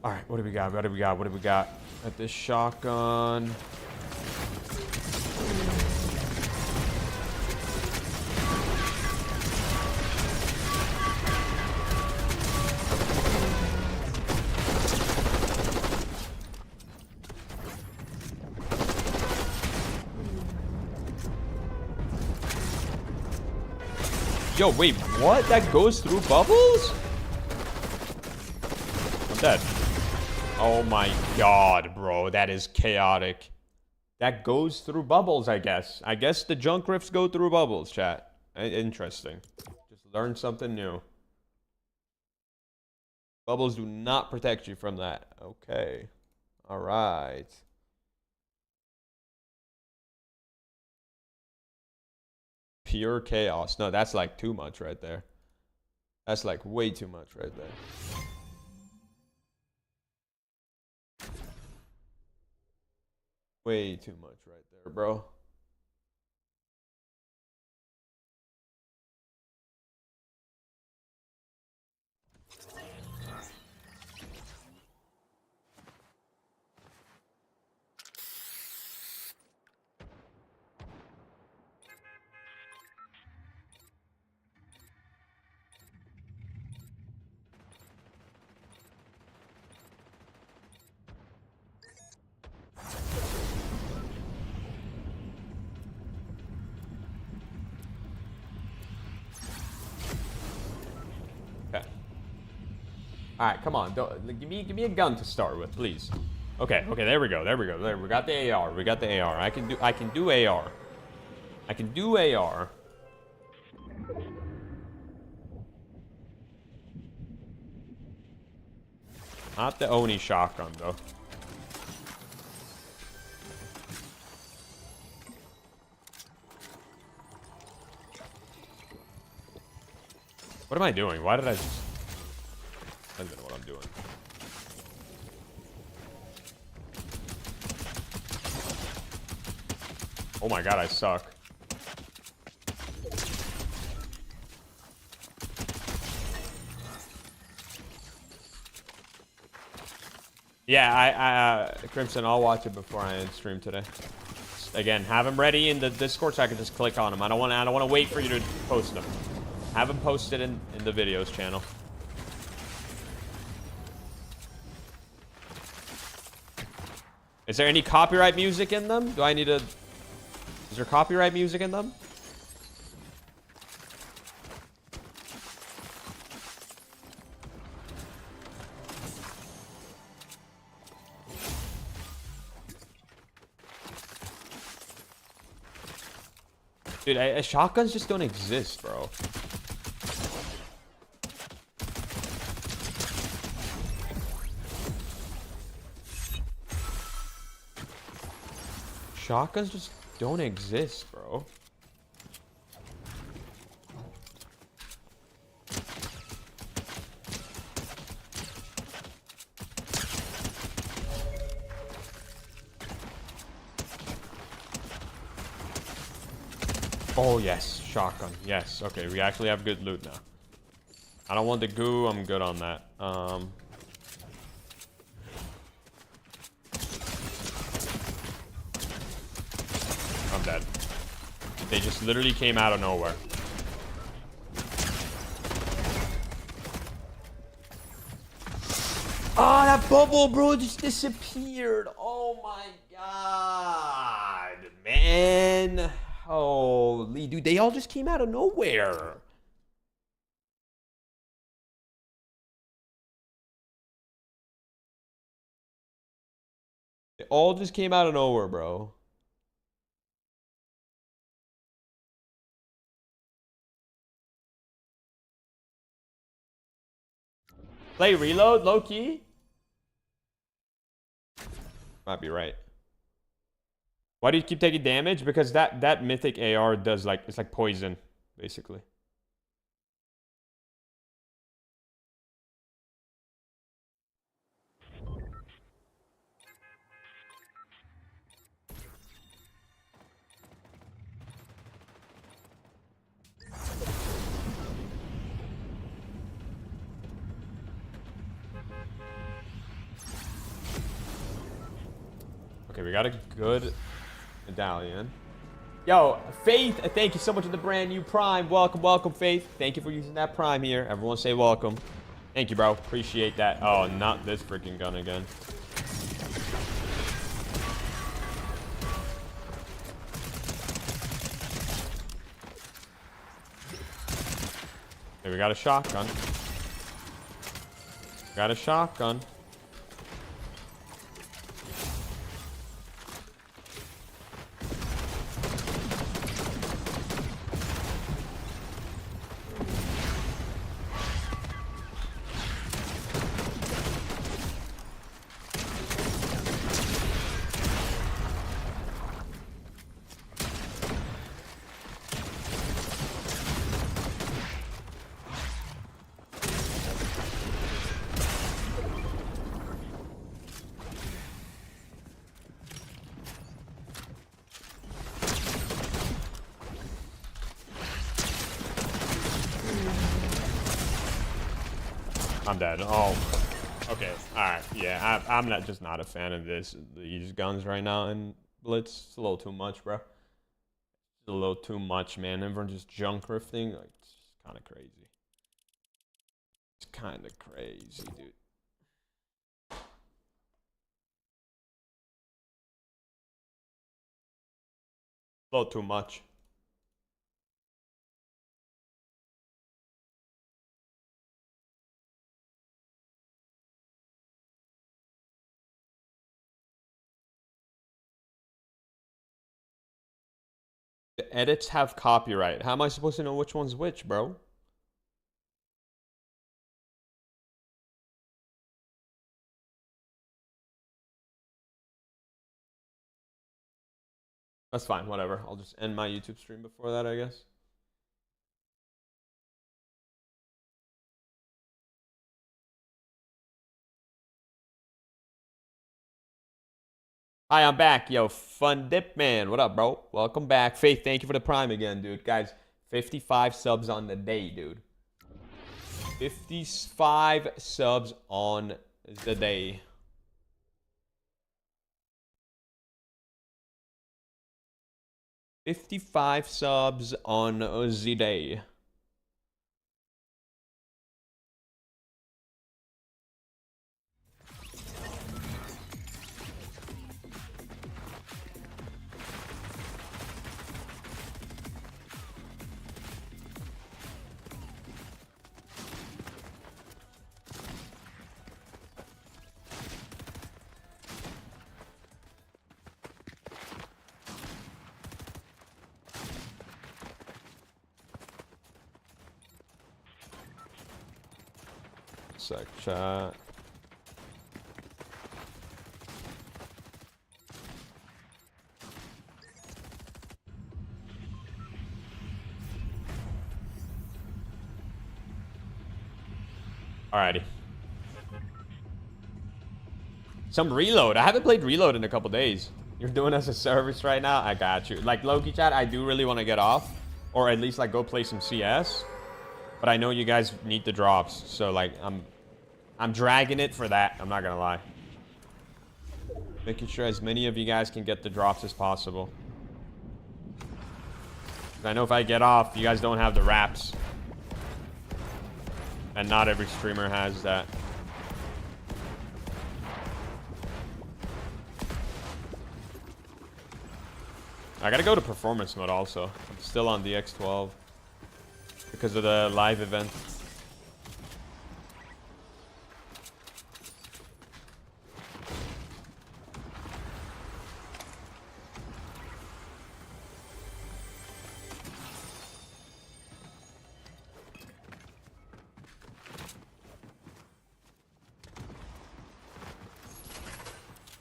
All right, what do we got? What do we got? What do we got? At this shotgun. Yo, wait, what? That goes through bubbles? I'm dead. Oh my god, bro. That is chaotic. That goes through bubbles, I guess. I guess the junk rifts go through bubbles, chat. Interesting. Just learned something new. Bubbles do not protect you from that. Okay. All right. Pure chaos. No, that's like too much right there. That's like way too much right there. Way too much right there, bro. All right, come on. Give me a gun to start with, please. Okay, there we go. There we go. There, we got the AR. We got the AR. I can do AR. I can do AR. Not the Oni shotgun though. What am I doing? Why did I just... I don't know what I'm doing. Oh my god, I suck. Yeah, Crimson, I'll watch it before I end stream today. Again, have them ready in the Discord so I can just click on them. I don't want to wait for you to post them. Have them posted in the videos channel. Is there any copyright music in them? Do I need to... Is there copyright music in them? Dude, shotguns just don't exist, bro. Shotguns just don't exist, bro. Oh, yes. Shotgun. Yes. Okay, we actually have good loot now. I don't want the goo. I'm good on that. I'm dead. They just literally came out of nowhere. Oh, that bubble, bro, just disappeared. Oh my god, man. Holy dude, they all just came out of nowhere. They all just came out of nowhere, bro. Play reload, low key. Might be right. Why do you keep taking damage? Because that mythic AR does like, it's like poison, basically. Okay, we got a good medallion. Yo, Faith, thank you so much for the brand new Prime. Welcome, welcome, Faith. Thank you for using that Prime here. Everyone say welcome. Thank you, bro. Appreciate that. Oh, not this freaking gun again. Okay, we got a shotgun. Got a shotgun. I'm dead. Oh, okay. All right. Yeah, I'm not a fan of these guns right now in Blitz. It's a little too much, bro. It's a little too much, man. Everyone just junk rifting. Like, it's kind of crazy. It's kind of crazy, dude. A little too much. The edits have copyright. How am I supposed to know which one's which, bro? That's fine, whatever. I'll just end my YouTube stream before that, I guess. Hi, I'm back. Yo, Fun Dip Man. What up, bro? Welcome back. Faith, thank you for the Prime again, dude. Guys, 55 subs on the day, dude. 55 subs on the day. $55 subs on the day. Sec chat. Alrighty. Some reload. I haven't played reload in a couple days. You're doing us a service right now? I got you. Like, Loki chat, I do really want to get off. Or at least, like, go play some CS. But I know you guys need the drops, so like I'm dragging it for that. I'm not gonna lie. Making sure as many of you guys can get the drops as possible. I know if I get off, you guys don't have the wraps. And not every streamer has that. I gotta go to performance mode also. I'm still on the X12 because of the live event.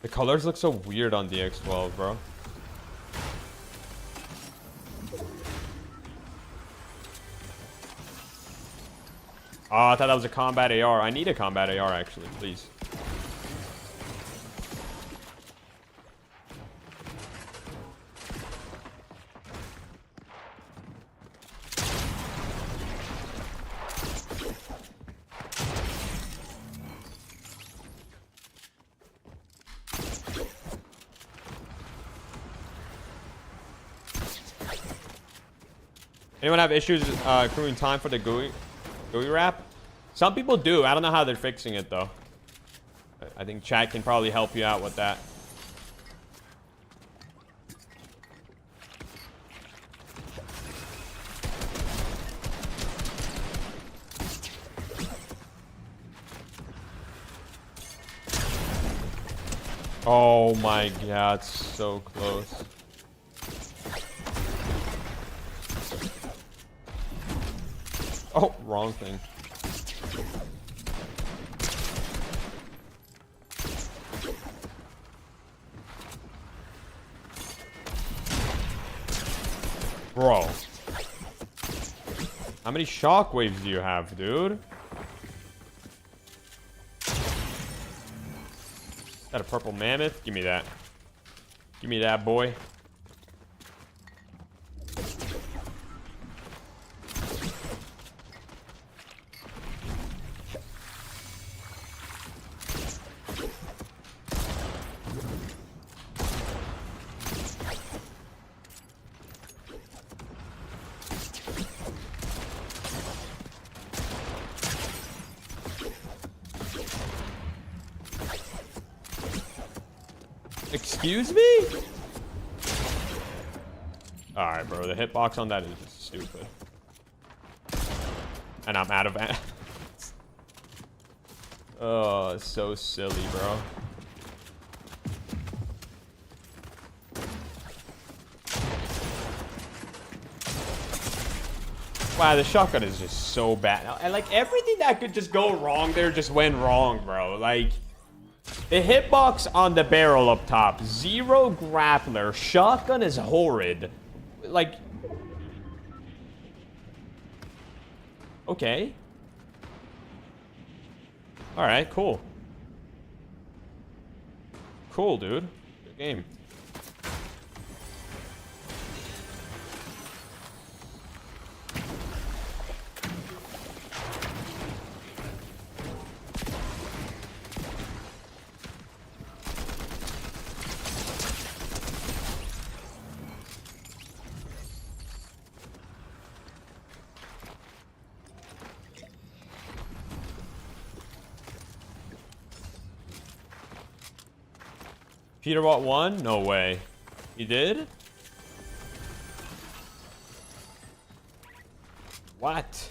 The colors look so weird on the X12, bro. Oh, I thought that was a combat AR. I need a combat AR, actually, please. Anyone have issues accruing time for the GUI wrap? Some people do. I don't know how they're fixing it though. I think chat can probably help you out with that. Oh my god, so close. Oh, wrong thing. Bro. How many shockwaves do you have, dude? Got a purple mammoth? Give me that. Give me that, boy. Excuse me? Alright, bro. The hitbox on that is just stupid. And I'm out of ammo. Oh, it's so silly, bro. Wow, the shotgun is just so bad. And like everything that could just go wrong there just went wrong, bro. Like the hitbox on the barrel up top, zero grappler, shotgun is horrid. Like, okay. All right, cool. Cool, dude. Good game. Peterbot won? No way. He did? What?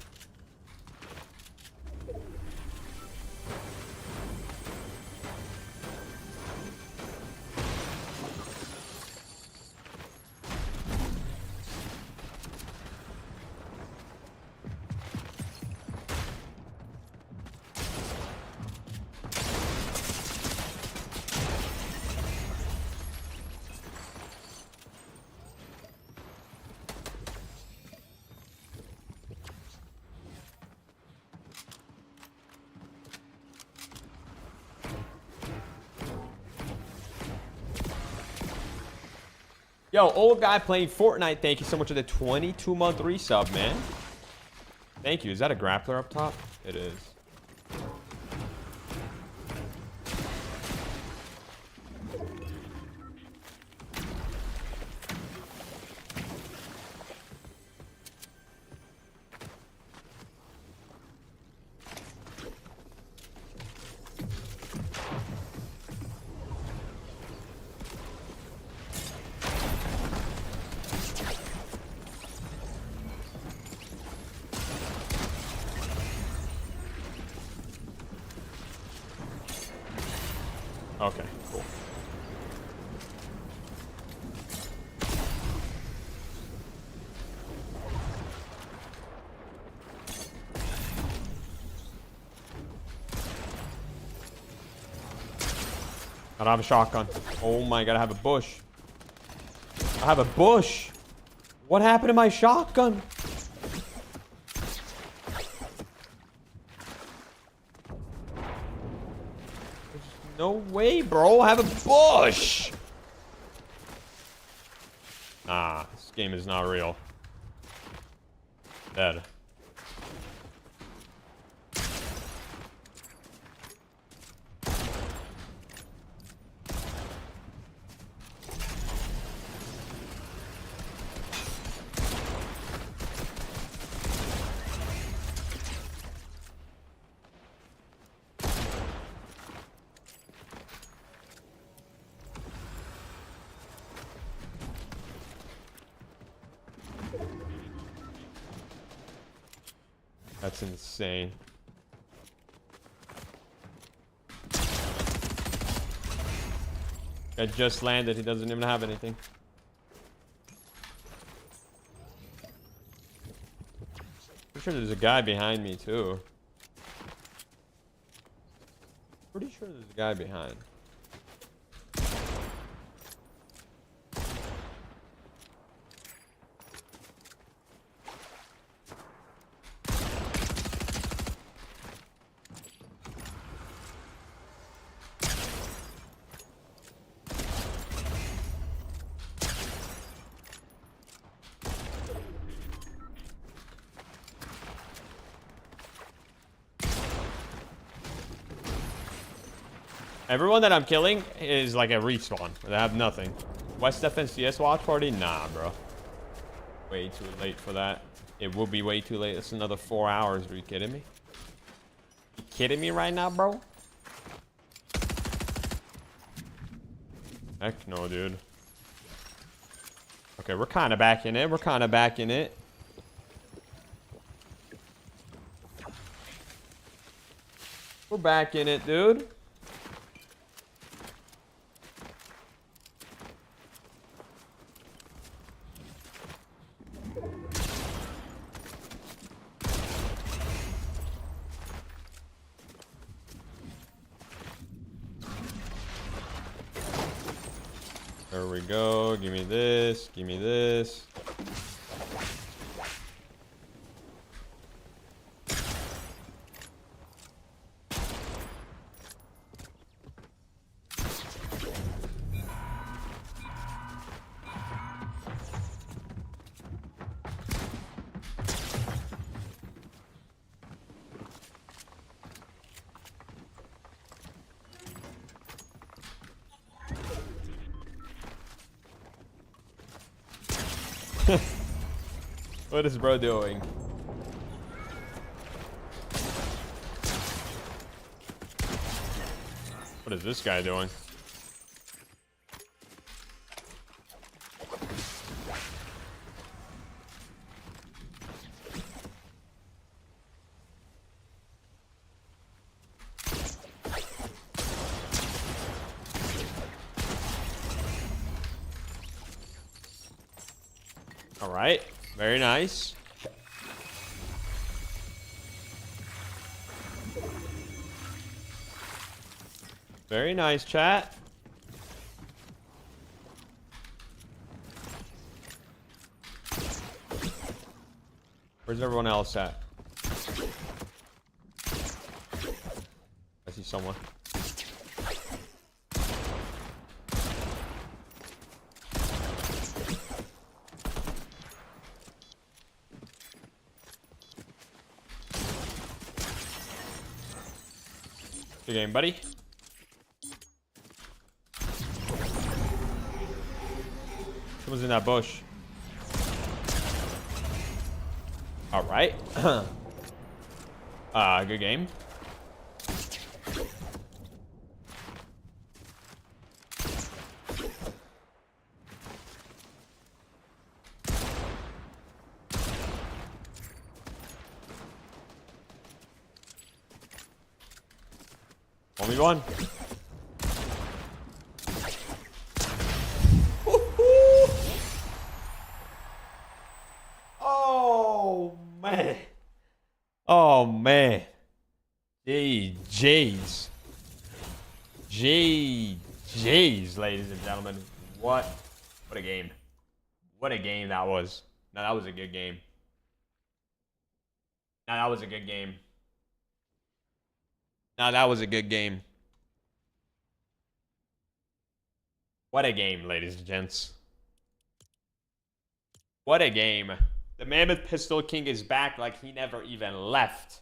Yo, old guy playing Fortnite, thank you so much for the 22-month resub, man. Thank you. Is that a grappler up top? It is. Okay, cool. I don't have a shotgun. Oh my god, I have a bush. I have a bush. What happened to my shotgun? No way, bro. I have a bush. Nah, this game is not real. Dead. That's insane. Guy just landed. He doesn't even have anything. Pretty sure there's a guy behind me too. Pretty sure there's a guy behind. Everyone that I'm killing is like a respawn. They have nothing. West FNCS watch party? Nah, bro. Way too late for that. It will be way too late. It's another 4 hours. Are you kidding me? You kidding me right now, bro? Heck no, dude. Okay, we're kind of back in it. We're kind of back in it. We're back in it, dude. There we go. Give me this. Give me this. What is bro doing? What is this guy doing? All right. Very nice. Very nice, chat. Where's everyone else at? I see someone. Good game, buddy. Someone's in that bush. All right. Good game. Only one. Oh man. Oh man. GG's. GG's, ladies and gentlemen. What a game. What a game that was. No, that was a good game. No, that was a good game. No, that was a good game. What a game, ladies and gents. What a game. The Mammoth Pistol King is back like he never even left.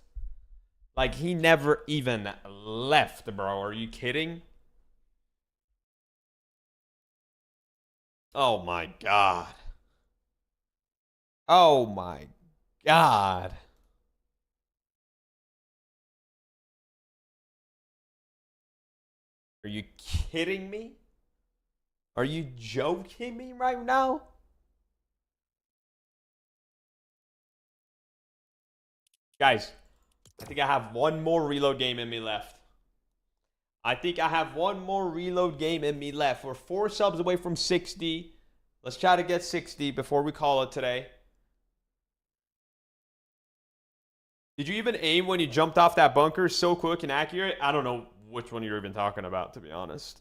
Like he never even left, bro. Are you kidding? Oh my god. Oh my god. Are you kidding me? Are you joking me right now? Guys, I think I have one more reload game in me left. I think I have one more reload game in me left. We're 4 subs away from 60. Let's try to get 60 before we call it today. Did you even aim when you jumped off that bunker so quick and accurate? I don't know which one you're even talking about, to be honest.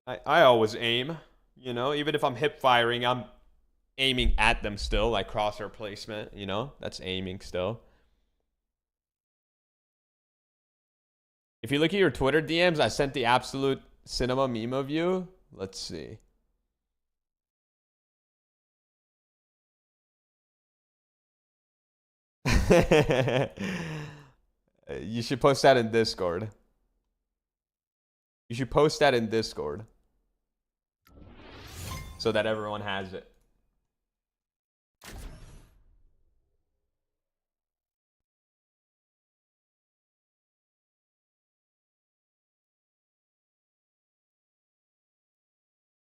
I always aim, you know, even if I'm hip firing, I'm aiming at them still, like crosshair placement, you know, that's aiming still. If you look at your Twitter DMs, I sent the absolute cinema meme of you. Let's see. You should post that in Discord. You should post that in Discord so that everyone has it.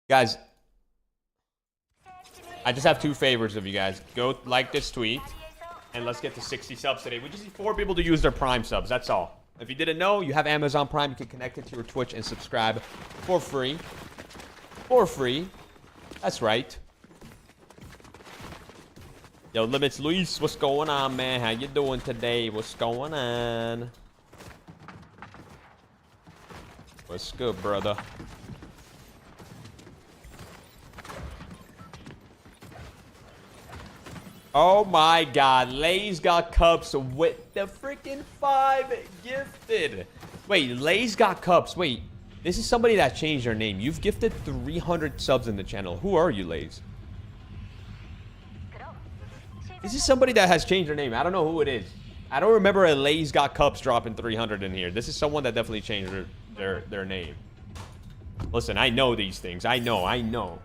Guys, I just have 2 favors of you guys. Go like this tweet, and let's get to 60 subs today. We just need 4 people to use their Prime subs. That's all. If you didn't know, you have Amazon Prime. You can connect it to your Twitch and subscribe for free. For free. That's right. Yo, Limits Luis, what's going on, man? How you doing today? What's going on? What's good, brother? Oh my god, Lay's got cups with the freaking 5 gifted. Wait, Lay's got cups. Wait, this is somebody that changed their name. You've gifted 300 subs in the channel. Who are you, Lays? This is somebody that has changed their name. I don't know who it is. I don't remember a Lay's got cups dropping 300 in here. This is someone that definitely changed their name. Listen, I know these things. I know.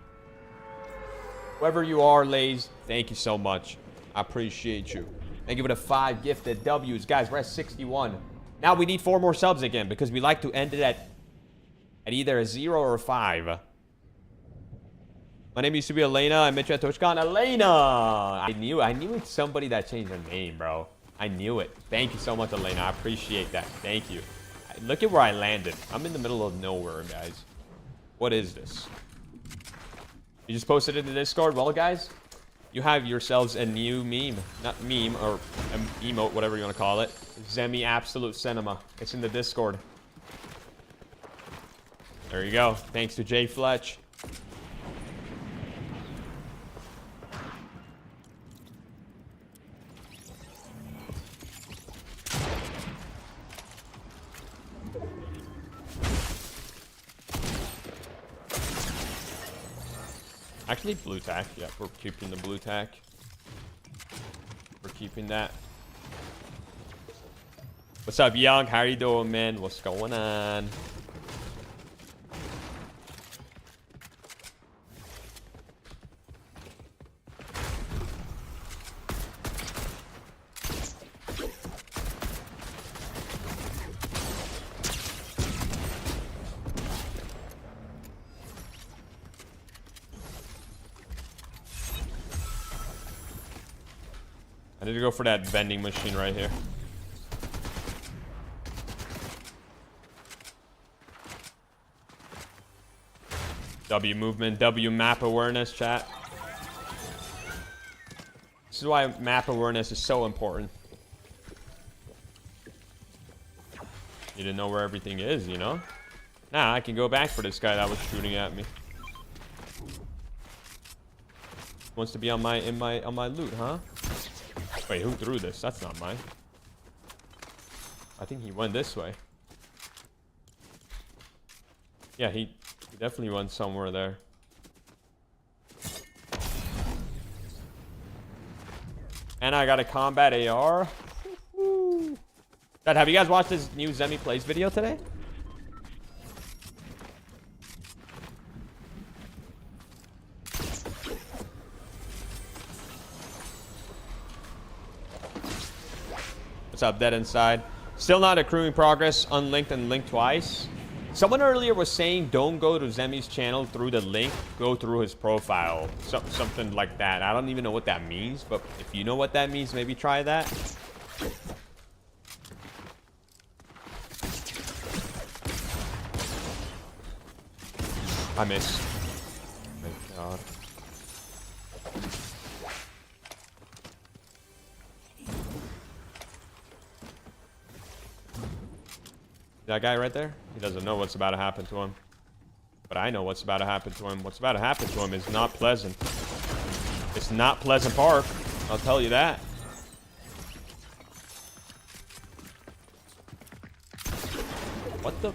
Whoever you are, Lays, thank you so much. I appreciate you. Thank you for the 5 gifted W's. Guys, we're at 61. Now we need 4 more subs again because we like to end it at either a 0 or a 5. My name used to be Elena. I met you at TwitchCon. Elena! I knew it's somebody that changed their name, bro. I knew it. Thank you so much, Elena. I appreciate that. Thank you. Look at where I landed. I'm in the middle of nowhere, guys. What is this? You just posted it in the Discord. Well, guys, you have yourselves a new meme. Not meme, or emote, whatever you want to call it. Zemie Absolute Cinema. It's in the Discord. There you go. Thanks to Jay Fletch. Actually, blue tack. Yeah, we're keeping the blue tack. We're keeping that. What's up, Young? How you doing, man? What's going on? I need to go for that vending machine right here. W movement, W map awareness, chat. This is why map awareness is so important. You didn't know where everything is, you know? Nah, I can go back for this guy that was shooting at me. Wants to be on my loot, huh? Wait, who threw this? That's not mine. I think he went this way. Yeah, he definitely went somewhere there. And I got a combat AR. Dad, have you guys watched this new Zemie Plays video today? What's up, Dead Inside? Still not accruing progress, unlinked and linked twice. Someone earlier was saying don't go to Zemie's channel through the link, go through his profile. Something like that. I don't even know what that means, but if you know what that means, maybe try that. I missed. Oh my God. That guy right there, he doesn't know what's about to happen to him. But I know what's about to happen to him. What's about to happen to him is not pleasant. It's not Pleasant Park, I'll tell you that. What the?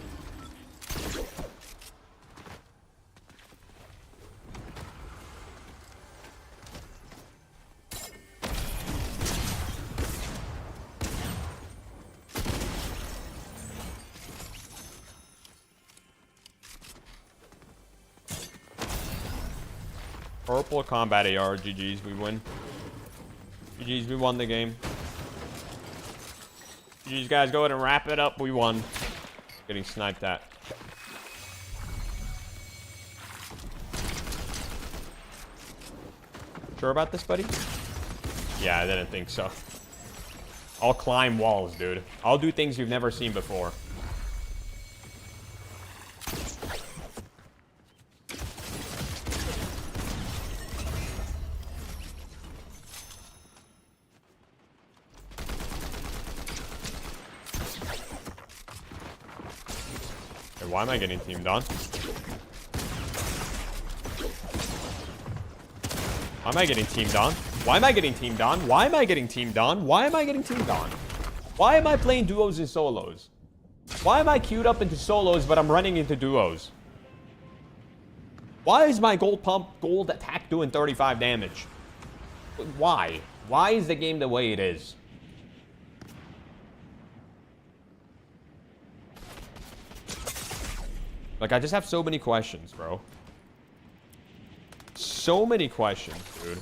Purple combat AR, GG's, we win. GG's, we won the game. GG's, guys, go ahead and wrap it up, we won. Getting sniped at. Sure about this, buddy? Yeah, I didn't think so. I'll climb walls, dude. I'll do things you've never seen before. Why am I getting teamed on? Why am I getting teamed on? Why am I getting teamed on? Why am I getting teamed on? Why am I getting teamed on? Why am I playing duos and solos? Why am I queued up into solos, but I'm running into duos? Why is my gold attack doing 35 damage? Why? Why is the game the way it is? Like, I just have so many questions, bro. So many questions, dude.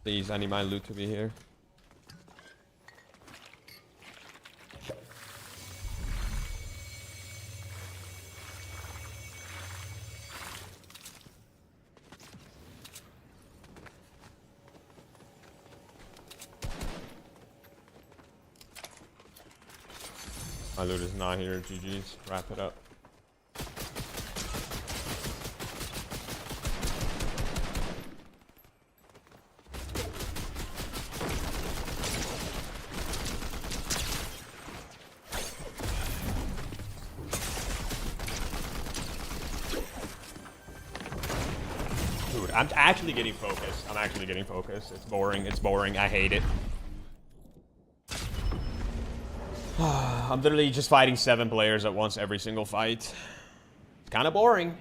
Please, I need my loot to be here. My loot is not here. GG's. Wrap it up. Dude, I'm actually getting focused. I'm actually getting focused. It's boring. It's boring. I hate it. I'm literally just fighting 7 players at once every single fight. It's kind of boring.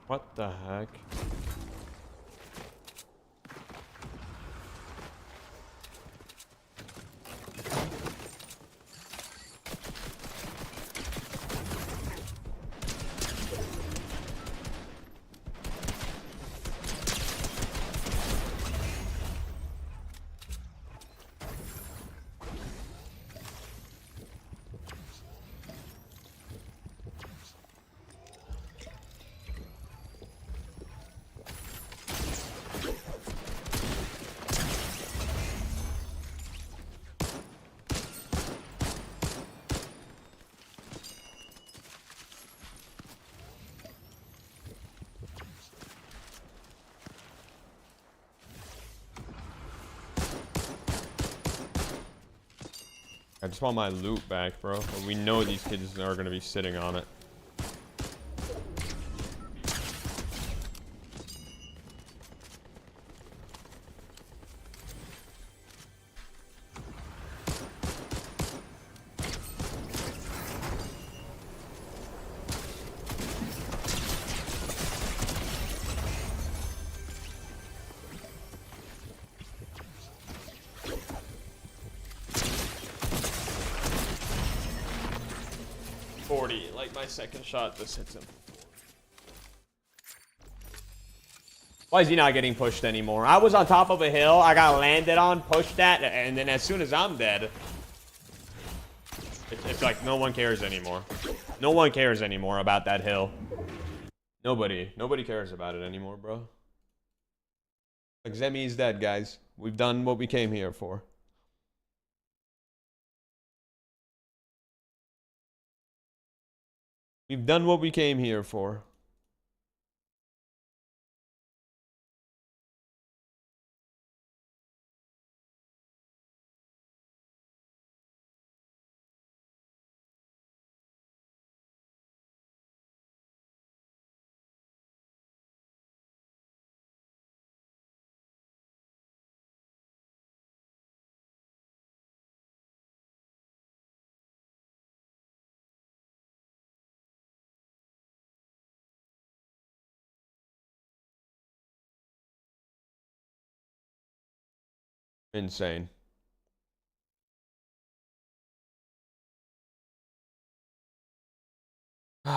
What the heck? I just want my loot back, bro. But we know these kids are going to be sitting on it. Like my second shot, this hits him. Why is he not getting pushed anymore? I was on top of a hill, I got landed on, pushed that, and then as soon as I'm dead, it's like no one cares anymore. No one cares anymore about that hill. Nobody cares about it anymore, bro. Like, Zemie is dead, guys. We've done what we came here for. We've done what we came here for. Insane. Okay,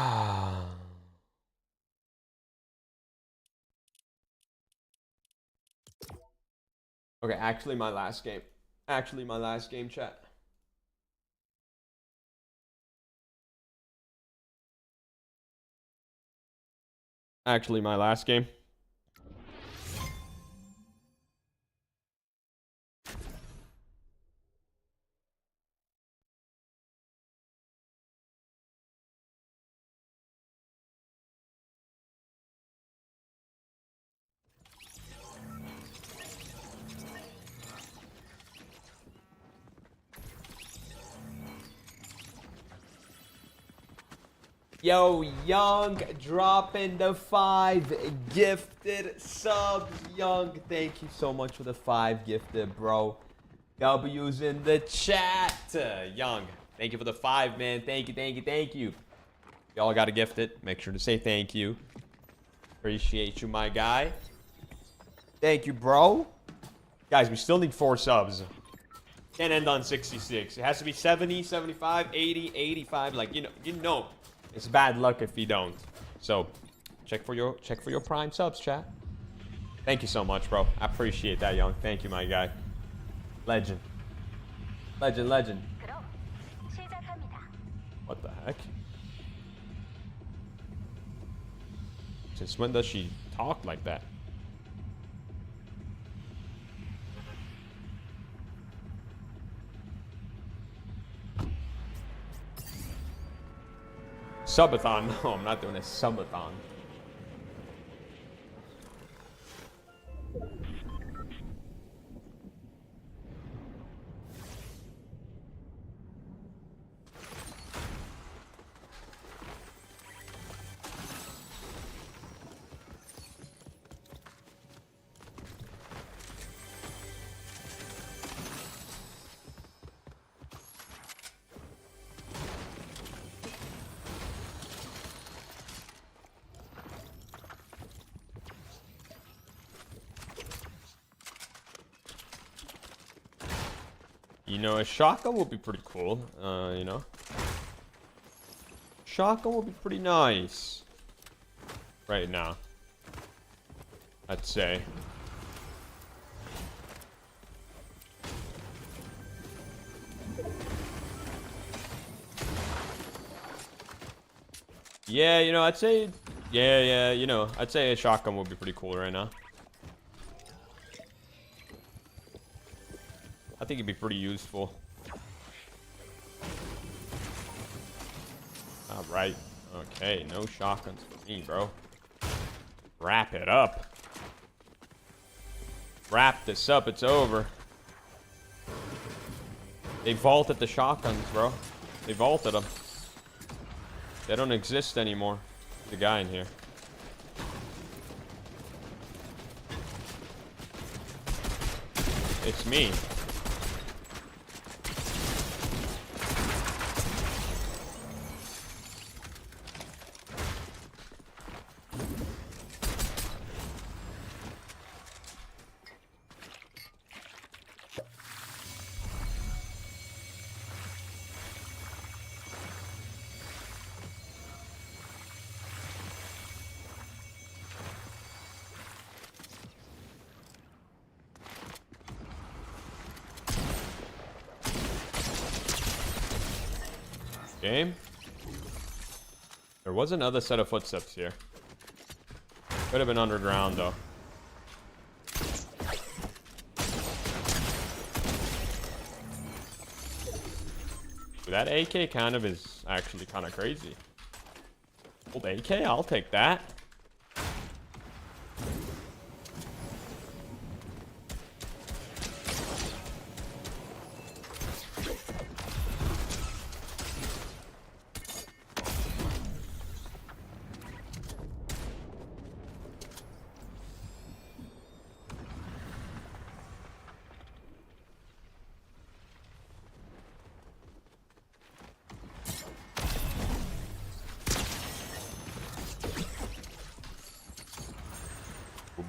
actually my last game. Actually my last game, chat. Actually my last game. Yo, Young dropping the 5 gifted subs. Young, thank you so much for the 5 gifted, bro. W's in the chat. Young, thank you for the 5, man. Thank you, thank you, thank you. Y'all got to gift it. Make sure to say thank you. Appreciate you, my guy. Thank you, bro. Guys, we still need 4 subs. Can't end on 66. It has to be 70, 75, 80, 85. Like, you know. It's bad luck if you don't. So, check for your prime subs, chat. Thank you so much, bro. I appreciate that, Young. Thank you, my guy. Legend. Legend, legend. What the heck? Since when does she talk like that? Subathon. No, I'm not doing a subathon. You know, a shotgun would be pretty cool. You know. Shotgun would be pretty nice. Right now. I'd say. Yeah, you know, I'd say... Yeah, you know, I'd say a shotgun would be pretty cool right now. I think it'd be pretty useful. Alright. Okay, no shotguns for me, bro. Wrap it up. Wrap this up, it's over. They vaulted the shotguns, bro. They vaulted them. They don't exist anymore. The guy in here. It's me. Game. There was another set of footsteps here. Could have been underground though. That AK kind of is actually kind of crazy. Old AK, I'll take that.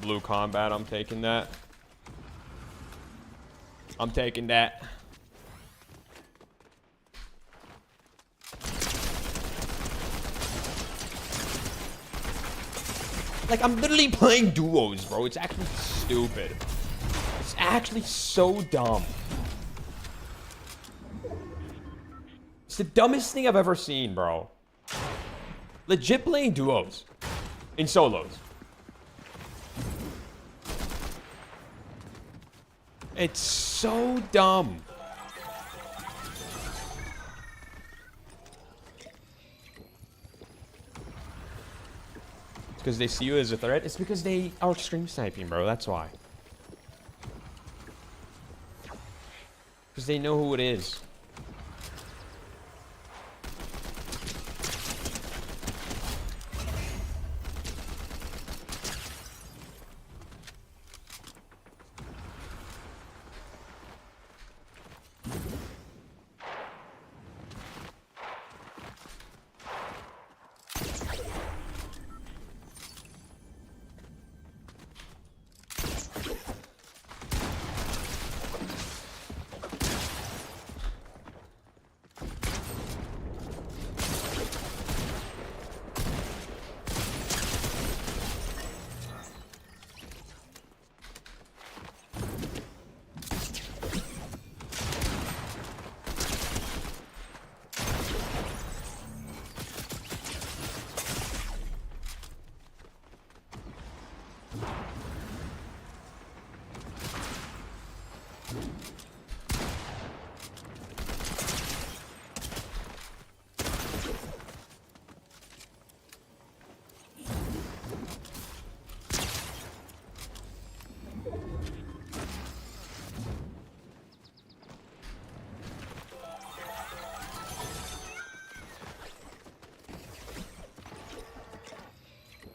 Blue combat, I'm taking that. I'm taking that. Like, I'm literally playing duos, bro. It's actually stupid. It's actually so dumb. It's the dumbest thing I've ever seen, bro. Legit playing duos in solos. It's so dumb. It's because they see you as a threat. It's because they are stream sniping, bro. That's why. Because they know who it is.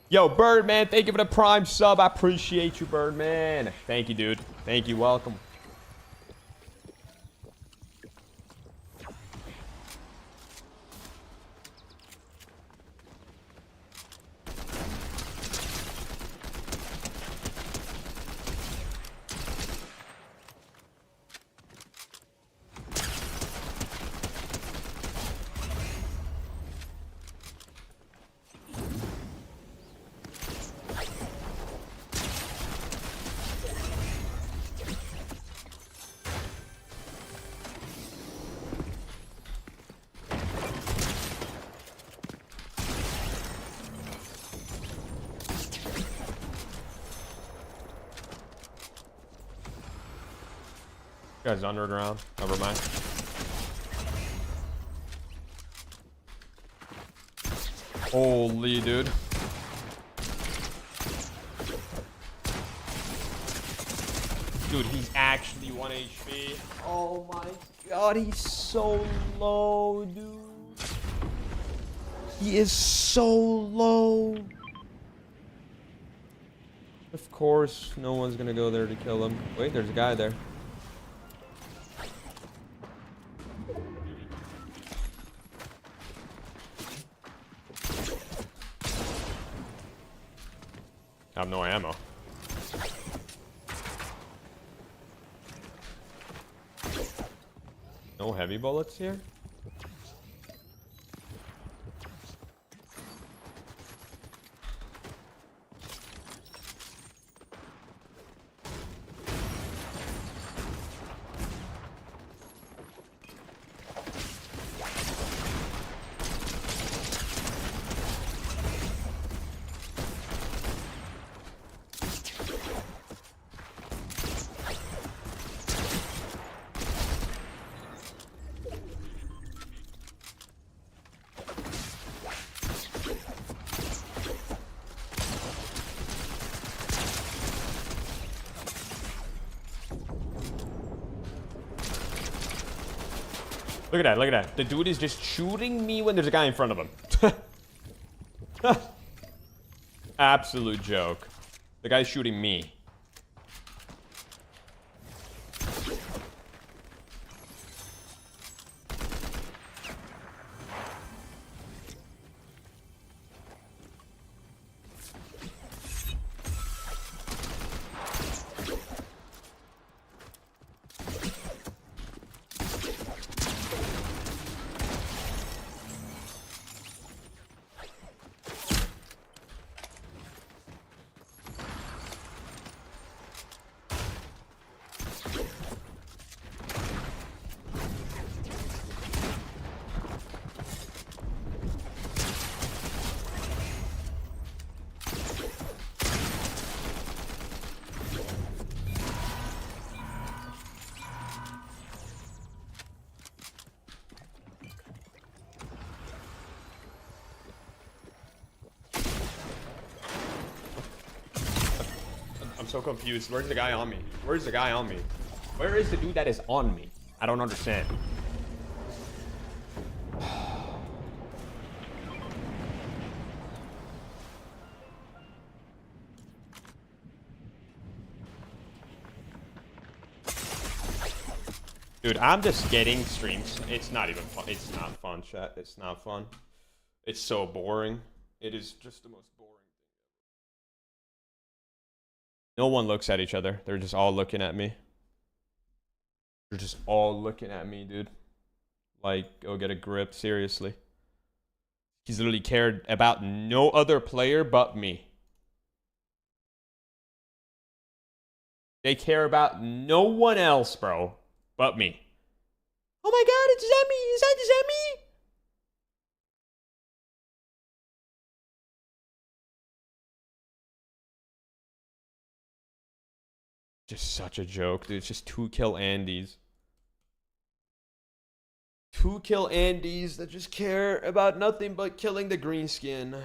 Yo, Birdman, thank you for the Prime sub. I appreciate you, Birdman. Thank you, dude. Thank you. Welcome. guy's underground. Never mind. Holy dude. Dude, he's actually 1 HP. Oh my god, he's so low, dude. He is so low. Of course, no one's gonna go there to kill him. Wait, there's a guy there. I have no ammo. No heavy bullets here? Look at that, look at that. The dude is just shooting me when there's a guy in front of him. Absolute joke. The guy's shooting me. I'm so confused. Where's the guy on me? Where's the guy on me? Where is the dude that is on me? I don't understand. Dude, I'm just getting streams. It's not even fun. It's not fun, chat. It's not fun. It's so boring. It is just the most boring. No one looks at each other. They're just all looking at me. They're just all looking at me, dude. Like, go get a grip, seriously. He's literally cared about no other player but me. They care about no one else, bro, but me. Oh my god, it's Zemie! Is that Zemie? Just such a joke, dude. It's just 2-kill Andes. 2-kill Andes that just care about nothing but killing the green skin.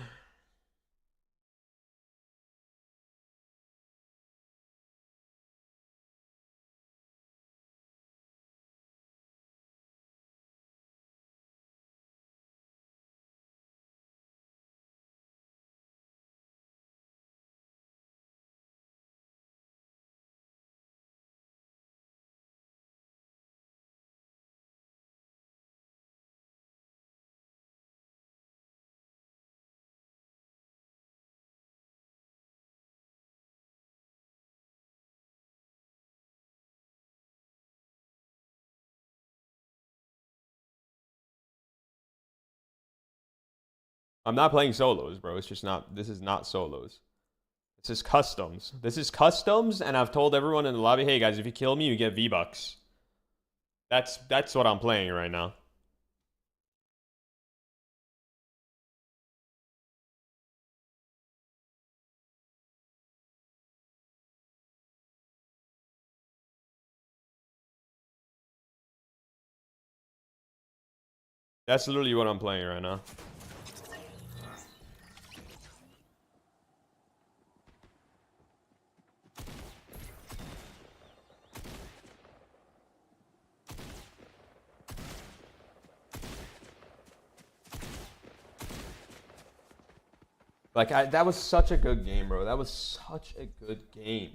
I'm not playing solos, bro. It's just not. This is not solos. This is customs. This is customs, and I've told everyone in the lobby, hey guys, if you kill me, you get V-Bucks. That's what I'm playing right now. That's literally what I'm playing right now. Like, that was such a good game, bro. That was such a good game.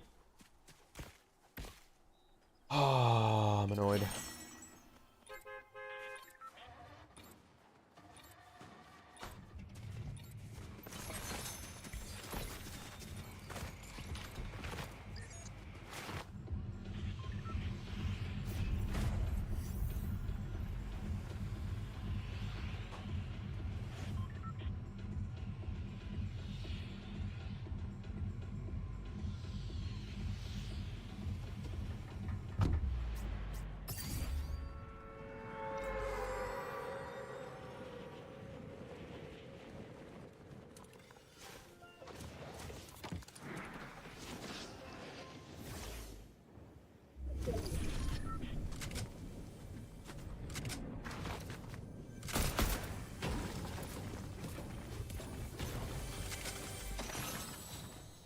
Oh, I'm annoyed.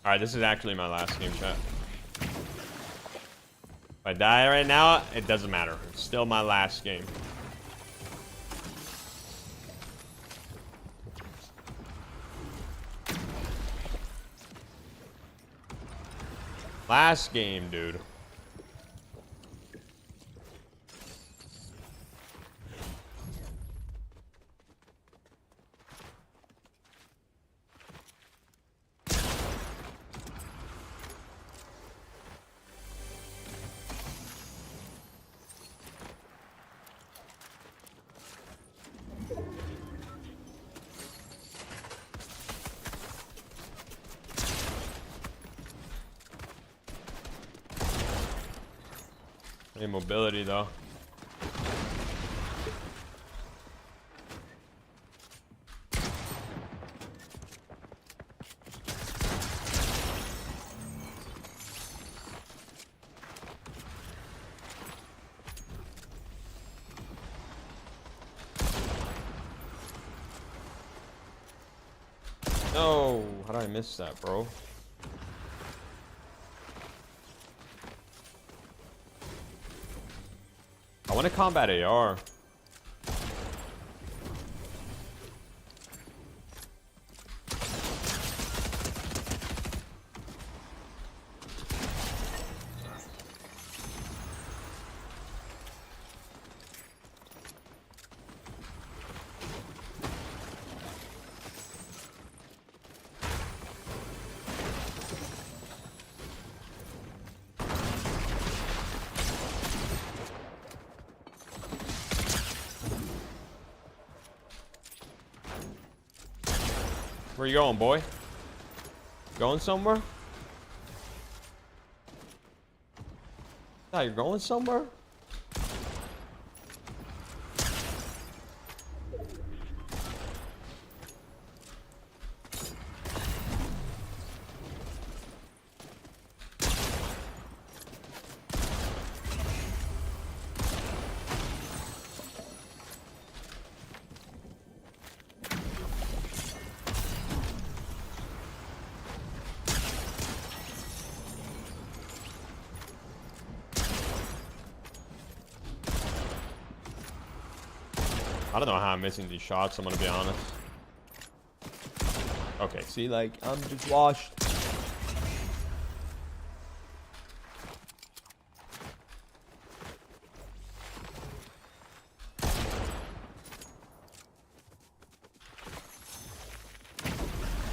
Alright, this is actually my last game, chat. If I die right now, it doesn't matter. It's still my last game. Last game, dude. Any mobility though. No, how did I miss that, bro? I want to combat AR. Where you going, boy? Going somewhere? Nah, you're going somewhere? I don't know how I'm missing these shots, I'm gonna be honest. Okay, see, like, I'm just washed.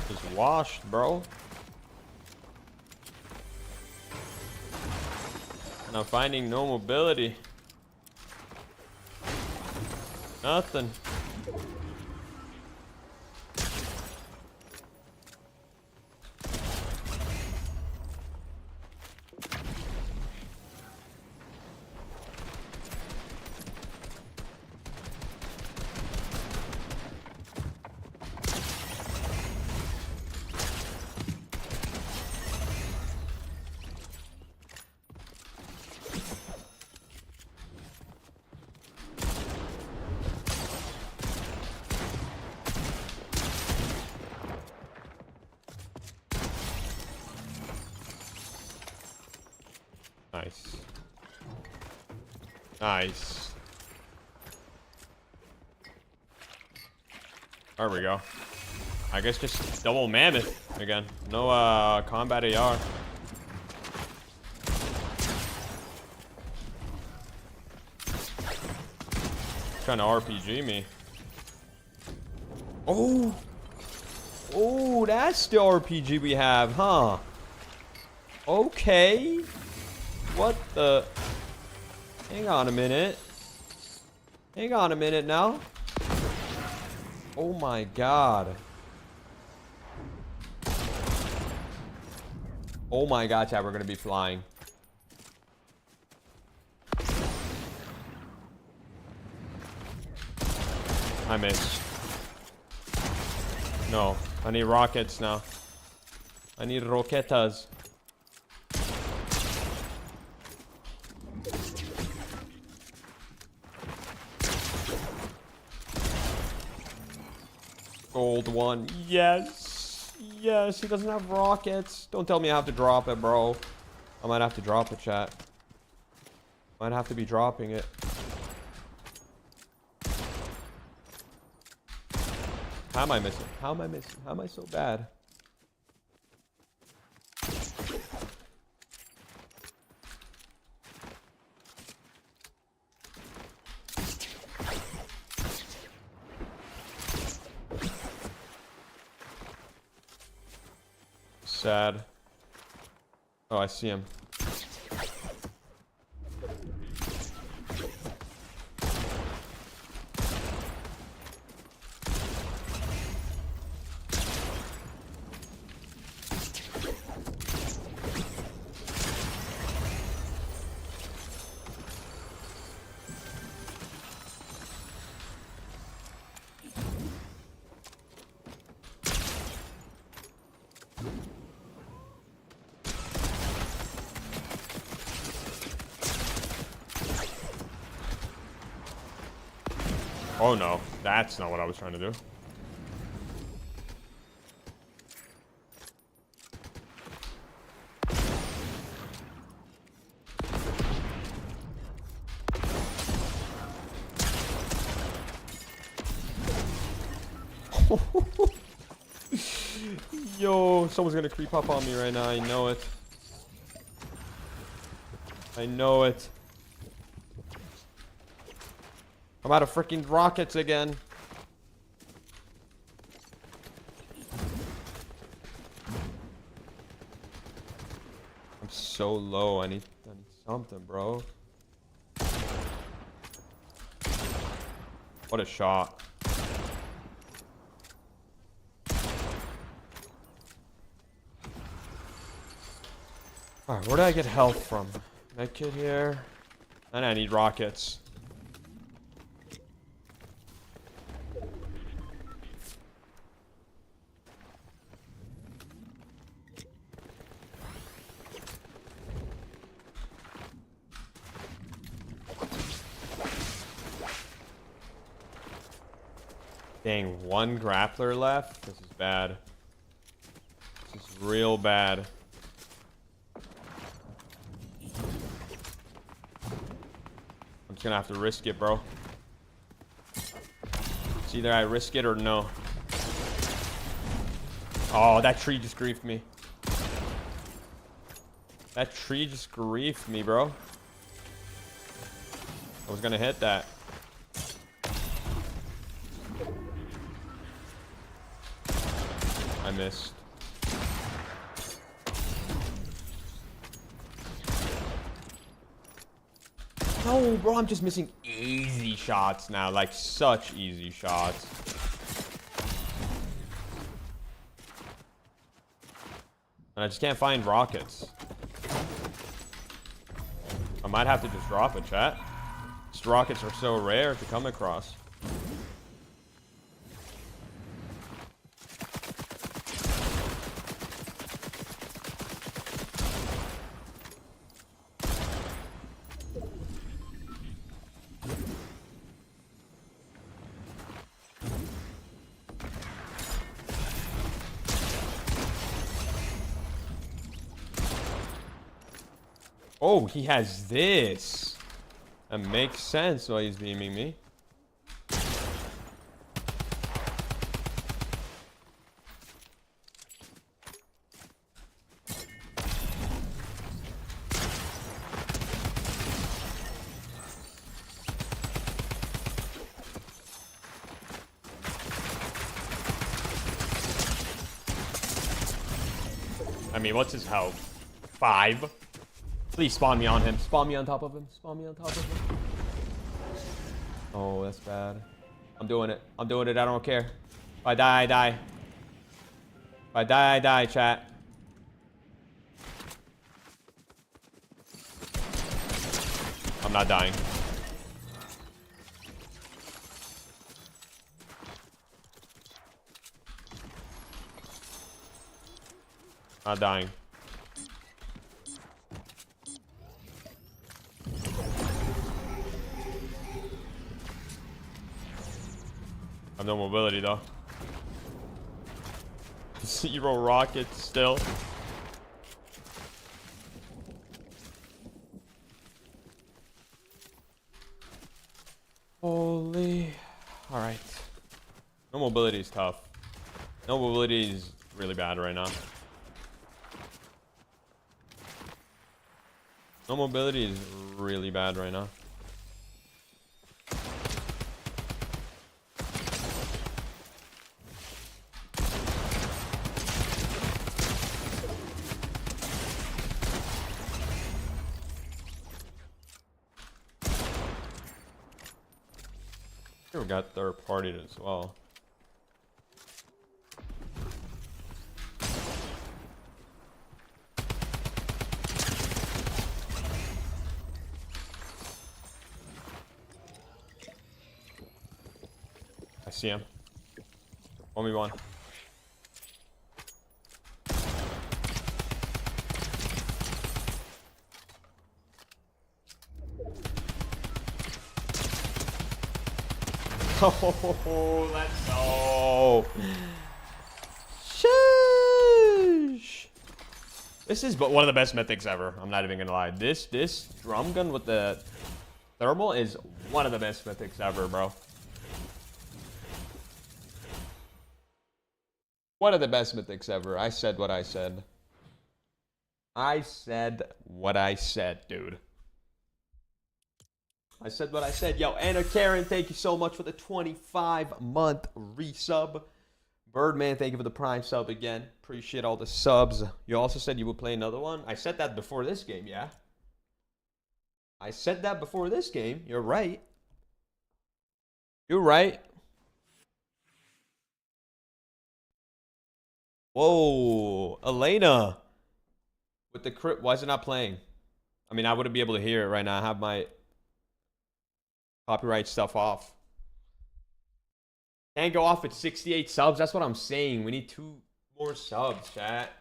Just washed, bro. And I'm finding no mobility. Nothing. Nice. Nice. There we go. I guess just double mammoth again. No combat AR. Trying to RPG me. Oh. Oh, that's the RPG we have, huh? Okay. What the? Hang on a minute. Hang on a minute now. Oh my god. Oh my god, chat, we're gonna be flying. I missed. No, I need rockets now. I need roquetas. Gold one. Yes. Yes, he doesn't have rockets. Don't tell me I have to drop it, bro. I might have to drop it, chat. Might have to be dropping it. How am I missing? How am I missing? How am I so bad? Sad. Oh, I see him. Oh no, that's not what I was trying to do. Yo, someone's gonna creep up on me right now. I know it. I know it. I'm out of freaking rockets again. I'm so low. I need something, bro. What a shot. Alright, where do I get health from? Medkit here. And I need rockets. Dang, one grappler left? This is bad. This is real bad. I'm just gonna have to risk it, bro. It's either I risk it or no. Oh, that tree just griefed me. That tree just griefed me, bro. I was gonna hit that. I missed. No, bro, I'm just missing easy shots now. Like, such easy shots. And I just can't find rockets. I might have to just drop it, chat. These rockets are so rare to come across. Oh, he has this. That makes sense why he's beaming me. I mean, what's his health? 5. Please spawn me on him. Spawn me on top of him. Spawn me on top of him. Oh, that's bad. I'm doing it. I'm doing it. I don't care. If I die, I die. If I die, I die, chat. I'm not dying. Not dying. I have no mobility though. 0 rockets still. Holy. Alright. No mobility is tough. No mobility is really bad right now. No mobility is really bad right now. Here we got third party as well. I see him. 1v1. Oh, let's go. Sheesh. This is one of the best mythics ever. I'm not even gonna lie. This drum gun with the thermal is one of the best mythics ever, bro. One of the best mythics ever. I said what I said. I said what I said, dude. I said what I said. Yo, Anna Karen, thank you so much for the 25-month resub. Birdman, thank you for the prime sub again. Appreciate all the subs. You also said you would play another one. I said that before this game, yeah? I said that before this game. You're right. You're right. Whoa, Elena. With the crit, why is it not playing? I mean, I wouldn't be able to hear it right now. I have my copyright stuff off. Can't go off at 68 subs. That's what I'm saying. We need 2 more subs, chat.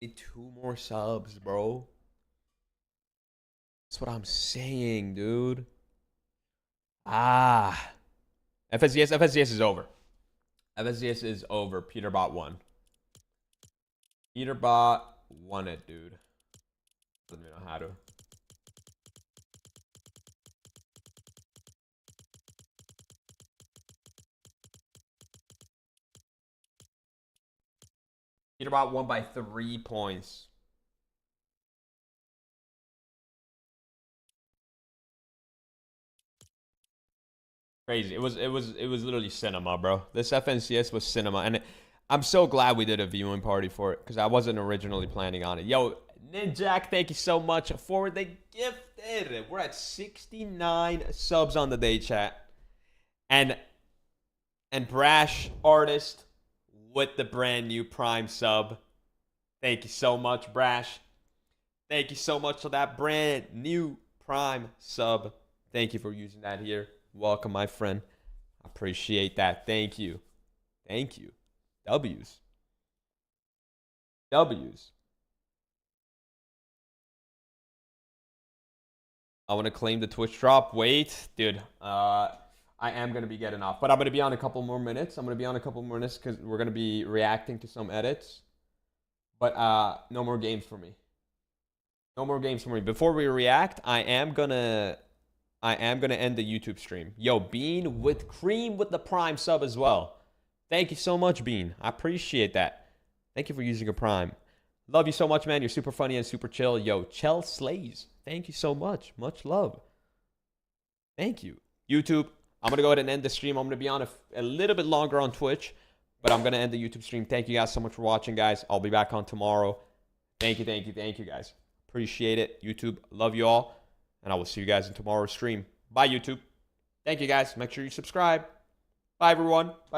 Need 2 more subs, bro. That's what I'm saying, dude. Ah. FSCS is over. FSCS is over. Peterbot won. Peterbot won it, dude. Doesn't even know how to. Peterbot won by 3 points. Crazy. It was literally cinema, bro. This FNCS was cinema, and I'm so glad we did a viewing party for it because I wasn't originally planning on it. Yo, Ninjak, thank you so much for the gifted. We're at 69 subs on the day, chat, and Brash Artist with the brand new Prime sub. Thank you so much, Brash. Thank you so much for that brand new Prime sub. Thank you for using that here. Welcome, my friend. Appreciate that. Thank you. Thank you. W's. W's. I want to claim the Twitch drop. Wait, dude. I am going to be getting off. But I'm going to be on a couple more minutes. Because we're going to be reacting to some edits. But no more games for me. Before we react, I am gonna end the YouTube stream. Yo, Bean with Cream with the Prime sub as well. Thank you so much, Bean. I appreciate that. Thank you for using a Prime. Love you so much, man. You're super funny and super chill. Yo, Chell Slays. Thank you so much. Much love. Thank you. YouTube, I'm going to go ahead and end the stream. I'm going to be on a little bit longer on Twitch, but I'm going to end the YouTube stream. Thank you guys so much for watching, guys. I'll be back on tomorrow. Thank you, guys. Appreciate it. YouTube, love you all. And I will see you guys in tomorrow's stream. Bye, YouTube. Thank you, guys. Make sure you subscribe. Bye, everyone. Bye.